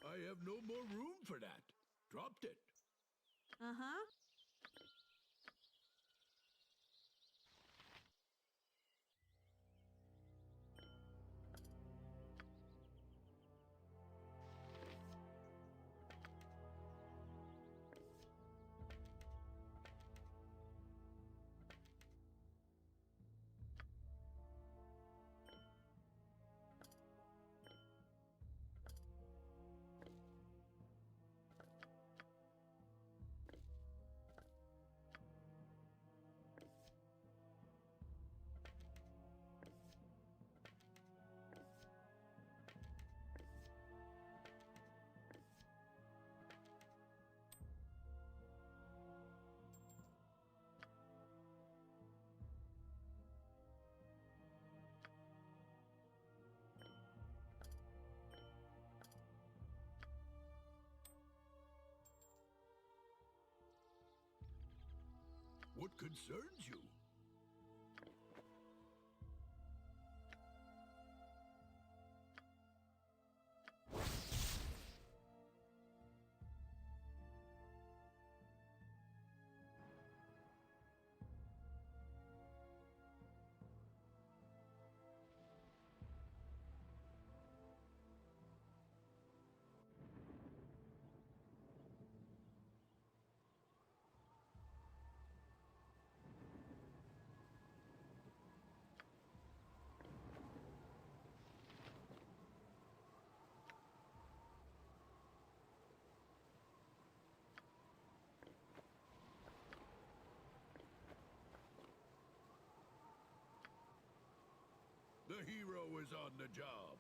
I have no more room for that. Dropped it. Uh-huh. What concerns you? The hero is on the job.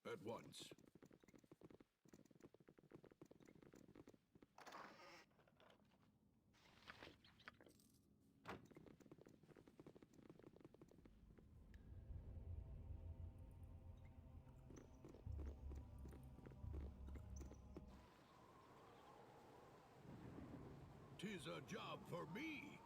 At once. Tis a job for me.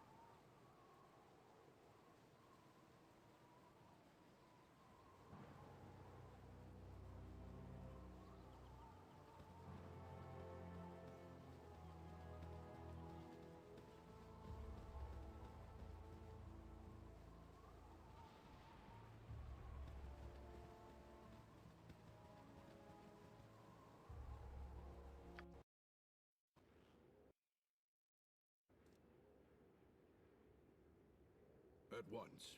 At once.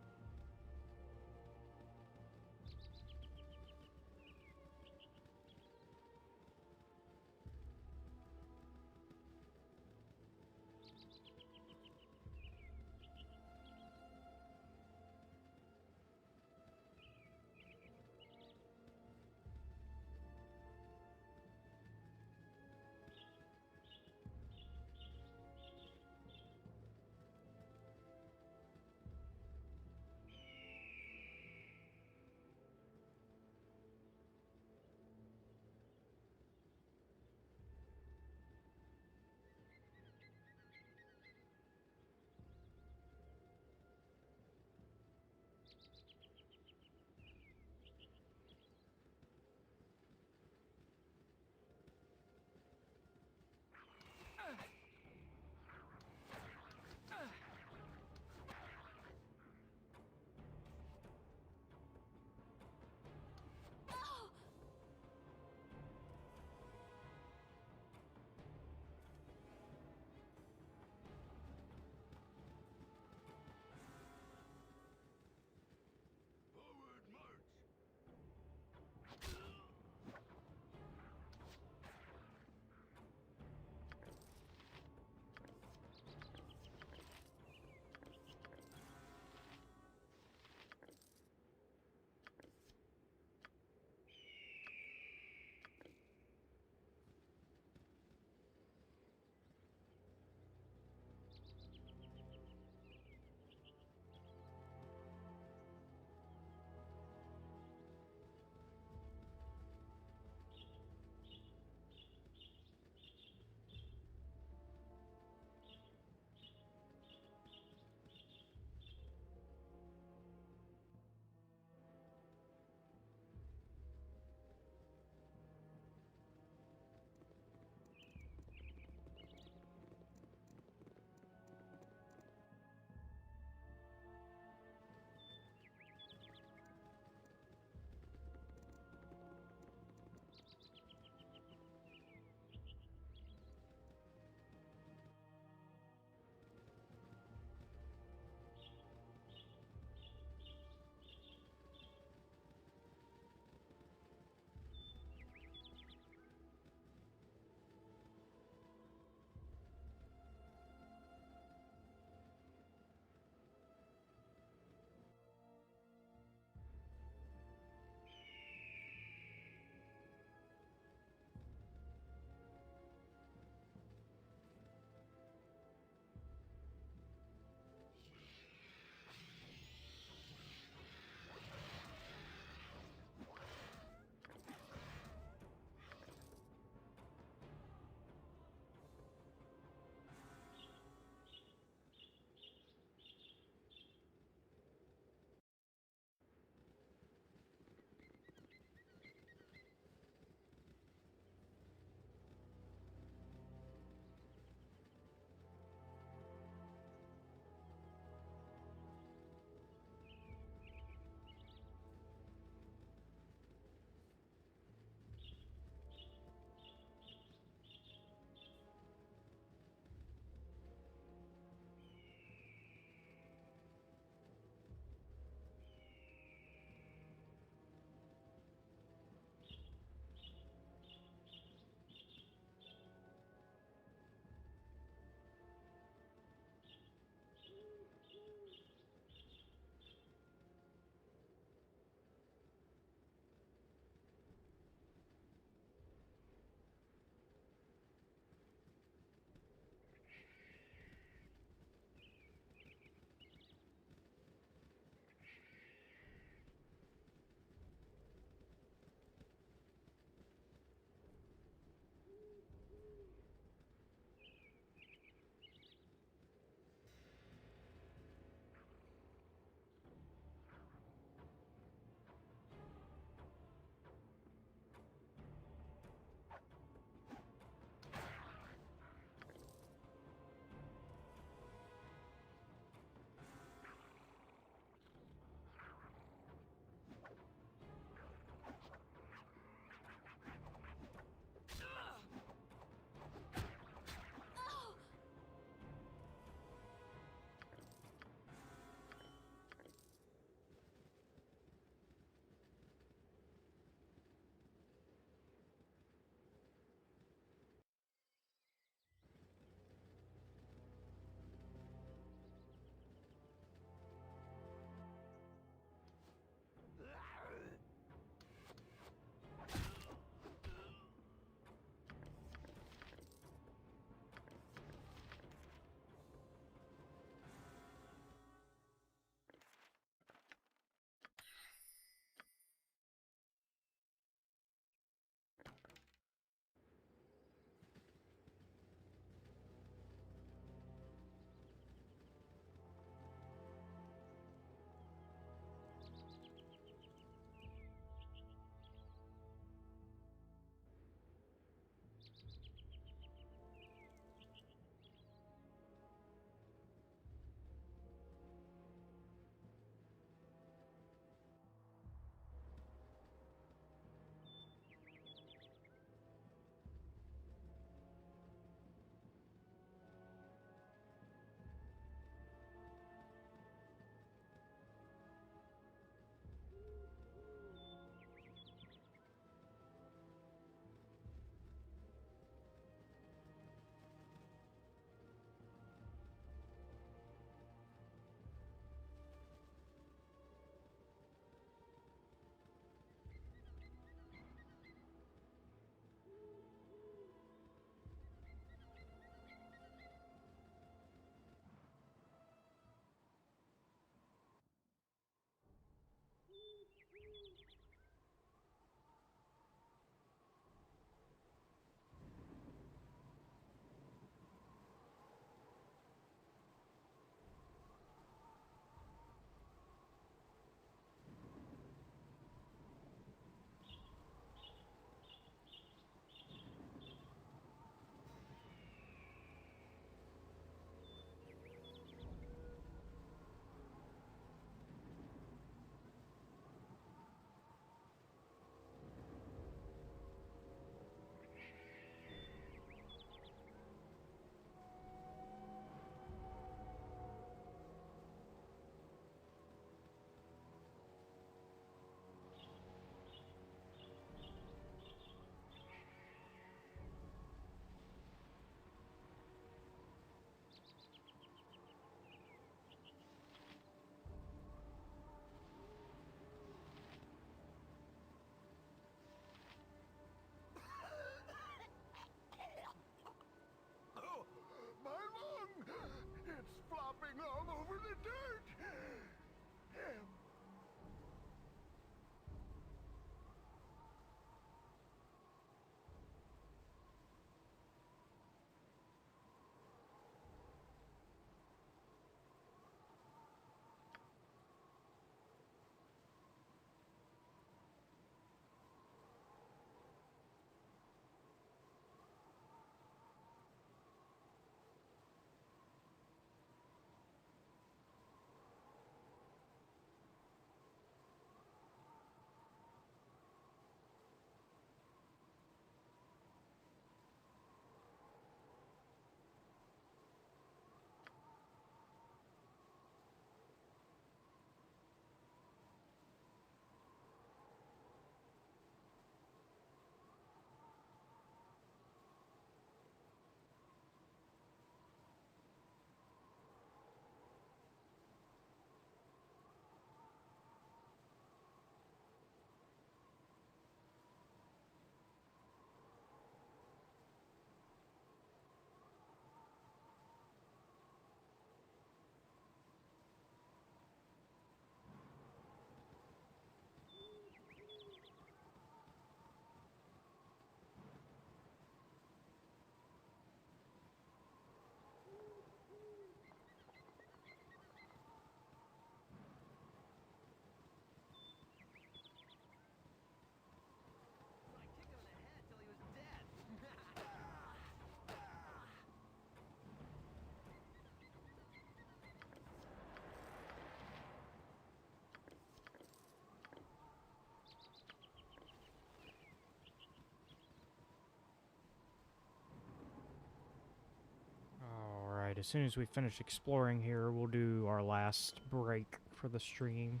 as soon as we finish exploring here, we'll do our last break for the stream.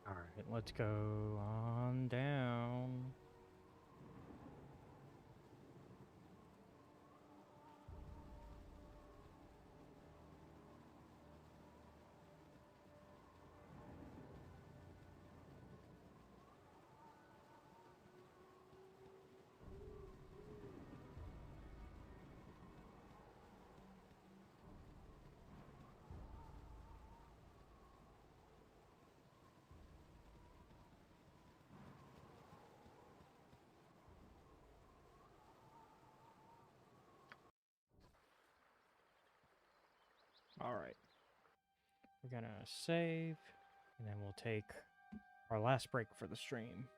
Alright, let's go on down. Alright. We're gonna save, and then we'll take our last break for the stream.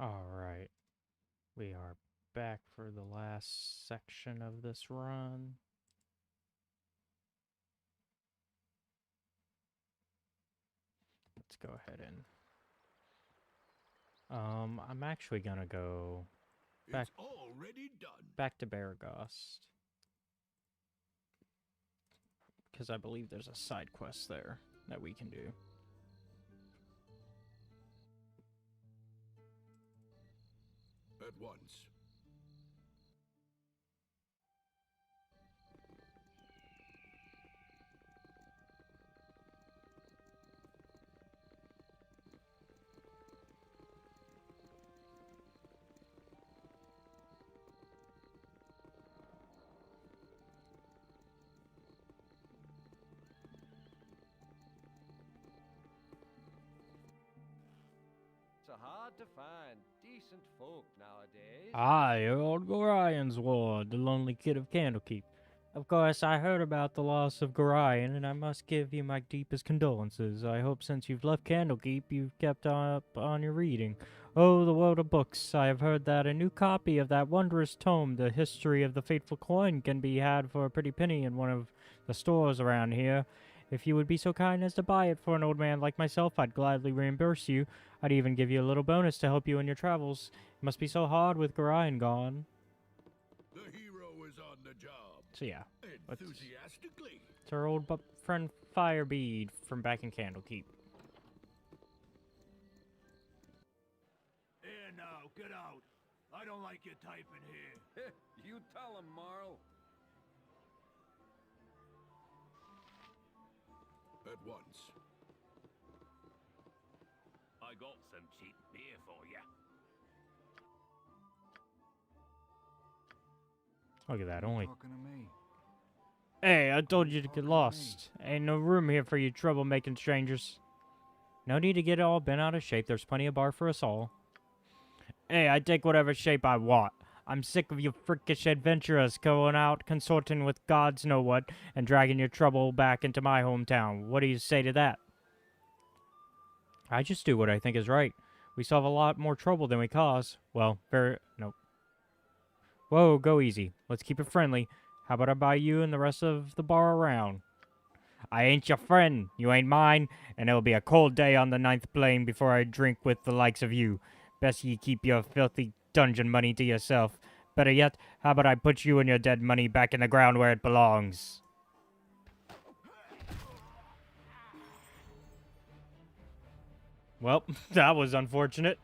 Alright. We are back for the last section of this run. Let's go ahead and... I'm actually gonna go back, It's already done. back to Baragost. Because I believe there's a side quest there that we can do. At once. It's hard to find decent folk nowadays. Ah, your old Gorian's Ward, the lonely kid of Candlekeep. Of course, I heard about the loss of Gorion, and I must give you my deepest condolences. I hope since you've left Candlekeep, you've kept up on your reading. Oh, the world of books. I have heard that a new copy of that wondrous tome, The History of the Fateful Coin, can be had for a pretty penny in one of the stores around here. If you would be so kind as to buy it for an old man like myself, I'd gladly reimburse you. I'd even give you a little bonus to help you in your travels. It must be so hard with Gorion gone. The hero is on the job. So yeah, Enthusiastically. it's our old friend Firebead from back in Candlekeep. Here now, get out. I don't like your typing here. You tell him, Marl. At once. I got some cheap beer for you. Look at that, only... Talking to me. Hey, I told you to get lost. Ain't no room here for you troublemaking strangers. No need to get all bent out of shape. There's plenty of bar for us all. Hey, I take whatever shape I want. I'm sick of you freakish adventurers going out consorting with gods know what and dragging your trouble back into my hometown. What do you say to that? I just do what I think is right. We solve a lot more trouble than we cause. Well, nope. Whoa, go easy. Let's keep it friendly. How about I buy you and the rest of the bar around? I ain't your friend. You ain't mine. And it'll be a cold day on the 9th plane before I drink with the likes of you. Best ye keep your filthy dungeon money to yourself. Better yet, how about I put you and your dead money back in the ground where it belongs? Well, that was unfortunate.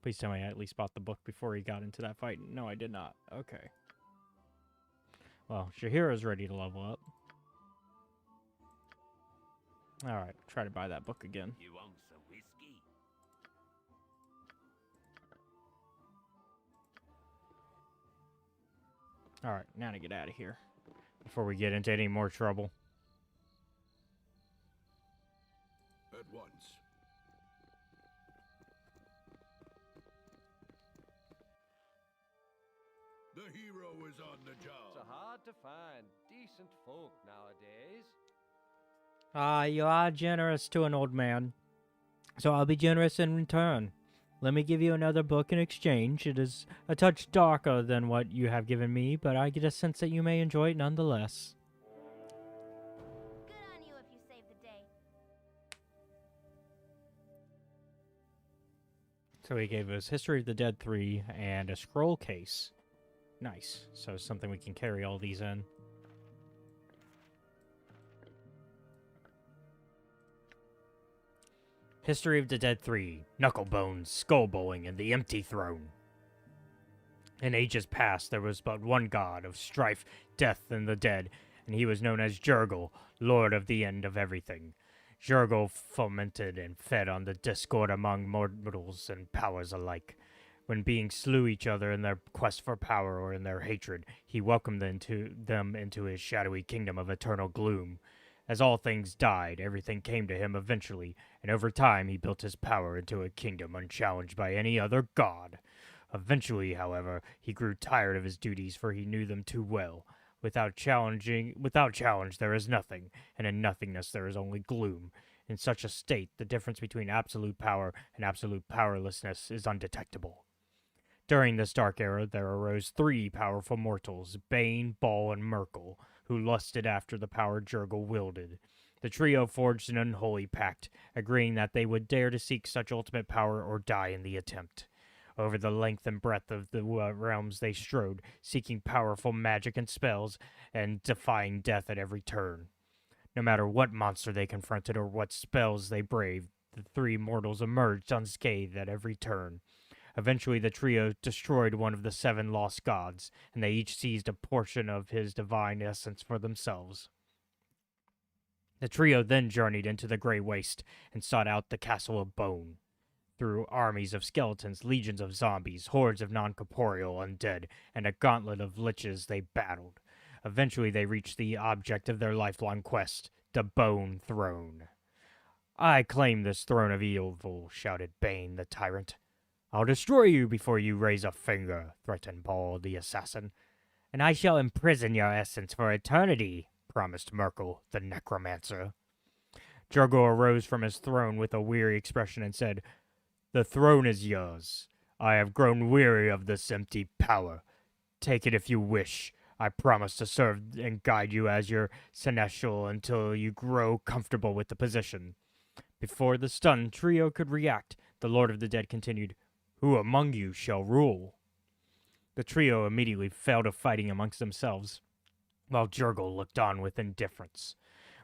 Please tell me I at least bought the book before he got into that fight. No, I did not. Okay. Well, Shahira's ready to level up. Alright, try to buy that book again. You want some whiskey? Alright, now to get out of here. Before we get into any more trouble. At once. The hero is on the job. It's hard to find decent folk nowadays. Ah, you are generous to an old man. So I'll be generous in return. Let me give you another book in exchange. It is a touch darker than what you have given me, but I get a sense that you may enjoy it nonetheless. Good on you if you save the day. So he gave us History of the Dead 3 and a scroll case. Nice. So something we can carry all these in. History of the Dead 3, Knucklebones, Skull Bowling, and the Empty Throne. In ages past, there was but one god of strife, death, and the dead, and he was known as Jurgle, Lord of the End of Everything. Jurgle fomented and fed on the discord among mortals and powers alike. When beings slew each other in their quest for power or in their hatred, he welcomed them into his shadowy kingdom of eternal gloom. As all things died, everything came to him eventually, and over time he built his power into a kingdom unchallenged by any other god. Eventually, however, he grew tired of his duties, for he knew them too well. Without challenge there is nothing, and in nothingness there is only gloom. In such a state, the difference between absolute power and absolute powerlessness is undetectable. During this dark era, there arose 3 powerful mortals, Bane, Ball, and Merkel, who lusted after the power Jurgle wielded. The trio forged an unholy pact, agreeing that they would dare to seek such ultimate power or die in the attempt. Over the length and breadth of the realms they strode, seeking powerful magic and spells, and defying death at every turn. No matter what monster they confronted or what spells they braved, the 3 mortals emerged unscathed at every turn. Eventually, the trio destroyed one of the 7 lost gods, and they each seized a portion of his divine essence for themselves. The trio then journeyed into the Grey Waste and sought out the Castle of Bone. Through armies of skeletons, legions of zombies, hordes of non-corporeal undead, and a gauntlet of liches they battled. Eventually, they reached the object of their lifelong quest, the Bone Throne. "I claim this throne of evil," shouted Bane, the tyrant. "I'll destroy you before you raise a finger," threatened Ball, the assassin. "And I shall imprison your essence for eternity," promised Merkel, the necromancer. Jurgle arose from his throne with a weary expression and said, "The throne is yours. I have grown weary of this empty power. Take it if you wish. I promise to serve and guide you as your seneschal until you grow comfortable with the position." Before the stunned trio could react, the Lord of the Dead continued, "Who among you shall rule?" The trio immediately fell to fighting amongst themselves, while Jurgle looked on with indifference.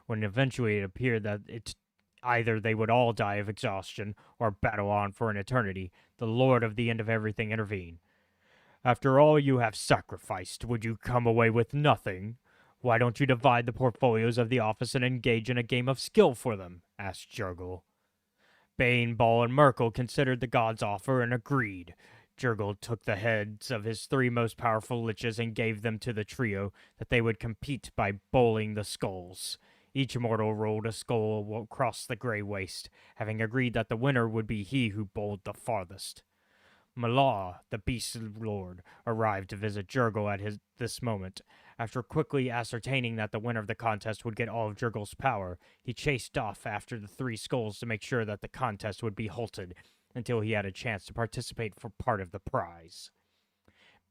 When eventually it appeared that either they would all die of exhaustion or battle on for an eternity, the Lord of the End of Everything intervened. "After all you have sacrificed, would you come away with nothing? Why don't you divide the portfolios of the office and engage in a game of skill for them?" asked Jurgle. Bane, Ball, and Merkel considered the god's offer and agreed. Jurgle took the heads of his 3 most powerful liches and gave them to the trio, that they would compete by bowling the skulls. Each mortal rolled a skull across the Grey Waste, having agreed that the winner would be he who bowled the farthest. Malar, the Beast Lord, arrived to visit Jurgle at this moment. After quickly ascertaining that the winner of the contest would get all of Jurgle's power, he chased off after the 3 skulls to make sure that the contest would be halted until he had a chance to participate for part of the prize.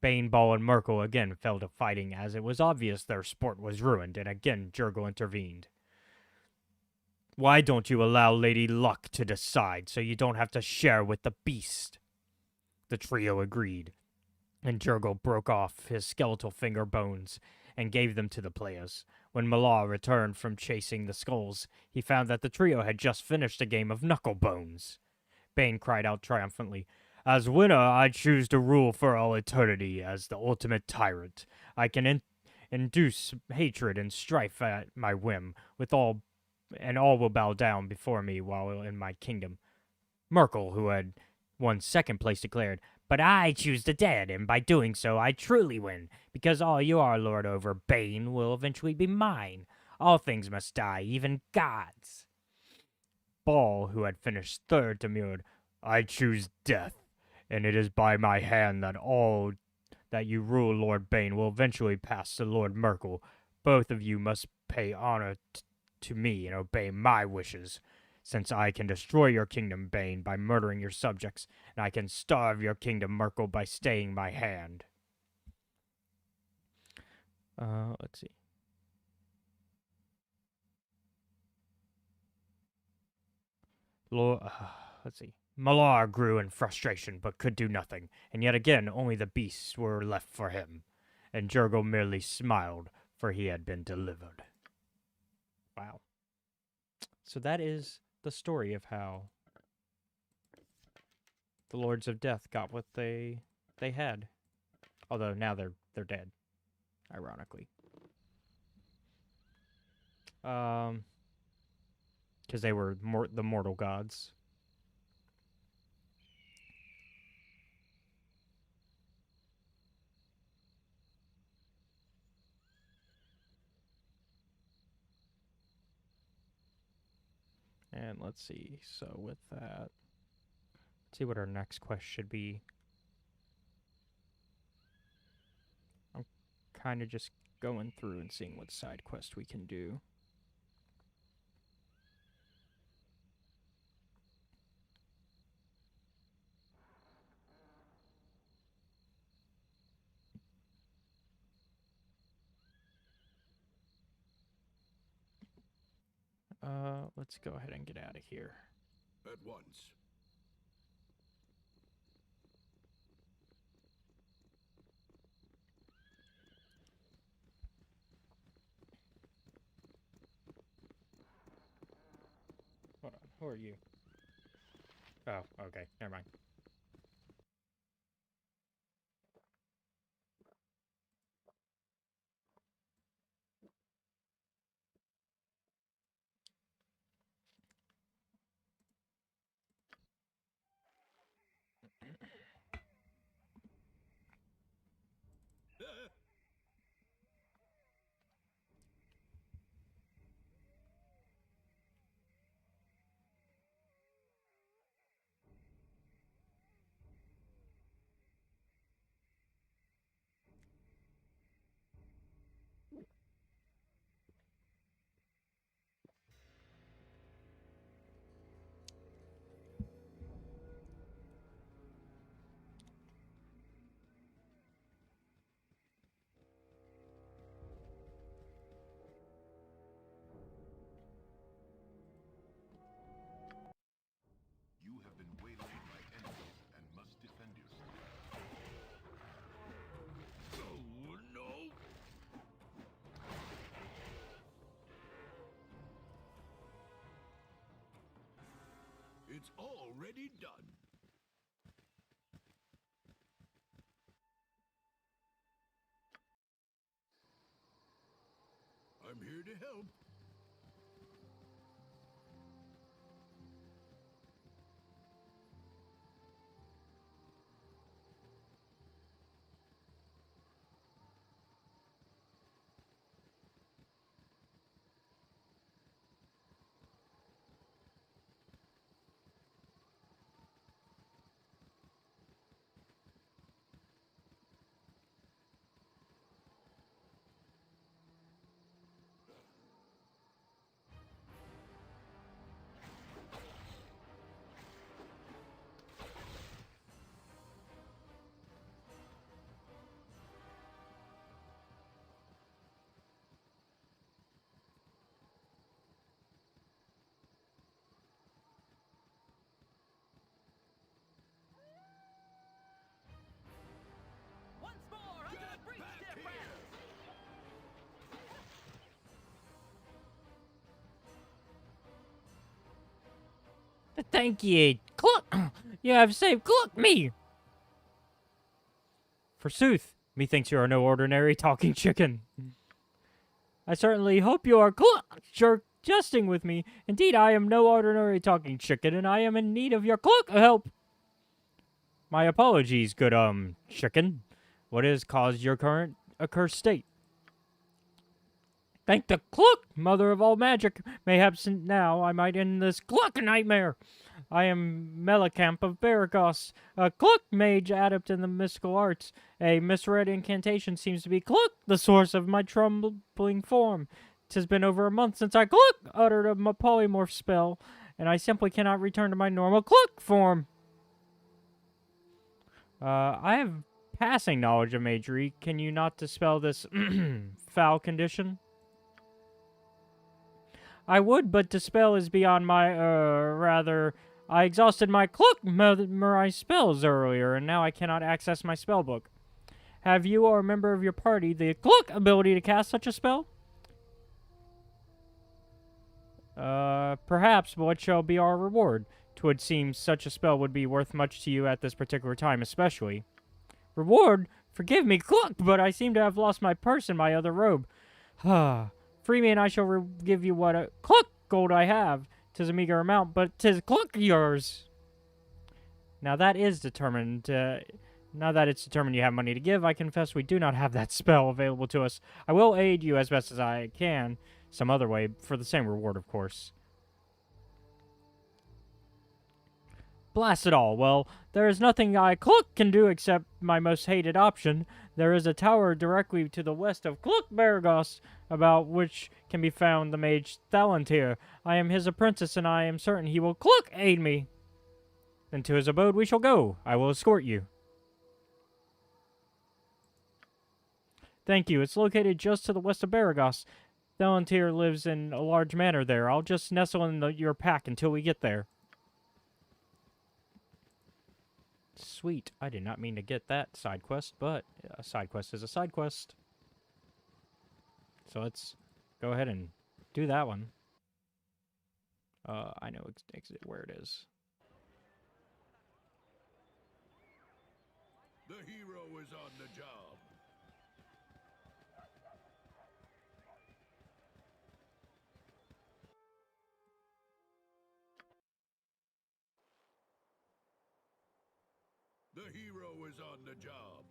Bane, Ball, and Merkel again fell to fighting, as it was obvious their sport was ruined, and again Jurgle intervened. "Why don't you allow Lady Luck to decide, so you don't have to share with the beast?" The trio agreed, and Jurgle broke off his skeletal finger bones and gave them to the players. When Malar returned from chasing the skulls, he found that the trio had just finished a game of knuckle bones. Bane cried out triumphantly, "As winner, I choose to rule for all eternity as the ultimate tyrant. I can induce hatred and strife at my whim, and all will bow down before me while in my kingdom." Merkel, who had won second place, declared, "But I choose the dead, and by doing so I truly win, because all you are lord over, Bane, will eventually be mine. All things must die, even gods." Ball, who had finished third, demurred, "I choose death, and it is by my hand that all that you rule Lord Bane will eventually pass to Lord Merkel. Both of you must pay honor to me and obey my wishes. Since I can destroy your kingdom, Bane, by murdering your subjects, and I can starve your kingdom, Merkel, by staying my hand." Let's see. Let's see. Malar grew in frustration, but could do nothing, and yet again only the beasts were left for him, and Jurgle merely smiled, for he had been delivered. Wow. So that is the story of how the Lords of Death got what they had. Although now they're dead, ironically. Because they were the mortal gods. And let's see. So with that, let's see what our next quest should be. I'm kind of just going through and seeing what side quest we can do. Let's go ahead and get out of here. At once. Hold on, who are you? Oh, okay, never mind. You have been waylaid by enemies and must defend yourself. Oh, no! It's already done. I'm here to help. Once more, under the breach, dear friends! Thank ye, Cluck! You have saved Cluck me! Forsooth, methinks you are no ordinary talking chicken. I certainly hope you are Cluck! You're jesting with me. Indeed, I am no ordinary talking chicken, and I am in need of your Cluck help. My apologies, good, chicken. What has caused your current accursed state? Thank the Cluck, mother of all magic. Mayhaps now I might end this Cluck nightmare. I am Melicamp of Baragos, a Cluck mage adept in the mystical arts. A misread incantation seems to be Cluck, the source of my trembling form. 'Tis been over a month since I Cluck uttered a polymorph spell, and I simply cannot return to my normal Cluck form. I have passing knowledge of magery. Can you not dispel this foul condition? I would, but dispel is beyond my, rather... I exhausted my Cluck memorized spells earlier, and now I cannot access my spellbook. Have you or a member of your party the Cluck ability to cast such a spell? Perhaps, but what shall be our reward? 'Twould seem such a spell would be worth much to you at this particular time, especially. Reward? Forgive me, Cluck, but I seem to have lost my purse and my other robe. Free me and I shall give you what a Cluck gold I have. 'Tis a meager amount, but 'tis Cluck yours. Now that is determined, now that it's determined you have money to give, I confess we do not have that spell available to us. I will aid you as best as I can, some other way, for the same reward, of course. Blast it all. Well, there is nothing I Cluck can do except my most hated option, There is a tower directly to the west of Cluckbergos, about which can be found the mage Thalantir. I am his apprentice, and I am certain he will aid me. Then to his abode we shall go. I will escort you. Thank you. It's located just to the west of Baragos. Thalantir lives in a large manor there. I'll just nestle in your pack until we get there. Sweet. I did not mean to get that side quest, but a side quest is a side quest. So let's go ahead and do that one. I know where it is. The hero is on the job. The hero is on the job.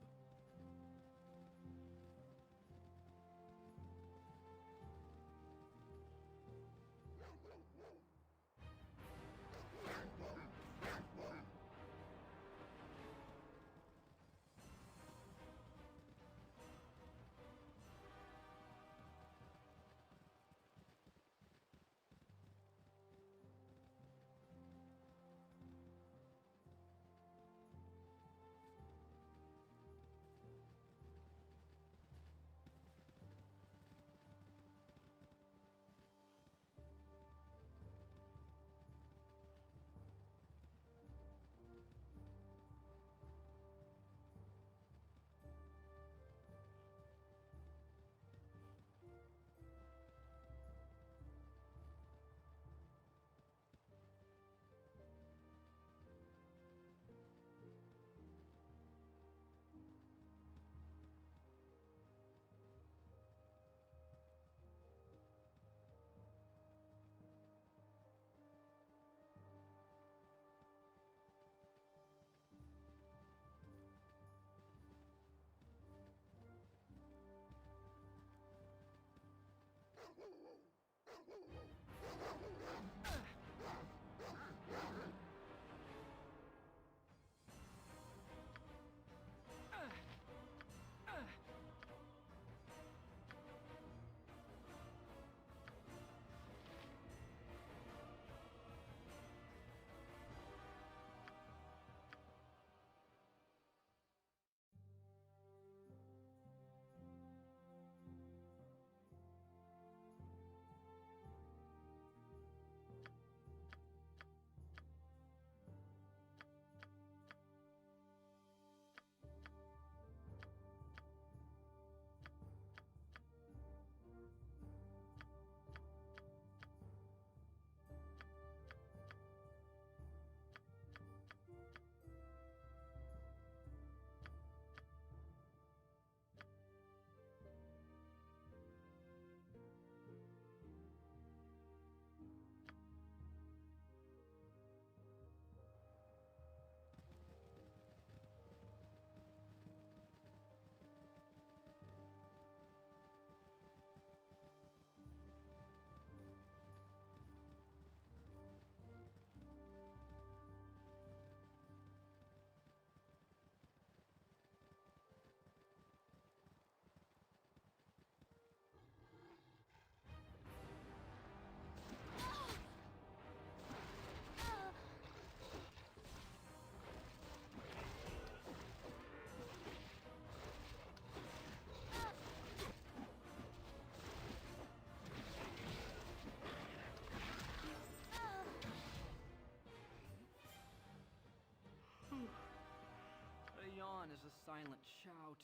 silent shout.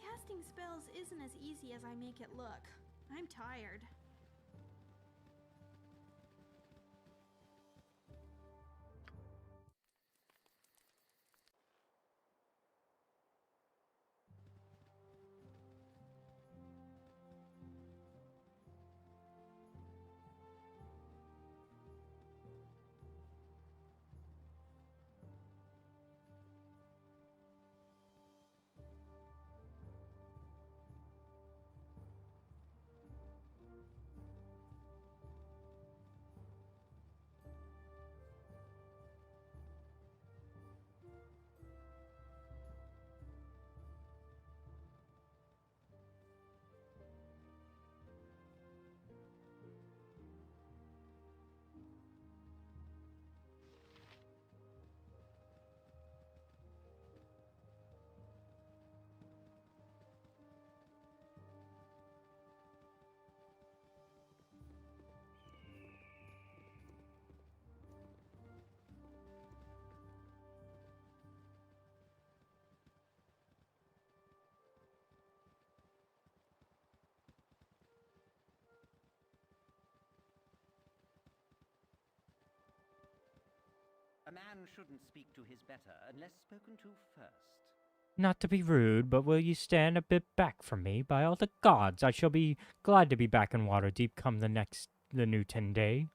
Casting spells isn't as easy as I make it look. I'm tired. A man shouldn't speak to his better unless spoken to first. Not to be rude, but will you stand a bit back from me? By all the gods, I shall be glad to be back in Waterdeep come the new 10 day.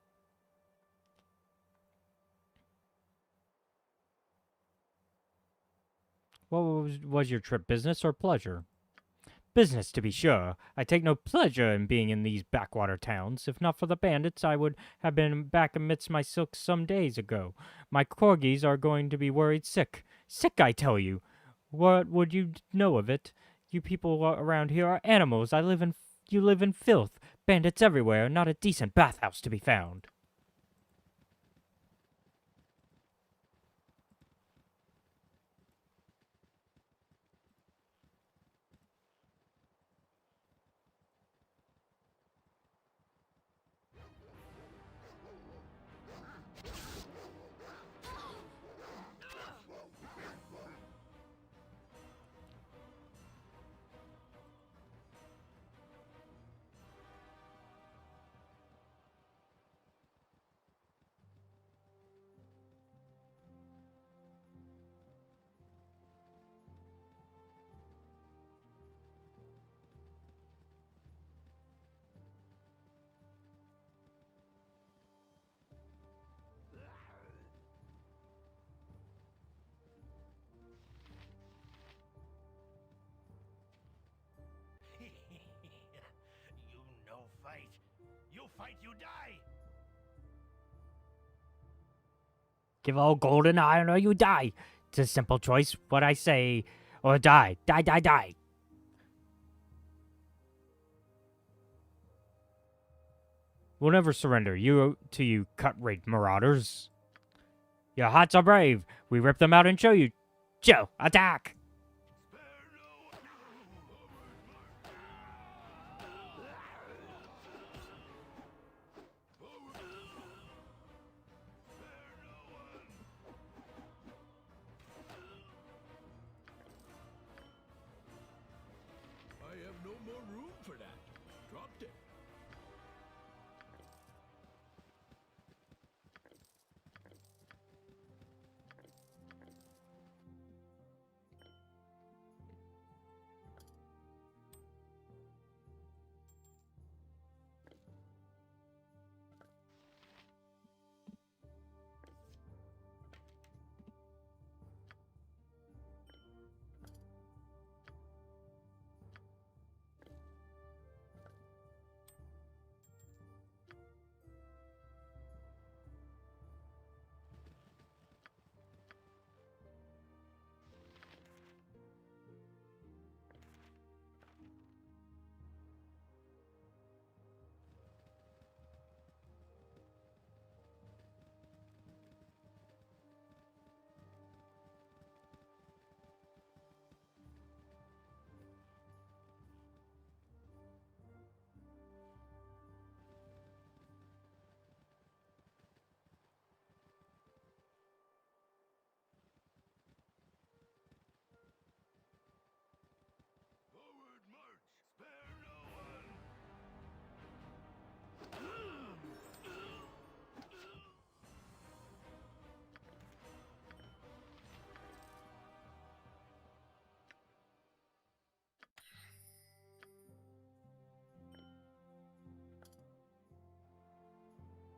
What was your trip, business or pleasure? Business, to be sure. I take no pleasure in being in these backwater towns. If not for the bandits, I would have been back amidst my silks some days ago. My corgis are going to be worried sick. Sick, I tell you. What would you know of it? You people around here are animals. You live in filth. Bandits everywhere. Not a decent bathhouse to be found. You no fight. You fight, you die. Give all golden iron or you die. It's a simple choice. What I say, or die. Die, die, die. We'll never surrender you cut-rate marauders. Your hearts are brave. We rip them out and show you. Joe, attack! I have no more room for that. Dropped it.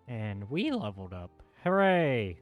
And we leveled up. Hooray!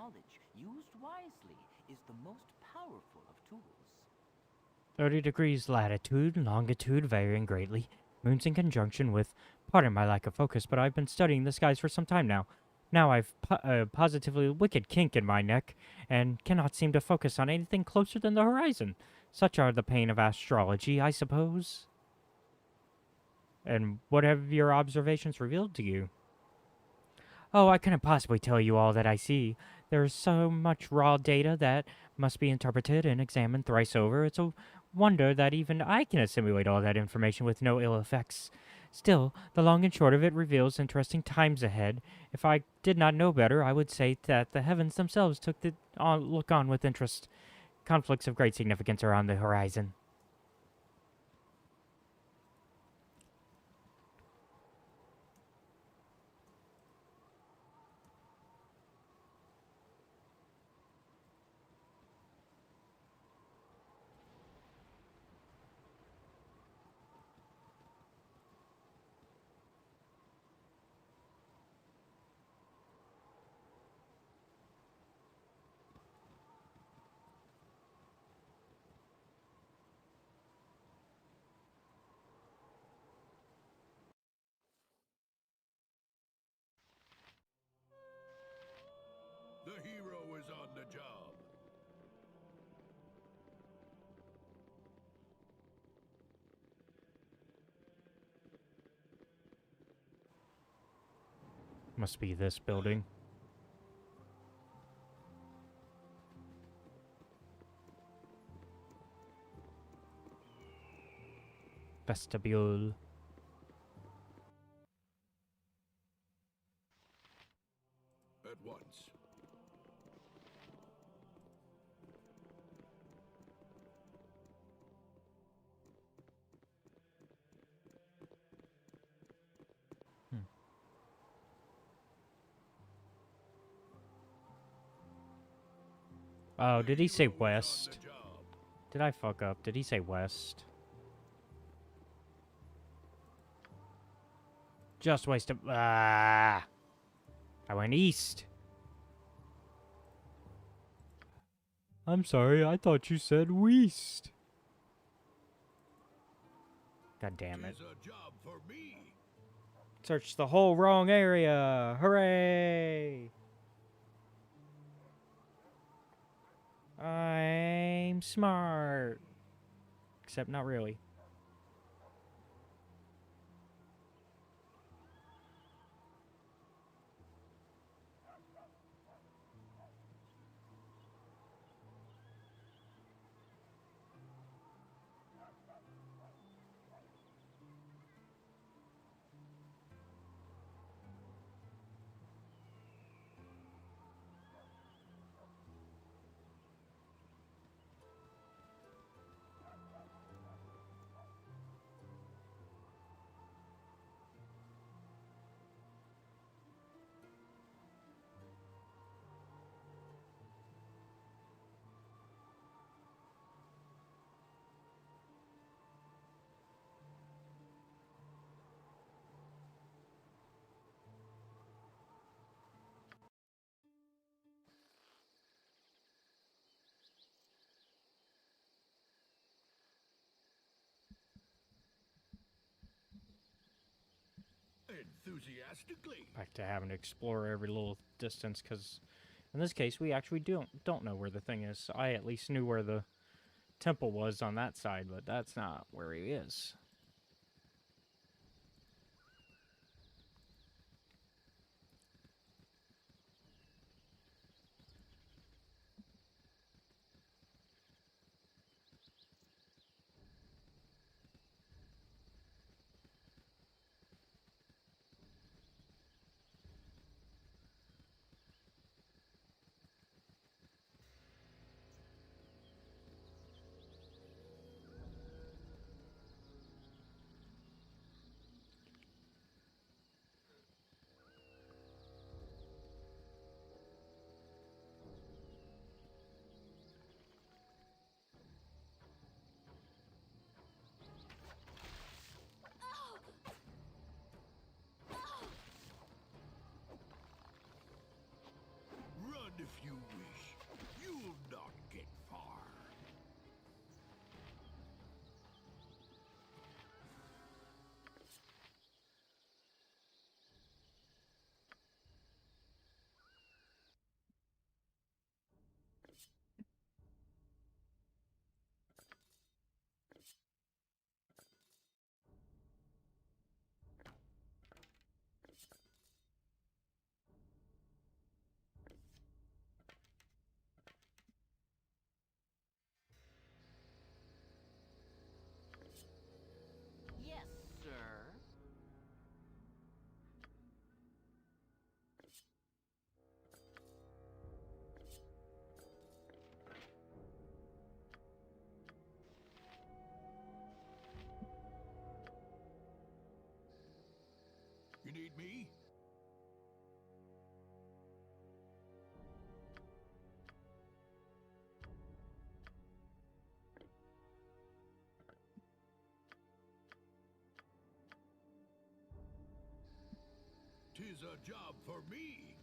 knowledge, used wisely, is the most powerful of tools. 30 degrees latitude, longitude varying greatly. Moons in conjunction with, pardon my lack of focus, but I've been studying the skies for some time now. Now I've positively wicked kink in my neck, and cannot seem to focus on anything closer than the horizon. Such are the pain of astrology, I suppose. And what have your observations revealed to you? Oh, I couldn't possibly tell you all that I see. There is so much raw data that must be interpreted and examined thrice over. It's a wonder that even I can assimilate all that information with no ill effects. Still, the long and short of it reveals interesting times ahead. If I did not know better, I would say that the heavens themselves took the look on with interest. Conflicts of great significance are on the horizon. The hero is on the job. Must be this building. Vestibule. At once. Oh, did he say west? Did I fuck up? Did he say west? Just west of... Ah! I went east. I'm sorry, I thought you said west. God damn it. A job for me. Searched the whole wrong area. Hooray! I'm smart. Except not really. Enthusiastically. Back to having to explore every little distance, because in this case, we actually don't know where the thing is. I at least knew where the temple was on that side, but that's not where he is. You need me? Tis a job for me.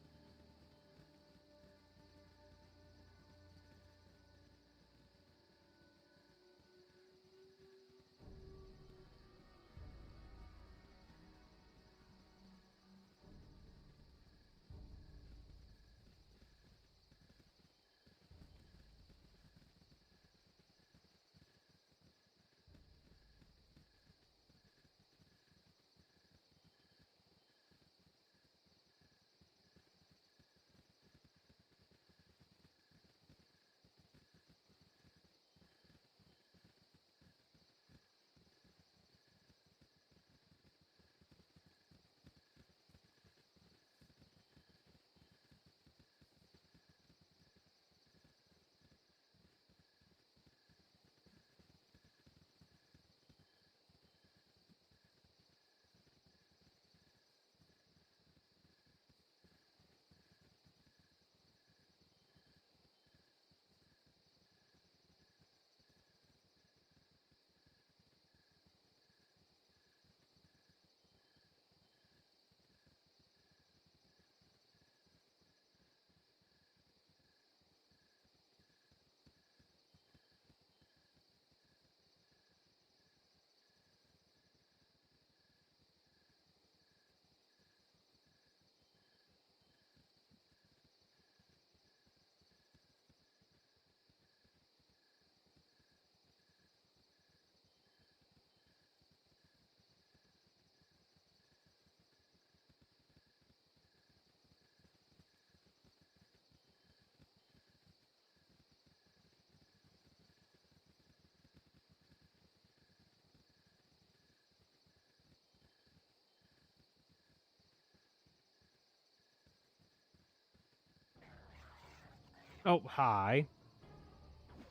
Oh, hi.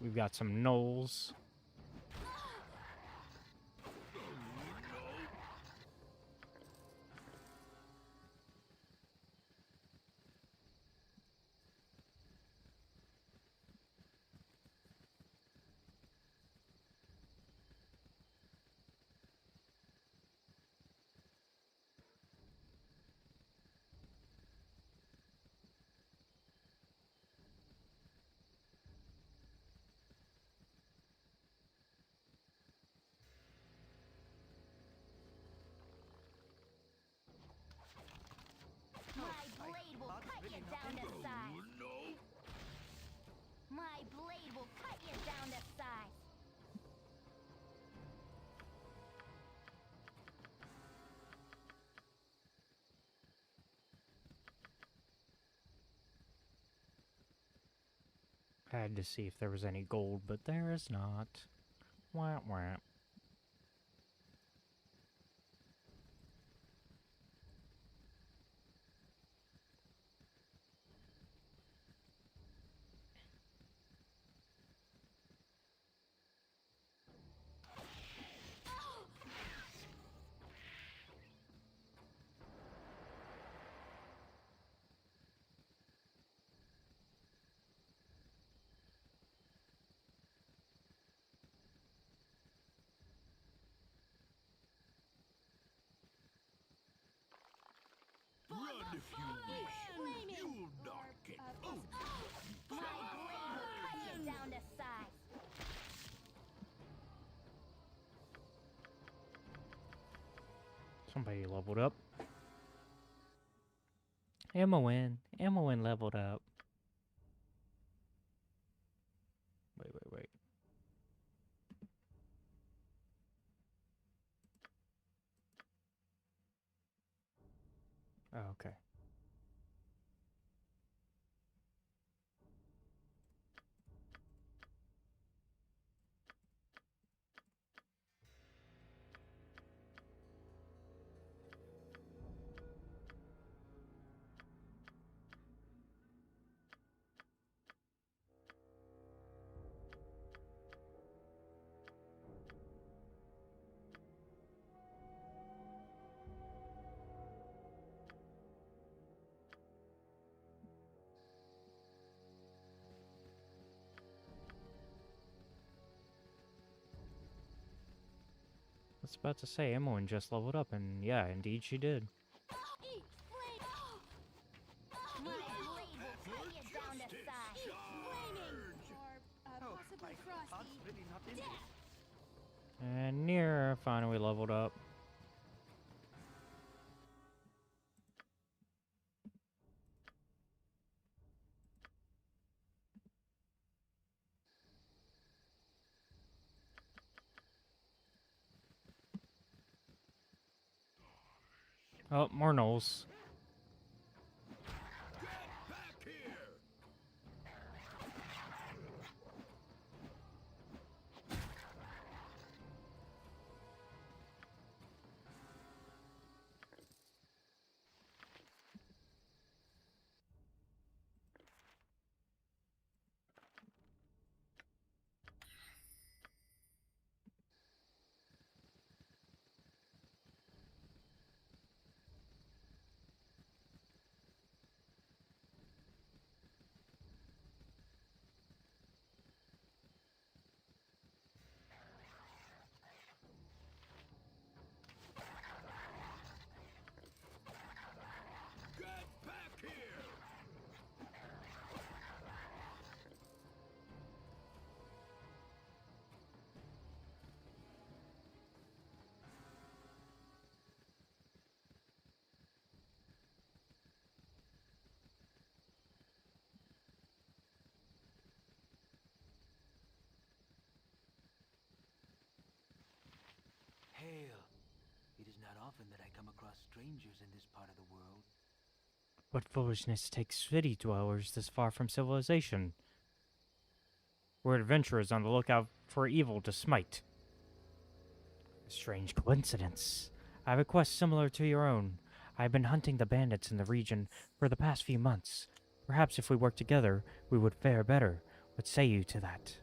We've got some gnolls. My blade will cut you down to size. My blade will cut you down to size. I had to see if there was any gold, but there is not. Wah wah. Run if you wish. You'll not get out. My blade will cut you down to size. Somebody leveled up. Emmowen. Emmowen leveled up. Wait. Oh, okay. was about to say, Emmeline just leveled up, and yeah, indeed she did. Eat flame! My blade will cut you down to size! Eat flaming! Or, possibly frosty. Really not in Death! And Near finally leveled up. Oh, more gnolls. Back here! Get back here! Hail! It is not often that I come across strangers in this part of the world. What foolishness takes city dwellers this far from civilization? We're adventurers on the lookout for evil to smite. A strange coincidence. I have a quest similar to your own. I have been hunting the bandits in the region for the past few months. Perhaps if we work together, we would fare better. What say you to that?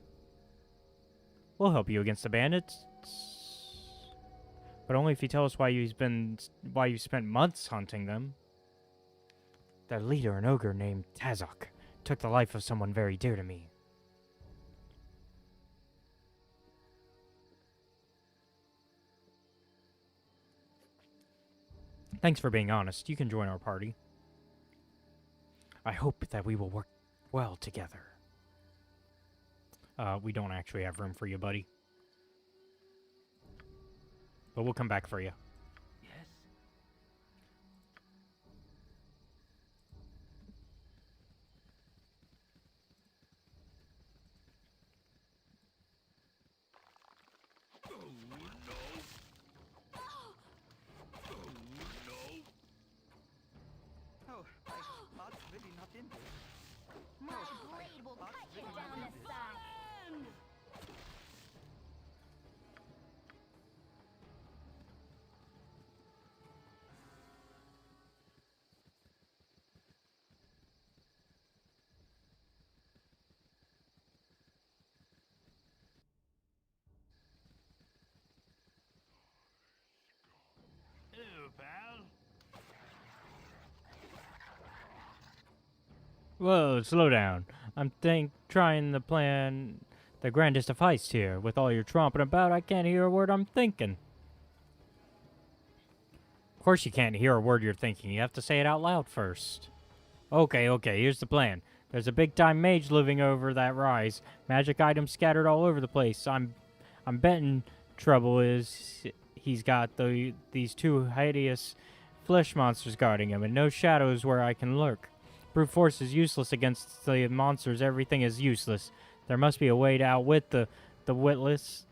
We'll help you against the bandits, but only if you tell us why you spent months hunting them. Their leader, an ogre named Tazok, took the life of someone very dear to me. Thanks for being honest. You can join our party. I hope that we will work well together. We don't actually have room for you, buddy. But we'll come back for you. Yes? Oh, no! Oh, no! Oh, my heart's really not in this. My blade will cut you down to size! Hello, pal. Whoa, slow down. I'm trying to plan the grandest of heists here. With all your tromping about, I can't hear a word I'm thinking. Of course you can't hear a word you're thinking. You have to say it out loud first. Okay, here's the plan. There's a big-time mage living over that rise. Magic items scattered all over the place. I'm betting trouble is he's got these two hideous flesh monsters guarding him, and no shadows where I can lurk. Brute force is useless against the monsters. Everything is useless. There must be a way to outwit the witless.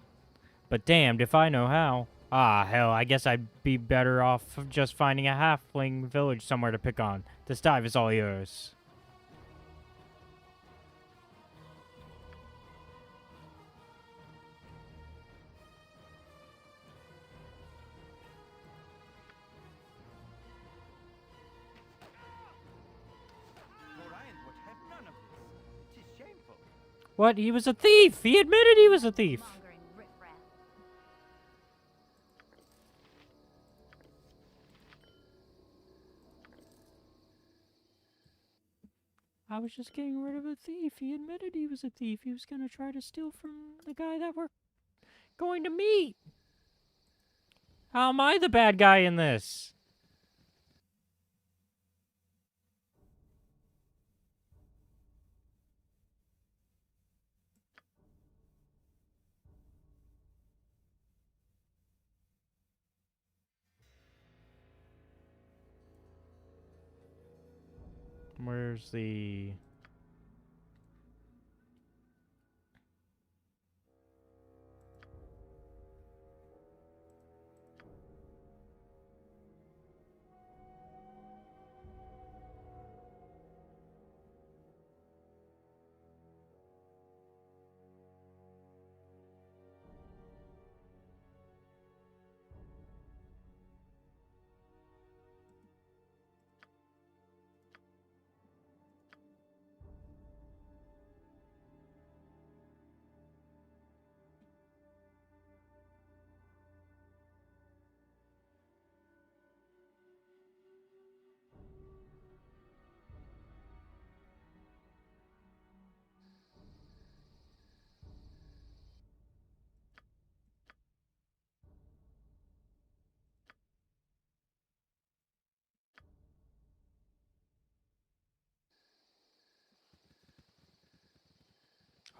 But damned if I know how. Ah, hell, I guess I'd be better off just finding a halfling village somewhere to pick on. This dive is all yours. Orion would have none of this. 'Tis shameful. What? He was a thief! He admitted he was a thief! Mongering riffraff. I was just getting rid of a thief. He admitted he was a thief. He was gonna try to steal from the guy that we're going to meet. How am I the bad guy in this? Where's the...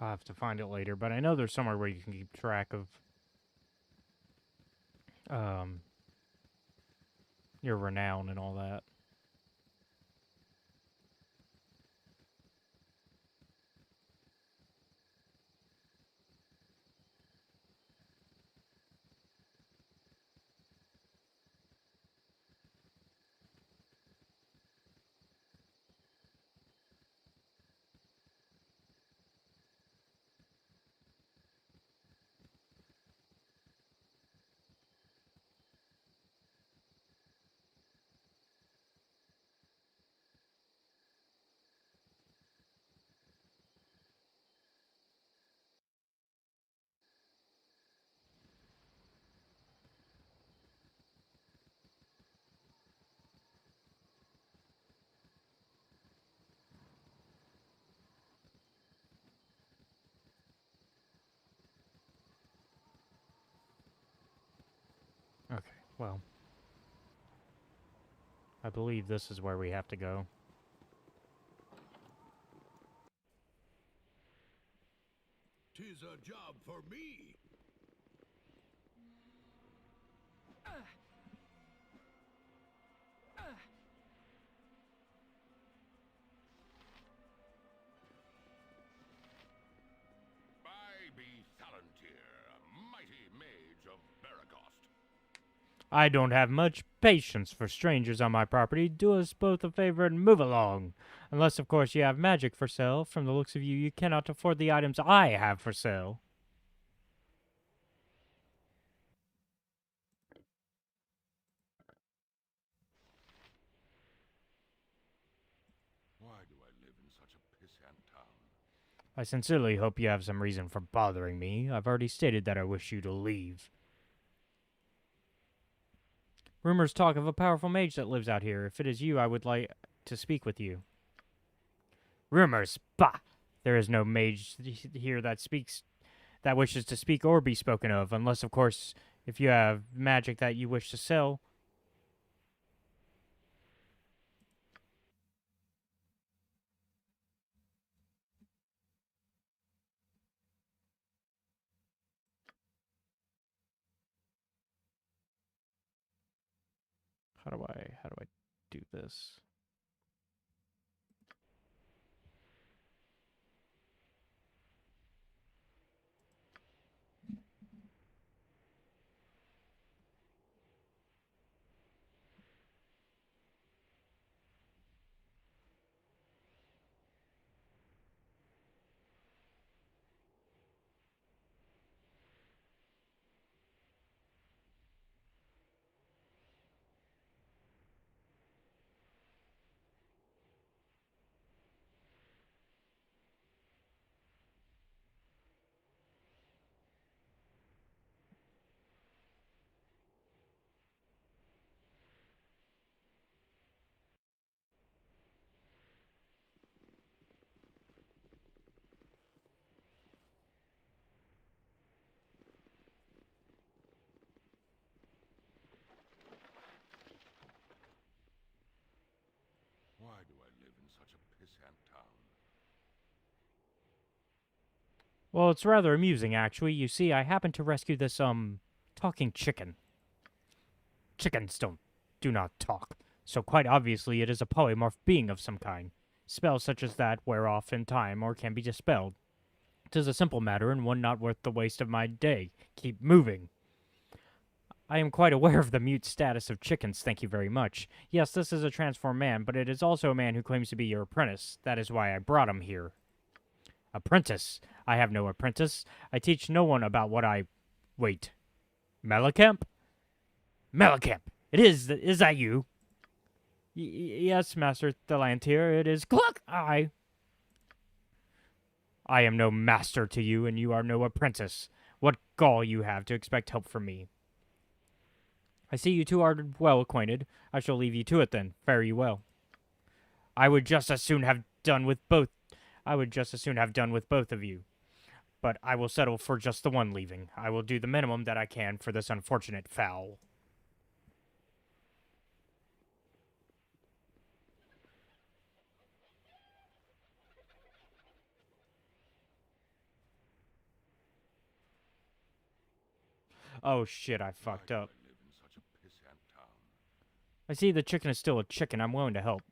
I'll have to find it later, but I know there's somewhere where you can keep track of your renown and all that. Okay, well. I believe this is where we have to go. Tis a job for me. I be Thalantir, mighty mage of Baragost. I don't have much patience for strangers on my property. Do us both a favor and move along. Unless, of course, you have magic for sale. From the looks of you, you cannot afford the items I have for sale. Why do I live in such a pissant town? I sincerely hope you have some reason for bothering me. I've already stated that I wish you to leave. Rumors talk of a powerful mage that lives out here. If it is you, I would like to speak with you. Rumors? Bah! There is no mage here that wishes to speak or be spoken of, unless, of course, if you have magic that you wish to sell. How do I do this? Well, it's rather amusing, actually. You see, I happened to rescue this, talking chicken. Chickens do not talk, so quite obviously it is a polymorph being of some kind. Spells such as that wear off in time or can be dispelled. 'Tis a simple matter and one not worth the waste of my day. Keep moving. I am quite aware of the mute status of chickens, thank you very much. Yes, this is a transformed man, but it is also a man who claims to be your apprentice. That is why I brought him here. Apprentice? I have no apprentice. I teach no one about what I... Wait. Melicamp? Melicamp! Is that you? Yes, Master Thalantir, it is. Cluck! I am no master to you, and you are no apprentice. What gall you have to expect help from me. I see you two are well acquainted. I shall leave you to it then. Fare you well. I would just as soon have done with both of you. But I will settle for just the one leaving. I will do the minimum that I can for this unfortunate fowl. Oh shit, I fucked up. I see the chicken is still a chicken. I'm willing to help.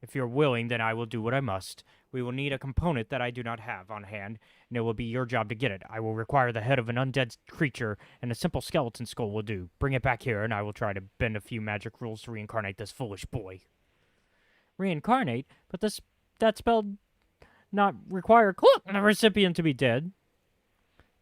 If you're willing, then I will do what I must. We will need a component that I do not have on hand, and it will be your job to get it. I will require the head of an undead creature, and a simple skeleton skull will do. Bring it back here, and I will try to bend a few magic rules to reincarnate this foolish boy. Reincarnate? But that spell not require the recipient to be dead.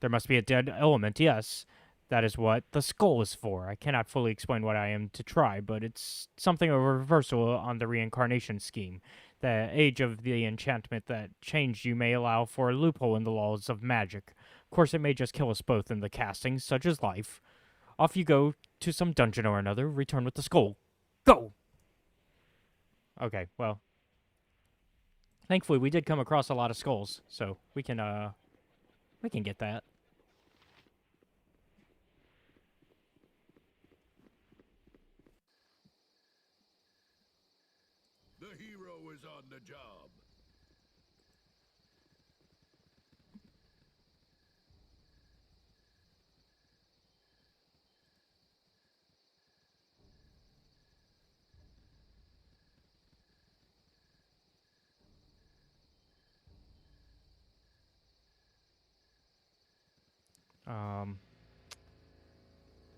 There must be a dead element, yes. That is what the skull is for. I cannot fully explain what I am to try, but it's something of a reversal on the reincarnation scheme. The age of the enchantment that changed you may allow for a loophole in the laws of magic. Of course, it may just kill us both in the casting, such as life. Off you go to some dungeon or another. Return with the skull. Go! Okay, well. Thankfully, we did come across a lot of skulls, so we can get that. The hero is on the job.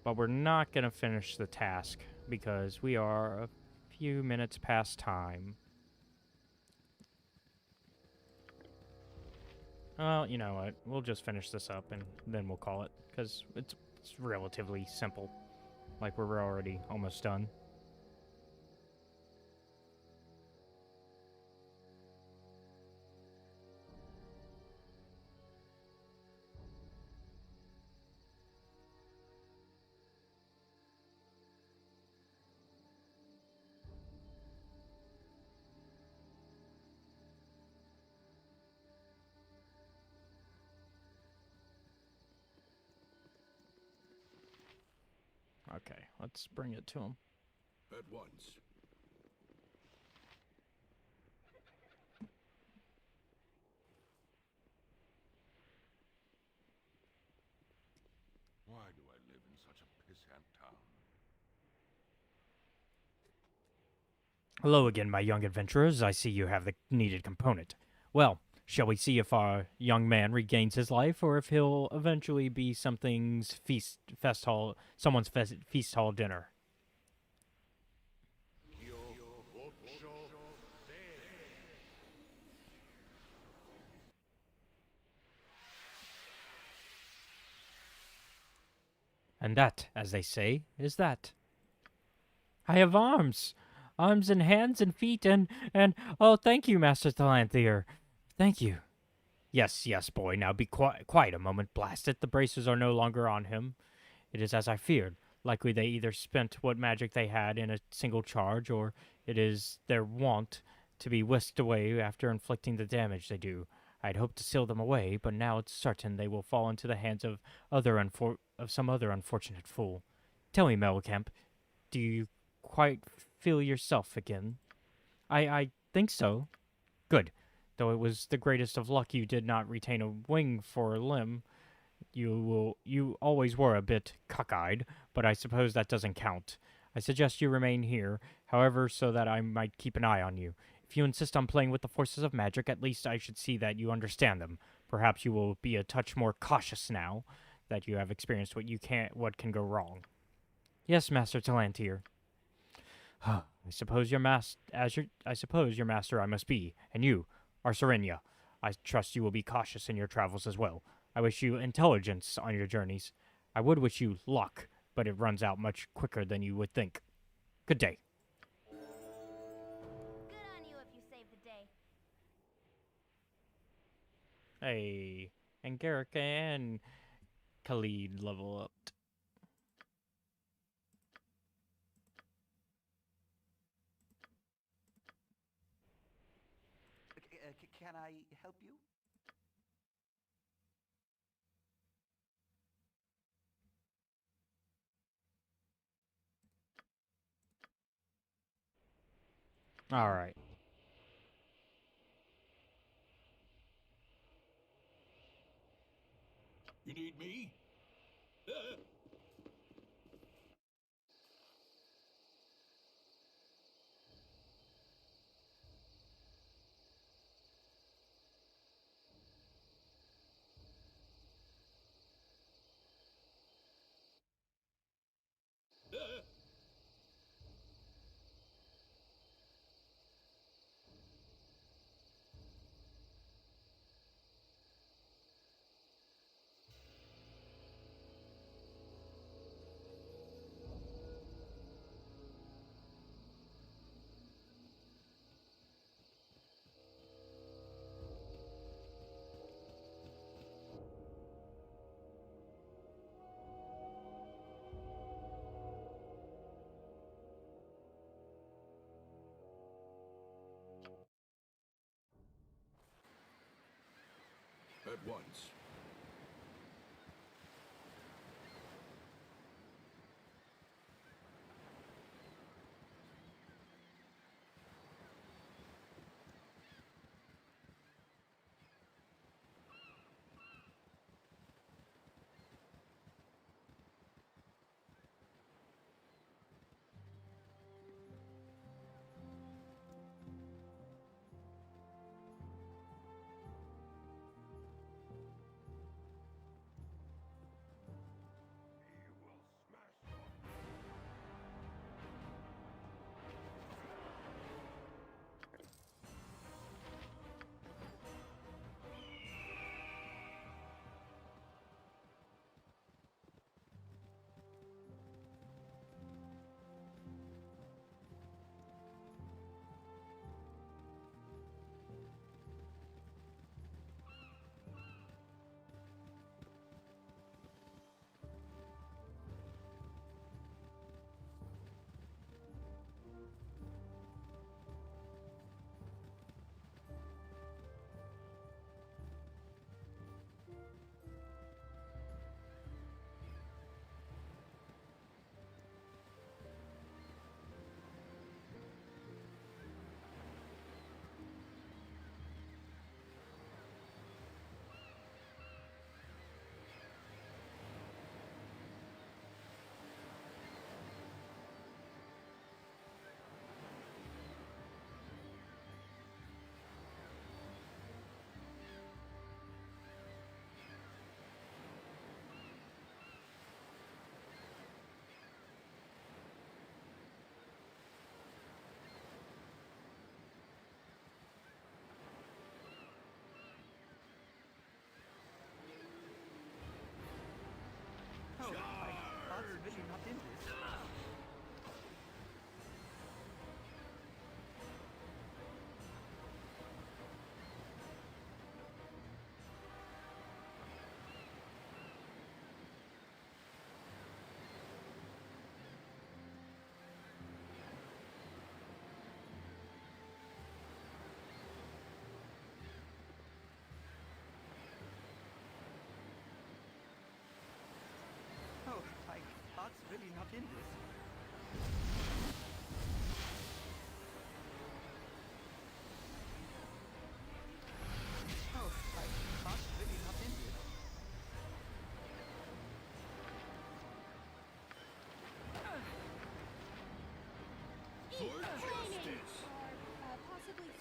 But we're not going to finish the task because we are a few minutes past time. Well, you know what? We'll just finish this up and then we'll call it because it's relatively simple. Like we're already almost done. Okay, let's bring it to him. At once. Why do I live in such a pissant town? Hello again, my young adventurers. I see you have the needed component. Well, shall we see if our young man regains his life, or if he'll eventually be someone's feast hall dinner? And that, as they say, is that. I have arms! Arms and hands and feet and oh, thank you, Master Thalanthir. Thank you. Yes, boy, now be quiet a moment, blast it. The braces are no longer on him. It is as I feared. Likely they either spent what magic they had in a single charge, or it is their wont to be whisked away after inflicting the damage they do. I'd hoped to seal them away, but now it's certain they will fall into the hands of some other unfortunate fool. Tell me, Melicamp, do you quite feel yourself again? I think so. Good. Though it was the greatest of luck you did not retain a wing for a limb. You always were a bit cockeyed, but I suppose that doesn't count. I suggest you remain here, however, so that I might keep an eye on you. If you insist on playing with the forces of magic, at least I should see that you understand them. Perhaps you will be a touch more cautious now that you have experienced what can go wrong. Yes, Master Talantir. I suppose your master I must be, and you, Arsarenya. I trust you will be cautious in your travels as well. I wish you intelligence on your journeys. I would wish you luck, but it runs out much quicker than you would think. Good day. Good on you if you saved the day. Hey, and Garrick and Khalid level up. Can I help you? All right. You need me? At once. Oh, my heart's really not in this. Oh, my heart's really not in this.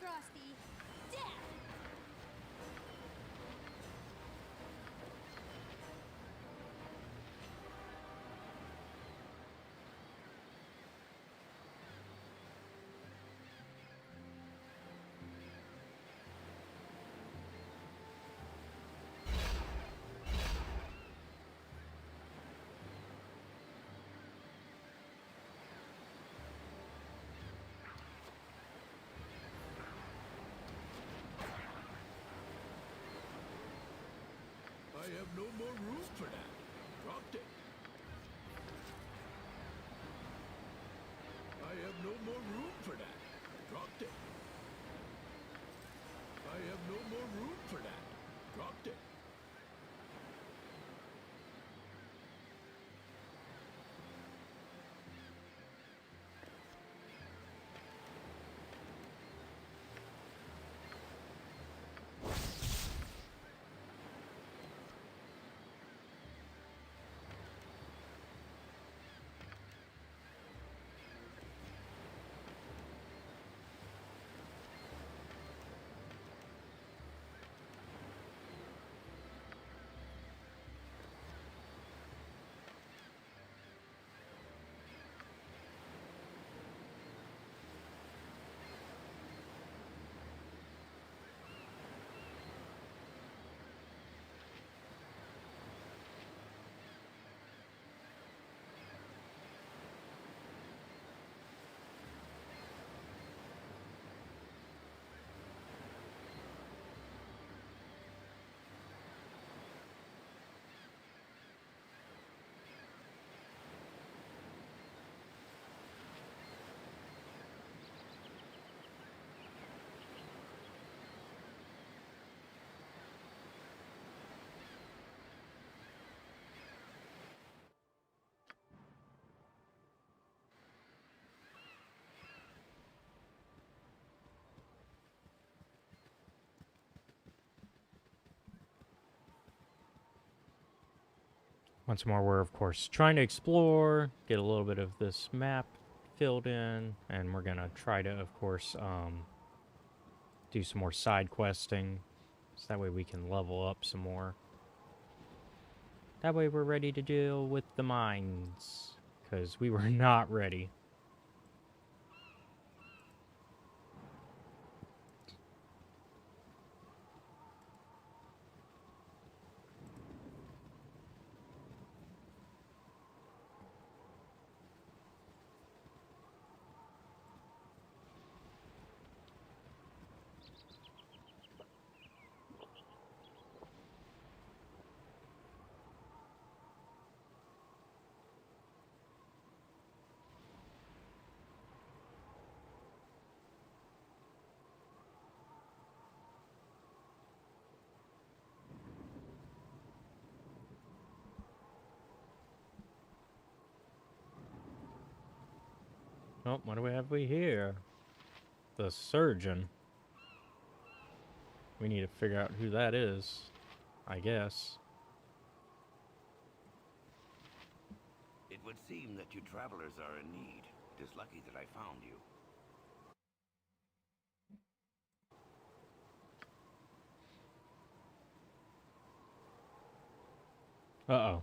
Frosty. Death! I have no more room for that. Dropped it. I have no more room for that. Dropped it. I have no more room for that. Dropped it. Once more, we're, of course, trying to explore, get a little bit of this map filled in, and we're going to try to, of course, do some more side questing, so that way we can level up some more. That way we're ready to deal with the mines, because we were not ready. Oh, what do we have here? The surgeon. We need to figure out who that is, I guess. It would seem that you travelers are in need. It is lucky that I found you. Uh-oh.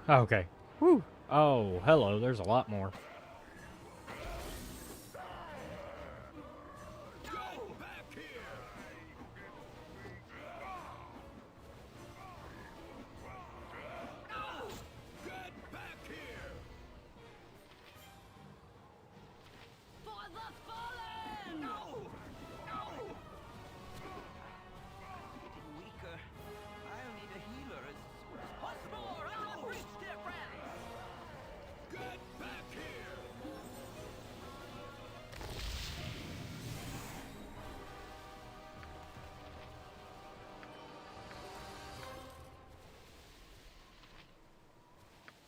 Okay. Whew. Oh, hello. There's a lot more. Go back here! No! Get back here! For the fallen! No! No! Getting weaker. I'll need a healer as soon as possible. More out of reach, dear friends! Get back here!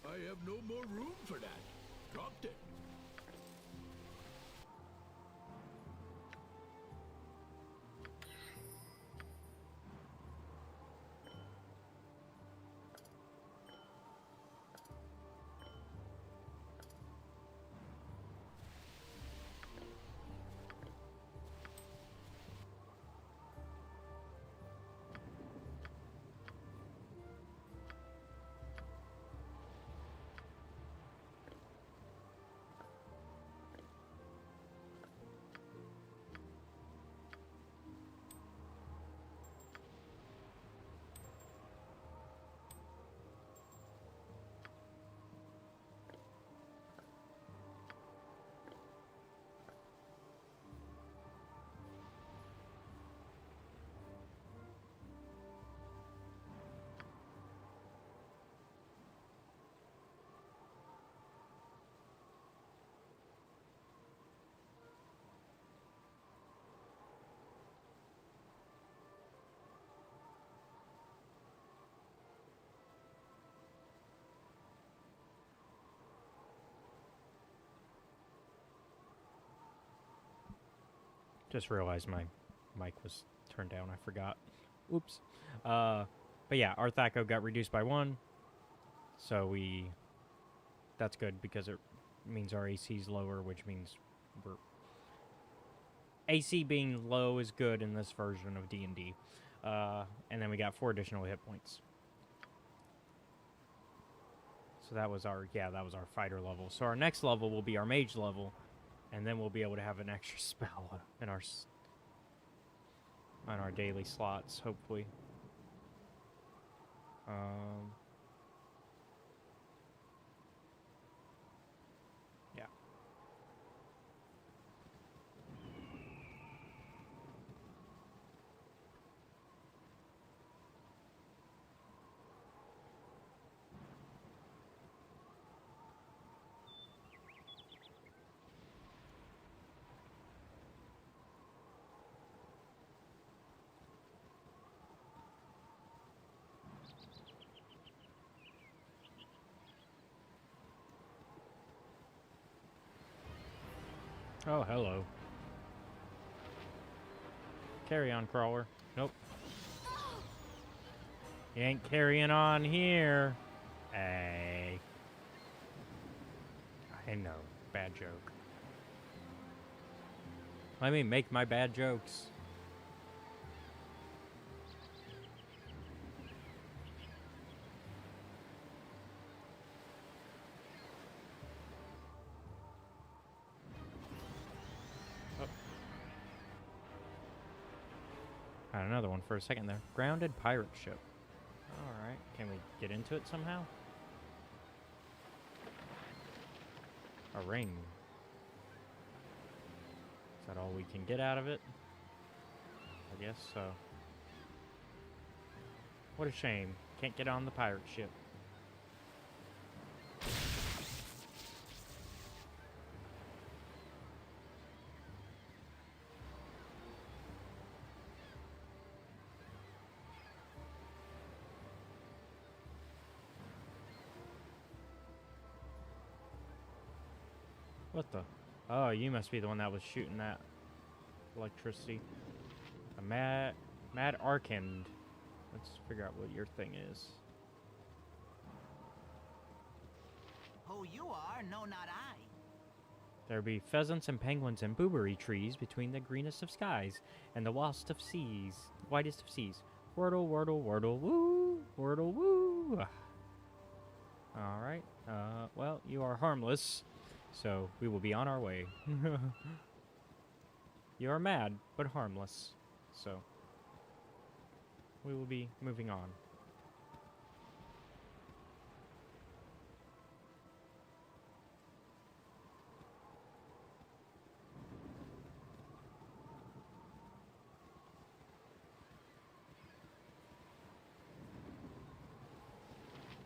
I have no more room for that. Dropped it. Just realized my mic was turned down. I forgot. Oops. But yeah, our THAC0 got reduced by 1. So that's good because it means our AC is lower, which means AC being low is good in this version of D&D. And then we got 4 additional hit points. So that was our fighter level. So our next level will be our mage level, and then we'll be able to have an extra spell in on our daily slots, hopefully. Yeah. Oh, hello. Carry on, crawler. Nope. You ain't carrying on here. Hey. I know. Bad joke. Let me make my bad jokes. Had another one for a second there. Grounded pirate ship. Alright, can we get into it somehow? A ring. Is that all we can get out of it? I guess so. What a shame. Can't get on the pirate ship. What the? Oh, you must be the one that was shooting that electricity. A mad Arkand. Let's figure out what your thing is. Who you are, no, not I. There be pheasants and penguins and blueberry trees between the greenest of skies and the whitest of seas. Wordle, wordle, wordle, woo! Wordle, woo! Alright. Well, you are harmless. So, we will be on our way. You are mad, but harmless. So, we will be moving on.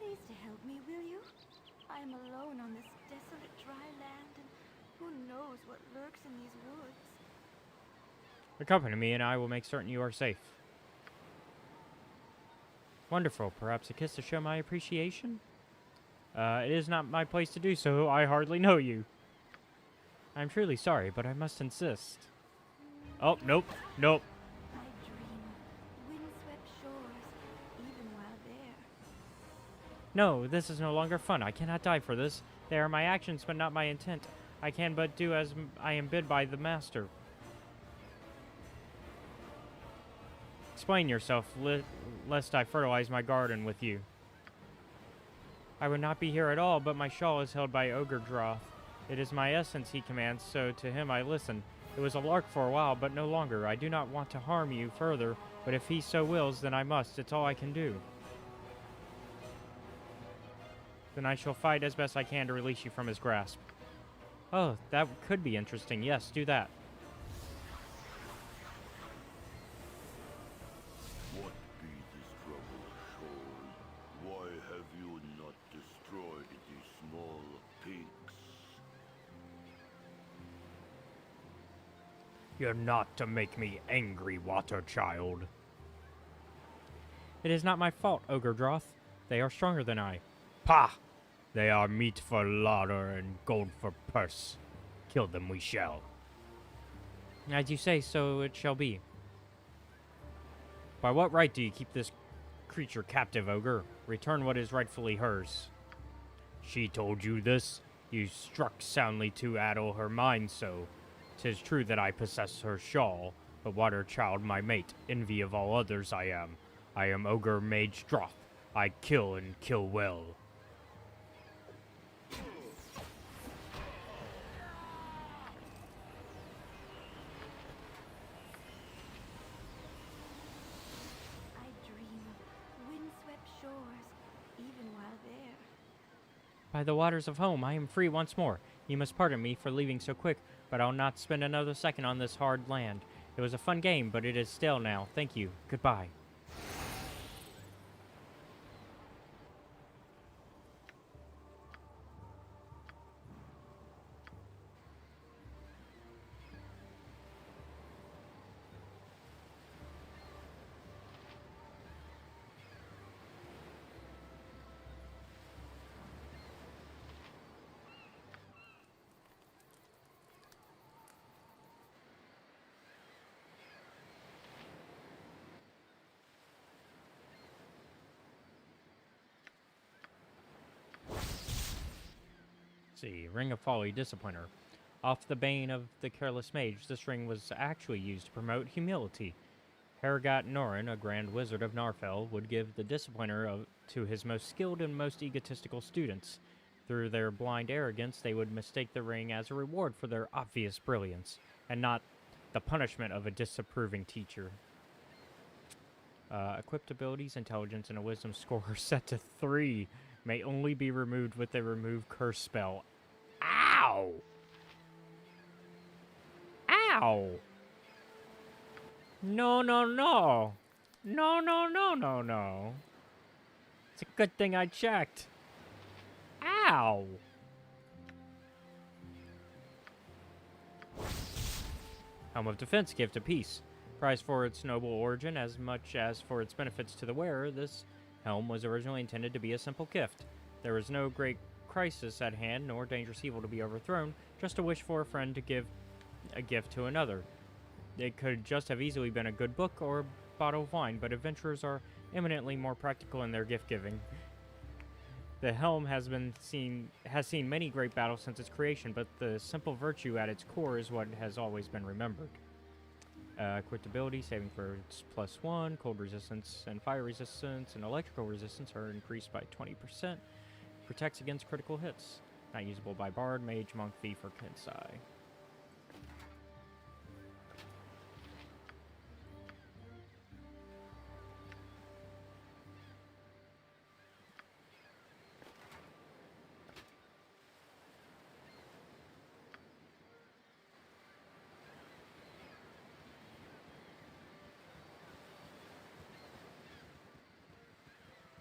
Please to help me, will you? I am alone on this desolate dry land, and who knows what lurks in these woods. Accompany me, and I will make certain you are safe. Wonderful. Perhaps a kiss to show my appreciation? It is not my place to do so. I hardly know you. I'm truly sorry, but I must insist. Oh, nope. Nope. I dream windswept shores, even while there. No, this is no longer fun. I cannot die for this. They are my actions, but not my intent. I can but do as I am bid by the master. Explain yourself, lest I fertilize my garden with you. I would not be here at all, but my shawl is held by Ogre Droth. It is my essence he commands, so to him I listen. It was a lark for a while, but no longer. I do not want to harm you further, but if he so wills, then I must. It's all I can do. Then I shall fight as best I can to release you from his grasp. Oh, that could be interesting. Yes, do that. What be this trouble, soul? Why have you not destroyed these small pigs? You're not to make me angry, water child. It is not my fault, Ogre Droth. They are stronger than I. Pah! They are meat for lauder and gold for purse. Kill them we shall. As you say, so it shall be. By what right do you keep this creature captive, ogre? Return what is rightfully hers. She told you this? You struck soundly to addle her mind so. 'Tis true that I possess her shawl, but water child my mate, envy of all others I am. I am ogre mage Droth. I kill and kill well. I dream of windswept shores, even while there. By the waters of home, I am free once more. You must pardon me for leaving so quick, but I'll not spend another second on this hard land. It was a fun game, but it is stale now. Thank you. Goodbye. See, Ring of Folly, Disappointer. Off the bane of the careless mage, this ring was actually used to promote humility. Harrogat Norin, a grand wizard of Narfell, would give the Disappointer to his most skilled and most egotistical students. Through their blind arrogance, they would mistake the ring as a reward for their obvious brilliance, and not the punishment of a disapproving teacher. Equipped abilities, intelligence, and a wisdom score are set to 3. May only be removed with a remove curse spell. Ow! Ow! No, no, no. No, no, no, no, no. It's a good thing I checked. Ow! Helm of Defense, Gift of Peace. Prized for its noble origin as much as for its benefits to the wearer, this helm was originally intended to be a simple gift. There was no great crisis at hand, nor dangerous evil to be overthrown, just a wish for a friend to give a gift to another. It could just have easily been a good book or a bottle of wine, but adventurers are eminently more practical in their gift-giving. The helm has seen many great battles since its creation, but the simple virtue at its core is what has always been remembered. Equipped ability, saving throws +1, cold resistance and fire resistance and electrical resistance are increased by 20%. Protects against critical hits. Not usable by Bard, Mage, Monk, Thief, or Kensai.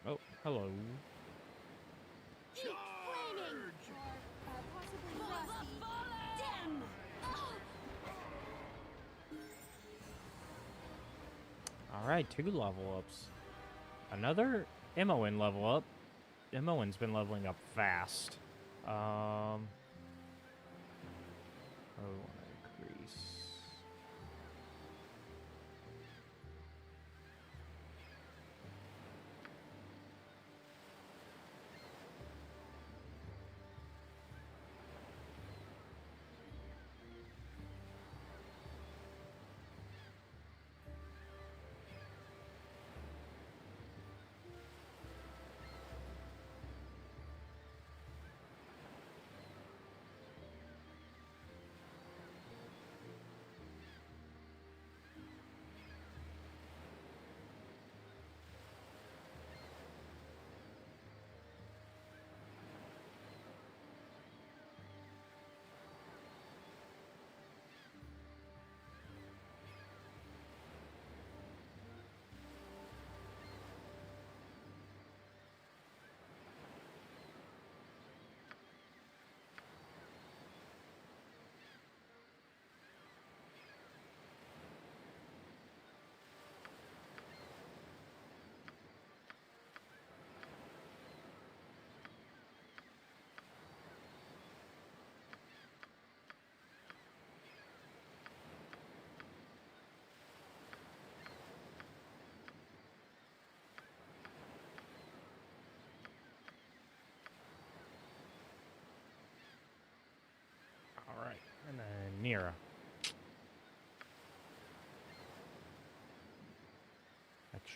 Oh, hello. Eat flaming! Or possibly frosty. Damn! Alright, 2 level ups. Another Imoen level up. Imoen's been leveling up fast. Oh, increase.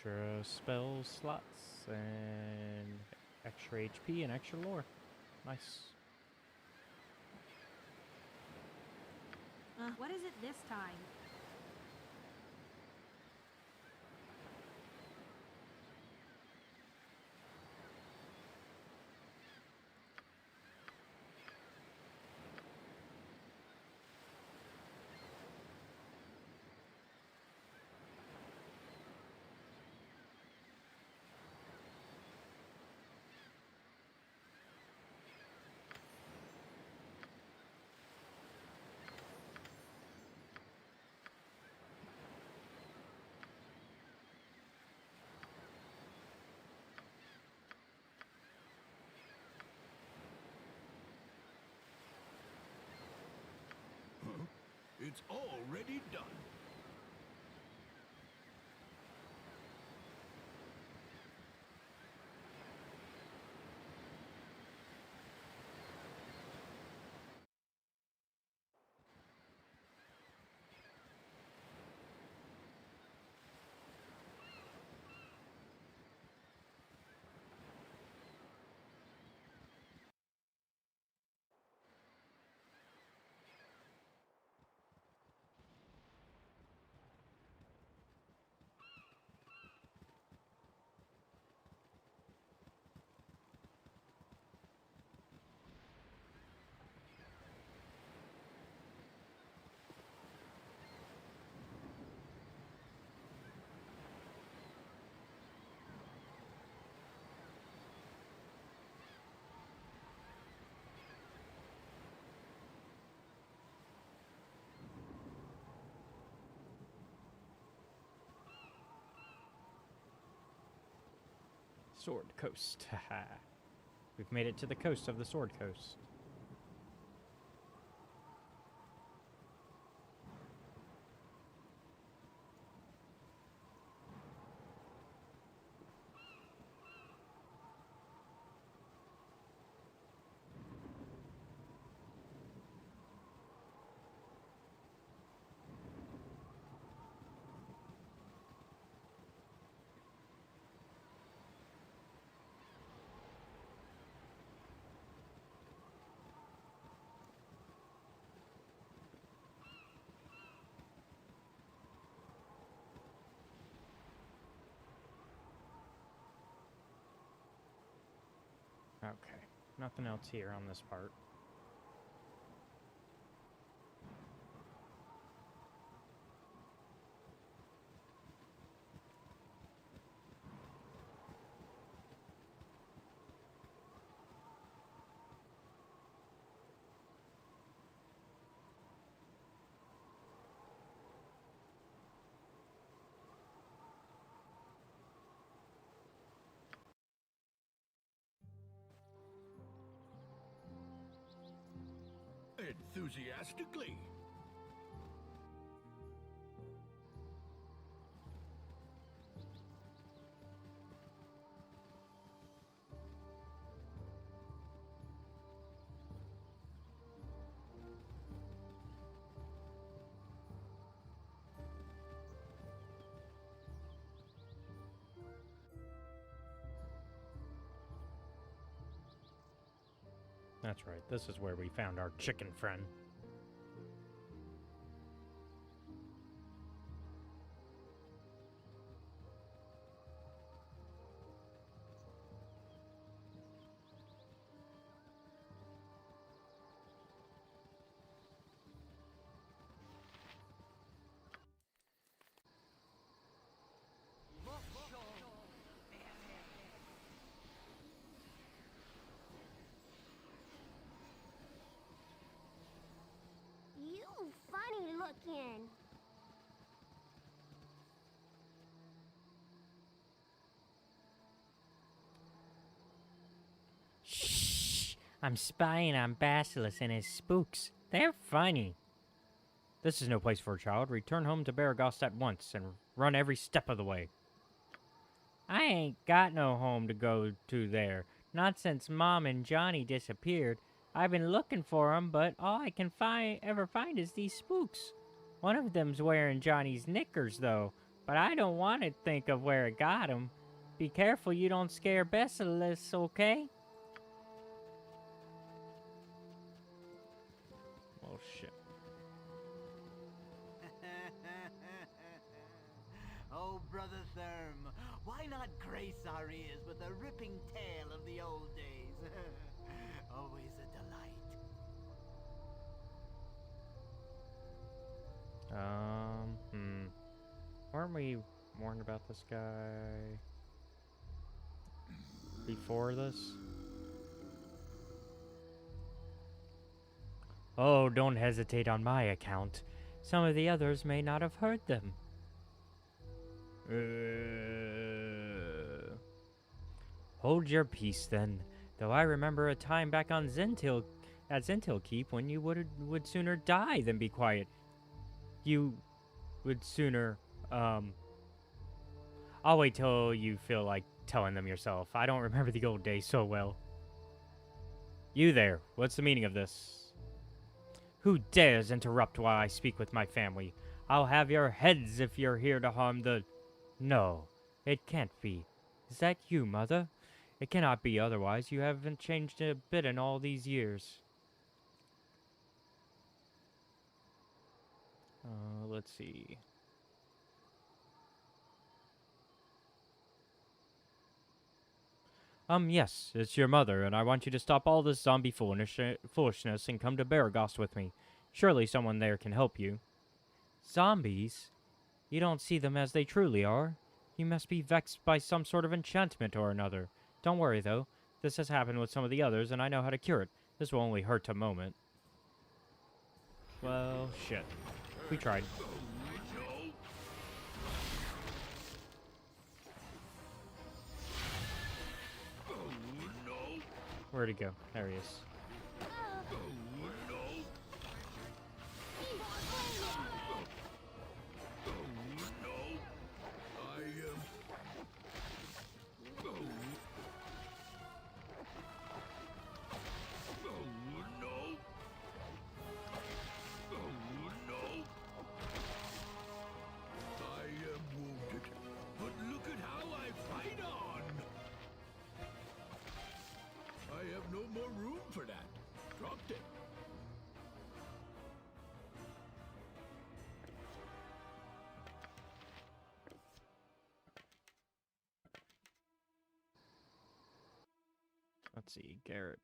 extra spell slots and extra HP and extra lore. Nice. What is it this time? It's already done. Sword Coast. Haha. We've made it to the coast of the Sword Coast. Okay, nothing else here on this part. Enthusiastically. That's right, this is where we found our chicken friend. You funny looking. Shh! I'm spying on Basilisk and his spooks. They're funny. This is no place for a child. Return home to Baragost at once and run every step of the way. I ain't got no home to go to there. Not since Mom and Johnny disappeared. I've been looking for 'em, but all I can ever find is these spooks. One of them's wearing Johnny's knickers, though. But I don't want to think of where it got him. Be careful you don't scare Bessilis, okay? Oh, shit. Oh, Brother Therm, why not grace our ears with a ripping tale of the old days? Always a delight. Weren't we warned about this guy before this? Oh, don't hesitate on my account. Some of the others may not have heard them. Hold your peace, then. Though I remember a time back on at Zentil Keep when you would sooner die than be quiet. You would sooner, I'll wait till you feel like telling them yourself. I don't remember the old days so well. You there, what's the meaning of this? Who dares interrupt while I speak with my family? I'll have your heads if you're here to harm the... No, it can't be. Is that you, Mother? It cannot be otherwise. You haven't changed a bit in all these years. Let's see. Yes, it's your mother, and I want you to stop all this zombie foolishness and come to Baragost with me. Surely someone there can help you. Zombies? You don't see them as they truly are. You must be vexed by some sort of enchantment or another. Don't worry, though. This has happened with some of the others, and I know how to cure it. This will only hurt a moment. Well, shit. We tried. Where'd he go? There he is. Let's see, Garrett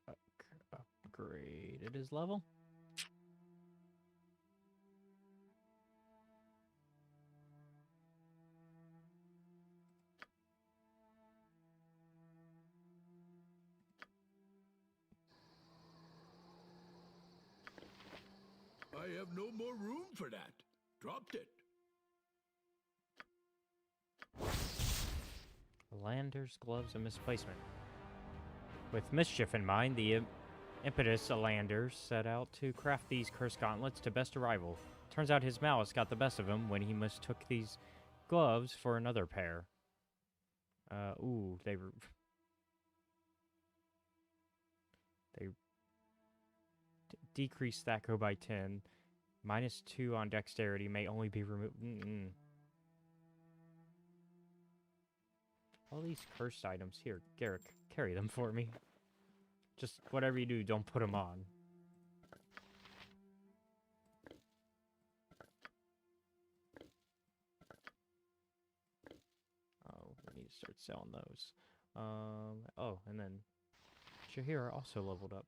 upgraded his level. I have no more room for that. Dropped it. Lander's gloves and misplacement. With mischief in mind, the impetus Alander set out to craft these cursed gauntlets to best a rival. Turns out his malice got the best of him when he mistook these gloves for another pair. They decreased Thaco by 10. -2 on dexterity may only be removed. All these cursed items. Here, Garrick, carry them for me. Just whatever you do, don't put them on. Oh, we need to start selling those. Oh, and then Shahira also leveled up.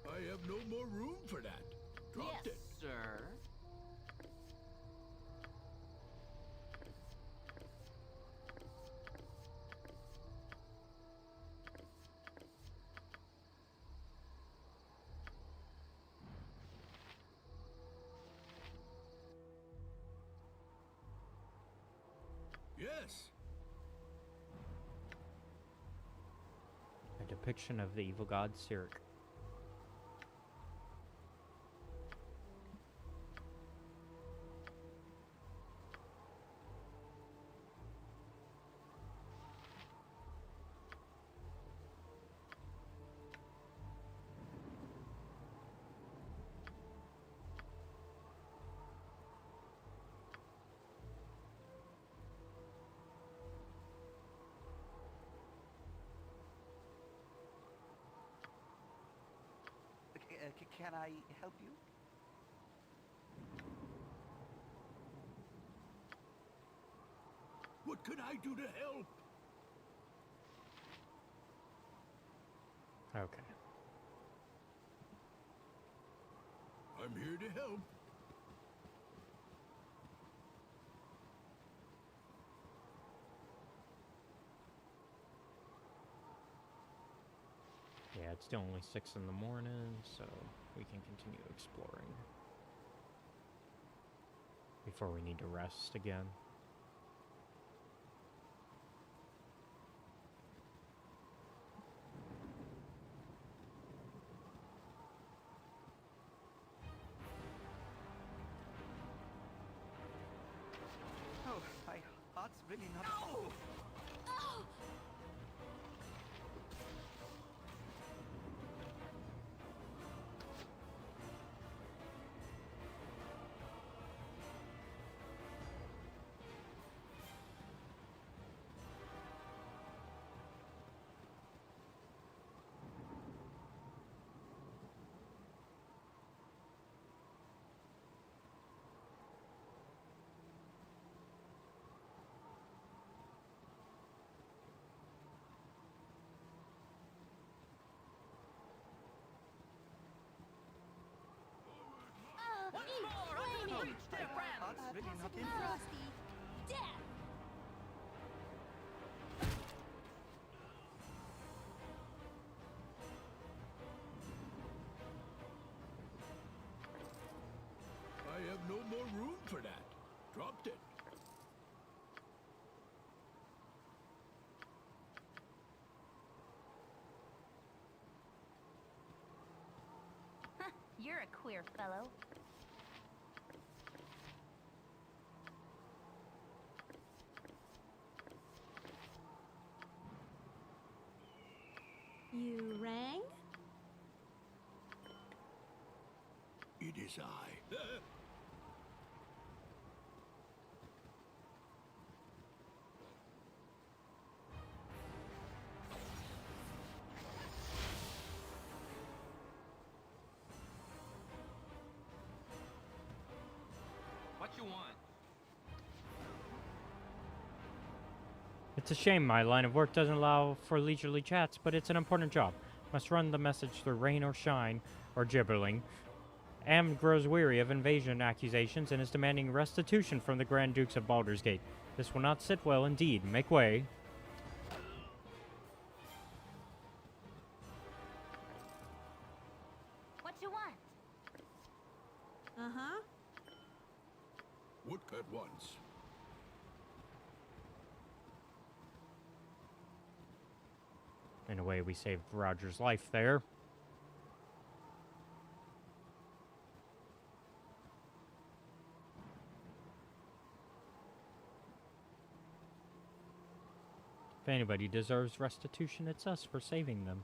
I have no more room for that. Dropped it. Sir. Yes. I had to depiction of the evil god Cyric. Can I help you? What can I do to help? Okay. I'm here to help. Yeah, it's still only 6 in the morning, so we can continue exploring before we need to rest again. Oh, my heart's really not. Oh! Oh! Flaming! Possibly frosty. Death! I have no more room for that. Dropped it. You're a queer fellow. You rang? It is I. What you want? It's a shame my line of work doesn't allow for leisurely chats, but it's an important job. Must run the message through rain or shine, or gibberling. Am grows weary of invasion accusations and is demanding restitution from the Grand Dukes of Baldur's Gate. This will not sit well indeed. Make way. What you want? Uh-huh. Woodcut once. In a way, we saved Roger's life there. If anybody deserves restitution, it's us for saving them.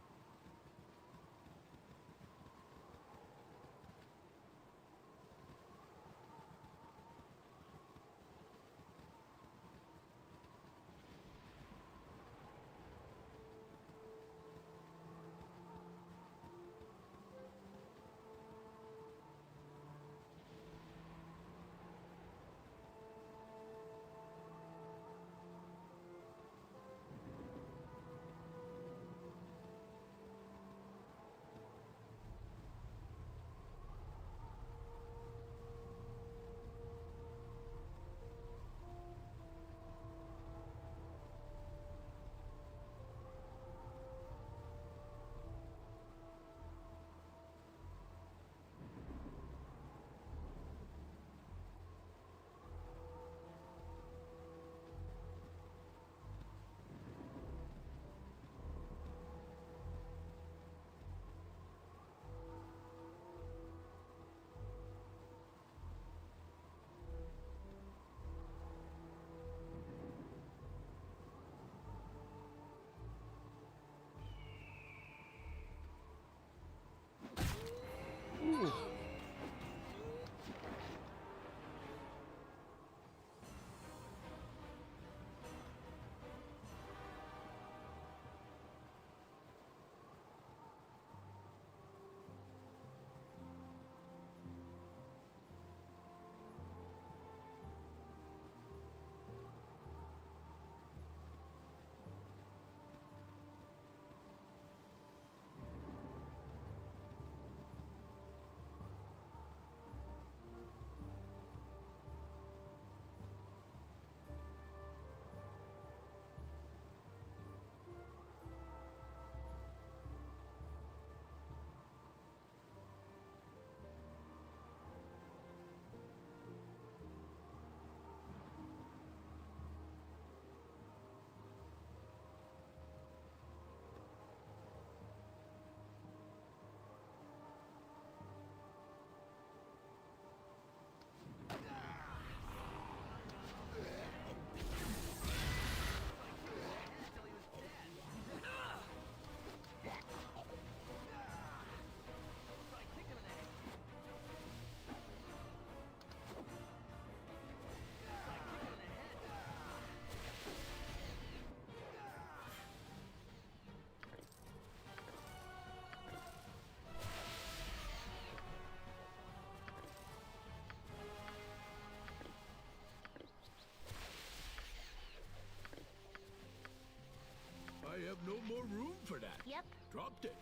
more room for that. Yep. Dropped it.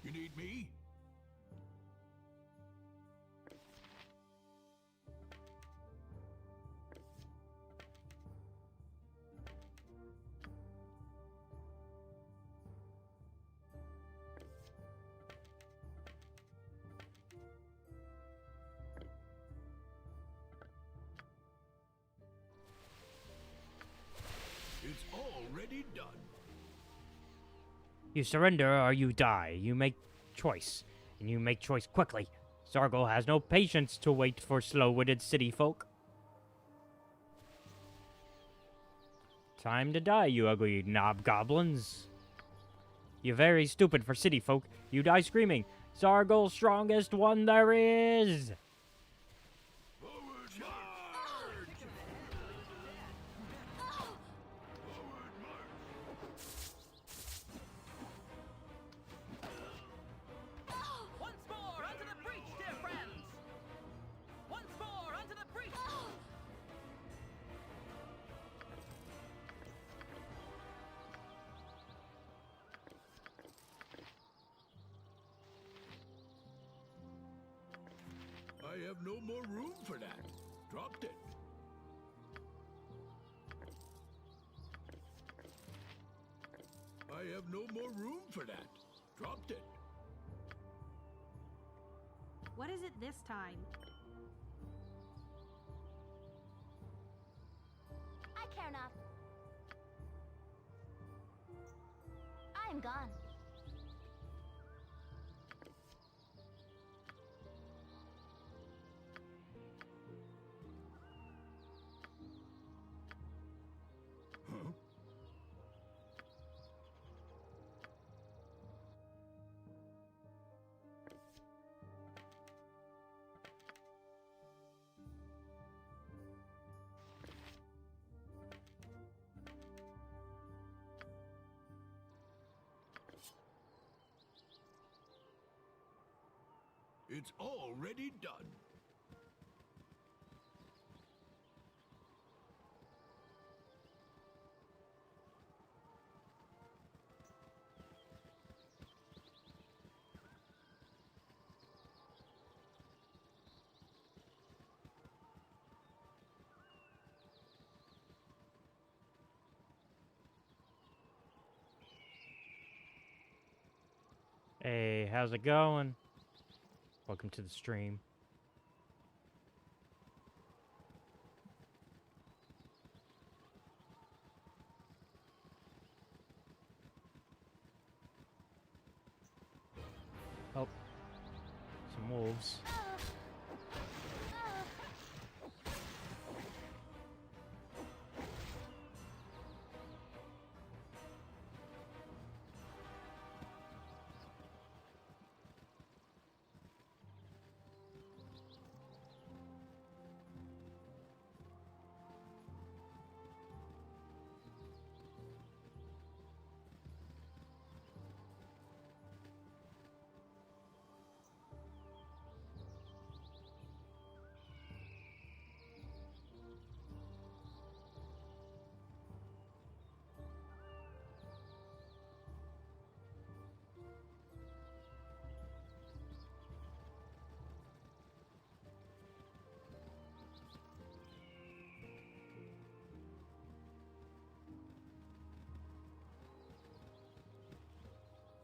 You need me? It's already done. You surrender or you die. You make choice. And you make choice quickly. Zargle has no patience to wait for slow-witted city folk. Time to die, you ugly knob goblins. You're very stupid for city folk. You die screaming, Zargle, strongest one there is! Once more, onto the breach, dear friends! Once more, onto the breach! I have no more room for that. Dropped it. I have no more room for that. Dropped it. What is it this time? I care not. I am gone. Huh? It's already done. Hey, how's it going? Welcome to the stream. Oh. Some wolves.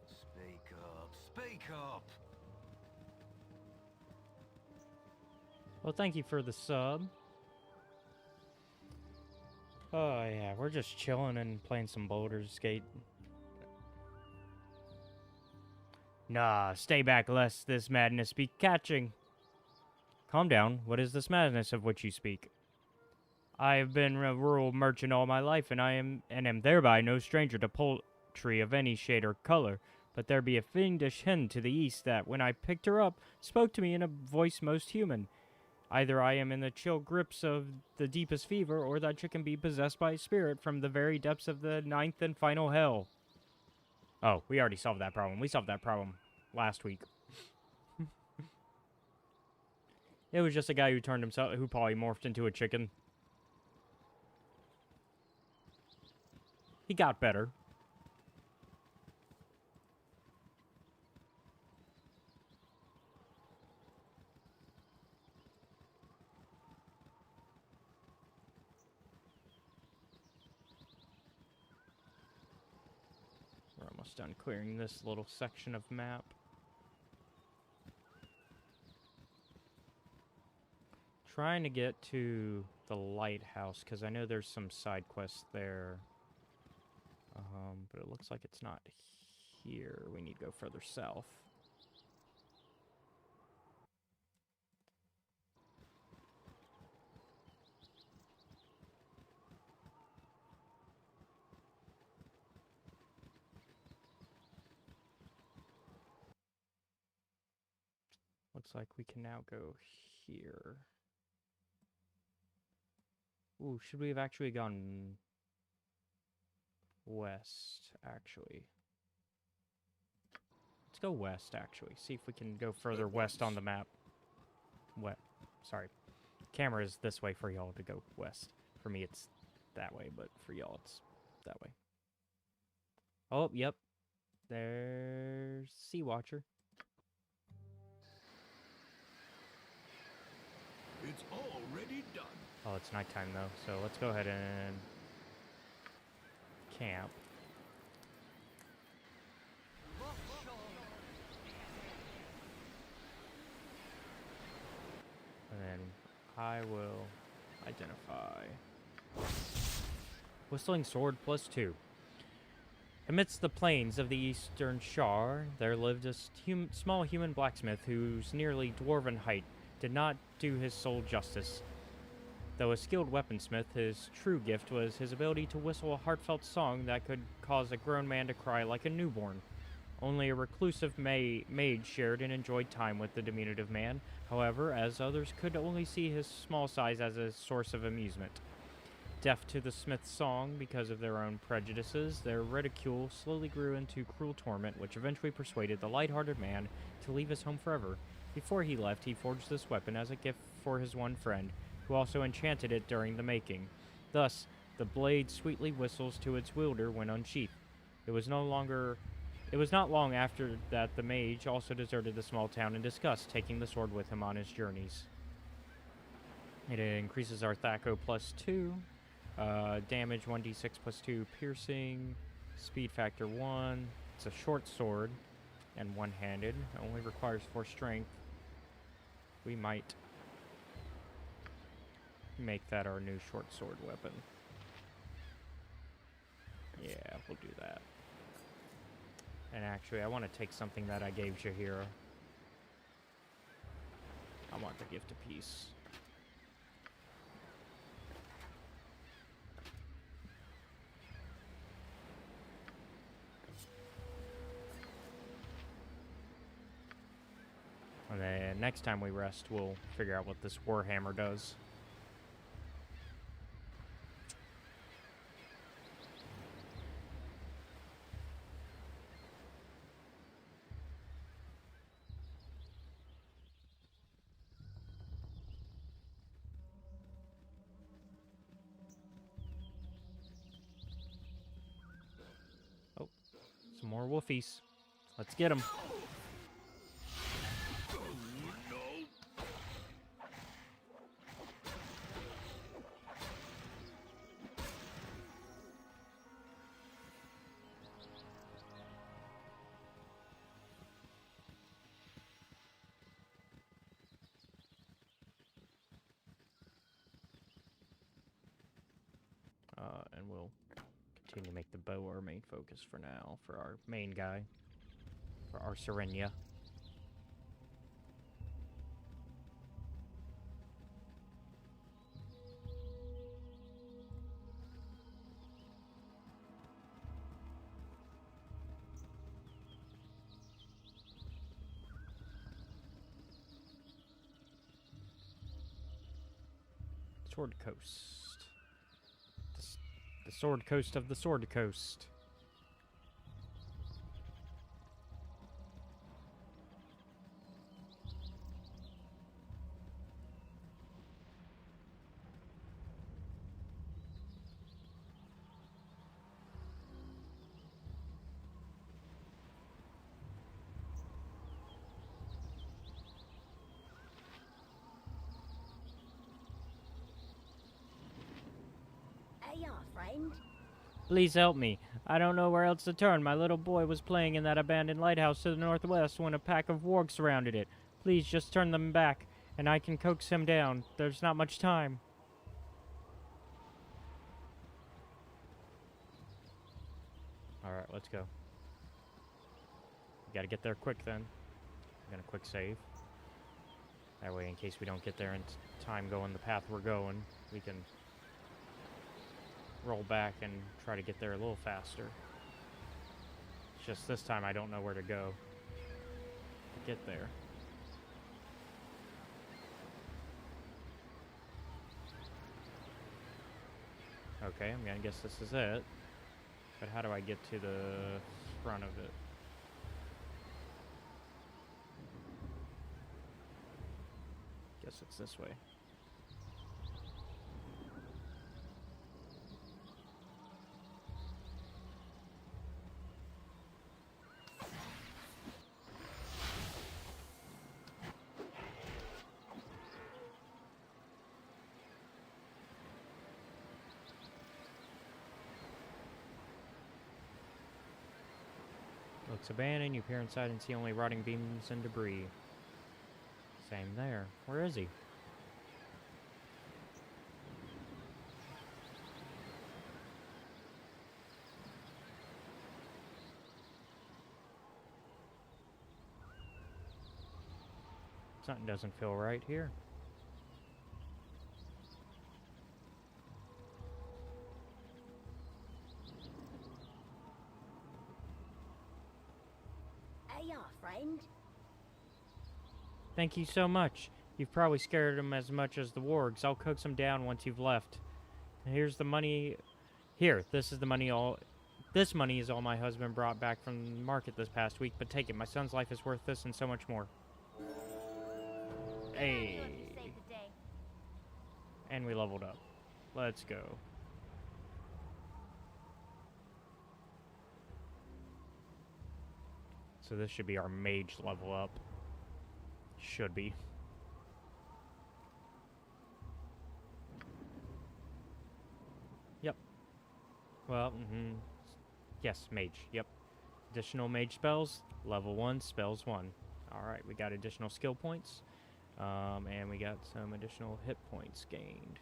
Speak up, speak up! Well, thank you for the sub. Oh, yeah, we're just chilling and playing some Baldur's Gate. Nah, stay back lest this madness be catching. Calm down. What is this madness of which you speak? I have been a rural merchant all my life, and am thereby no stranger to poultry of any shade or color. But there be a fiendish hen to the east that, when I picked her up, spoke to me in a voice most human. Either I am in the chill grips of the deepest fever, or that chicken be possessed by a spirit from the very depths of the ninth and final hell. Oh, we already solved that problem. We solved that problem last week. It was just a guy who turned himself, who polymorphed into a chicken. He got better. We're almost done clearing this little section of map. Trying to get to the lighthouse, because I know there's some side quests there. But it looks like it's not here. We need to go further south. Looks like we can now go here. Ooh, should we have actually gone west, actually? Let's go west, actually. See if we can go further west on the map. Sorry. Camera is this way for y'all to go west. For me, it's that way, but for y'all, it's that way. Oh, yep. There's Sea Watcher. It's already done. Oh, it's nighttime, though, so let's go ahead and camp. And then I will identify. Whistling Sword +2. Amidst the plains of the eastern Shar, there lived a small human blacksmith whose nearly dwarven height did not do his soul justice. Though a skilled weaponsmith, his true gift was his ability to whistle a heartfelt song that could cause a grown man to cry like a newborn. Only a reclusive maid shared and enjoyed time with the diminutive man, however, as others could only see his small size as a source of amusement. Deaf to the smith's song because of their own prejudices, their ridicule slowly grew into cruel torment, which eventually persuaded the light-hearted man to leave his home forever. Before he left, he forged this weapon as a gift for his one friend, who also enchanted it during the making. Thus, the blade sweetly whistles to its wielder when unsheathed. It was not long after that the mage also deserted the small town in disgust, taking the sword with him on his journeys. It increases our Thaco +2, damage 1d6 +2, piercing, speed factor 1. It's a short sword and one-handed. It only requires 4 strength. We might make that our new short sword weapon. Yeah, we'll do that. And actually, I want to take something that I gave Jaheira. I want the gift of peace. And then next time we rest, we'll figure out what this Warhammer does. Oh, some more wolfies. Let's get them. And we'll continue to make the bow our main focus for now, for our main guy, for our Serenia. Sword Coast. The Sword Coast of the Sword Coast. Hiya, friend. Please help me. I don't know where else to turn. My little boy was playing in that abandoned lighthouse to the northwest when a pack of wargs surrounded it. Please just turn them back, and I can coax him down. There's not much time. Alright, let's go. We gotta get there quick then. I'm gonna quick save. That way, in case we don't get there in time going the path we're going, we can roll back and try to get there a little faster. It's just this time I don't know where to go to get there. Okay, I'm gonna guess this is it. But how do I get to the front of it? Guess it's this way. Looks abandoned. You peer inside and see only rotting beams and debris. Same there. Where is he? Something doesn't feel right here. Hiya, friend. Thank you so much. You've probably scared him as much as the wargs. I'll coax him down once you've left. Here's the money. Here, this is the money all... This money is all my husband brought back from the market this past week, but take it. My son's life is worth this and so much more. Hey. And we leveled up. Let's go. So this should be our mage level up. Should be. Yep. Well, yes, mage. Yep. Additional mage spells. Level 1, spells 1. Alright, we got additional skill points. And we got some additional hit points gained.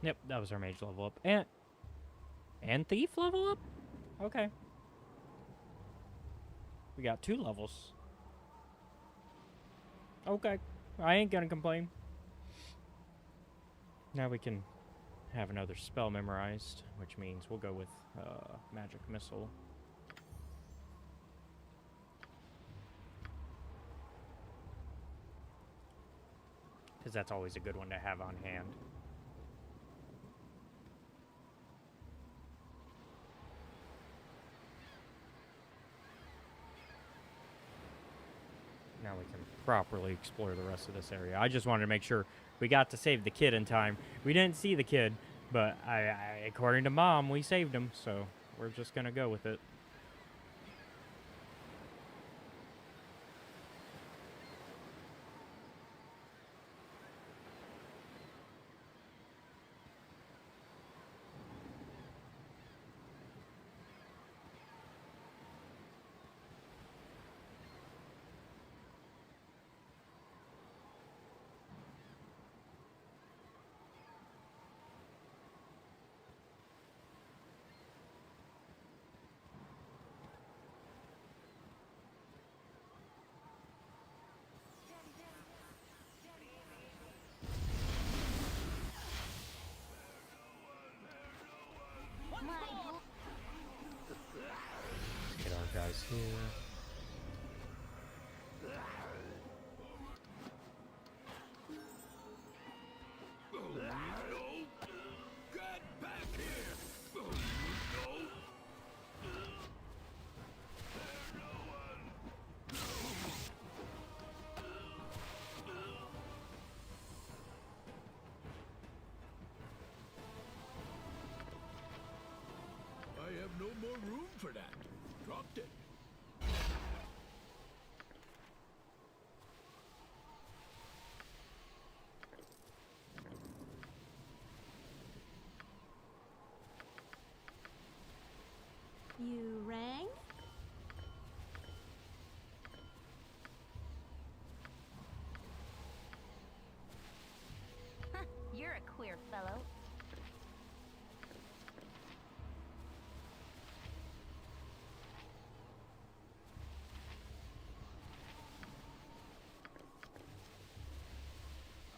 Yep, that was our mage level up. And thief level up? Okay. We got 2 levels. Okay. I ain't gonna complain. Now we can have another spell memorized, which means we'll go with magic missile. Because that's always a good one to have on hand. Now we can properly explore the rest of this area. I just wanted to make sure we got to save the kid in time. We didn't see the kid, but according to Mom, we saved him, so we're just going to go with it. Get our guys here. no more room for that. Dropped it. You rang? You're a queer fellow.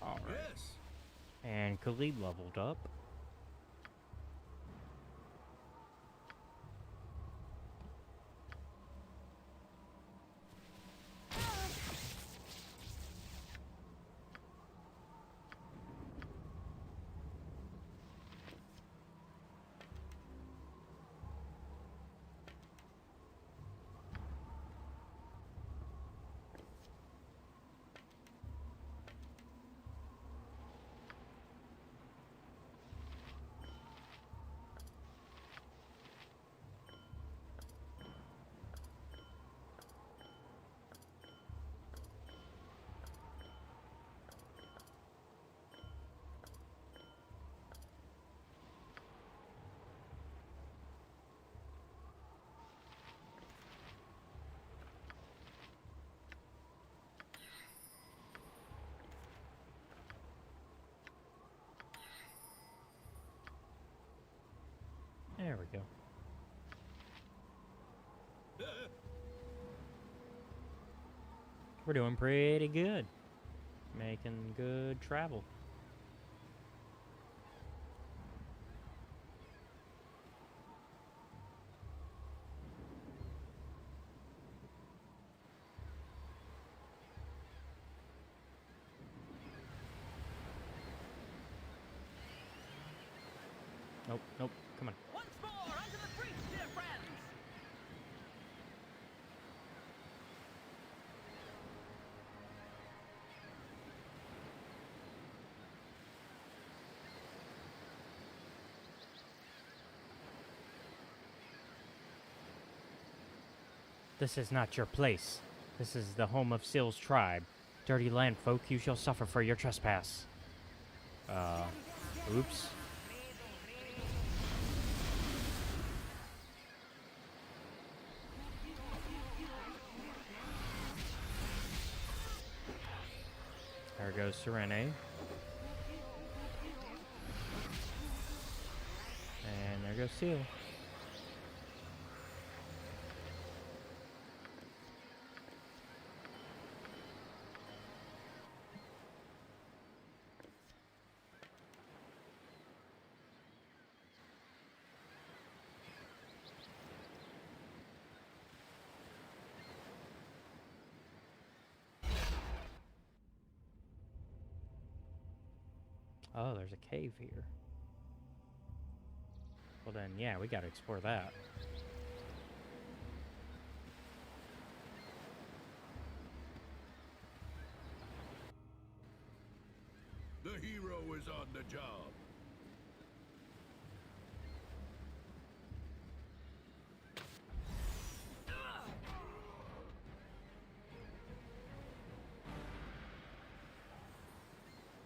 All right. Yes. And Khalid leveled up. There we go. We're doing pretty good. Making good travel. Nope, nope, come on. Once more, unto the breach, dear friends! This is not your place. This is the home of Sil's tribe. Dirty land folk, you shall suffer for your trespass. Oops. There goes Serene. And there goes Seal. Oh, there's a cave here. Well then, yeah, we gotta explore that. The hero is on the job.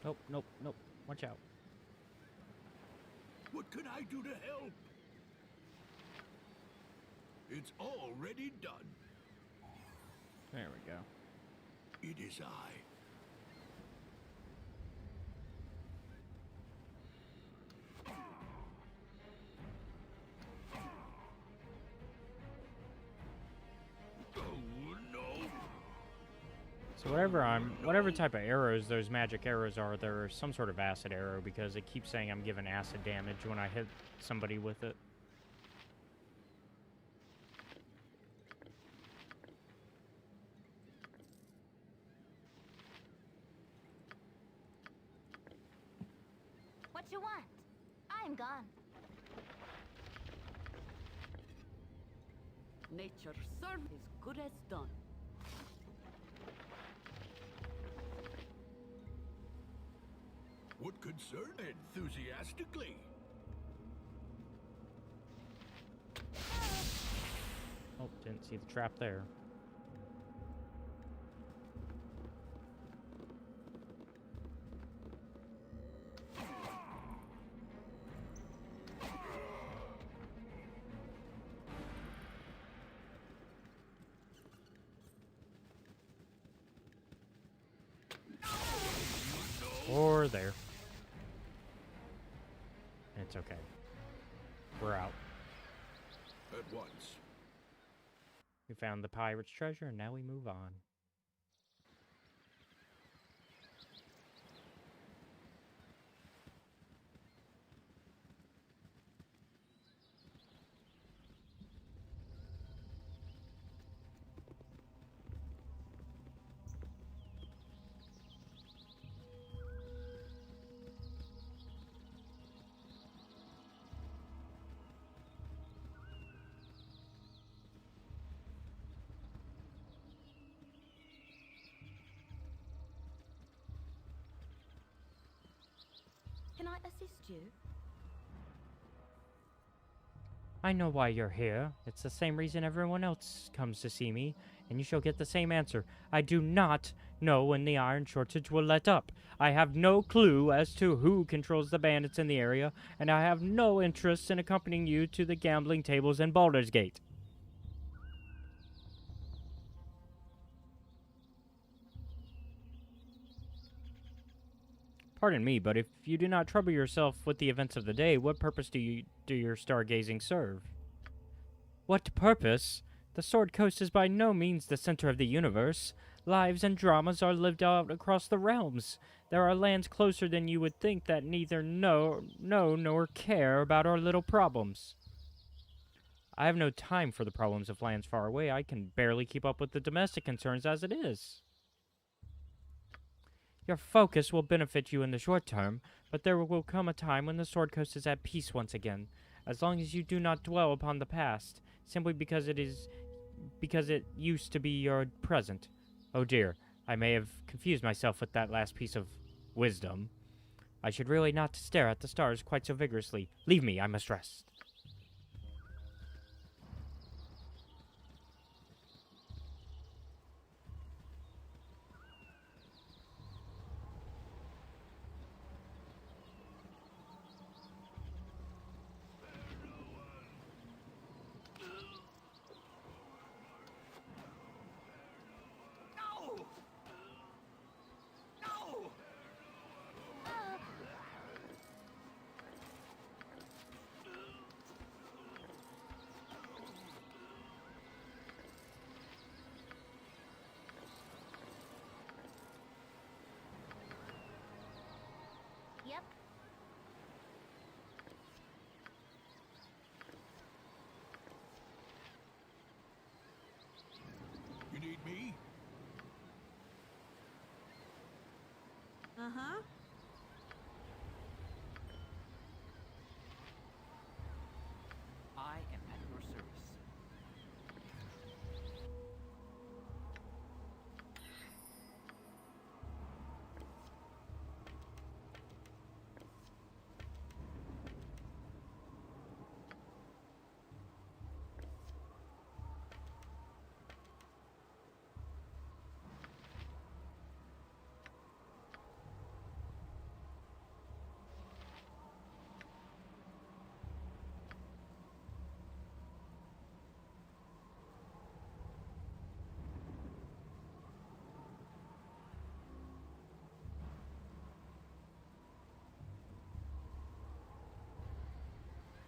Nope, nope, nope. Watch out. What can I do to help? It's already done. There we go. It is I. So whatever type of arrows those magic arrows are, they're some sort of acid arrow because it keeps saying I'm giving acid damage when I hit somebody with it. What you want? I'm gone. Nature's serve is good as done. What concern? Enthusiastically. Oh, didn't see the trap there. Or there. It's okay. We're out. At once. We found the pirate's treasure, and now we move on. Can I assist you? I know why you're here. It's the same reason everyone else comes to see me, and you shall get the same answer. I do not know when the iron shortage will let up. I have no clue as to who controls the bandits in the area, and I have no interest in accompanying you to the gambling tables in Baldur's Gate. Pardon me, but if you do not trouble yourself with the events of the day, what purpose do your stargazing serve? What purpose? The Sword Coast is by no means the center of the universe. Lives and dramas are lived out across the realms. There are lands closer than you would think that neither know nor care about our little problems. I have no time for the problems of lands far away. I can barely keep up with the domestic concerns as it is. Your focus will benefit you in the short term, but there will come a time when the Sword Coast is at peace once again. As long as you do not dwell upon the past, simply because it used to be your present. Oh dear, I may have confused myself with that last piece of wisdom. I should really not stare at the stars quite so vigorously. Leave me, I must rest. Yep. You need me? Uh-huh. I am at your service.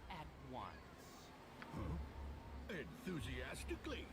At once. Huh? Enthusiastically.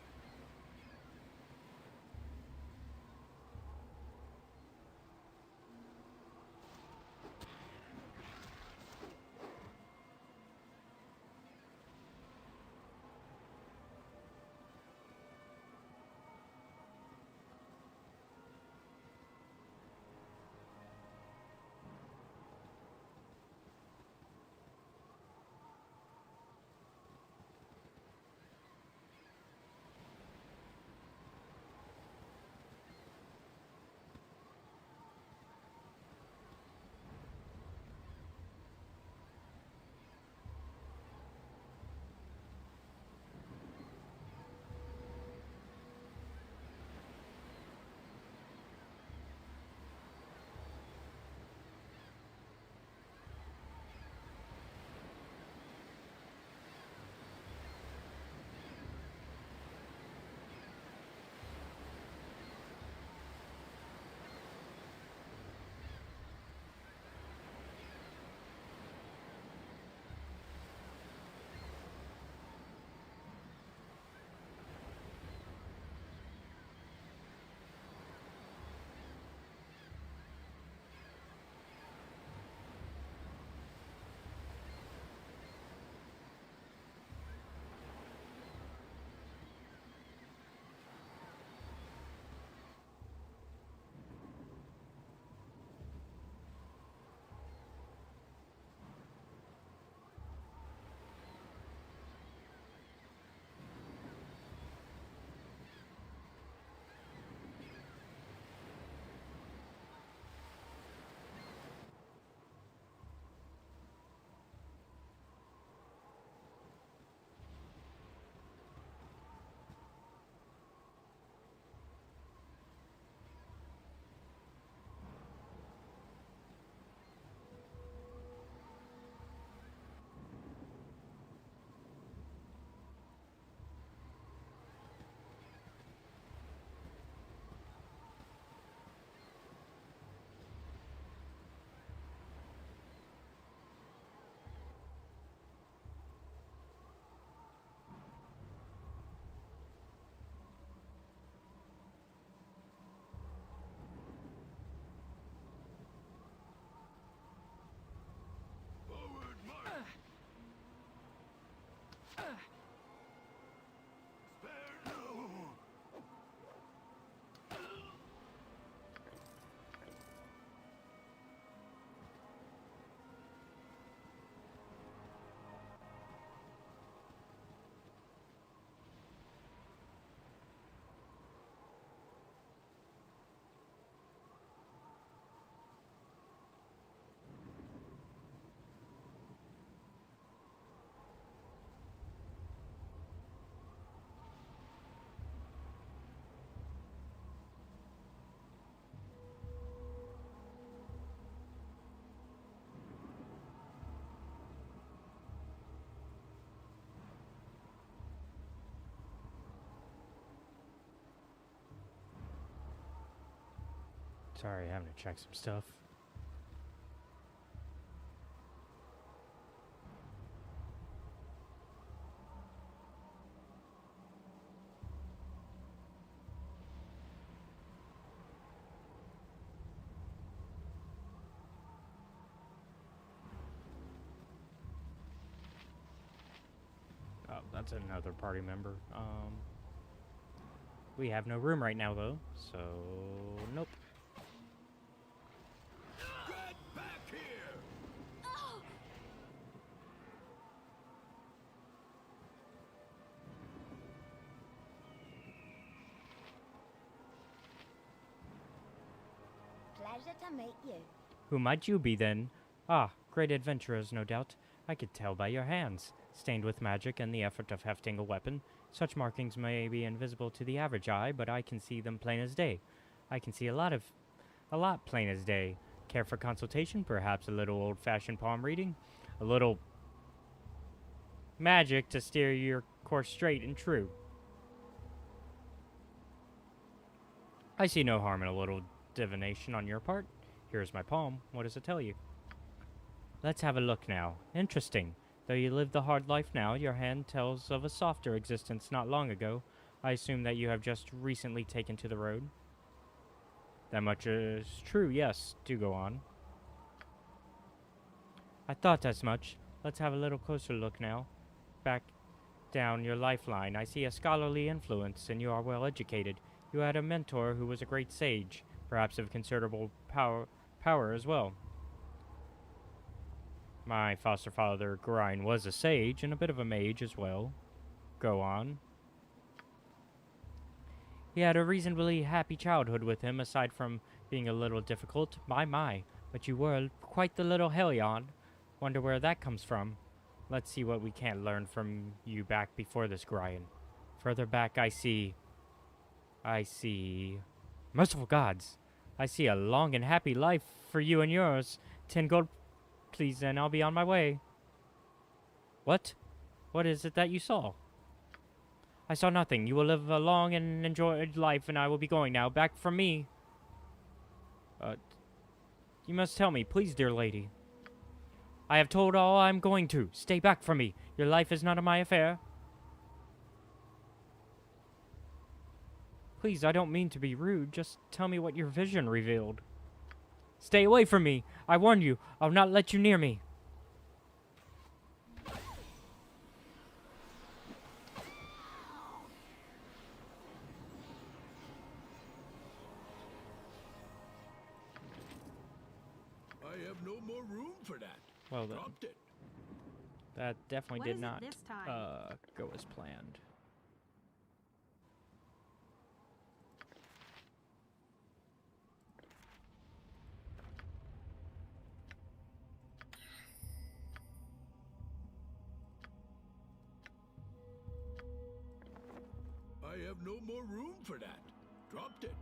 Sorry, having to check some stuff. Oh, that's another party member. We have no room right now, though, so nope. Get back here! Oh! Pleasure to meet you. Who might you be, then? Ah, great adventurers, no doubt. I could tell by your hands, stained with magic and the effort of hefting a weapon. Such markings may be invisible to the average eye, but I can see them plain as day. I can see a lot plain as day. Care for consultation? Perhaps a little old-fashioned palm reading? A little magic to steer your course straight and true. I see no harm in a little divination on your part. Here's my palm. What does it tell you? Let's have a look now. Interesting. Though you live the hard life now, your hand tells of a softer existence not long ago. I assume that you have just recently taken to the road. That much is true, yes. Do go on. I thought as much. Let's have a little closer look now. Back down your lifeline, I see a scholarly influence, and you are well educated. You had a mentor who was a great sage, perhaps of considerable power as well. My foster father, Grine, was a sage and a bit of a mage as well. Go on. He had a reasonably happy childhood with him, aside from being a little difficult. My, but you were quite the little hellion. Wonder where that comes from. Let's see what we can't learn from you back before this, Grine. Further back, I see... Merciful gods! I see a long and happy life for you and yours. 10 gold, please, and I'll be on my way. What? What is it that you saw? I saw nothing. You will live a long and enjoyed life, and I will be going now. Back from me. You must tell me, please, dear lady. I have told all I'm going to. Stay back from me. Your life is none of my affair. Please, I don't mean to be rude. Just tell me what your vision revealed. Stay away from me. I warn you. I'll not let you near me. I have no more room for that. Well then. Dropped it. That definitely What did is it not this time? go as planned. I have no more room for that. Dropped it.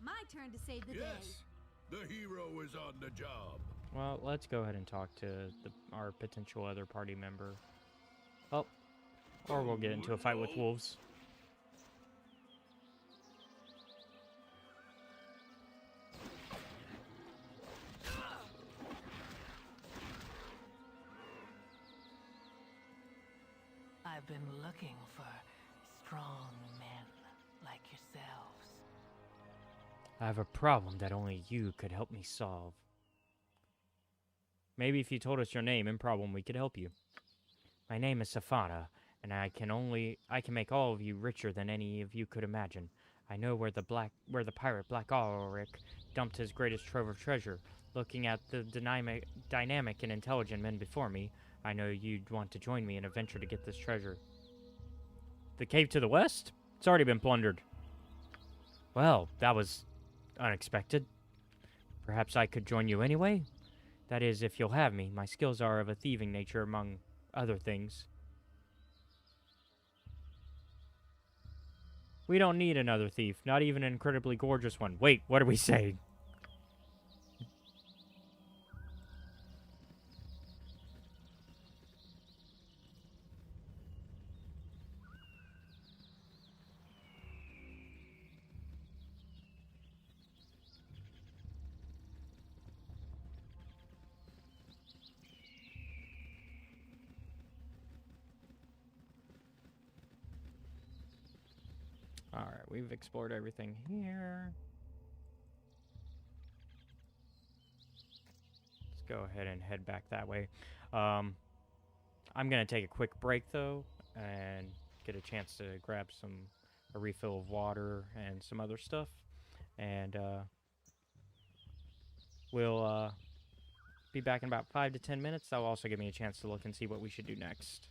My turn to save the day. Yes, the hero is on the job. Well, let's go ahead and talk to our potential other party member. Oh, or we'll get into a fight with wolves. I've been looking for strong men like yourselves. I have a problem that only you could help me solve. Maybe if you told us your name and problem, we could help you. My name is Safana, and I can make all of you richer than any of you could imagine. I know where the pirate Black Ulrich dumped his greatest trove of treasure. Looking at the dynamic and intelligent men before me, I know you'd want to join me in a venture to get this treasure. The cave to the west? It's already been plundered. Well, that was unexpected. Perhaps I could join you anyway? That is, if you'll have me. My skills are of a thieving nature, among other things. We don't need another thief, not even an incredibly gorgeous one. Wait, what are we saying? Alright, we've explored everything here. Let's go ahead and head back that way. I'm going to take a quick break, though, and get a chance to grab a refill of water and some other stuff. And we'll be back in about 5 to 10 minutes. That'll also give me a chance to look and see what we should do next.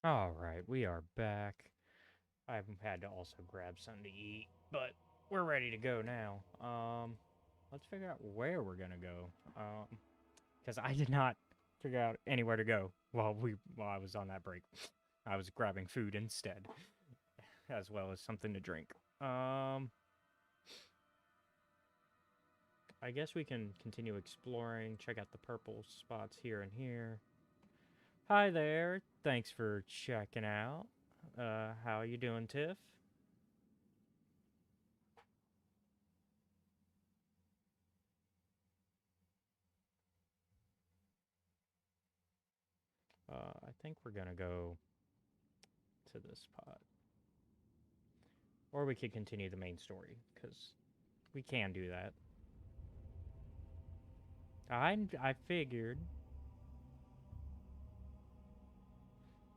Alright, we are back. I've had to also grab something to eat, but we're ready to go now. Let's figure out where we're gonna go. Because I did not figure out anywhere to go while I was on that break. I was grabbing food instead, as well as something to drink. I guess we can continue exploring, check out the purple spots here and here. Hi there, thanks for checking out. How you doing, Tiff? I think we're gonna go to this spot. Or we could continue the main story, because we can do that. I figured.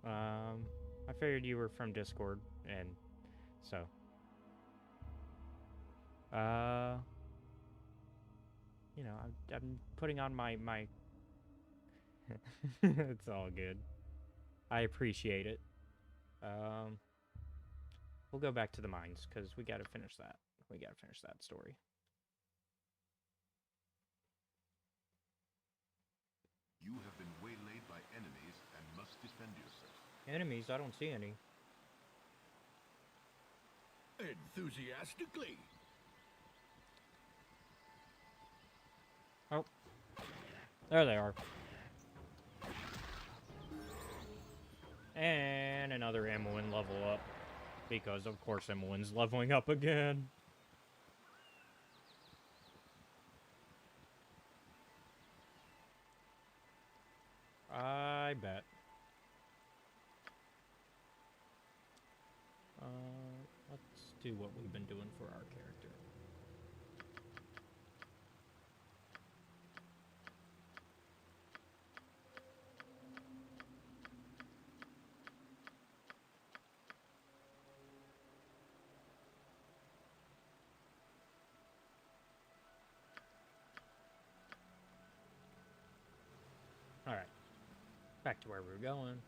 I figured you were from Discord, and so. You know, I'm putting on my it's all good. I appreciate it. We'll go back to the mines, because we gotta finish that. We gotta finish that story. You have been waylaid by enemies and must defend yourself. Enemies? I don't see any. Enthusiastically. Oh. There they are. And another Emwyn level up. Because, of course, Emwyn's leveling up again. I bet. Let's do what we've been doing for our character. Alright. Back to where we were going.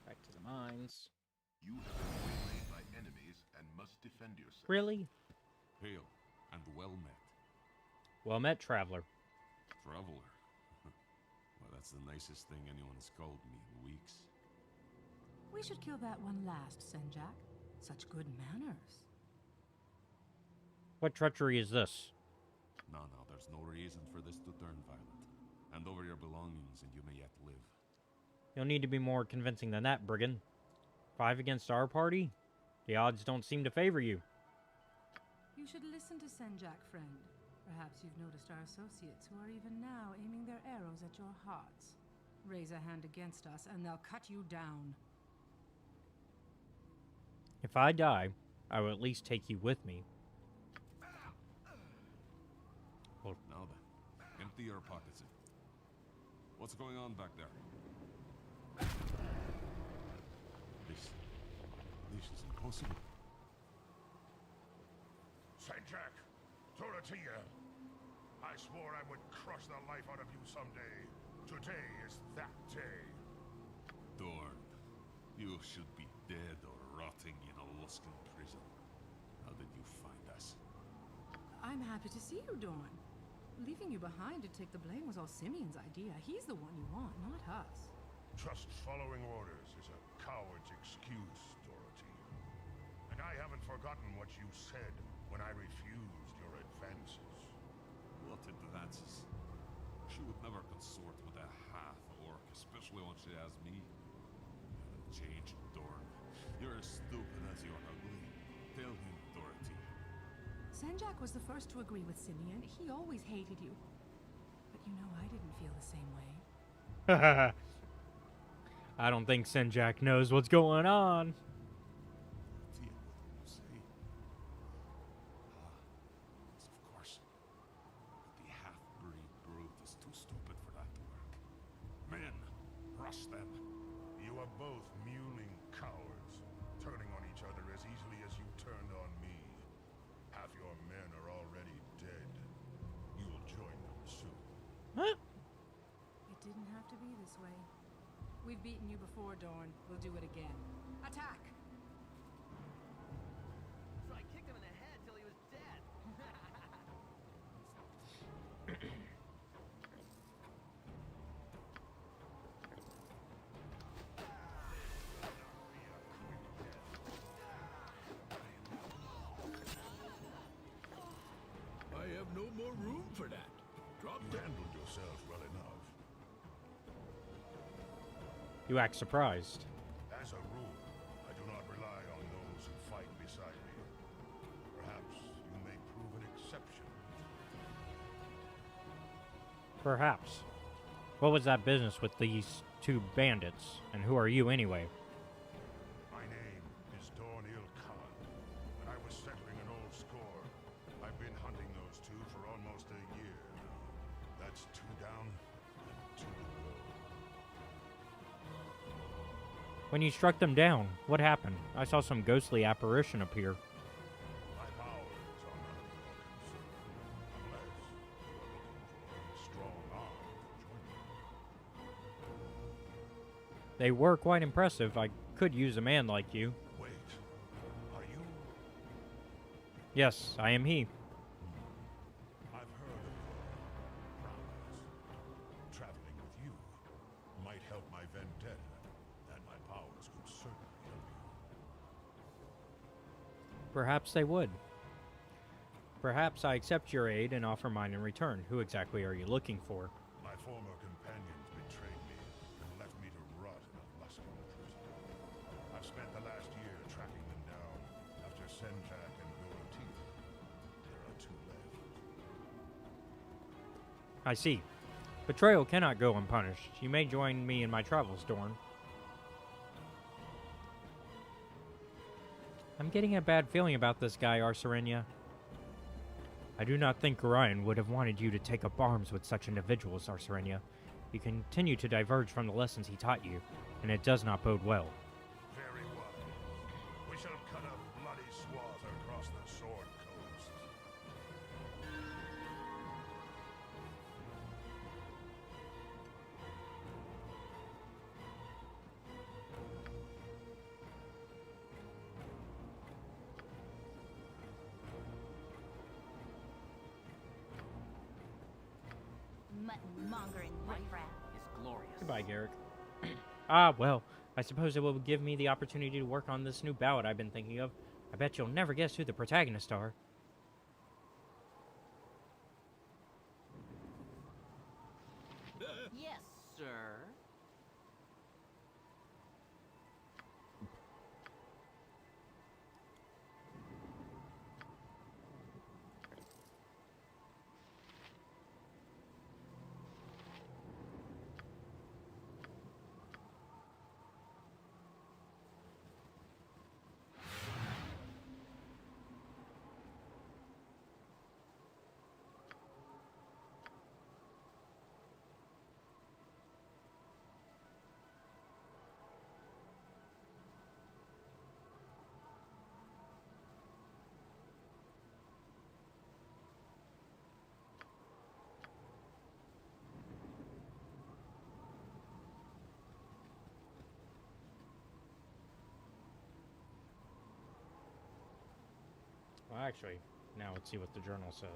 Back to the mines. You have been waylaid by enemies and must defend yourself. Really? Hail, and well met. Well met, traveler. Traveler? Well, that's the nicest thing anyone has called me in weeks. We should kill that one last, Senjak. Such good manners. What treachery is this? No, there's no reason for this to turn violent. Hand over your belongings and you may yet live. You'll need to be more convincing than that, brigand. 5 against our party? The odds don't seem to favor you. You should listen to Senjak, friend. Perhaps you've noticed our associates who are even now aiming their arrows at your hearts. Raise a hand against us and they'll cut you down. If I die, I will at least take you with me. Well, now then, empty your pockets. What's going on back there? This is impossible. Senjak, Dorothea, I swore I would crush the life out of you someday. Today is that day. Dorn, you should be dead or rotting in a Luskan prison. How did you find us? I'm happy to see you, Dorn. Leaving you behind to take the blame was all Simeon's idea. He's the one you want, not us. Just following orders is a coward's excuse, Dorothy. And I haven't forgotten what you said when I refused your advances. What advances? She would never consort with a half-orc, especially when she has me. Change, Dorn. You're as stupid as you're ugly. Tell him, Dorothy. Senjak was the first to agree with Simeon. He always hated you. But you know, I didn't feel the same way. I don't think Senjak knows what's going on. Of course. The half-breed brute is too stupid for that to work. Men, rush them. You are both mewling cowards, turning on each other as easily as you turned on me. Half your men are already dead. You'll join them soon. It didn't have to be this way. We've beaten you before, Dorn. We'll do it again. Attack! So I kicked him in the head till he was dead. I have no more room for that. Drop You handled yourself well enough. You act surprised. As a rule, I do not rely on those who fight beside me. Perhaps you may prove an exception. Perhaps. What was that business with these two bandits? And who are you anyway? My name is Dornil Khan. When I was settling an old score, I've been hunting those two for almost a year now. That's two down and two to go. When you struck them down, what happened? I saw some ghostly apparition appear. My powers are none of your concern, unless you are looking for a strong arm to join me. They were quite impressive. I could use a man like you. Wait, are you? Yes, I am he. I've heard of your prowess. Traveling with you might help my vendetta, and my powers could certainly help you. Perhaps they would. Perhaps I accept your aid and offer mine in return. Who exactly are you looking for? My former companions betrayed me and left me to rot in a Luskan prison. I've spent the last year tracking them down. After Senjak and Dorothea, there are two left. I see. Betrayal cannot go unpunished. You may join me in my travels, Dorn. I'm getting a bad feeling about this guy, Arsarenia. I do not think Orion would have wanted you to take up arms with such individuals, Arsarenia. You continue to diverge from the lessons he taught you, and it does not bode well. Very well. We shall cut a bloody swath across the Sword Coast. Mutton-mongering riffraff. Is glorious. Goodbye, Garrick. Ah, well, I suppose it will give me the opportunity to work on this new ballad I've been thinking of. I bet you'll never guess who the protagonists are. Yes, sir. Well, actually, now let's see what the journal says.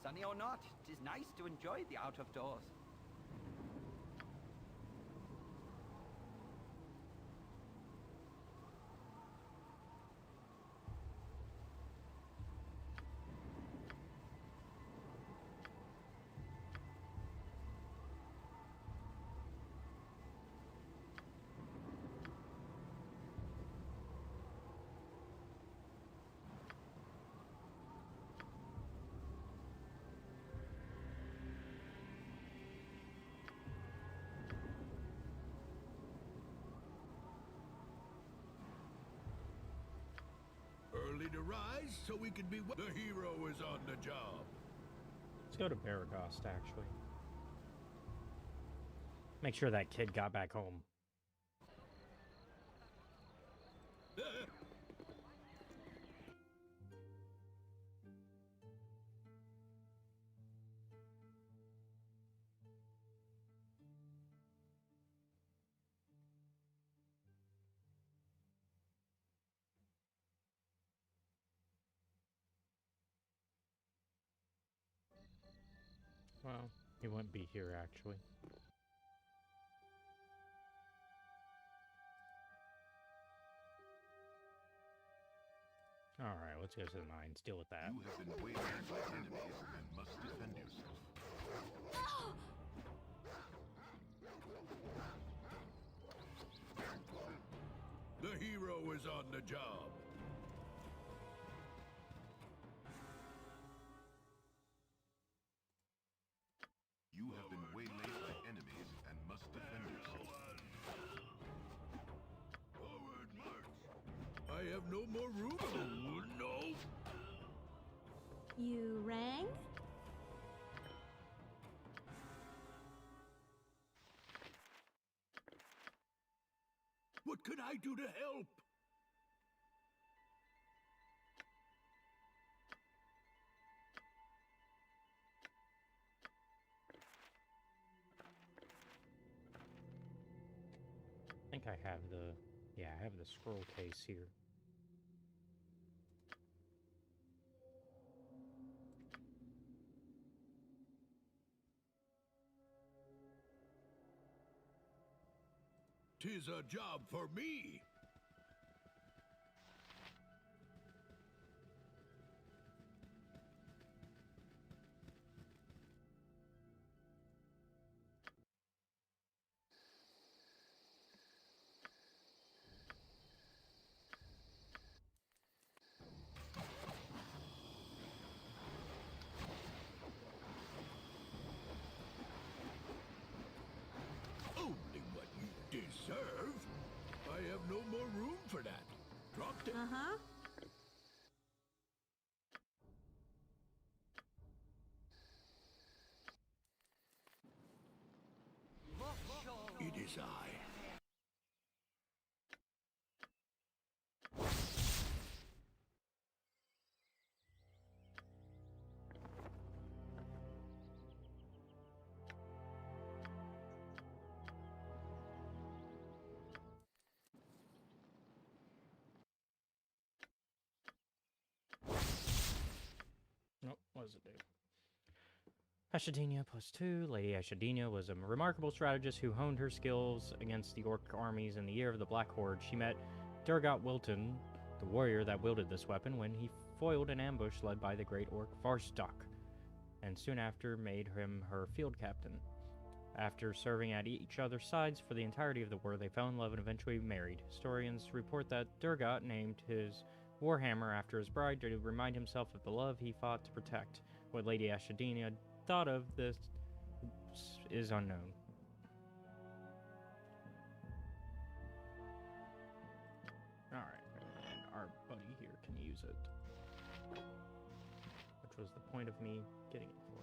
Sunny or not, 'tis nice to enjoy the out of doors. Early to rise so we can be. The hero is on the job. Let's go to Baragost, actually. Make sure that kid got back home. Well, he wouldn't be here, actually. Alright, let's go to the mines. Deal with that. You have been waylaid by enemies and must defend yourself. The hero is on the job. You have been waylaid by enemies and must defend yourself. Forward march. I have no more room. Oh, no. You rang? What can I do to help? I think I have the... Yeah, I have the scroll case here. Tis a job for me. Only what you deserve. I have no more room for that. Dropped it. Uh-huh. It is I. Nope, what does it do? Ashadinia +2. Lady Ashadinia was a remarkable strategist who honed her skills against the orc armies in the year of the Black Horde. She met Durgot Wilton, the warrior that wielded this weapon, when he foiled an ambush led by the great orc Varstok, and soon after made him her field captain. After serving at each other's sides for the entirety of the war, they fell in love and eventually married. Historians report that Durgot named his warhammer after his bride to remind himself of the love he fought to protect. What Lady Ashadinia thought of this is unknown. Alright, and our buddy here can use it. Which was the point of me getting it for.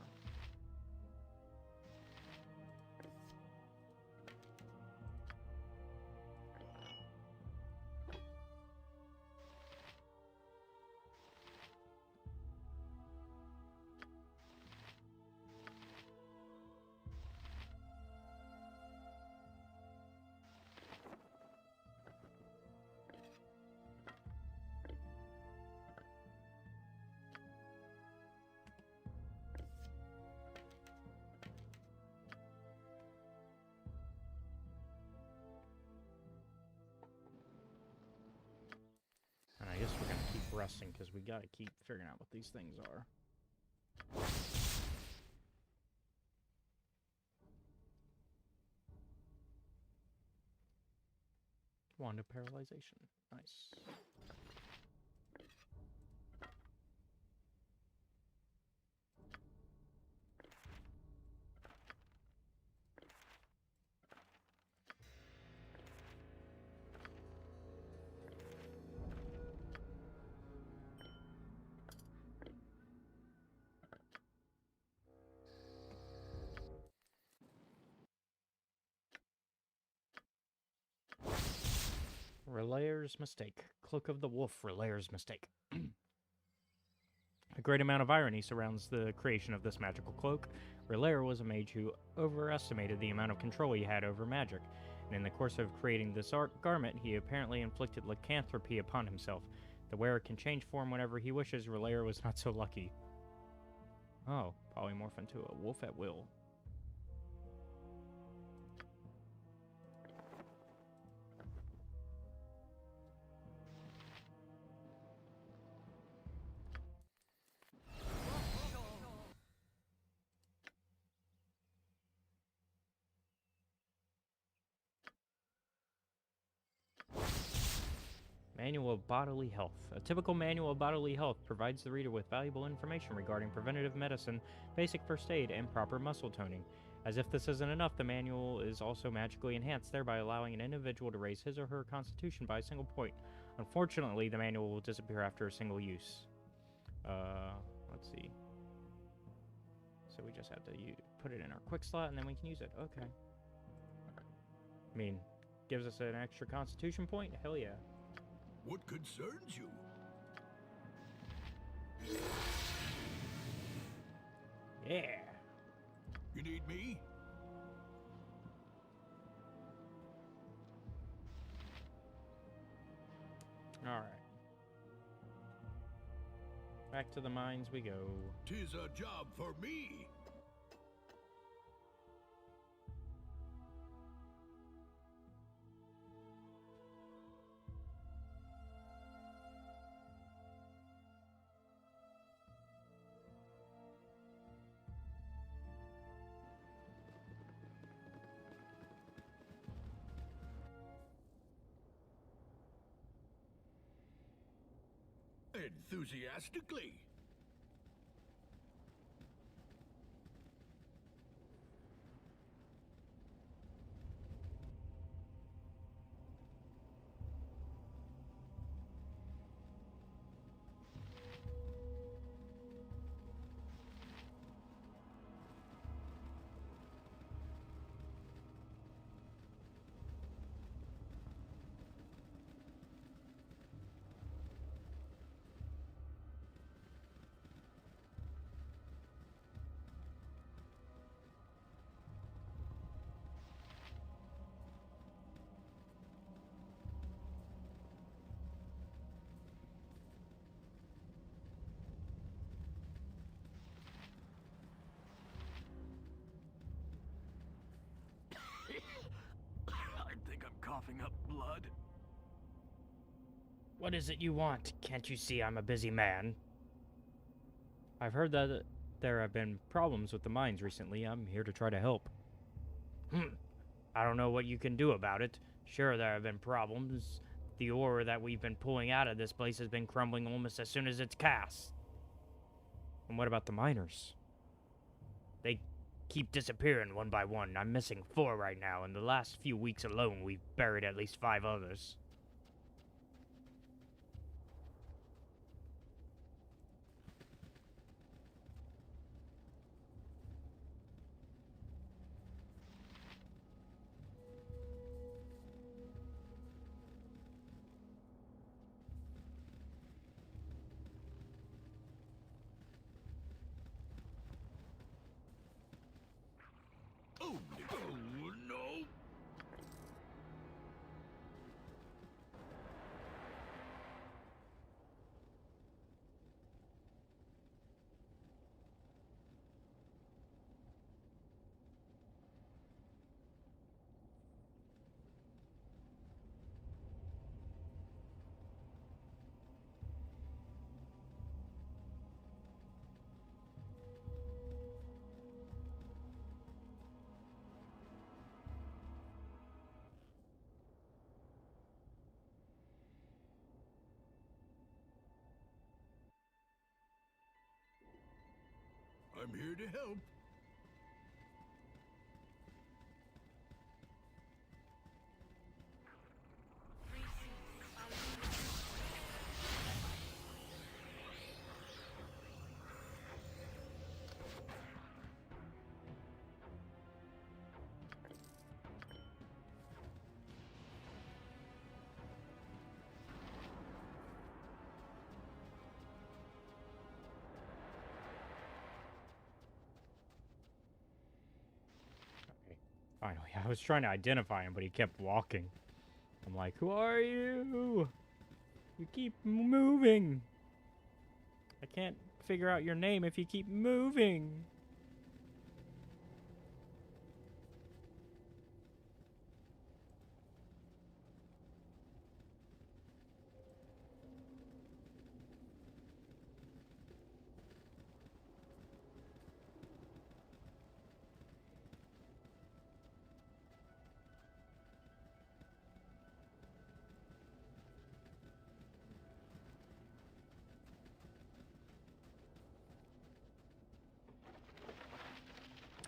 And I guess we're gonna keep resting because we gotta keep figuring out what these things are. Wand of Paralyzation. Nice. Relayer's mistake. Cloak of the Wolf, Relayer's mistake. A great amount of irony surrounds the creation of this magical cloak. Relayer was a mage who overestimated the amount of control he had over magic, and in the course of creating this garment, he apparently inflicted lycanthropy upon himself. The wearer can change form whenever he wishes. Relayer was not so lucky. Oh, polymorph into a wolf at will. Manual of Bodily Health. A typical manual of bodily health provides the reader with valuable information regarding preventative medicine, basic first aid, and proper muscle toning. As if this isn't enough, the manual is also magically enhanced, thereby allowing an individual to raise his or her constitution by a single point. Unfortunately, the manual will disappear after a single use. Let's see. So we just have to put it in our quick slot, and then we can use it. Okay. I mean, gives us an extra constitution point? Hell yeah. What concerns you? Yeah. You need me? Alright. Back to the mines we go. 'Tis a job for me. Enthusiastically. I think I'm coughing up blood. What is it you want? Can't you see I'm a busy man? I've heard that there have been problems with the mines recently. I'm here to try to help. I don't know what you can do about it. Sure, there have been problems. The ore that we've been pulling out of this place has been crumbling almost as soon as it's cast. And what about the miners? They keep disappearing one by one. I'm missing 4 right now. In the last few weeks alone, we've buried at least 5 others. Oh, no. I'm here to help. Finally, I was trying to identify him, but he kept walking. I'm like, who are you? You keep moving. I can't figure out your name if you keep moving.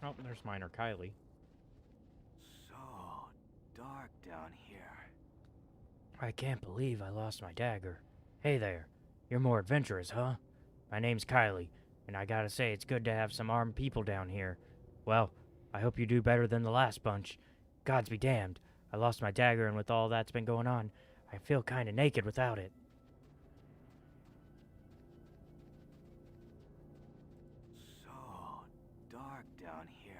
Oh, there's Minor Kylie. So dark down here. I can't believe I lost my dagger. Hey there. You're more adventurous, huh? My name's Kylie, and I gotta say it's good to have some armed people down here. Well, I hope you do better than the last bunch. Gods be damned. I lost my dagger, and with all that's been going on, I feel kinda naked without it. So dark down here.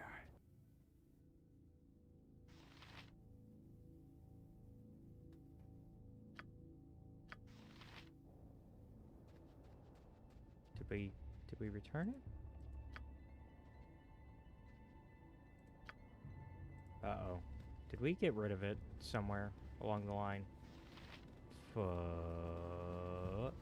Did we return it? Uh-oh. Did we get rid of it somewhere along the line? Fuck.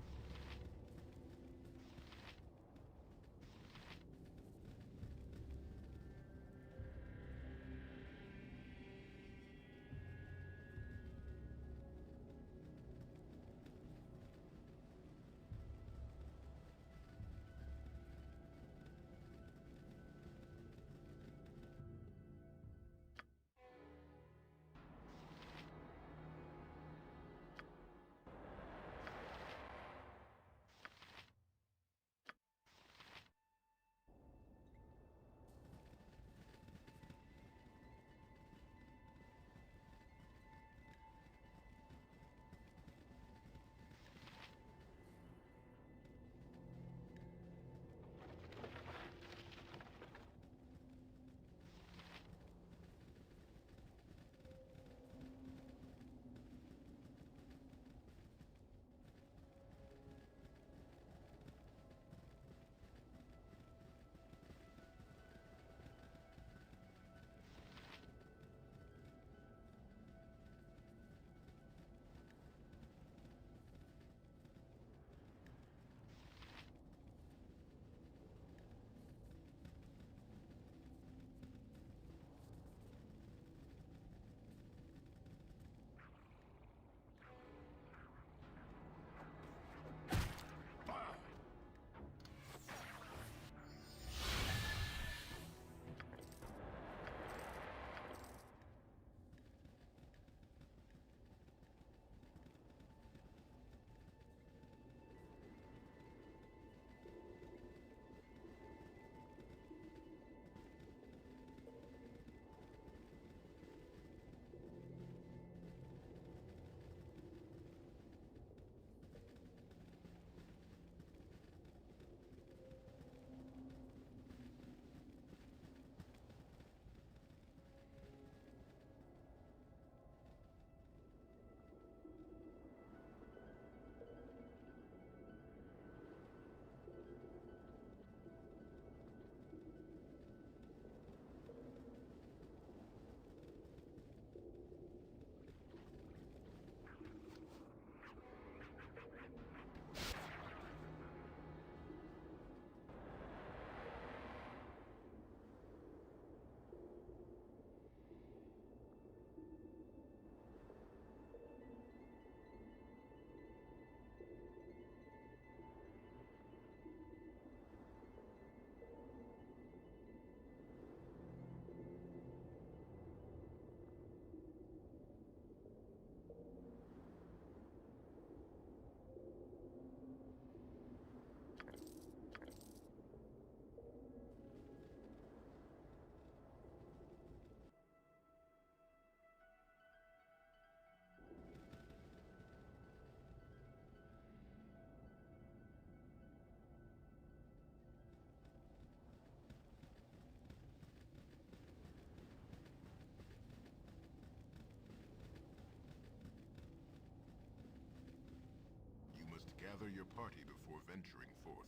gather your party before venturing forth.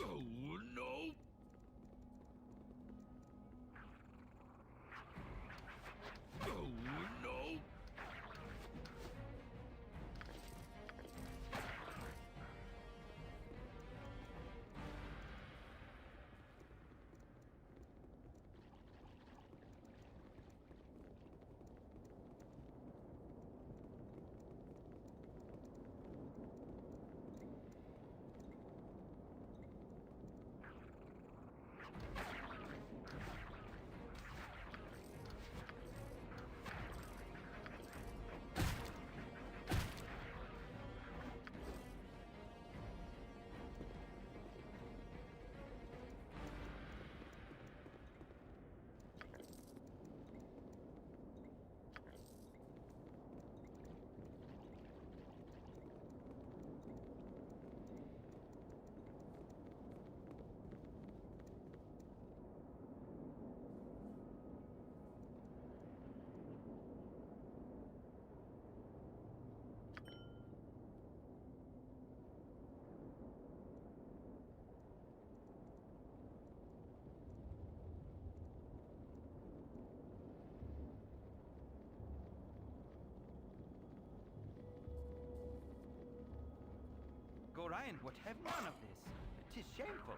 Oh, no! Oh, no! Gorion would have none of this. 'Tis shameful.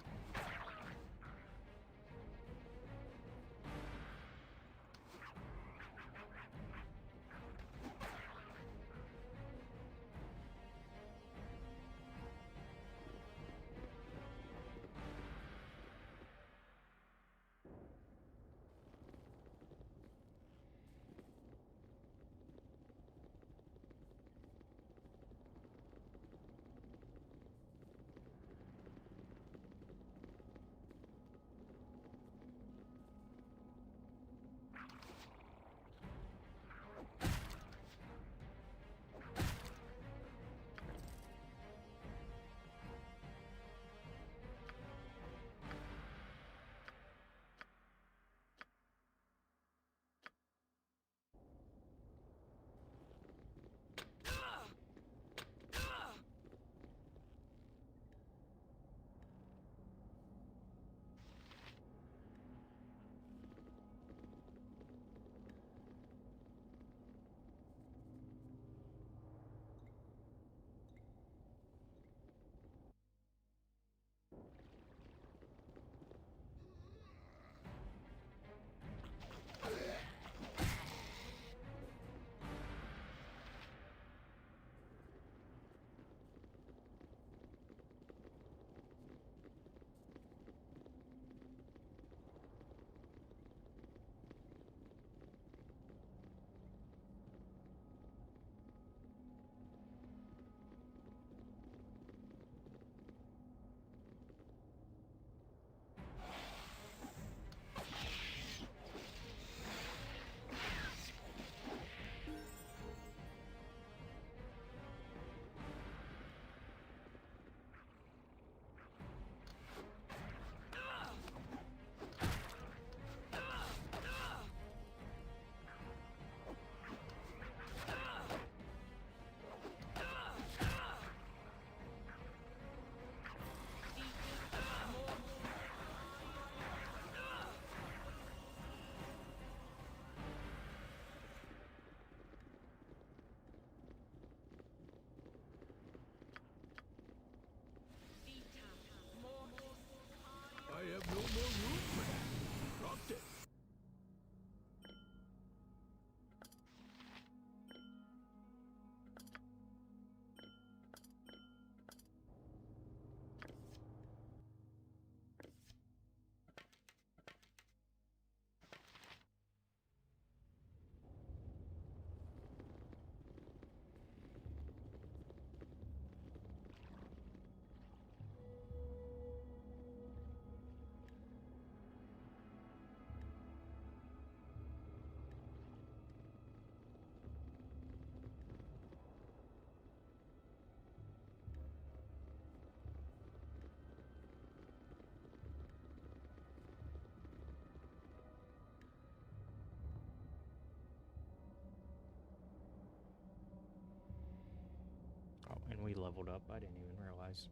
leveled up. I didn't even realize.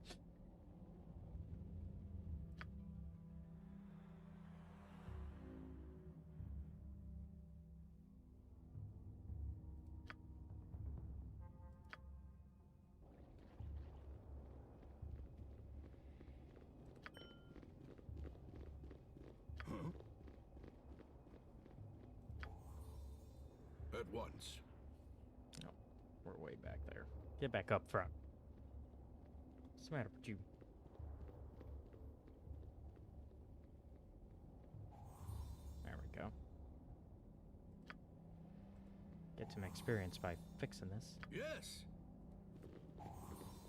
At once. No, we're way back there. Get back up front. What's the matter with you? There we go. Get some experience by fixing this. Yes.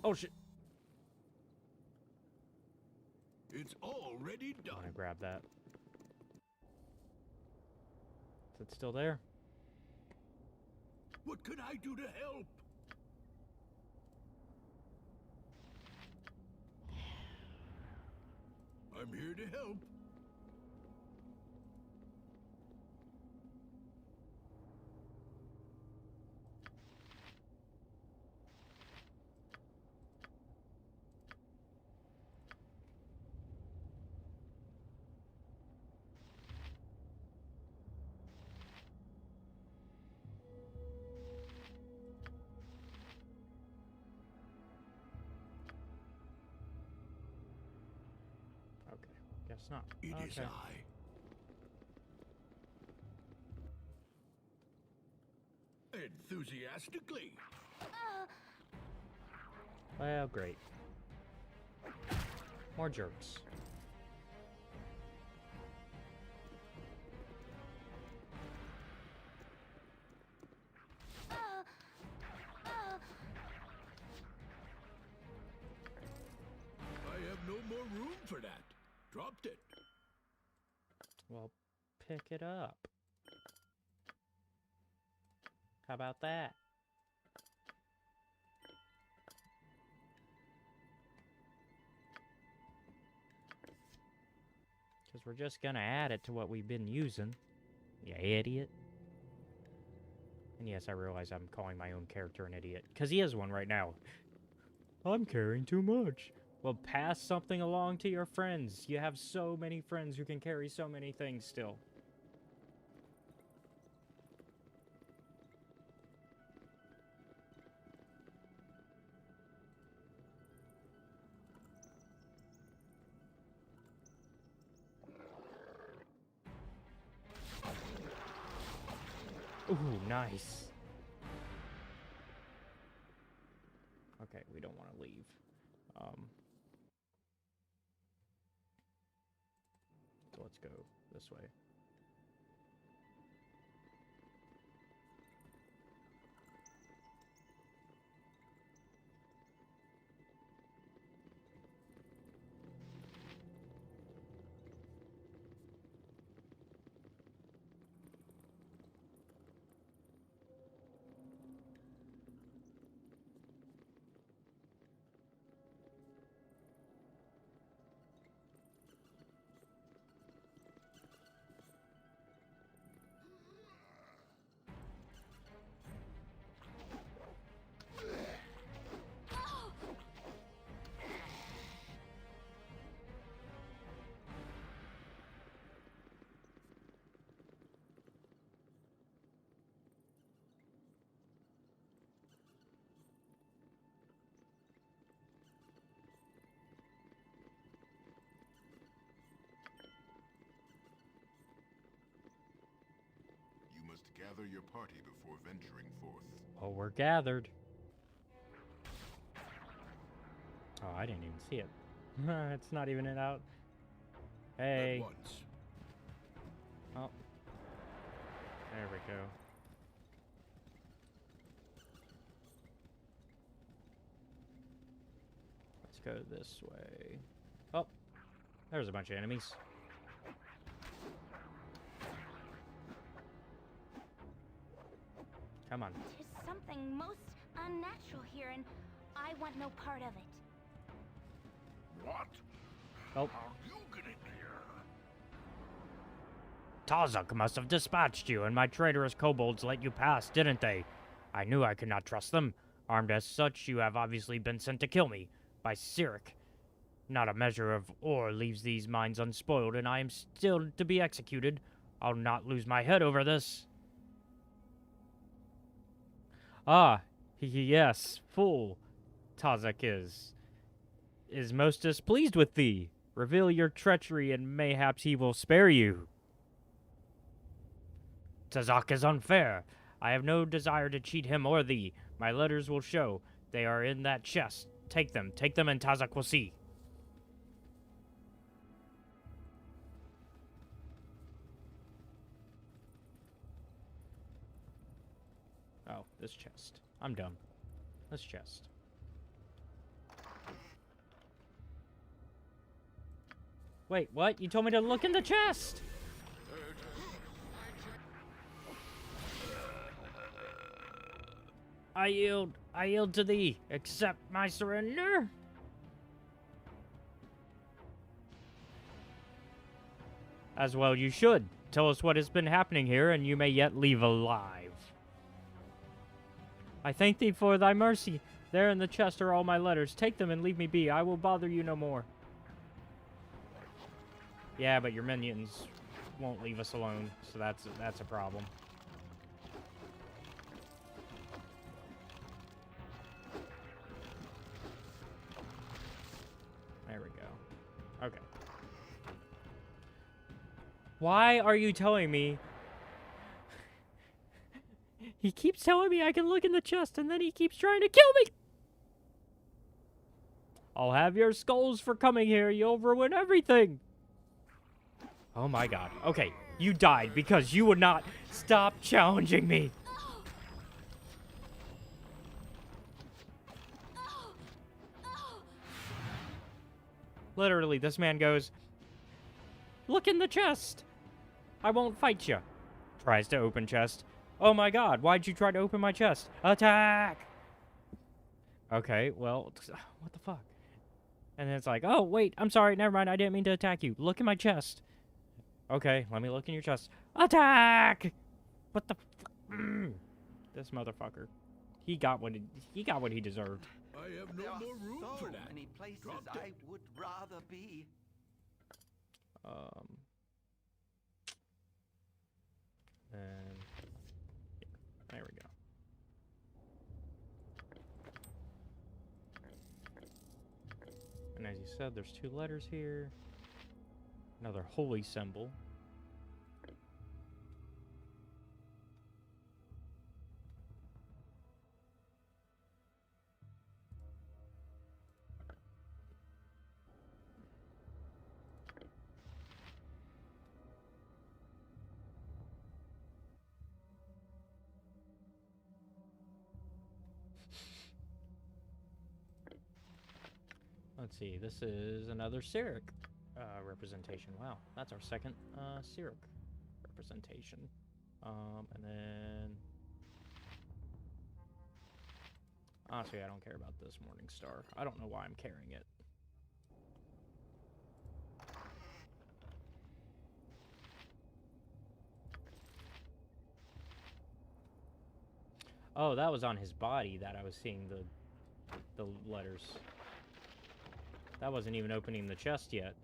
Oh shit! It's already done. I want to grab that. Is it still there? What can I do to help? I'm here to help. Guess not. It is I. Enthusiastically. Well, great. More jerks. I have no more room for that. Dropped it. Well, pick it up. How about that? Because we're just gonna add it to what we've been using. You idiot. And yes, I realize I'm calling my own character an idiot. Because he is one right now. I'm carrying too much. Well, pass something along to your friends. You have so many friends who can carry so many things still. Ooh, nice. Okay, we don't want to leave. So let's go this way. Gather your party before venturing forth. Oh, we're gathered. Oh, I didn't even see it. It's not even it out. Hey. Oh. There we go. Let's go this way. Oh. There's a bunch of enemies. Come on. There's something most unnatural here, and I want no part of it. What? Oh. How you get in here? Tazak must have dispatched you, and my traitorous kobolds let you pass, didn't they? I knew I could not trust them. Armed as such, you have obviously been sent to kill me by Cyric. Not a measure of ore leaves these mines unspoiled, and I am still to be executed. I'll not lose my head over this. Ah, yes, fool. Tazak is most displeased with thee. Reveal your treachery, and mayhaps he will spare you. Tazak is unfair. I have no desire to cheat him or thee. My letters will show. They are in that chest. Take them, and Tazak will see. Oh, this chest. I'm dumb. This chest. Wait, what? You told me to look in the chest! I yield to thee. Accept my surrender? As well you should. Tell us what has been happening here, and you may yet leave alive. I thank thee for thy mercy. There in the chest are all my letters. Take them and leave me be. I will bother you no more. Yeah, but your minions won't leave us alone, so that's a problem. There we go. Okay. Why are you telling me? He keeps telling me I can look in the chest, and then he keeps trying to kill me! I'll have your skulls for coming here. You'll ruin everything! Oh my god. Okay, you died because you would not stop challenging me. Literally, this man goes, look in the chest. I won't fight you. Tries to open chest. Oh my god, why'd you try to open my chest? Attack! Okay, well, what the fuck? And then it's like, oh, wait, I'm sorry, never mind, I didn't mean to attack you. Look in my chest. Okay, let me look in your chest. Attack! What the This motherfucker. He got what he deserved. I have no more room for that. Many places Dropped I it. would rather be. And there we go. And as you said, there's 2 letters here. Another holy symbol. Let's see, this is another Cyric representation. Wow, that's our second Cyric representation. And then... honestly, I don't care about this Morning Star. I don't know why I'm carrying it. Oh, that was on his body that I was seeing the letters. That wasn't even opening the chest yet.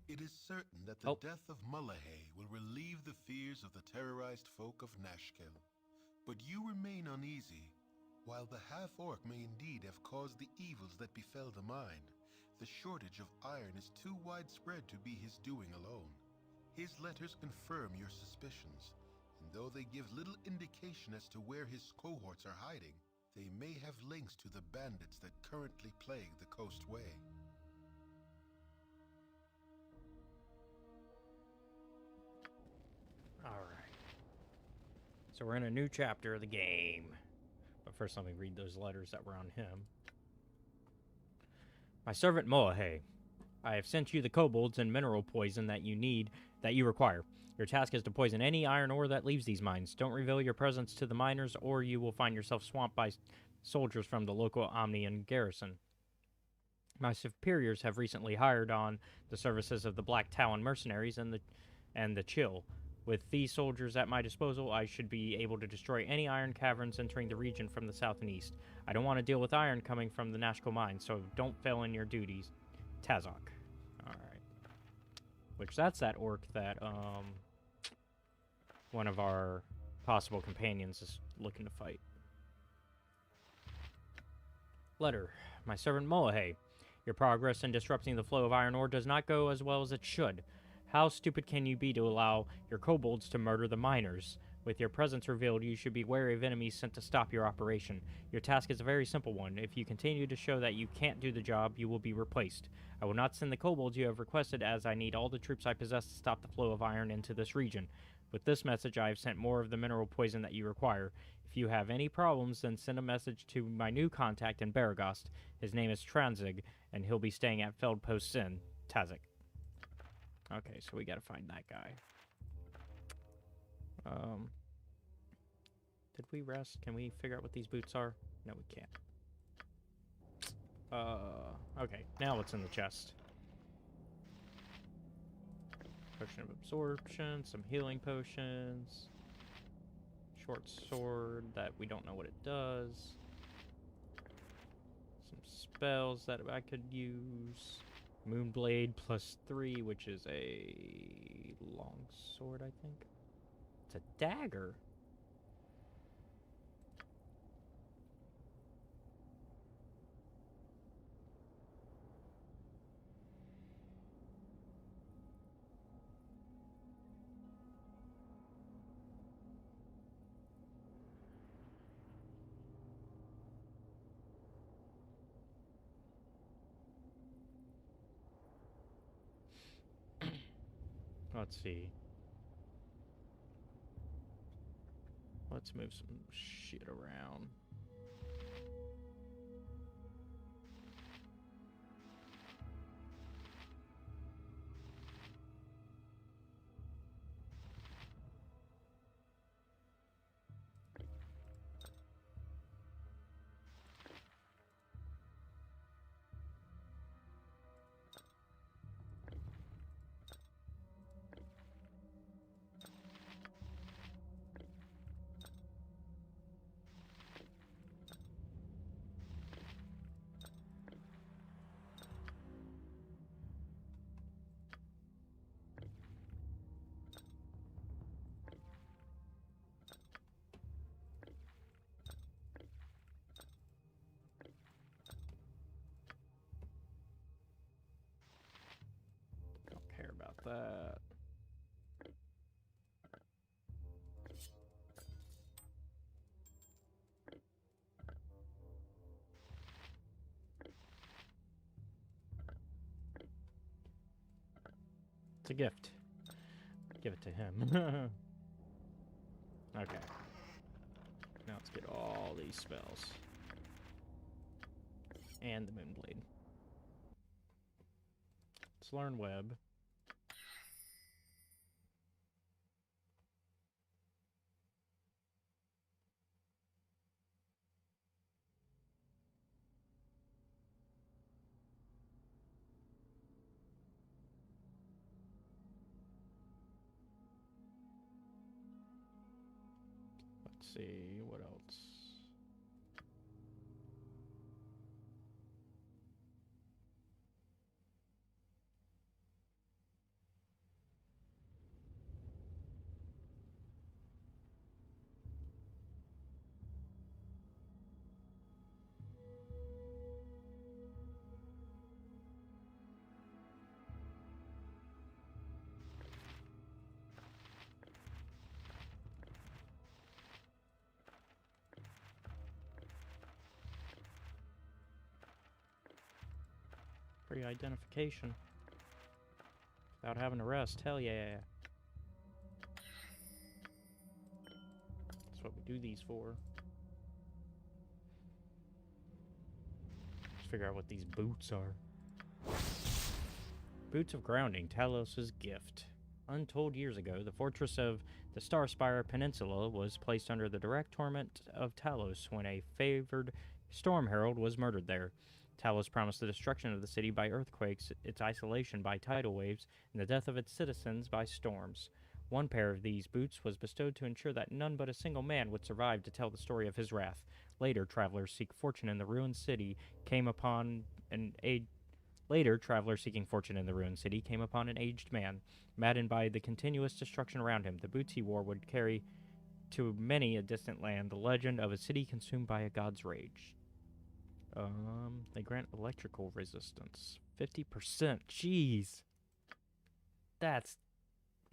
It is certain that the death of Mullahay will relieve the fears of the terrorized folk of Nashkel. But you remain uneasy. While the half-orc may indeed have caused the evils that befell the mine, the shortage of iron is too widespread to be his doing alone. His letters confirm your suspicions, and though they give little indication as to where his cohorts are hiding, they may have links to the bandits that currently plague the Coastway. Alright. So we're in a new chapter of the game. But first let me read those letters that were on him. My servant Moahe, I have sent you the kobolds and mineral poison that you require. Your task is to poison any iron ore that leaves these mines. Don't reveal your presence to the miners, or you will find yourself swamped by soldiers from the local Omnian garrison. My superiors have recently hired on the services of the Black Talon mercenaries and the Chill. With these soldiers at my disposal, I should be able to destroy any iron caverns entering the region from the south and east. I don't want to deal with iron coming from the Nashko mine, so don't fail in your duties. Tazok. Alright. Which, that's that orc that, one of our possible companions is looking to fight. Letter. My servant Molahay. Your progress in disrupting the flow of iron ore does not go as well as it should. How stupid can you be to allow your kobolds to murder the miners? With your presence revealed, you should be wary of enemies sent to stop your operation. Your task is a very simple one. If you continue to show that you can't do the job, you will be replaced. I will not send the kobolds you have requested, as I need all the troops I possess to stop the flow of iron into this region. With this message, I have sent more of the mineral poison that you require. If you have any problems, then send a message to my new contact in Baragost. His name is Tranzig, and he'll be staying at Feldpost Sin, Tazok. Okay, so we gotta find that guy. Did we rest? Can we figure out what these boots are? No, we can't. Okay, now what's in the chest? Potion of absorption, some healing potions, short sword that we don't know what it does, some spells that I could use, Moonblade +3, which is a long sword, I think. It's a dagger. Let's see. Let's move some shit around. Don't care about that. It's a gift. Give it to him. Okay. Now let's get all these spells. And the Moonblade. Let's learn Web. Let's see, what else? Free identification. Without having to rest. Hell yeah. That's what we do these for. Let's figure out what these boots are. Boots of Grounding, Talos' gift. Untold years ago, the fortress of the Starspire Peninsula was placed under the direct torment of Talos when a favored storm herald was murdered there. Talos promised the destruction of the city by earthquakes, its isolation by tidal waves, and the death of its citizens by storms. One pair of these boots was bestowed to ensure that none but a single man would survive to tell the story of his wrath. Later, travelers seeking fortune in the ruined city came upon an aged man. Maddened by the continuous destruction around him, the boots he wore would carry to many a distant land the legend of a city consumed by a god's rage. They grant electrical resistance. 50%. Jeez. That's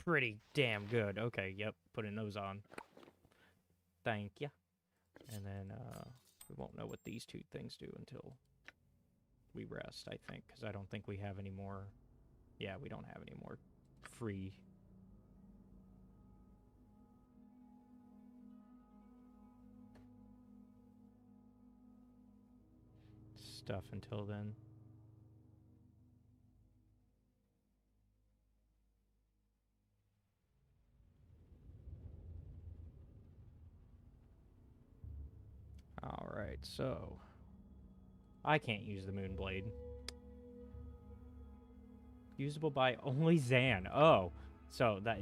pretty damn good. Okay, yep, putting those on. Thank ya. And then, we won't know what these two things do until we rest, I think, because I don't think we have any more. Yeah, we don't have any more free stuff until then. Alright, so I can't use the Moonblade. Usable by only Zan. Oh. So that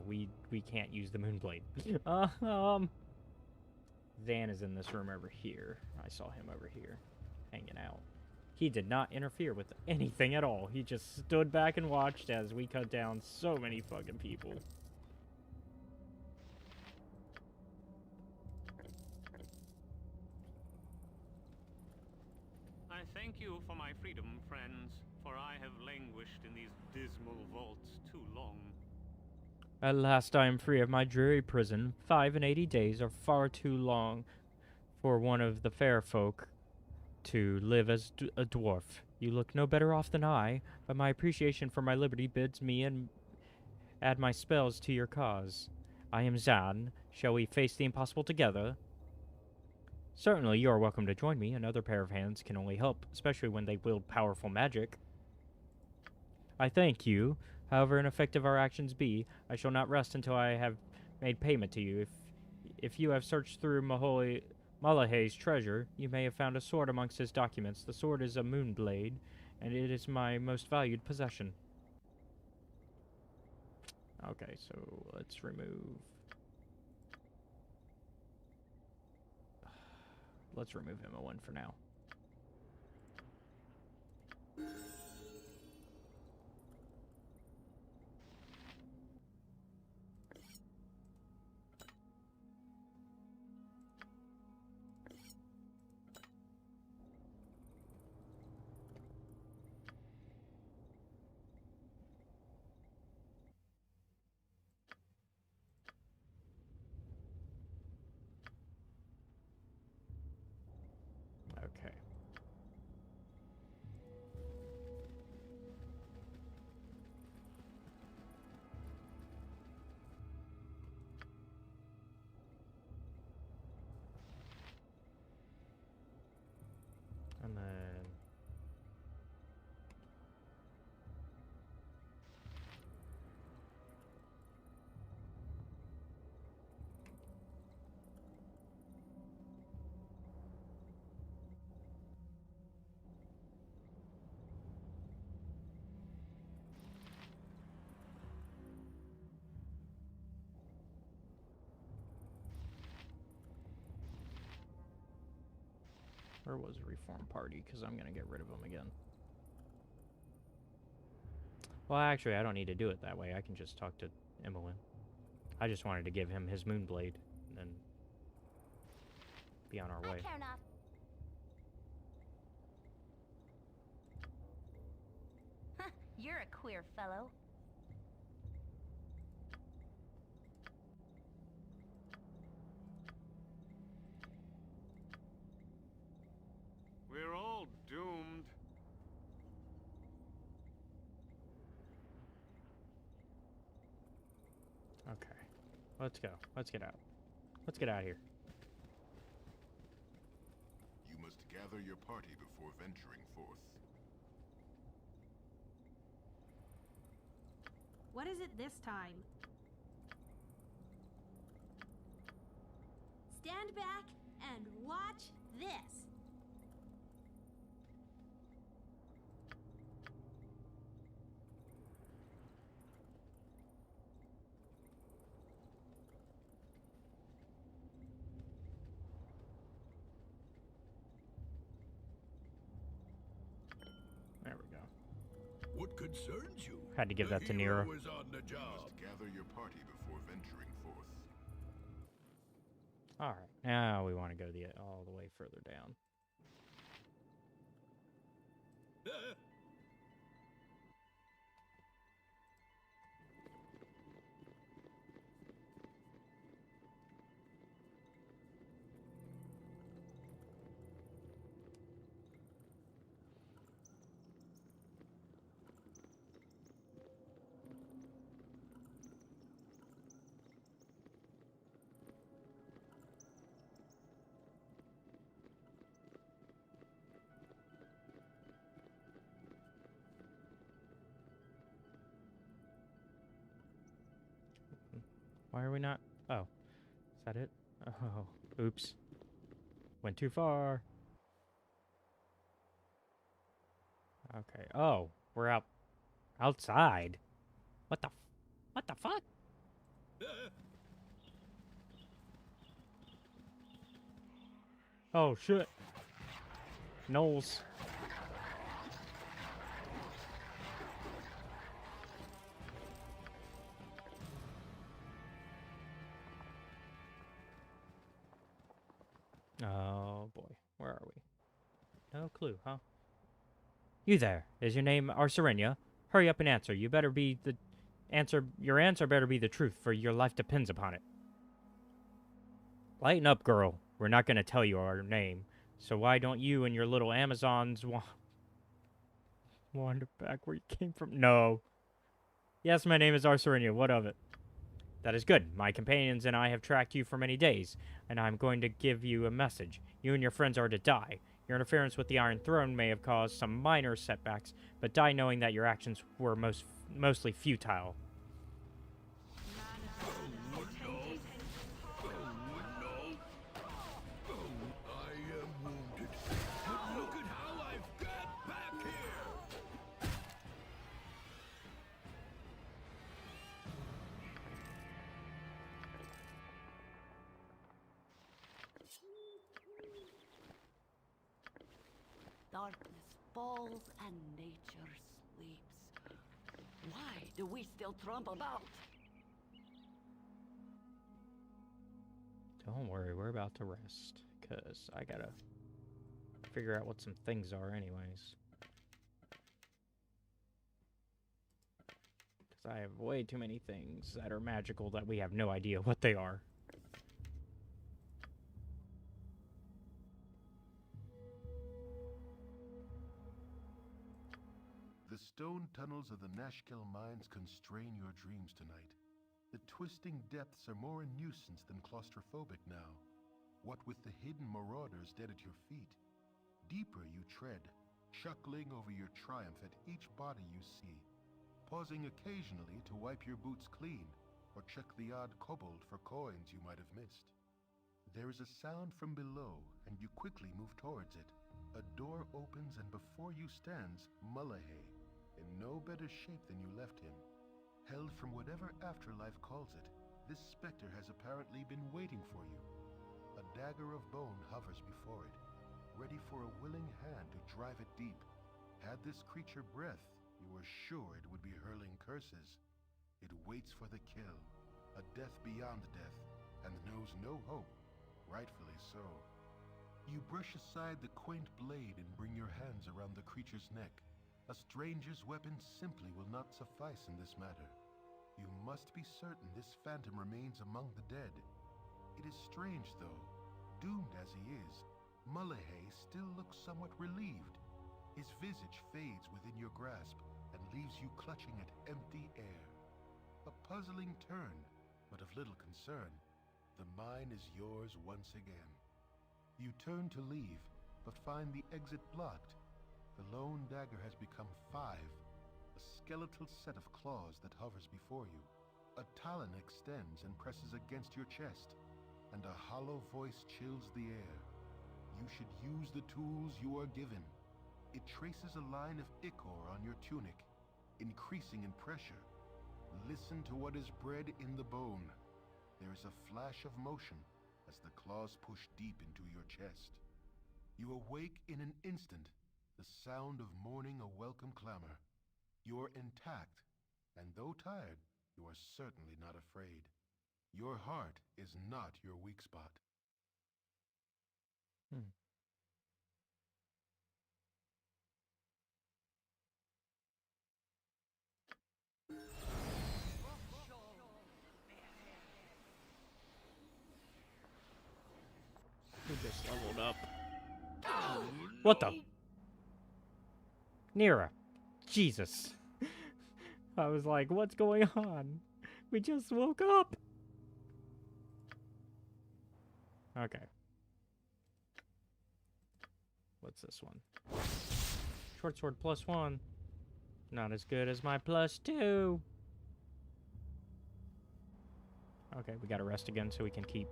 we can't use the Moonblade. Zan is in this room over here. I saw him over here hanging out. He did not interfere with anything at all. He just stood back and watched as we cut down so many fucking people. I thank you for my freedom, friends, for I have languished in these dismal vaults too long. At last I am free of my dreary prison. 85 days are far too long for one of the fair folk to live as a dwarf. You look no better off than I, but my appreciation for my liberty bids me and add my spells to your cause. I am Zan. Shall we face the impossible together? Certainly, you are welcome to join me. Another pair of hands can only help, especially when they wield powerful magic. I thank you. However ineffective our actions be, I shall not rest until I have made payment to you. If you have searched through Malahay's treasure, you may have found a sword amongst his documents. The sword is a Moonblade, and it is my most valued possession. Okay, so let's remove... Let's remove Emma1 for now. Okay. And then... Where was a Reform Party? Because I'm going to get rid of them again. Well, actually, I don't need to do it that way. I can just talk to Emmeline. I just wanted to give him his Moonblade and then be on our way. I care not. Huh, you're a queer fellow. We're all doomed. Okay. Let's go. Let's get out. Let's get out of here. You must gather your party before venturing forth. What is it this time? Stand back and watch this. concerns you? Had to give that to The Nero. hero is on the job. Must gather your party before venturing forth. All right, now we want to go all the way further down. Why are we not? Oh, is that it? Oh, oops. Went too far. Okay. Oh, we're outside. What the fuck? Oh shit. Knowles. Oh boy, where are we? No clue, huh? You there? Is your name Arserenia? Hurry up and answer. You better be the answer. Your answer better be the truth, for your life depends upon it. Lighten up, girl. We're not gonna tell you our name, so why don't you and your little Amazons wander back where you came from? No. Yes, my name is Arserenia. What of it? That is good. My companions and I have tracked you for many days, and I'm going to give you a message. You and your friends are to die. Your interference with the Iron Throne may have caused some minor setbacks, but die knowing that your actions were mostly futile. Darkness falls and nature sleeps. Why do we still trump about? Don't worry, we're about to rest, because I gotta figure out what some things are anyways. Because I have way too many things that are magical that we have no idea what they are. The stone tunnels of the Nashkel mines constrain your dreams tonight. The twisting depths are more a nuisance than claustrophobic now. What with the hidden marauders dead at your feet, deeper you tread, chuckling over your triumph at each body you see, pausing occasionally to wipe your boots clean or check the odd kobold for coins you might have missed. There is a sound from below, and you quickly move towards it. A door opens, and before you stands Mullahay, in no better shape than you left him. Held from whatever afterlife calls it, this specter has apparently been waiting for you. A dagger of bone hovers before it, ready for a willing hand to drive it deep. Had this creature breath, you were sure it would be hurling curses. It waits for the kill, a death beyond death, and knows no hope, rightfully so. You brush aside the quaint blade and bring your hands around the creature's neck. A stranger's weapon simply will not suffice in this matter. You must be certain this phantom remains among the dead. It is strange, though. Doomed as he is, Mullahay still looks somewhat relieved. His visage fades within your grasp and leaves you clutching at empty air. A puzzling turn, but of little concern. The mine is yours once again. You turn to leave, but find the exit blocked. The lone dagger has become 5, a skeletal set of claws that hovers before you. A talon extends and presses against your chest, and a hollow voice chills the air. You should use the tools you are given. It traces a line of ichor on your tunic, increasing in pressure. Listen to what is bred in the bone. There is a flash of motion as the claws push deep into your chest. You awake in an instant, the sound of mourning a welcome clamor. You're intact, and though tired, you are certainly not afraid. Your heart is not your weak spot. Hmm. We just leveled up. What the? Nira. Jesus. I was like, what's going on? We just woke up. Okay. What's this one? Short sword +1. Not as good as my +2. Okay, we gotta rest again so we can keep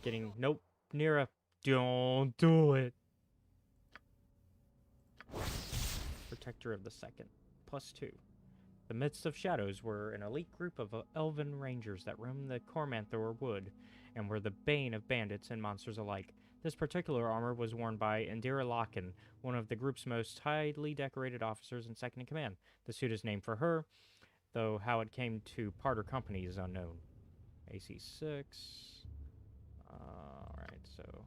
getting... Nope. Nira. Don't do it. Protector of the Second. +2. The Midst of Shadows were an elite group of elven rangers that roamed the Cormanthor Wood and were the bane of bandits and monsters alike. This particular armor was worn by Indira Locken, one of the group's most highly decorated officers and second in command. The suit is named for her, though how it came to part or company is unknown. AC 6. Alright, so...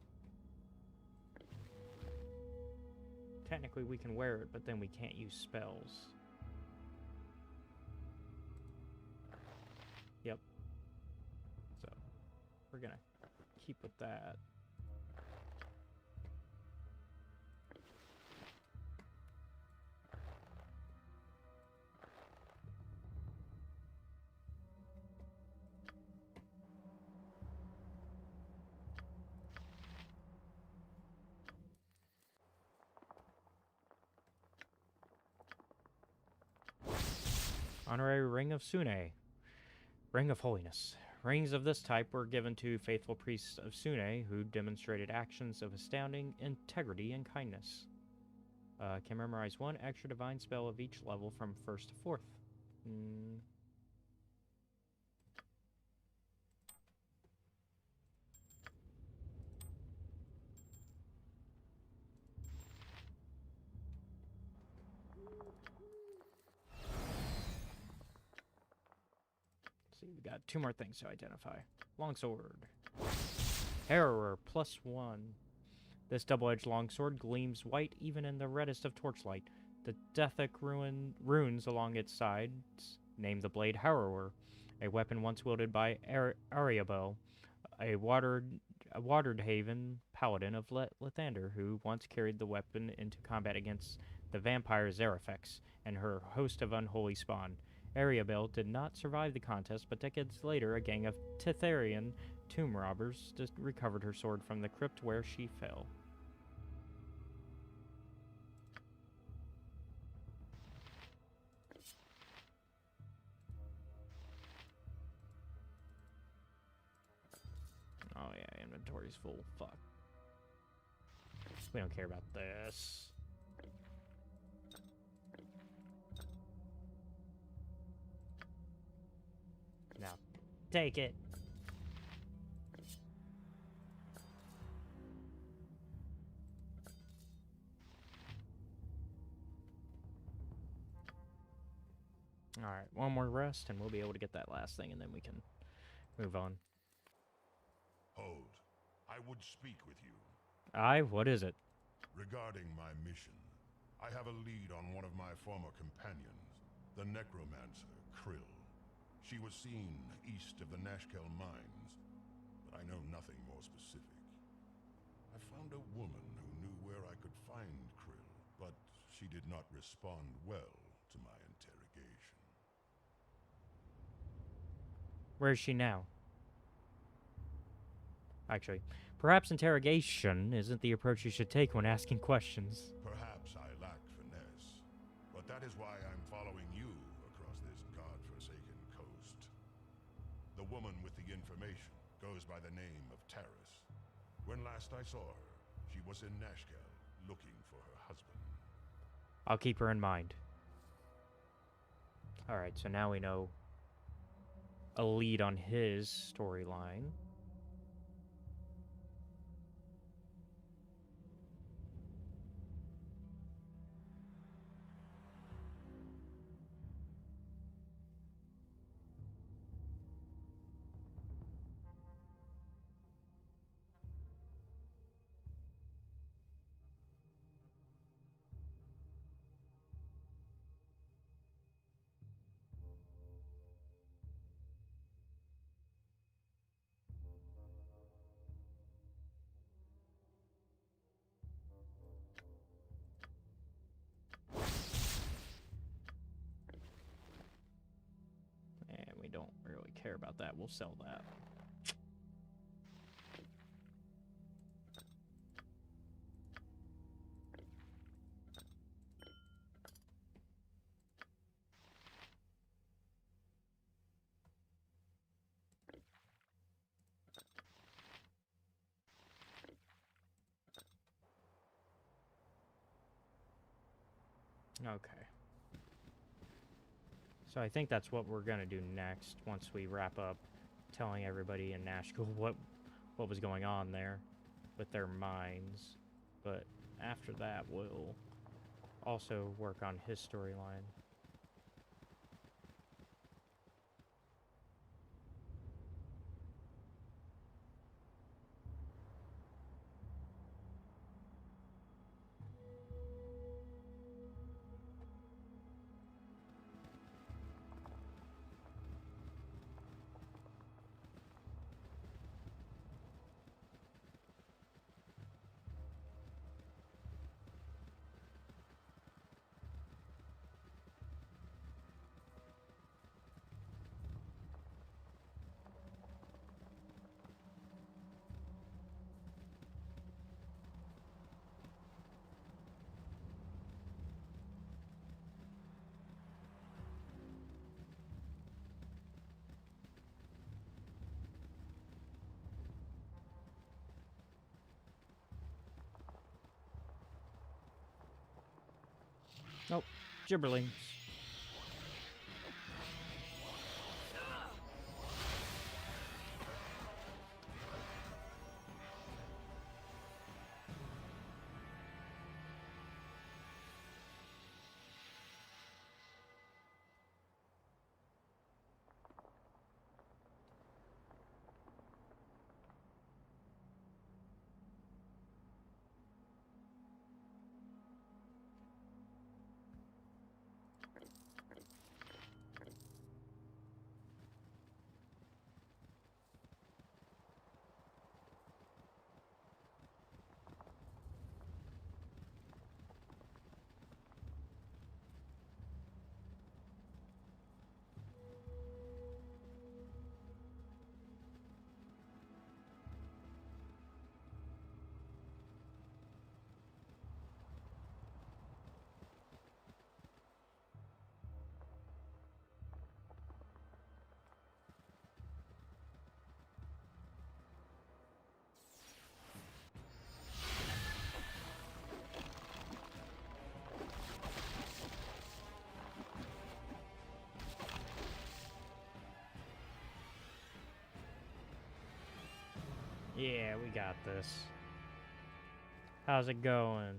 Technically we can wear it, but then we can't use spells. Yep. So, we're gonna keep with that. Honorary Ring of Sune. Ring of Holiness. Rings of this type were given to faithful priests of Sune who demonstrated actions of astounding integrity and kindness. Can memorize one extra divine spell of each level from 1st to 4th. See, we got 2 more things to identify. Longsword. Harrower +1. This double-edged longsword gleams white even in the reddest of torchlight. The Deathic runes along its sides name the blade Harrower, a weapon once wielded by Ariabel, a Waterhaven paladin of Lathander, who once carried the weapon into combat against the vampire Zarafex and her host of unholy spawn. Ariabel did not survive the contest, but decades later, a gang of Titharian tomb robbers recovered her sword from the crypt where she fell. Oh yeah, inventory's full. Fuck. We don't care about this. Now, take it. Alright, one more rest and we'll be able to get that last thing and then we can move on. Hold. I would speak with you. Aye, what is it? Regarding my mission, I have a lead on one of my former companions, the necromancer, Krill. She was seen east of the Nashkel mines, but I know nothing more specific. I found a woman who knew where I could find Krill, but she did not respond well to my interrogation. Where is she now? Actually, perhaps interrogation isn't the approach you should take when asking questions. Perhaps I lack finesse, but that is why I'm following you across this godforsaken coast. The woman with the information goes by the name of Taris. When last I saw her, she was in Nashkel, looking for her husband. I'll keep her in mind. Alright, so now we know a lead on his storyline. care about that. We'll sell that. Okay. So I think that's what we're gonna do next once we wrap up telling everybody in Nashville what was going on there with their mines. But after that, we'll also work on his storyline. Nope, gibberlings. Yeah, we got this. How's it going?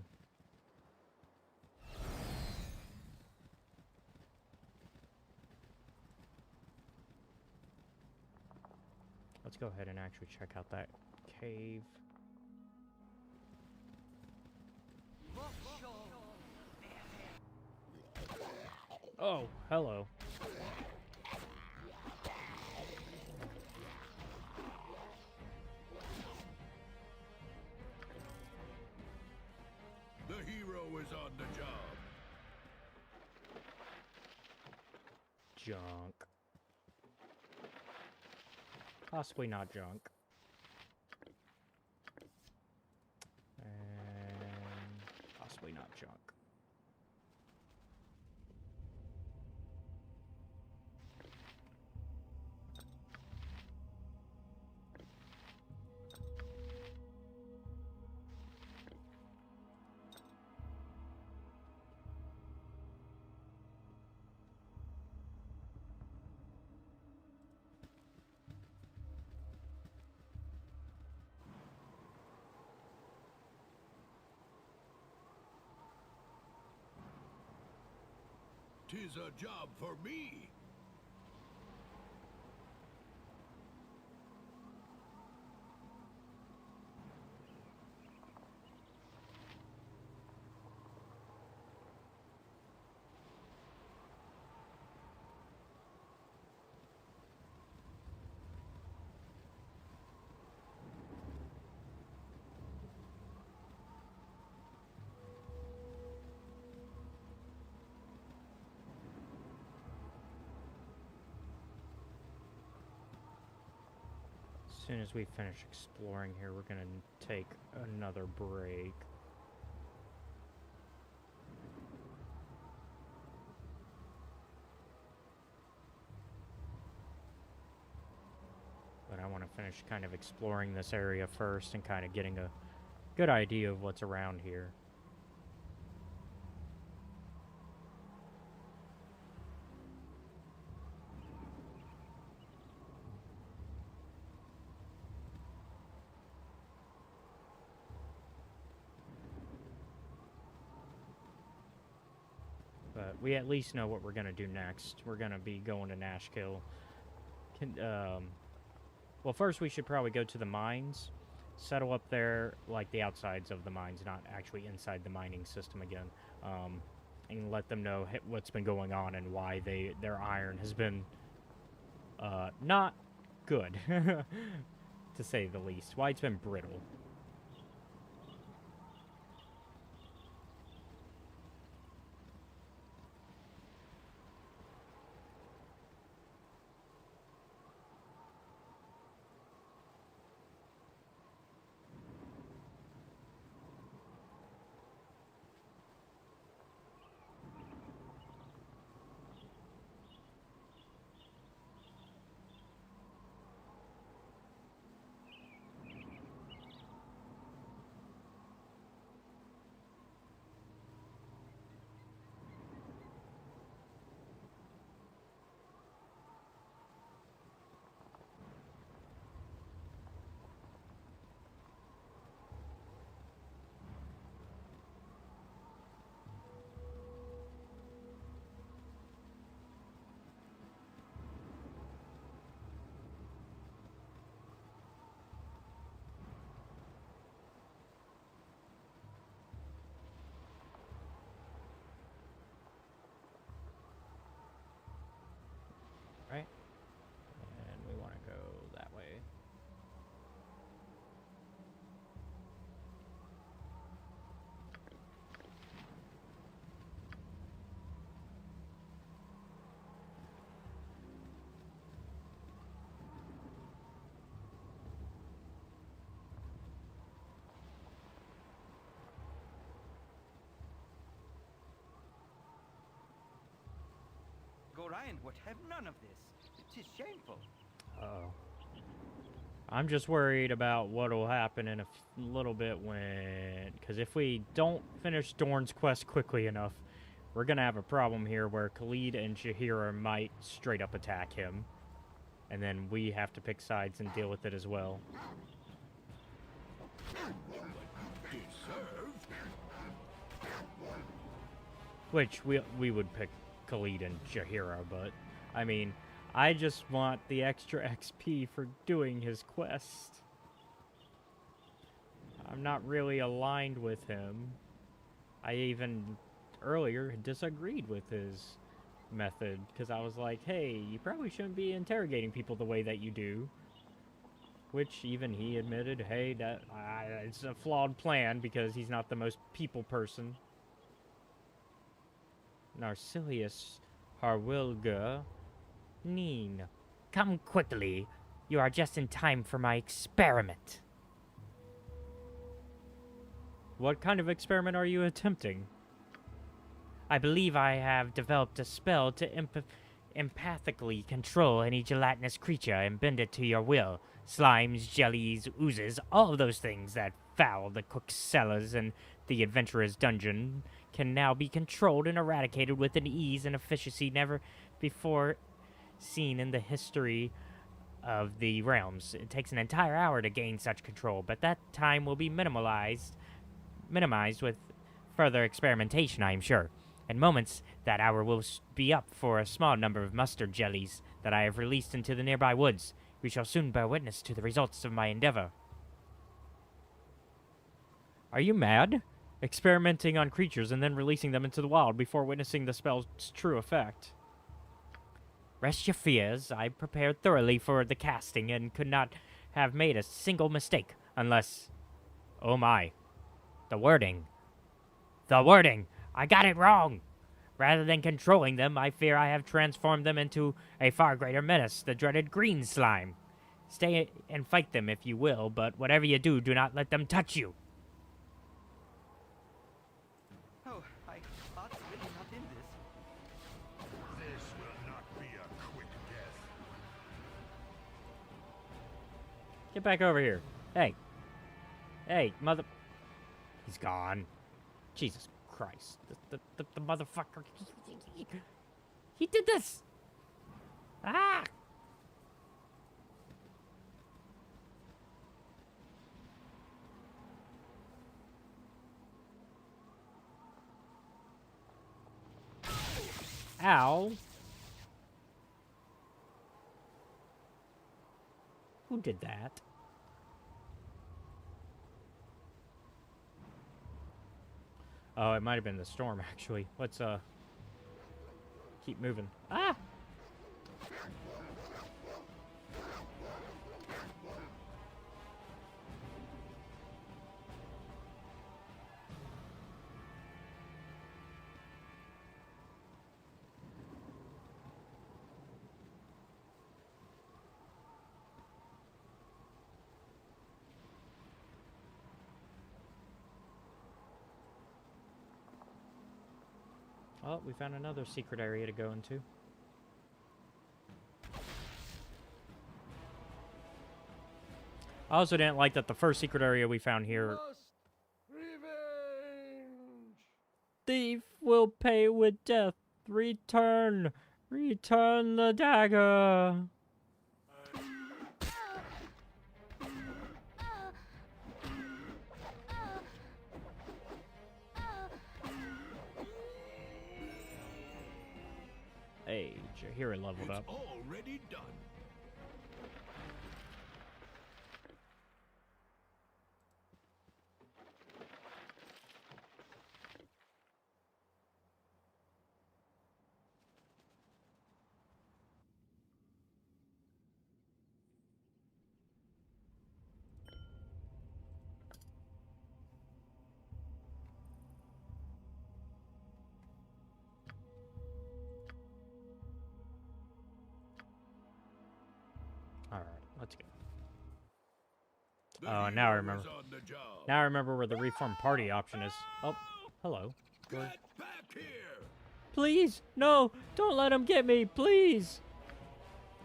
Let's go ahead and actually check out that cave. Oh, hello. The hero is on the job. Junk. Possibly not junk. And possibly not junk. Tis a job for me. soon as we finish exploring here, we're gonna take another break. But I want to finish kind of exploring this area first and kind of getting a good idea of what's around here. But we at least know what we're going to do next. We're going to be going to Nashkill. Well, first we should probably go to the mines. Settle up there, like the outsides of the mines, not actually inside the mining system again. And let them know what's been going on and why their iron has been not good, to say the least. Why it's been brittle. Right? And we want to go that way. Gorion would have none of this. It is shameful. Uh-oh. I'm just worried about what'll happen in a little bit when... Because if we don't finish Dorn's quest quickly enough, we're going to have a problem here where Khalid and Jaheira might straight up attack him. And then we have to pick sides and deal with it as well. Which we would pick Khalid and Jaheira, but I mean, I just want the extra XP for doing his quest. I'm not really aligned with him. I even earlier disagreed with his method because I was like, hey, you probably shouldn't be interrogating people the way that you do. Which even he admitted, hey, that it's a flawed plan because he's not the most people person. Narcilius Harwilga Neen. Come quickly. You are just in time for my experiment. What kind of experiment are you attempting? I believe I have developed a spell to empathically control any gelatinous creature and bend it to your will. Slimes, jellies, oozes, all of those things that foul the cook's cellars and the adventurer's dungeon can now be controlled and eradicated with an ease and efficiency never before seen in the history of the realms. It takes an entire hour to gain such control, but that time will be minimized with further experimentation, I am sure. In moments, that hour will be up for a small number of mustard jellies that I have released into the nearby woods. We shall soon bear witness to the results of my endeavor. Are you mad? Experimenting on creatures and then releasing them into the wild before witnessing the spell's true effect. Rest your fears. I prepared thoroughly for the casting and could not have made a single mistake unless... Oh my. The wording. I got it wrong. Rather than controlling them, I fear I have transformed them into a far greater menace, the dreaded green slime. Stay and fight them if you will, but whatever you do, do not let them touch you. Oh, my heart's really not in this. This will not be a quick death. Get back over here. Hey. Hey, mother... He's gone. Jesus Christ. The motherfucker... He did this! Ah! Ow. Who did that? Oh, it might have been the storm, actually. Let's, keep moving. Ah! Oh, we found another secret area to go into. I also didn't like that the first secret area we found here... Thief will pay with death. Return. Return the dagger. Hey, Jaheira leveled up. Already done. Alright, let's go. Oh, now I remember. Now I remember where the reform party option is. Oh, hello. Get back here! Please! No! Don't let him get me! Please!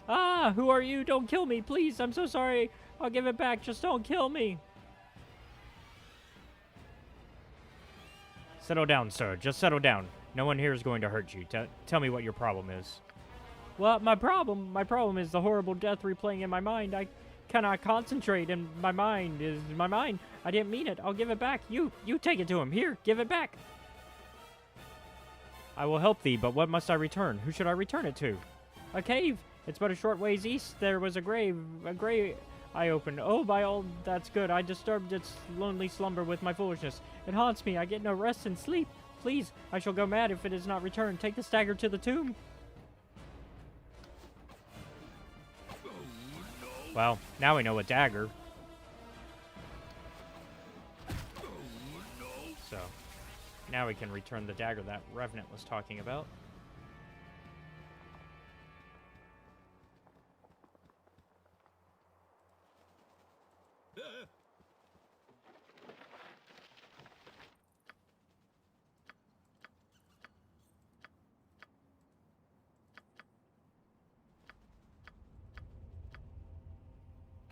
Ah! Who are you? Don't kill me! Please! I'm so sorry! I'll give it back! Just don't kill me! Settle down, sir. Just settle down. No one here is going to hurt you. Tell me what your problem is. Well, my problem is the horrible death replaying in my mind. I cannot concentrate, and my mind is my mind. I didn't mean it. I'll give it back. You take it to him. Here, give it back. I will help thee, but what must I return? Who should I return it to? A cave. It's but a short ways east. There was a grave I opened. Oh, by all that's good. I disturbed its lonely slumber with my foolishness. It haunts me. I get no rest and sleep. Please, I shall go mad if it is not returned. Take the dagger to the tomb. Well, now we know a dagger. So, now we can return the dagger that Revenant was talking about.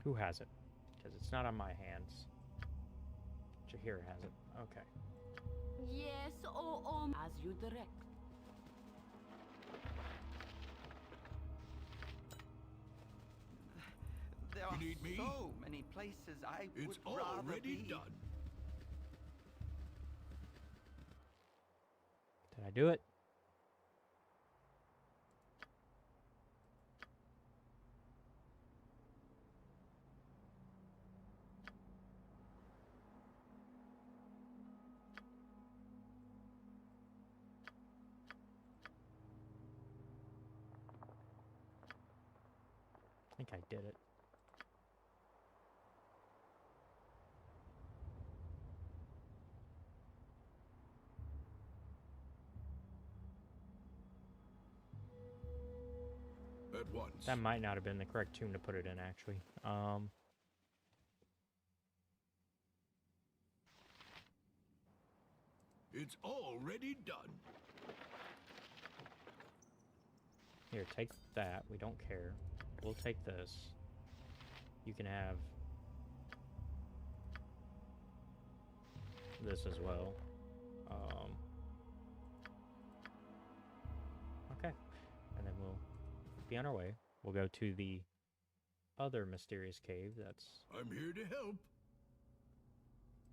Who has it? Because it's not on my hands. Jaheira has it. Okay. Yes, as you direct. There are so many places I would rather be. Done. Did I do it? I think I did it. At once. wants. That might not have been the correct tune to put it in, actually. It's already done. Here, take that. We don't care. We'll take this. You can have this as well. Okay. And then we'll be on our way. We'll go to the other mysterious cave that's... I'm here to help.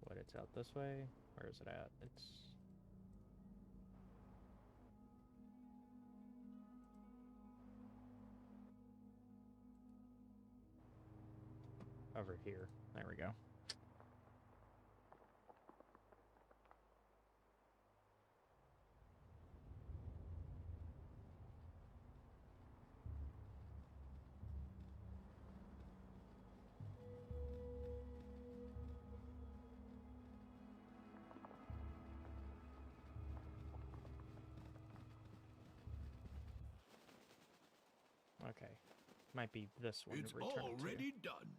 What, it's out this way? Where is it at? It's... over here. There we go. Okay. Might be this one. It's to return already it to. done.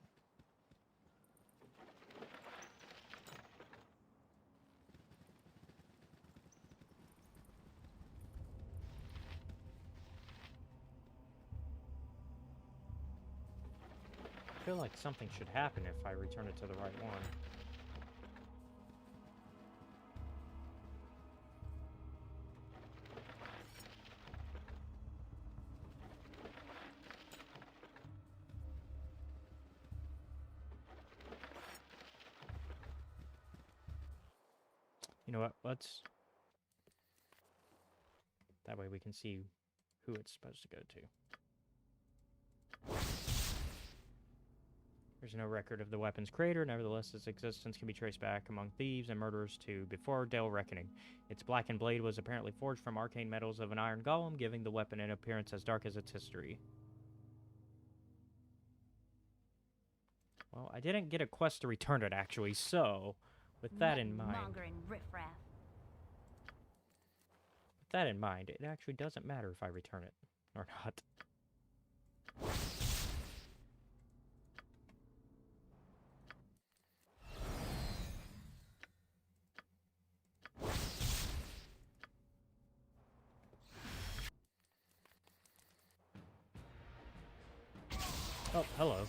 I feel like something should happen if I return it to the right one. You know what? Let's... That way we can see who it's supposed to go to. There's no record of the weapon's creator, nevertheless its existence can be traced back among thieves and murderers to before Dale Reckoning. Its blackened blade was apparently forged from arcane metals of an iron golem, giving the weapon an appearance as dark as its history. Well, I didn't get a quest to return it, actually, so with that in mind... With that in mind, it actually doesn't matter if I return it or not. Oh, hello.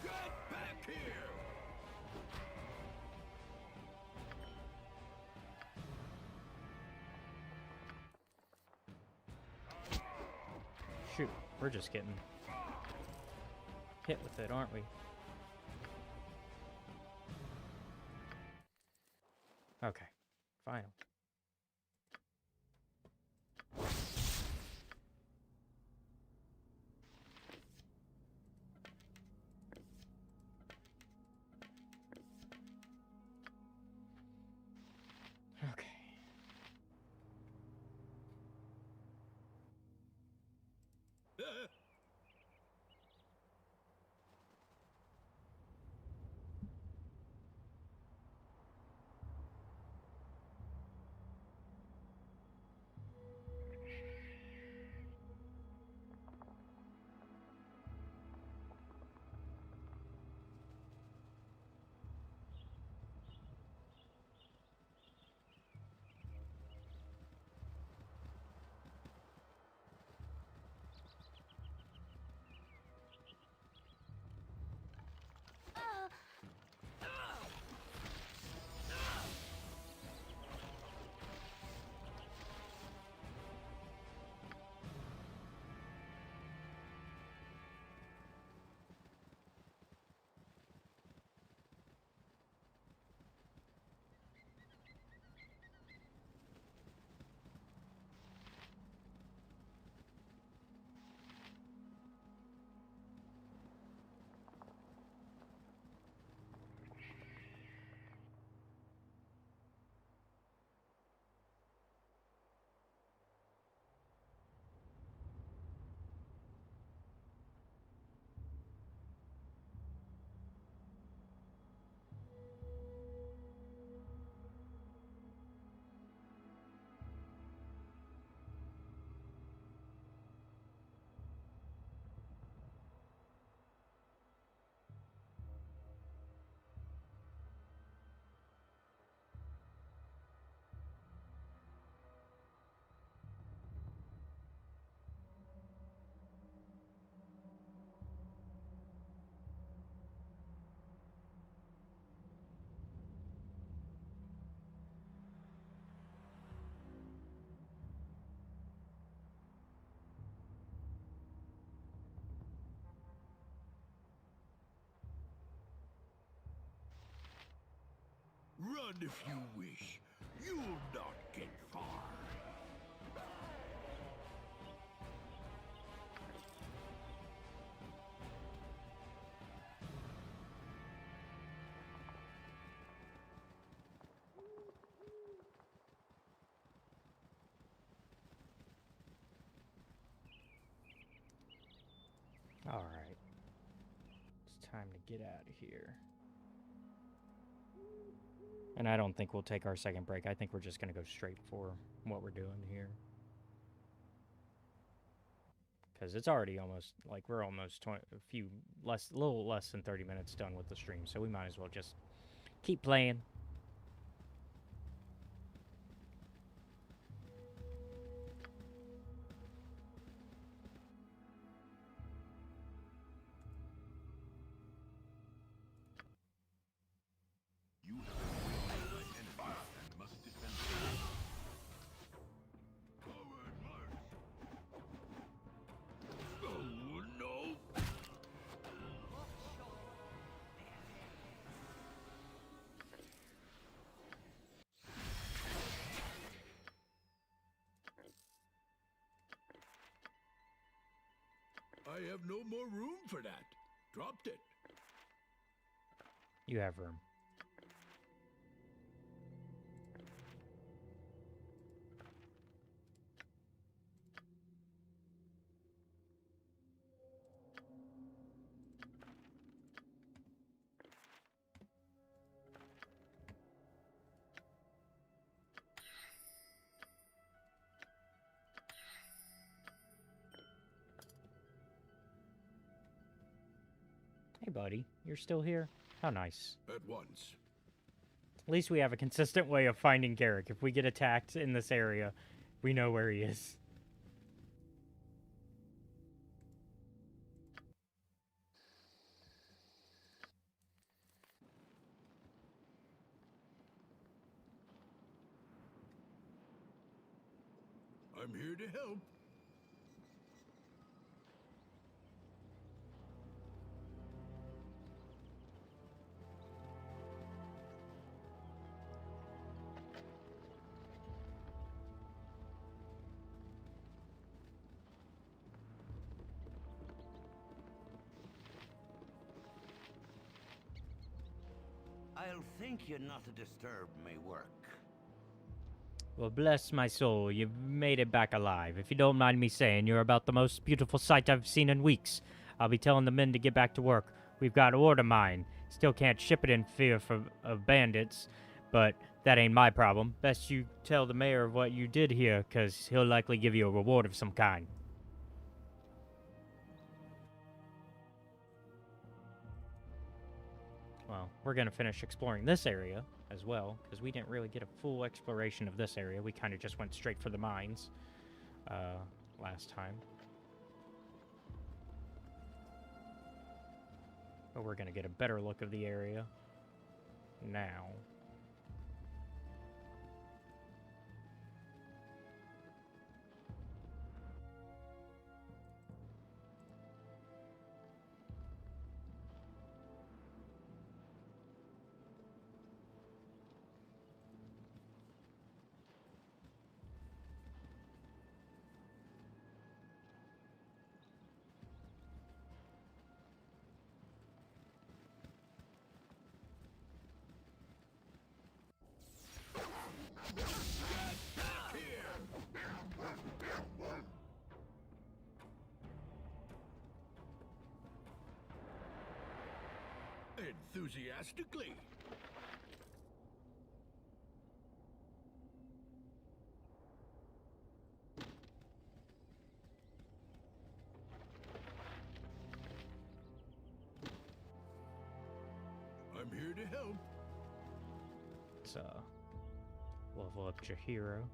Get back here! Shoot, we're just getting hit with it, aren't we? Okay, final. Okay. Run if you wish. You'll not get far. All right. It's time to get out of here. And I don't think we'll take our second break. I think we're just going to go straight for what we're doing here. Because it's already almost, like, we're almost a little less than 30 minutes done with the stream. So we might as well just keep playing. I have no more room for that. Dropped it. You have room. Hey, buddy. You're still here? How nice. At once. At least we have a consistent way of finding Garrick. If we get attacked in this area, we know where he is. I'm here to help. I'll think you not to disturb me work. Well, bless my soul, you've made it back alive. If you don't mind me saying, you're about the most beautiful sight I've seen in weeks. I'll be telling the men to get back to work. We've got ore to mine. Still can't ship it in fear of bandits, but that ain't my problem. Best you tell the mayor of what you did here, 'cause he'll likely give you a reward of some kind. Well, we're going to finish exploring this area as well, because we didn't really get a full exploration of this area. We kind of just went straight for the mines last time. But we're going to get a better look of the area now. Enthusiastically. I'm here to help. Let's level up your hero.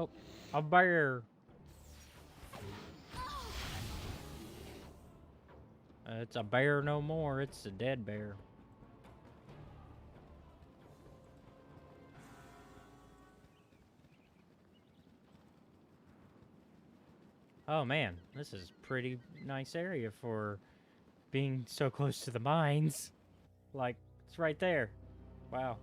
Oh, a bear. It's a bear no more. It's a dead bear. Oh man, this is a pretty nice area for being so close to the mines. Like, it's right there. Wow.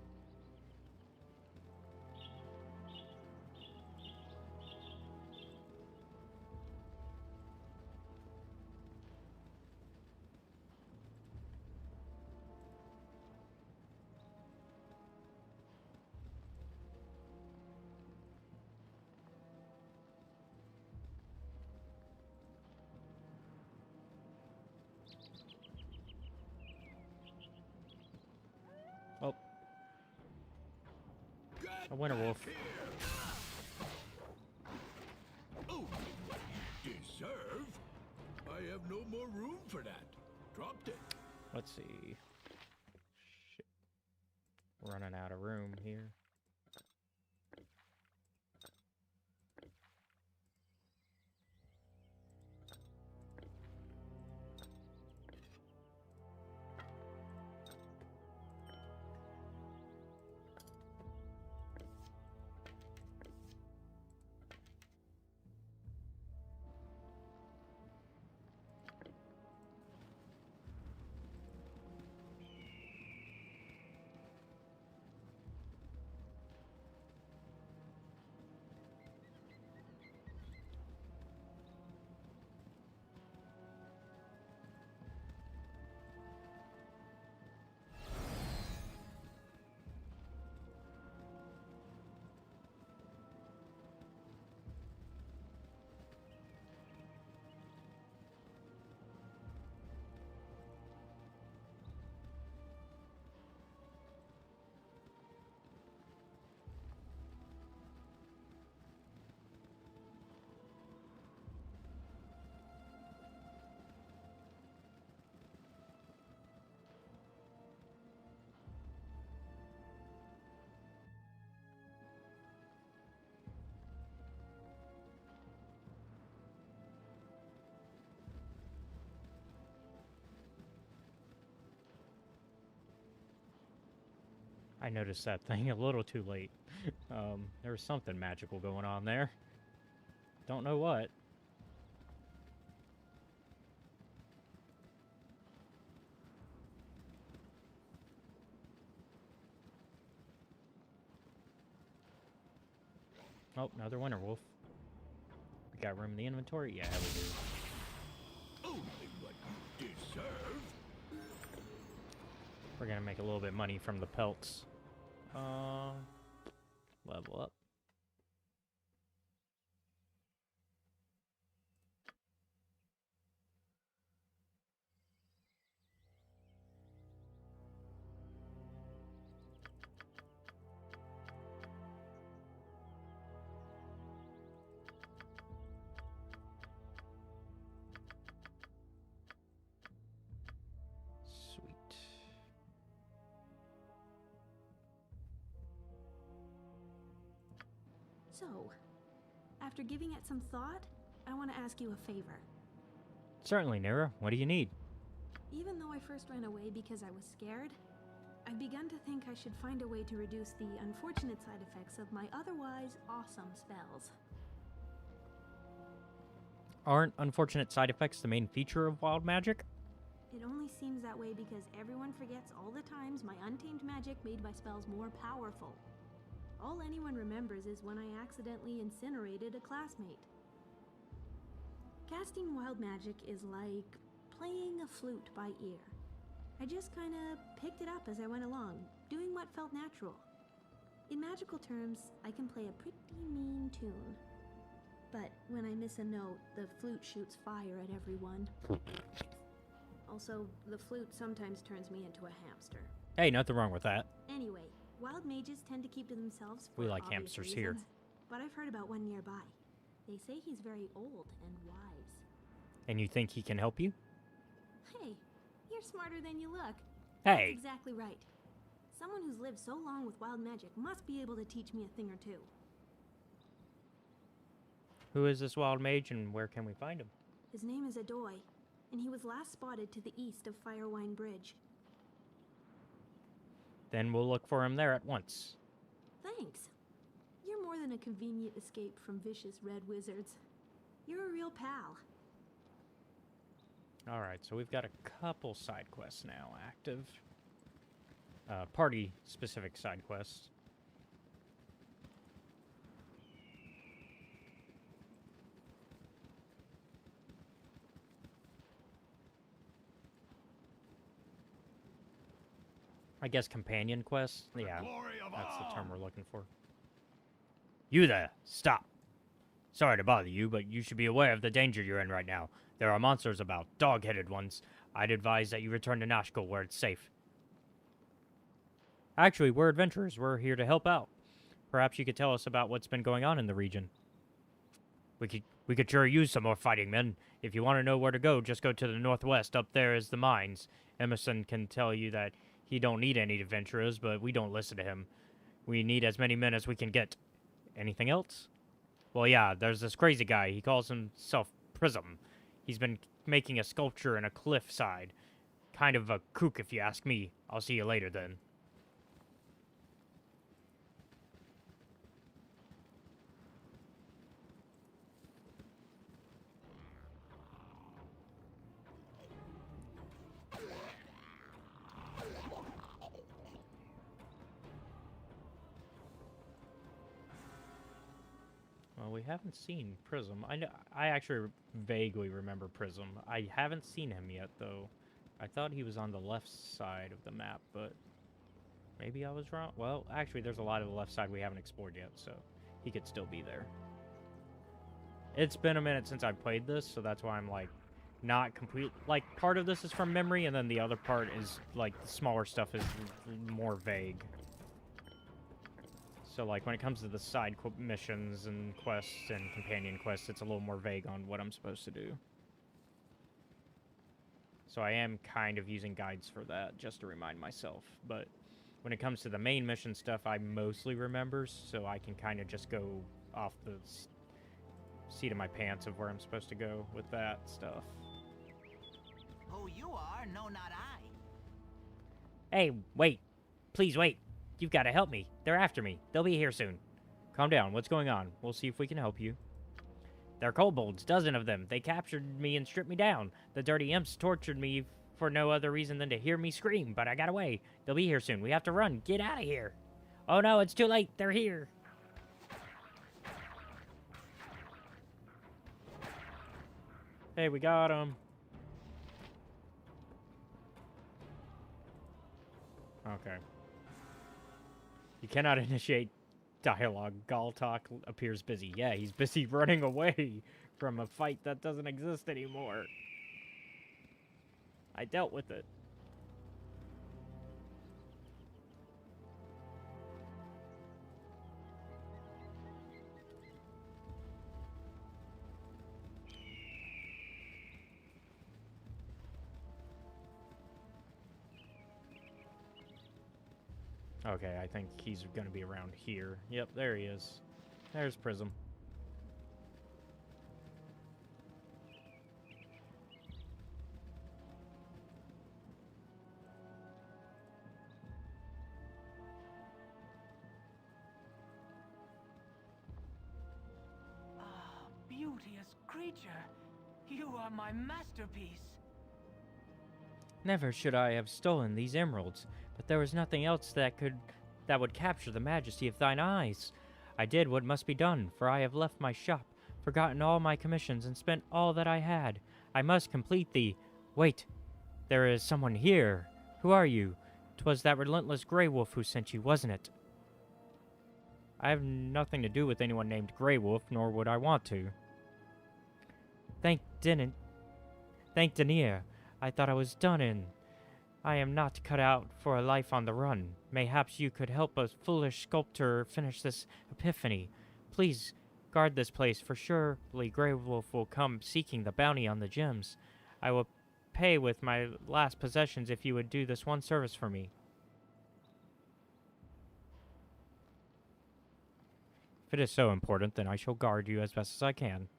Oh. A winter wolf. Oh, deserve? I have no more room for that. Dropped it. Let's see. Shit. Running out of room here. I noticed that thing a little too late. There was something magical going on there. Don't know what. Oh, another winter wolf. We got room in the inventory? Yeah, we do. Only what you deserve. We're gonna make a little bit of money from the pelts. Level up. Sweet. So, after giving it some thought, I want to ask you a favor. Certainly, Nira. What do you need? Even though I first ran away because I was scared, I've begun to think I should find a way to reduce the unfortunate side effects of my otherwise awesome spells. Aren't unfortunate side effects the main feature of wild magic? It only seems that way because everyone forgets all the times my untamed magic made my spells more powerful. All anyone remembers is when I accidentally incinerated a classmate. Casting wild magic is like playing a flute by ear. I just kinda picked it up as I went along, doing what felt natural. In magical terms, I can play a pretty mean tune. But when I miss a note, the flute shoots fire at everyone. Also, the flute sometimes turns me into a hamster. Hey, nothing wrong with that. Anyway, wild mages tend to keep to themselves for We like obvious hamsters reasons, here. but I've heard about one nearby. They say he's very old and wise. And you think he can help you? Hey, you're smarter than you look. Hey! That's exactly right. Someone who's lived so long with wild magic must be able to teach me a thing or two. Who is this wild mage and where can we find him? His name is Adoy, and he was last spotted to the east of Firewine Bridge. Then we'll look for him there at once. Thanks. You're more than a convenient escape from vicious red wizards. You're a real pal. Alright, so we've got a couple side quests now active. Party-specific side quests. I guess companion quests? Yeah, that's the term we're looking for. You there! Stop! Sorry to bother you, but you should be aware of the danger you're in right now. There are monsters about, dog-headed ones. I'd advise that you return to Nashkel where it's safe. Actually, we're adventurers. We're here to help out. Perhaps you could tell us about what's been going on in the region. We could sure use some more fighting men. If you want to know where to go, just go to the northwest. Up there is the mines. Emerson can tell you that he don't need any adventurers, but we don't listen to him. We need as many men as we can get. Anything else? Well, yeah, there's this crazy guy. He calls himself Prism. He's been making a sculpture in a cliffside. Kind of a kook, if you ask me. I'll see you later, then. Well, we haven't seen Prism. I actually vaguely remember Prism. I haven't seen him yet, though. I thought he was on the left side of the map, but maybe I was wrong. Well, actually, there's a lot of the left side we haven't explored yet, so he could still be there. It's been a minute since I played this, so that's why I'm, like, not complete. Like, part of this is from memory, and then the other part is, like, the smaller stuff is more vague. So, like, when it comes to the side missions and quests and companion quests, it's a little more vague on what I'm supposed to do. So I am kind of using guides for that, just to remind myself. But when it comes to the main mission stuff, I mostly remember, so I can kind of just go off the seat of my pants of where I'm supposed to go with that stuff. Who you are, no, not I. Hey, wait. Please wait. You've got to help me. They're after me. They'll be here soon. Calm down. What's going on? We'll see if we can help you. They're kobolds, dozen of them. They captured me and stripped me down. The dirty imps tortured me for no other reason than to hear me scream, but I got away. They'll be here soon. We have to run. Get out of here. Oh no, it's too late. They're here. Hey, we got them. Okay. You cannot initiate dialogue. Galtok appears busy. Yeah, he's busy running away from a fight that doesn't exist anymore. I dealt with it. Okay, I think he's going to be around here. Yep, there he is. There's Prism. Ah, beauteous creature. You are my masterpiece. Never should I have stolen these emeralds, but there was nothing else that would capture the majesty of thine eyes. I did what must be done, for I have left my shop, forgotten all my commissions, and spent all that I had. I must complete the... Wait, there is someone here. Who are you? 'Twas that relentless Grey Wolf who sent you, wasn't it? I have nothing to do with anyone named Grey Wolf, nor would I want to. Thank Denier. I thought I was done in. I am not cut out for a life on the run. Mayhaps you could help a foolish sculptor finish this epiphany. Please guard this place, for surely Grey Wolf will come seeking the bounty on the gems. I will pay with my last possessions if you would do this one service for me. If it is so important, then I shall guard you as best as I can.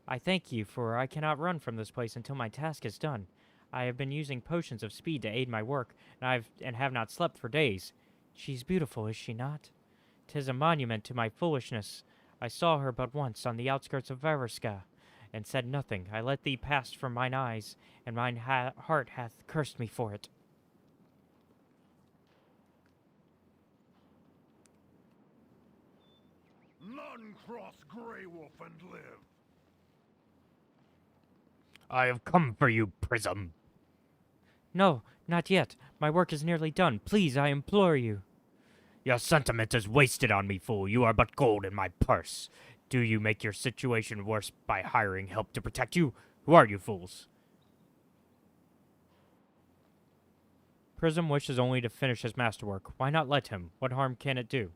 I thank you, for I cannot run from this place until my task is done. I have been using potions of speed to aid my work, and have not slept for days. She's beautiful, is she not? 'Tis a monument to my foolishness. I saw her but once on the outskirts of Variska, and said nothing. I let thee pass from mine eyes, and mine heart hath cursed me for it. None cross Grey Wolf and live. I have come for you, Prism. No, not yet. My work is nearly done. Please, I implore you. Your sentiment is wasted on me, fool. You are but gold in my purse. Do you make your situation worse by hiring help to protect you? Who are you, fools? Prism wishes only to finish his masterwork. Why not let him? What harm can it do?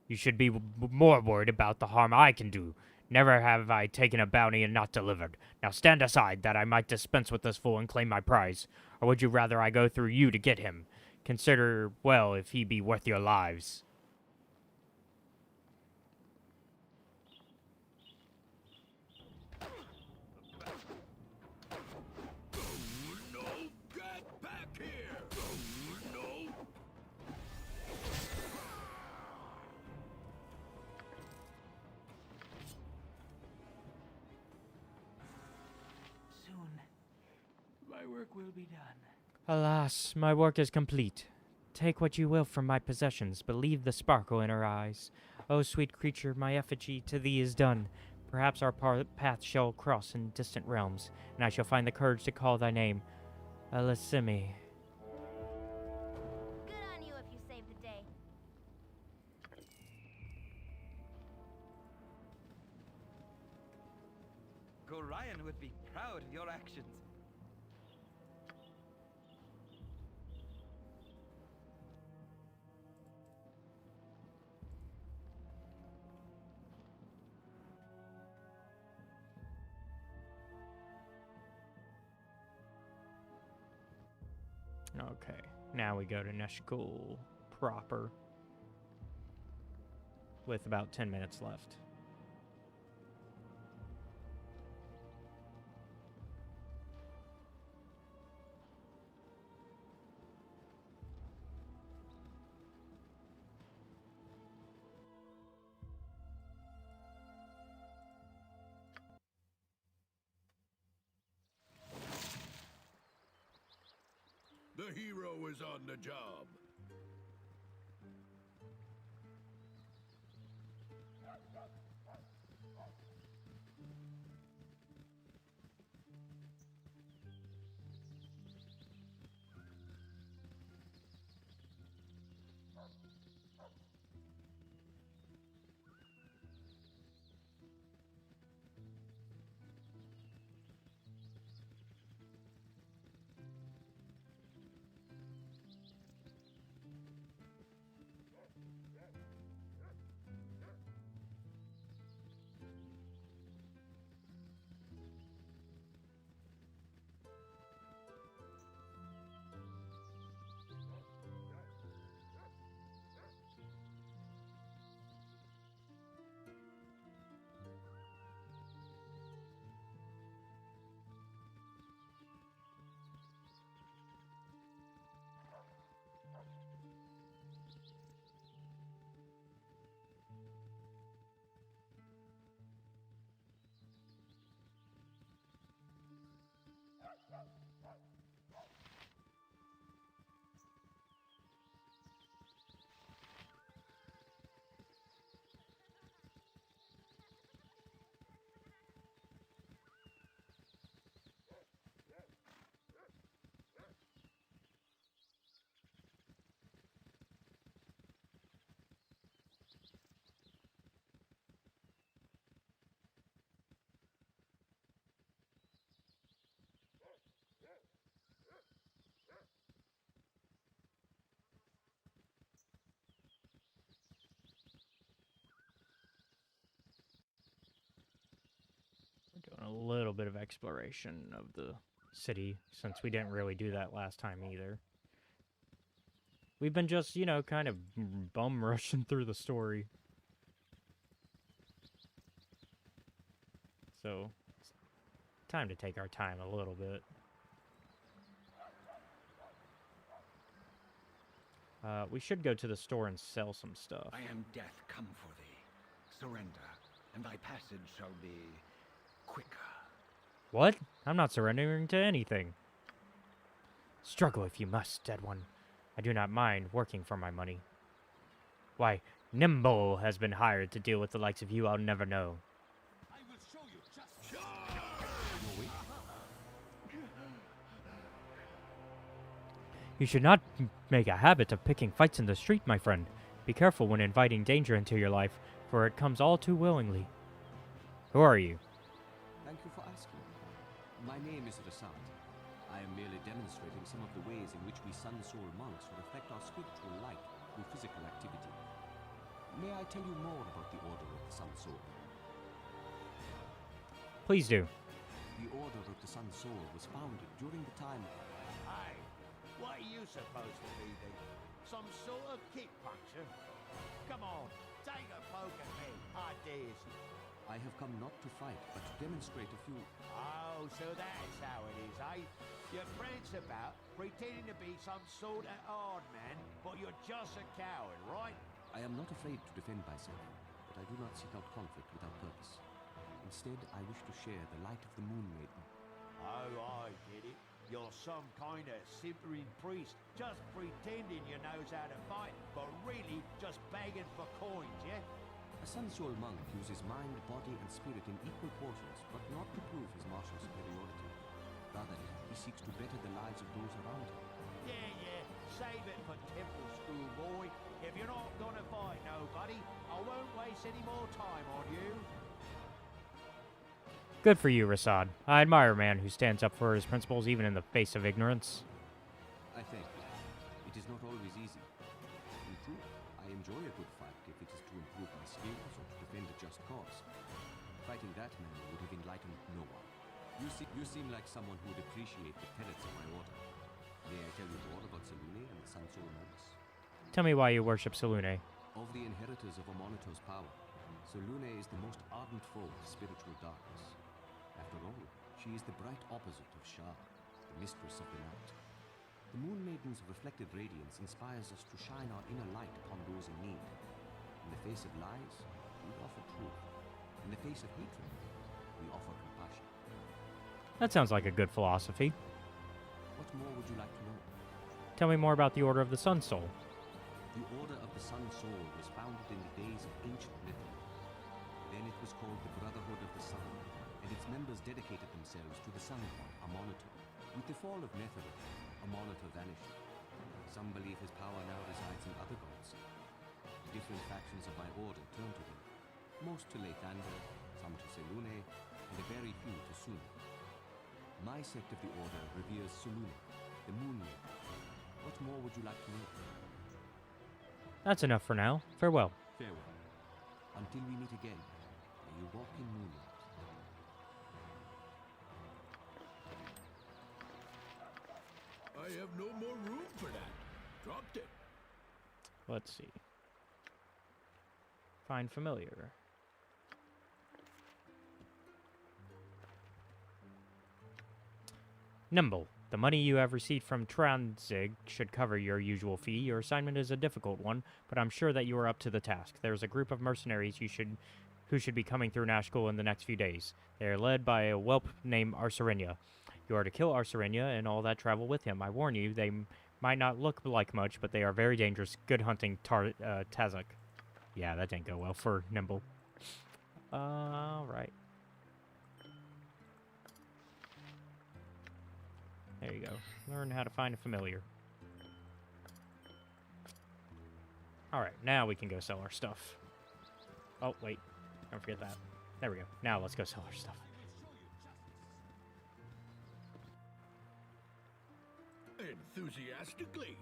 You should be more worried about the harm I can do. Never have I taken a bounty and not delivered. Now stand aside, that I might dispense with this fool and claim my prize. Or would you rather I go through you to get him? Consider well if he be worth your lives. No, get back here! No! Soon, my work will be done. Alas, my work is complete. Take what you will from my possessions, but leave the sparkle in her eyes. O sweet creature, my effigy to thee is done. Perhaps our paths shall cross in distant realms, and I shall find the courage to call thy name. Elisimi. Good on you if you saved the day. Gorion would be proud of your actions. Okay, now we go to Neshkul proper. With about 10 minutes left. The hero is on the job. Doing a little bit of exploration of the city, since we didn't really do that last time either. We've been just, you know, kind of bum rushing through the story. So, it's time to take our time a little bit. We should go to the store and sell some stuff. I am death come for thee. Surrender, and thy passage shall be quicker. What? I'm not surrendering to anything. Struggle if you must, dead one. I do not mind working for my money. Why, Nimble has been hired to deal with the likes of you I'll never know. I will show you just You should not make a habit of picking fights in the street, my friend. Be careful when inviting danger into your life, for it comes all too willingly. Who are you? Thank you for asking. My name is Rasad. I am merely demonstrating some of the ways in which we Sun Soul monks will affect our spiritual light through physical activity. May I tell you more about the Order of the Sun Soul? Please do. The Order of the Sun Soul was founded during the time... Hey, what are you supposed to be then? Some sort of kickpuncher? Come on, take a poke at me, I dare you. I have come not to fight, but to demonstrate a few... Oh, so that's how it is, eh? You're prance about, pretending to be some sort of hard man, but you're just a coward, right? I am not afraid to defend myself, but I do not seek out conflict without purpose. Instead, I wish to share the light of the Moon Maiden. Oh, I get it. You're some kind of simpering priest, just pretending you knows how to fight, but really just begging for coins, yeah? A Sun Soul monk uses mind, body, and spirit in equal portions, but not to prove his martial superiority. Rather, he seeks to better the lives of those around him. Yeah, save it for temple school, boy. If you're not gonna fight nobody, I won't waste any more time on you. Good for you, Rasad. I admire a man who stands up for his principles even in the face of ignorance. I thank you. It is not always easy. In truth, I enjoy a good fight if it is to improve my skills or to defend a just cause. Fighting that man would have enlightened no one. You seem like someone who would appreciate the tenets of my order. May I tell you more about Selune and the Sun Soul monks? Tell me why you worship Selune. Of the inheritors of Amonito's power, Selune is the most ardent foe of spiritual darkness. After all, she is the bright opposite of Shah, the mistress of the night. The Moon Maiden's reflected radiance inspires us to shine our inner light upon those in need. In the face of lies, we offer truth. In the face of hatred, we offer compassion. That sounds like a good philosophy. What more would you like to know? Tell me more about the Order of the Sun Soul. The Order of the Sun Soul was founded in the days of ancient Nether. Then it was called the Brotherhood of the Sun, and its members dedicated themselves to the Sun God, Amonito. With the fall of Nether, Amonito vanished. Some believe his power now resides in other gods. Different factions of my order turn to him. Most to Lathander, some to Selune, and a very few to Sun. My sect of the order reveres Selune, the Moon Maiden. What more would you like to know? That's enough for now. Farewell. Farewell. Until we meet again, may you walk in moonlight. I have no more room for that. Dropped it. Let's see. Find familiar. Nimble. The money you have received from Tranzig should cover your usual fee. Your assignment is a difficult one, but I'm sure that you are up to the task. There's a group of mercenaries who should be coming through Nashkel in the next few days. They are led by a whelp named Arsarenya. You are to kill Arsarenya and all that travel with him. I warn you, they might not look like much, but they are very dangerous. Good hunting, Tazak. Yeah, that didn't go well for Nimble. Alright. There you go. Learn how to find a familiar. Alright, now we can go sell our stuff. Oh, wait. Don't forget that. There we go. Now let's go sell our stuff. Enthusiastically.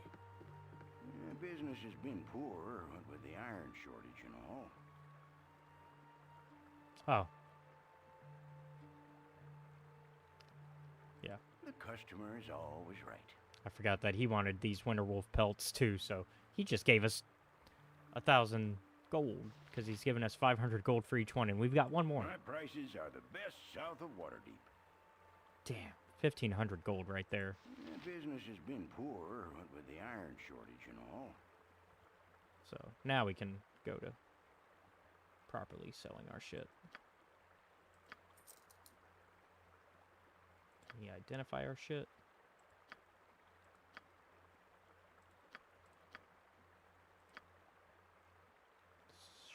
Business has been poor, what with the iron shortage and all. Oh. Yeah. The customer is always right. I forgot that he wanted these Winterwolf pelts too, so he just gave us 1,000 gold because he's given us 500 gold for each one, and we've got one more. My prices are the best south of Waterdeep. Damn, 1,500 gold right there. Business has been poor, what with the iron shortage and all. So now we can go to properly selling our shit. Can we identify our shit?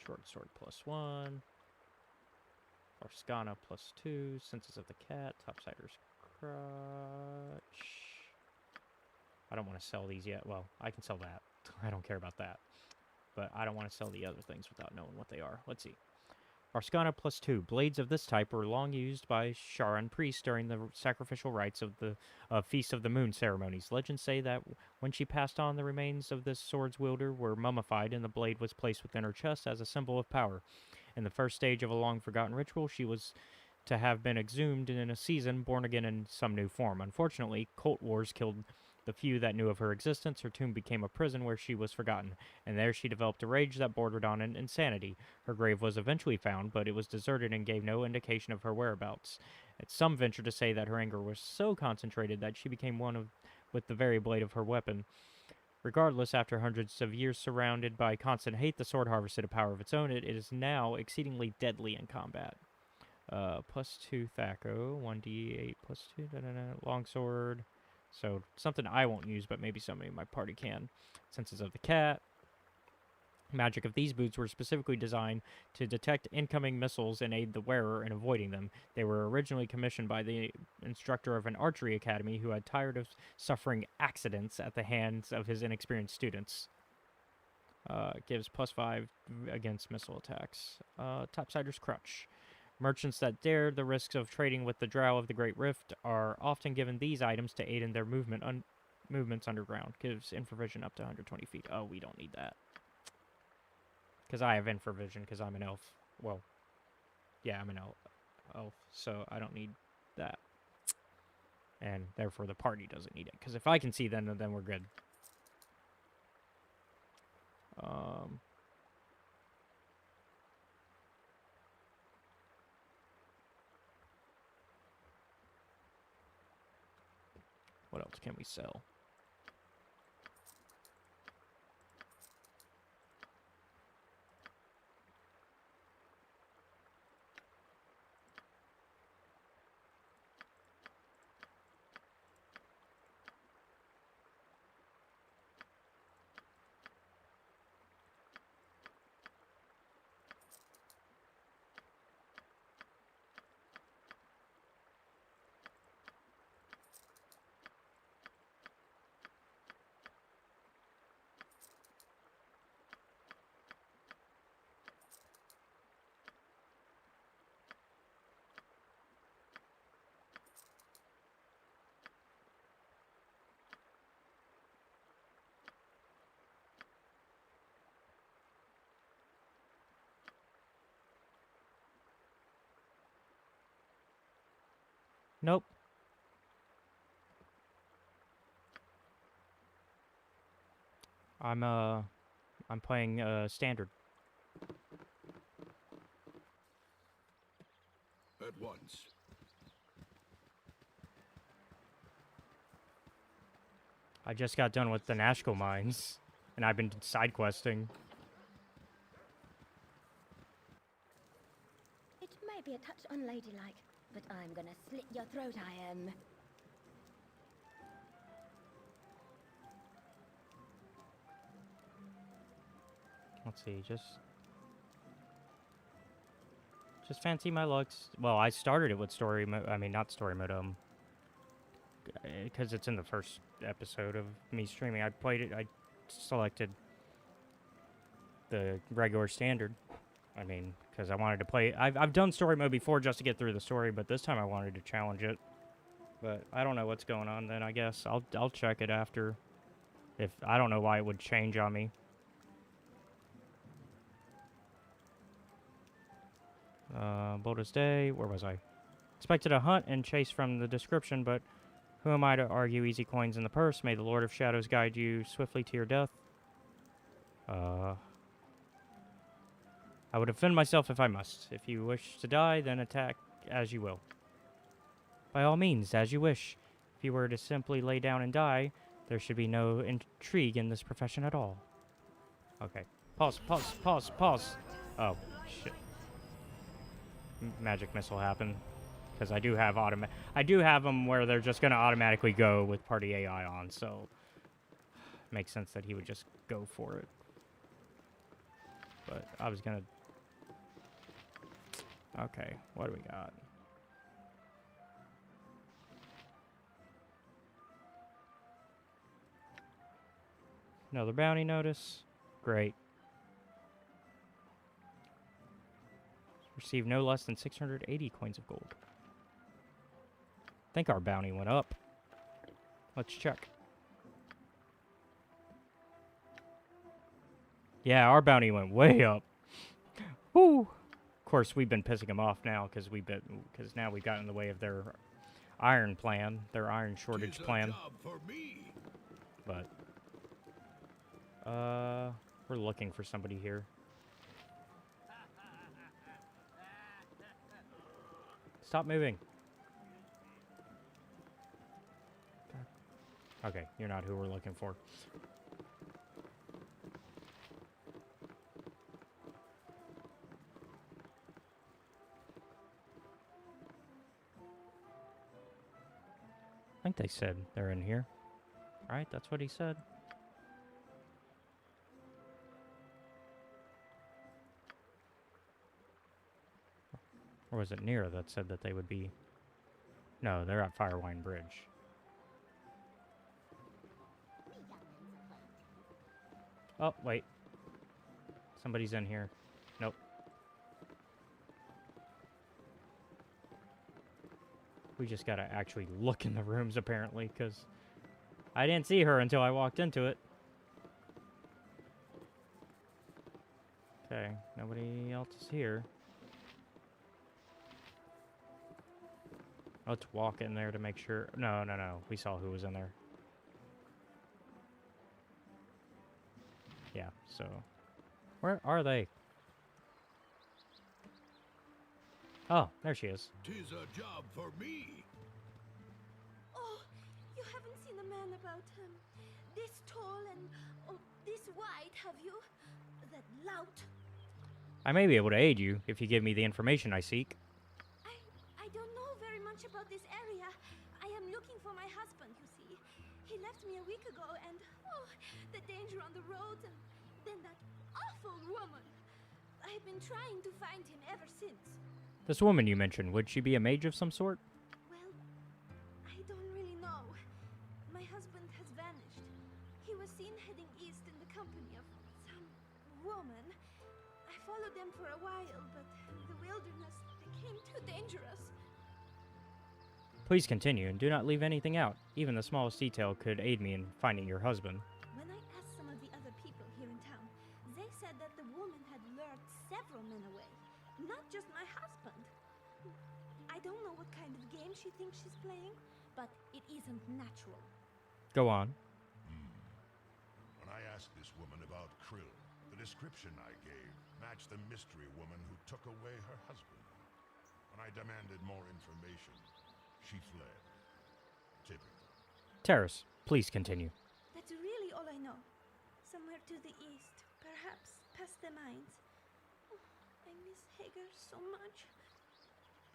Short sword +1. Orscana +2. Senses of the cat. Topsider's crutch. I don't want to sell these yet. Well, I can sell that. I don't care about that. But I don't want to sell the other things without knowing what they are. Let's see. Orscana +2. Blades of this type were long used by Sharan priests during the sacrificial rites of the Feast of the Moon ceremonies. Legends say that when she passed on, the remains of this sword's wielder were mummified and the blade was placed within her chest as a symbol of power. In the first stage of a long-forgotten ritual, she was to have been exhumed in a season, born again in some new form. Unfortunately, cult wars killed the few that knew of her existence. Her tomb became a prison where she was forgotten, and there she developed a rage that bordered on an insanity. Her grave was eventually found, but it was deserted and gave no indication of her whereabouts. Some venture to say that her anger was so concentrated that she became one with the very blade of her weapon. Regardless, after hundreds of years surrounded by constant hate, the sword harvested a power of its own. It is now exceedingly deadly in combat. +2 Thaco, 1d8 +2, longsword. So, something I won't use, but maybe somebody in my party can. Senses of the cat. Magic of these boots were specifically designed to detect incoming missiles and aid the wearer in avoiding them. They were originally commissioned by the instructor of an archery academy who had tired of suffering accidents at the hands of his inexperienced students. Gives +5 against missile attacks. Topsider's crutch. Merchants that dare the risks of trading with the Drow of the Great Rift are often given these items to aid in their movements underground. Gives infravision up to 120 feet. Oh, we don't need that. Because I have infravision because I'm an elf. Well, yeah, I'm an elf, so I don't need that. And therefore the party doesn't need it. Because if I can see, then we're good. What else can we sell? Nope. I'm playing standard. At once. I just got done with the Nashkel mines, and I've been side questing. It may be a touch unladylike, but I'm gonna slit your throat, I am. Let's see, just fancy my looks. Well, I started it with story mode. I mean, not story mode. Because it's in the first episode of me streaming. I played it. I selected the regular standard. I mean, because I wanted to play. I've done story mode before just to get through the story, but this time I wanted to challenge it. But I don't know what's going on. Then I guess I'll check it after. If I don't know why it would change on me. Baldur's Day, where was I? Expected a hunt and chase from the description, but Who am I to argue easy coins in the purse? May the Lord of Shadows guide you swiftly to your death. I would defend myself if I must. If you wish to die, then attack as you will. By all means, as you wish. If you were to simply lay down and die, there should be no intrigue in this profession at all. Okay. Pause, pause, pause, pause. Oh, shit. Magic missile happened. Because I do have them where they're just going to automatically go with party AI on, so makes sense that he would just go for it. But I was going to... Okay, what do we got? Another bounty notice. Great. Receive no less than 680 coins of gold. I think our bounty went up. Let's check. Yeah, our bounty went way up. Woo! Of course, we've been pissing them off now because now we got in the way of their iron plan, their iron shortage plan. But we're looking for somebody here. Stop moving. Okay, you're not who we're looking for. I think they said they're in here. Right? That's what he said. Or was it Nira that said that they would be... No, they're at Firewine Bridge. Oh, wait. Somebody's in here. Nope. We just gotta actually look in the rooms, apparently, because I didn't see her until I walked into it. Okay, nobody else is here. Let's walk in there to make sure. No. We saw who was in there. Yeah, so... Where are they? Oh, there she is. 'Tis a job for me. Oh, you haven't seen a man about this tall and this wide, have you? That lout? I may be able to aid you if you give me the information I seek. I don't know very much about this area. I am looking for my husband, you see. He left me a week ago and, the danger on the roads and then that awful woman. I've been trying to find him ever since. This woman you mentioned, would she be a mage of some sort? Well, I don't really know. My husband has vanished. He was seen heading east in the company of some woman. I followed them for a while, but the wilderness became too dangerous. Please continue, and do not leave anything out. Even the smallest detail could aid me in finding your husband. When I asked some of the other people here in town, they said that the woman had lured several men away. Not just my husband. I don't know what kind of game she thinks she's playing, but it isn't natural. Go on. When I asked this woman about Krill, the description I gave matched the mystery woman who took away her husband. When I demanded more information, she fled. Typical. Terrace, please continue. That's really all I know. Somewhere to the east, perhaps past the mines. Oh, I miss Hager so much.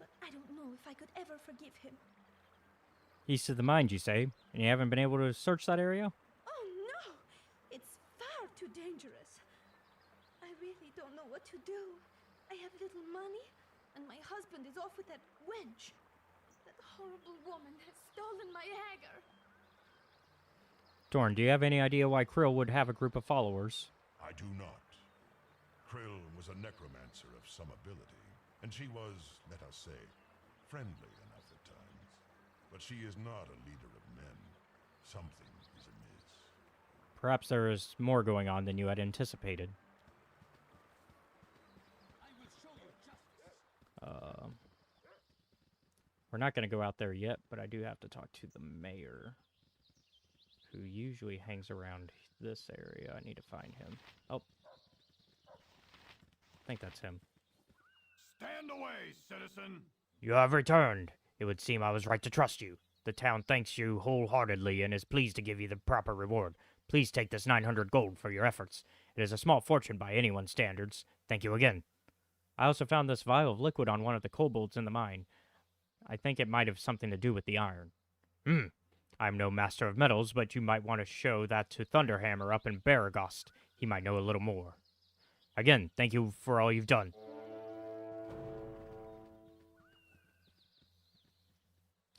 But I don't know if I could ever forgive him. East of the mines, you say? And you haven't been able to search that area? Oh no! It's far too dangerous. I really don't know what to do. I have little money, and my husband is off with that wench. That horrible woman has stolen my Hager. Dorn, do you have any idea why Krill would have a group of followers? I do not. Krill was a necromancer of some ability, and she was, let us say, friendly enough at times. But she is not a leader of men. Something is amiss. Perhaps there is more going on than you had anticipated. We're not going to go out there yet, but I do have to talk to the mayor, who usually hangs around this area. I need to find him. Oh. I think that's him. Stand away, citizen! You have returned. It would seem I was right to trust you. The town thanks you wholeheartedly and is pleased to give you the proper reward. Please take this 900 gold for your efforts. It is a small fortune by anyone's standards. Thank you again. I also found this vial of liquid on one of the kobolds in the mine. I think it might have something to do with the iron. I'm no master of metals, but you might want to show that to Thunderhammer up in Baragost. He might know a little more. Again, thank you for all you've done.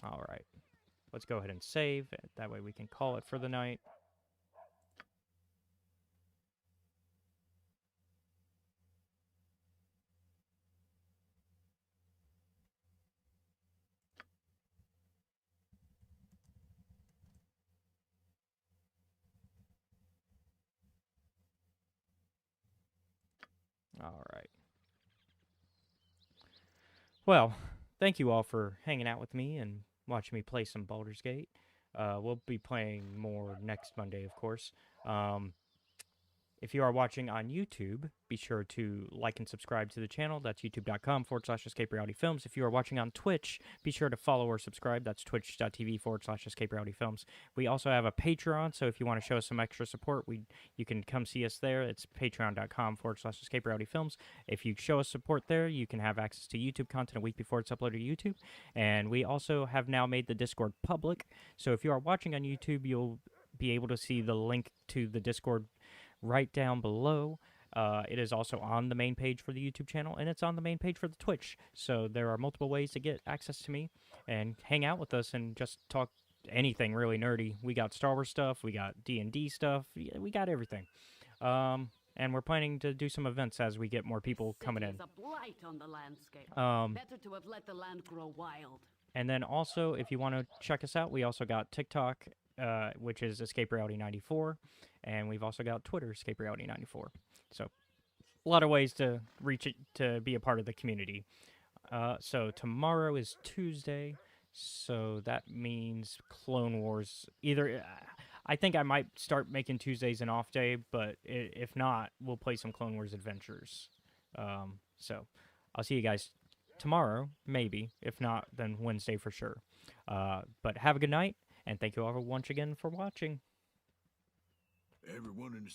All right. Let's go ahead and save. That way we can call it for the night. All right. Well, thank you all for hanging out with me and watching me play some Baldur's Gate. We'll be playing more next Monday, of course. If you are watching on YouTube, be sure to like and subscribe to the channel. That's youtube.com/Escape Reality Films. If you are watching on Twitch, be sure to follow or subscribe. That's twitch.tv/Escape Reality Films. We also have a Patreon, so if you want to show us some extra support, you can come see us there. It's patreon.com/Escape Reality Films. If you show us support there, you can have access to YouTube content a week before it's uploaded to YouTube. And we also have now made the Discord public, so if you are watching on YouTube, you'll be able to see the link to the Discord right down below. It is also on the main page for the YouTube channel, and it's on the main page for the Twitch. So there are multiple ways to get access to me and hang out with us and just talk anything really nerdy. We got Star Wars stuff, we got D&D stuff, we got everything. And we're planning to do some events as we get more people coming in. A blight on the landscape. Better to have let the land grow wild. And then also, if you want to check us out, we also got TikTok, which is Escape Reality 94, and we've also got Twitter, Escape Reality 94. So, a lot of ways to reach it, to be a part of the community. So tomorrow is Tuesday, so that means Clone Wars. I think I might start making Tuesdays an off day, but if not, we'll play some Clone Wars Adventures. So, I'll see you guys tomorrow, maybe. If not, then Wednesday for sure. But have a good night, and thank you all once again for watching. Everyone in the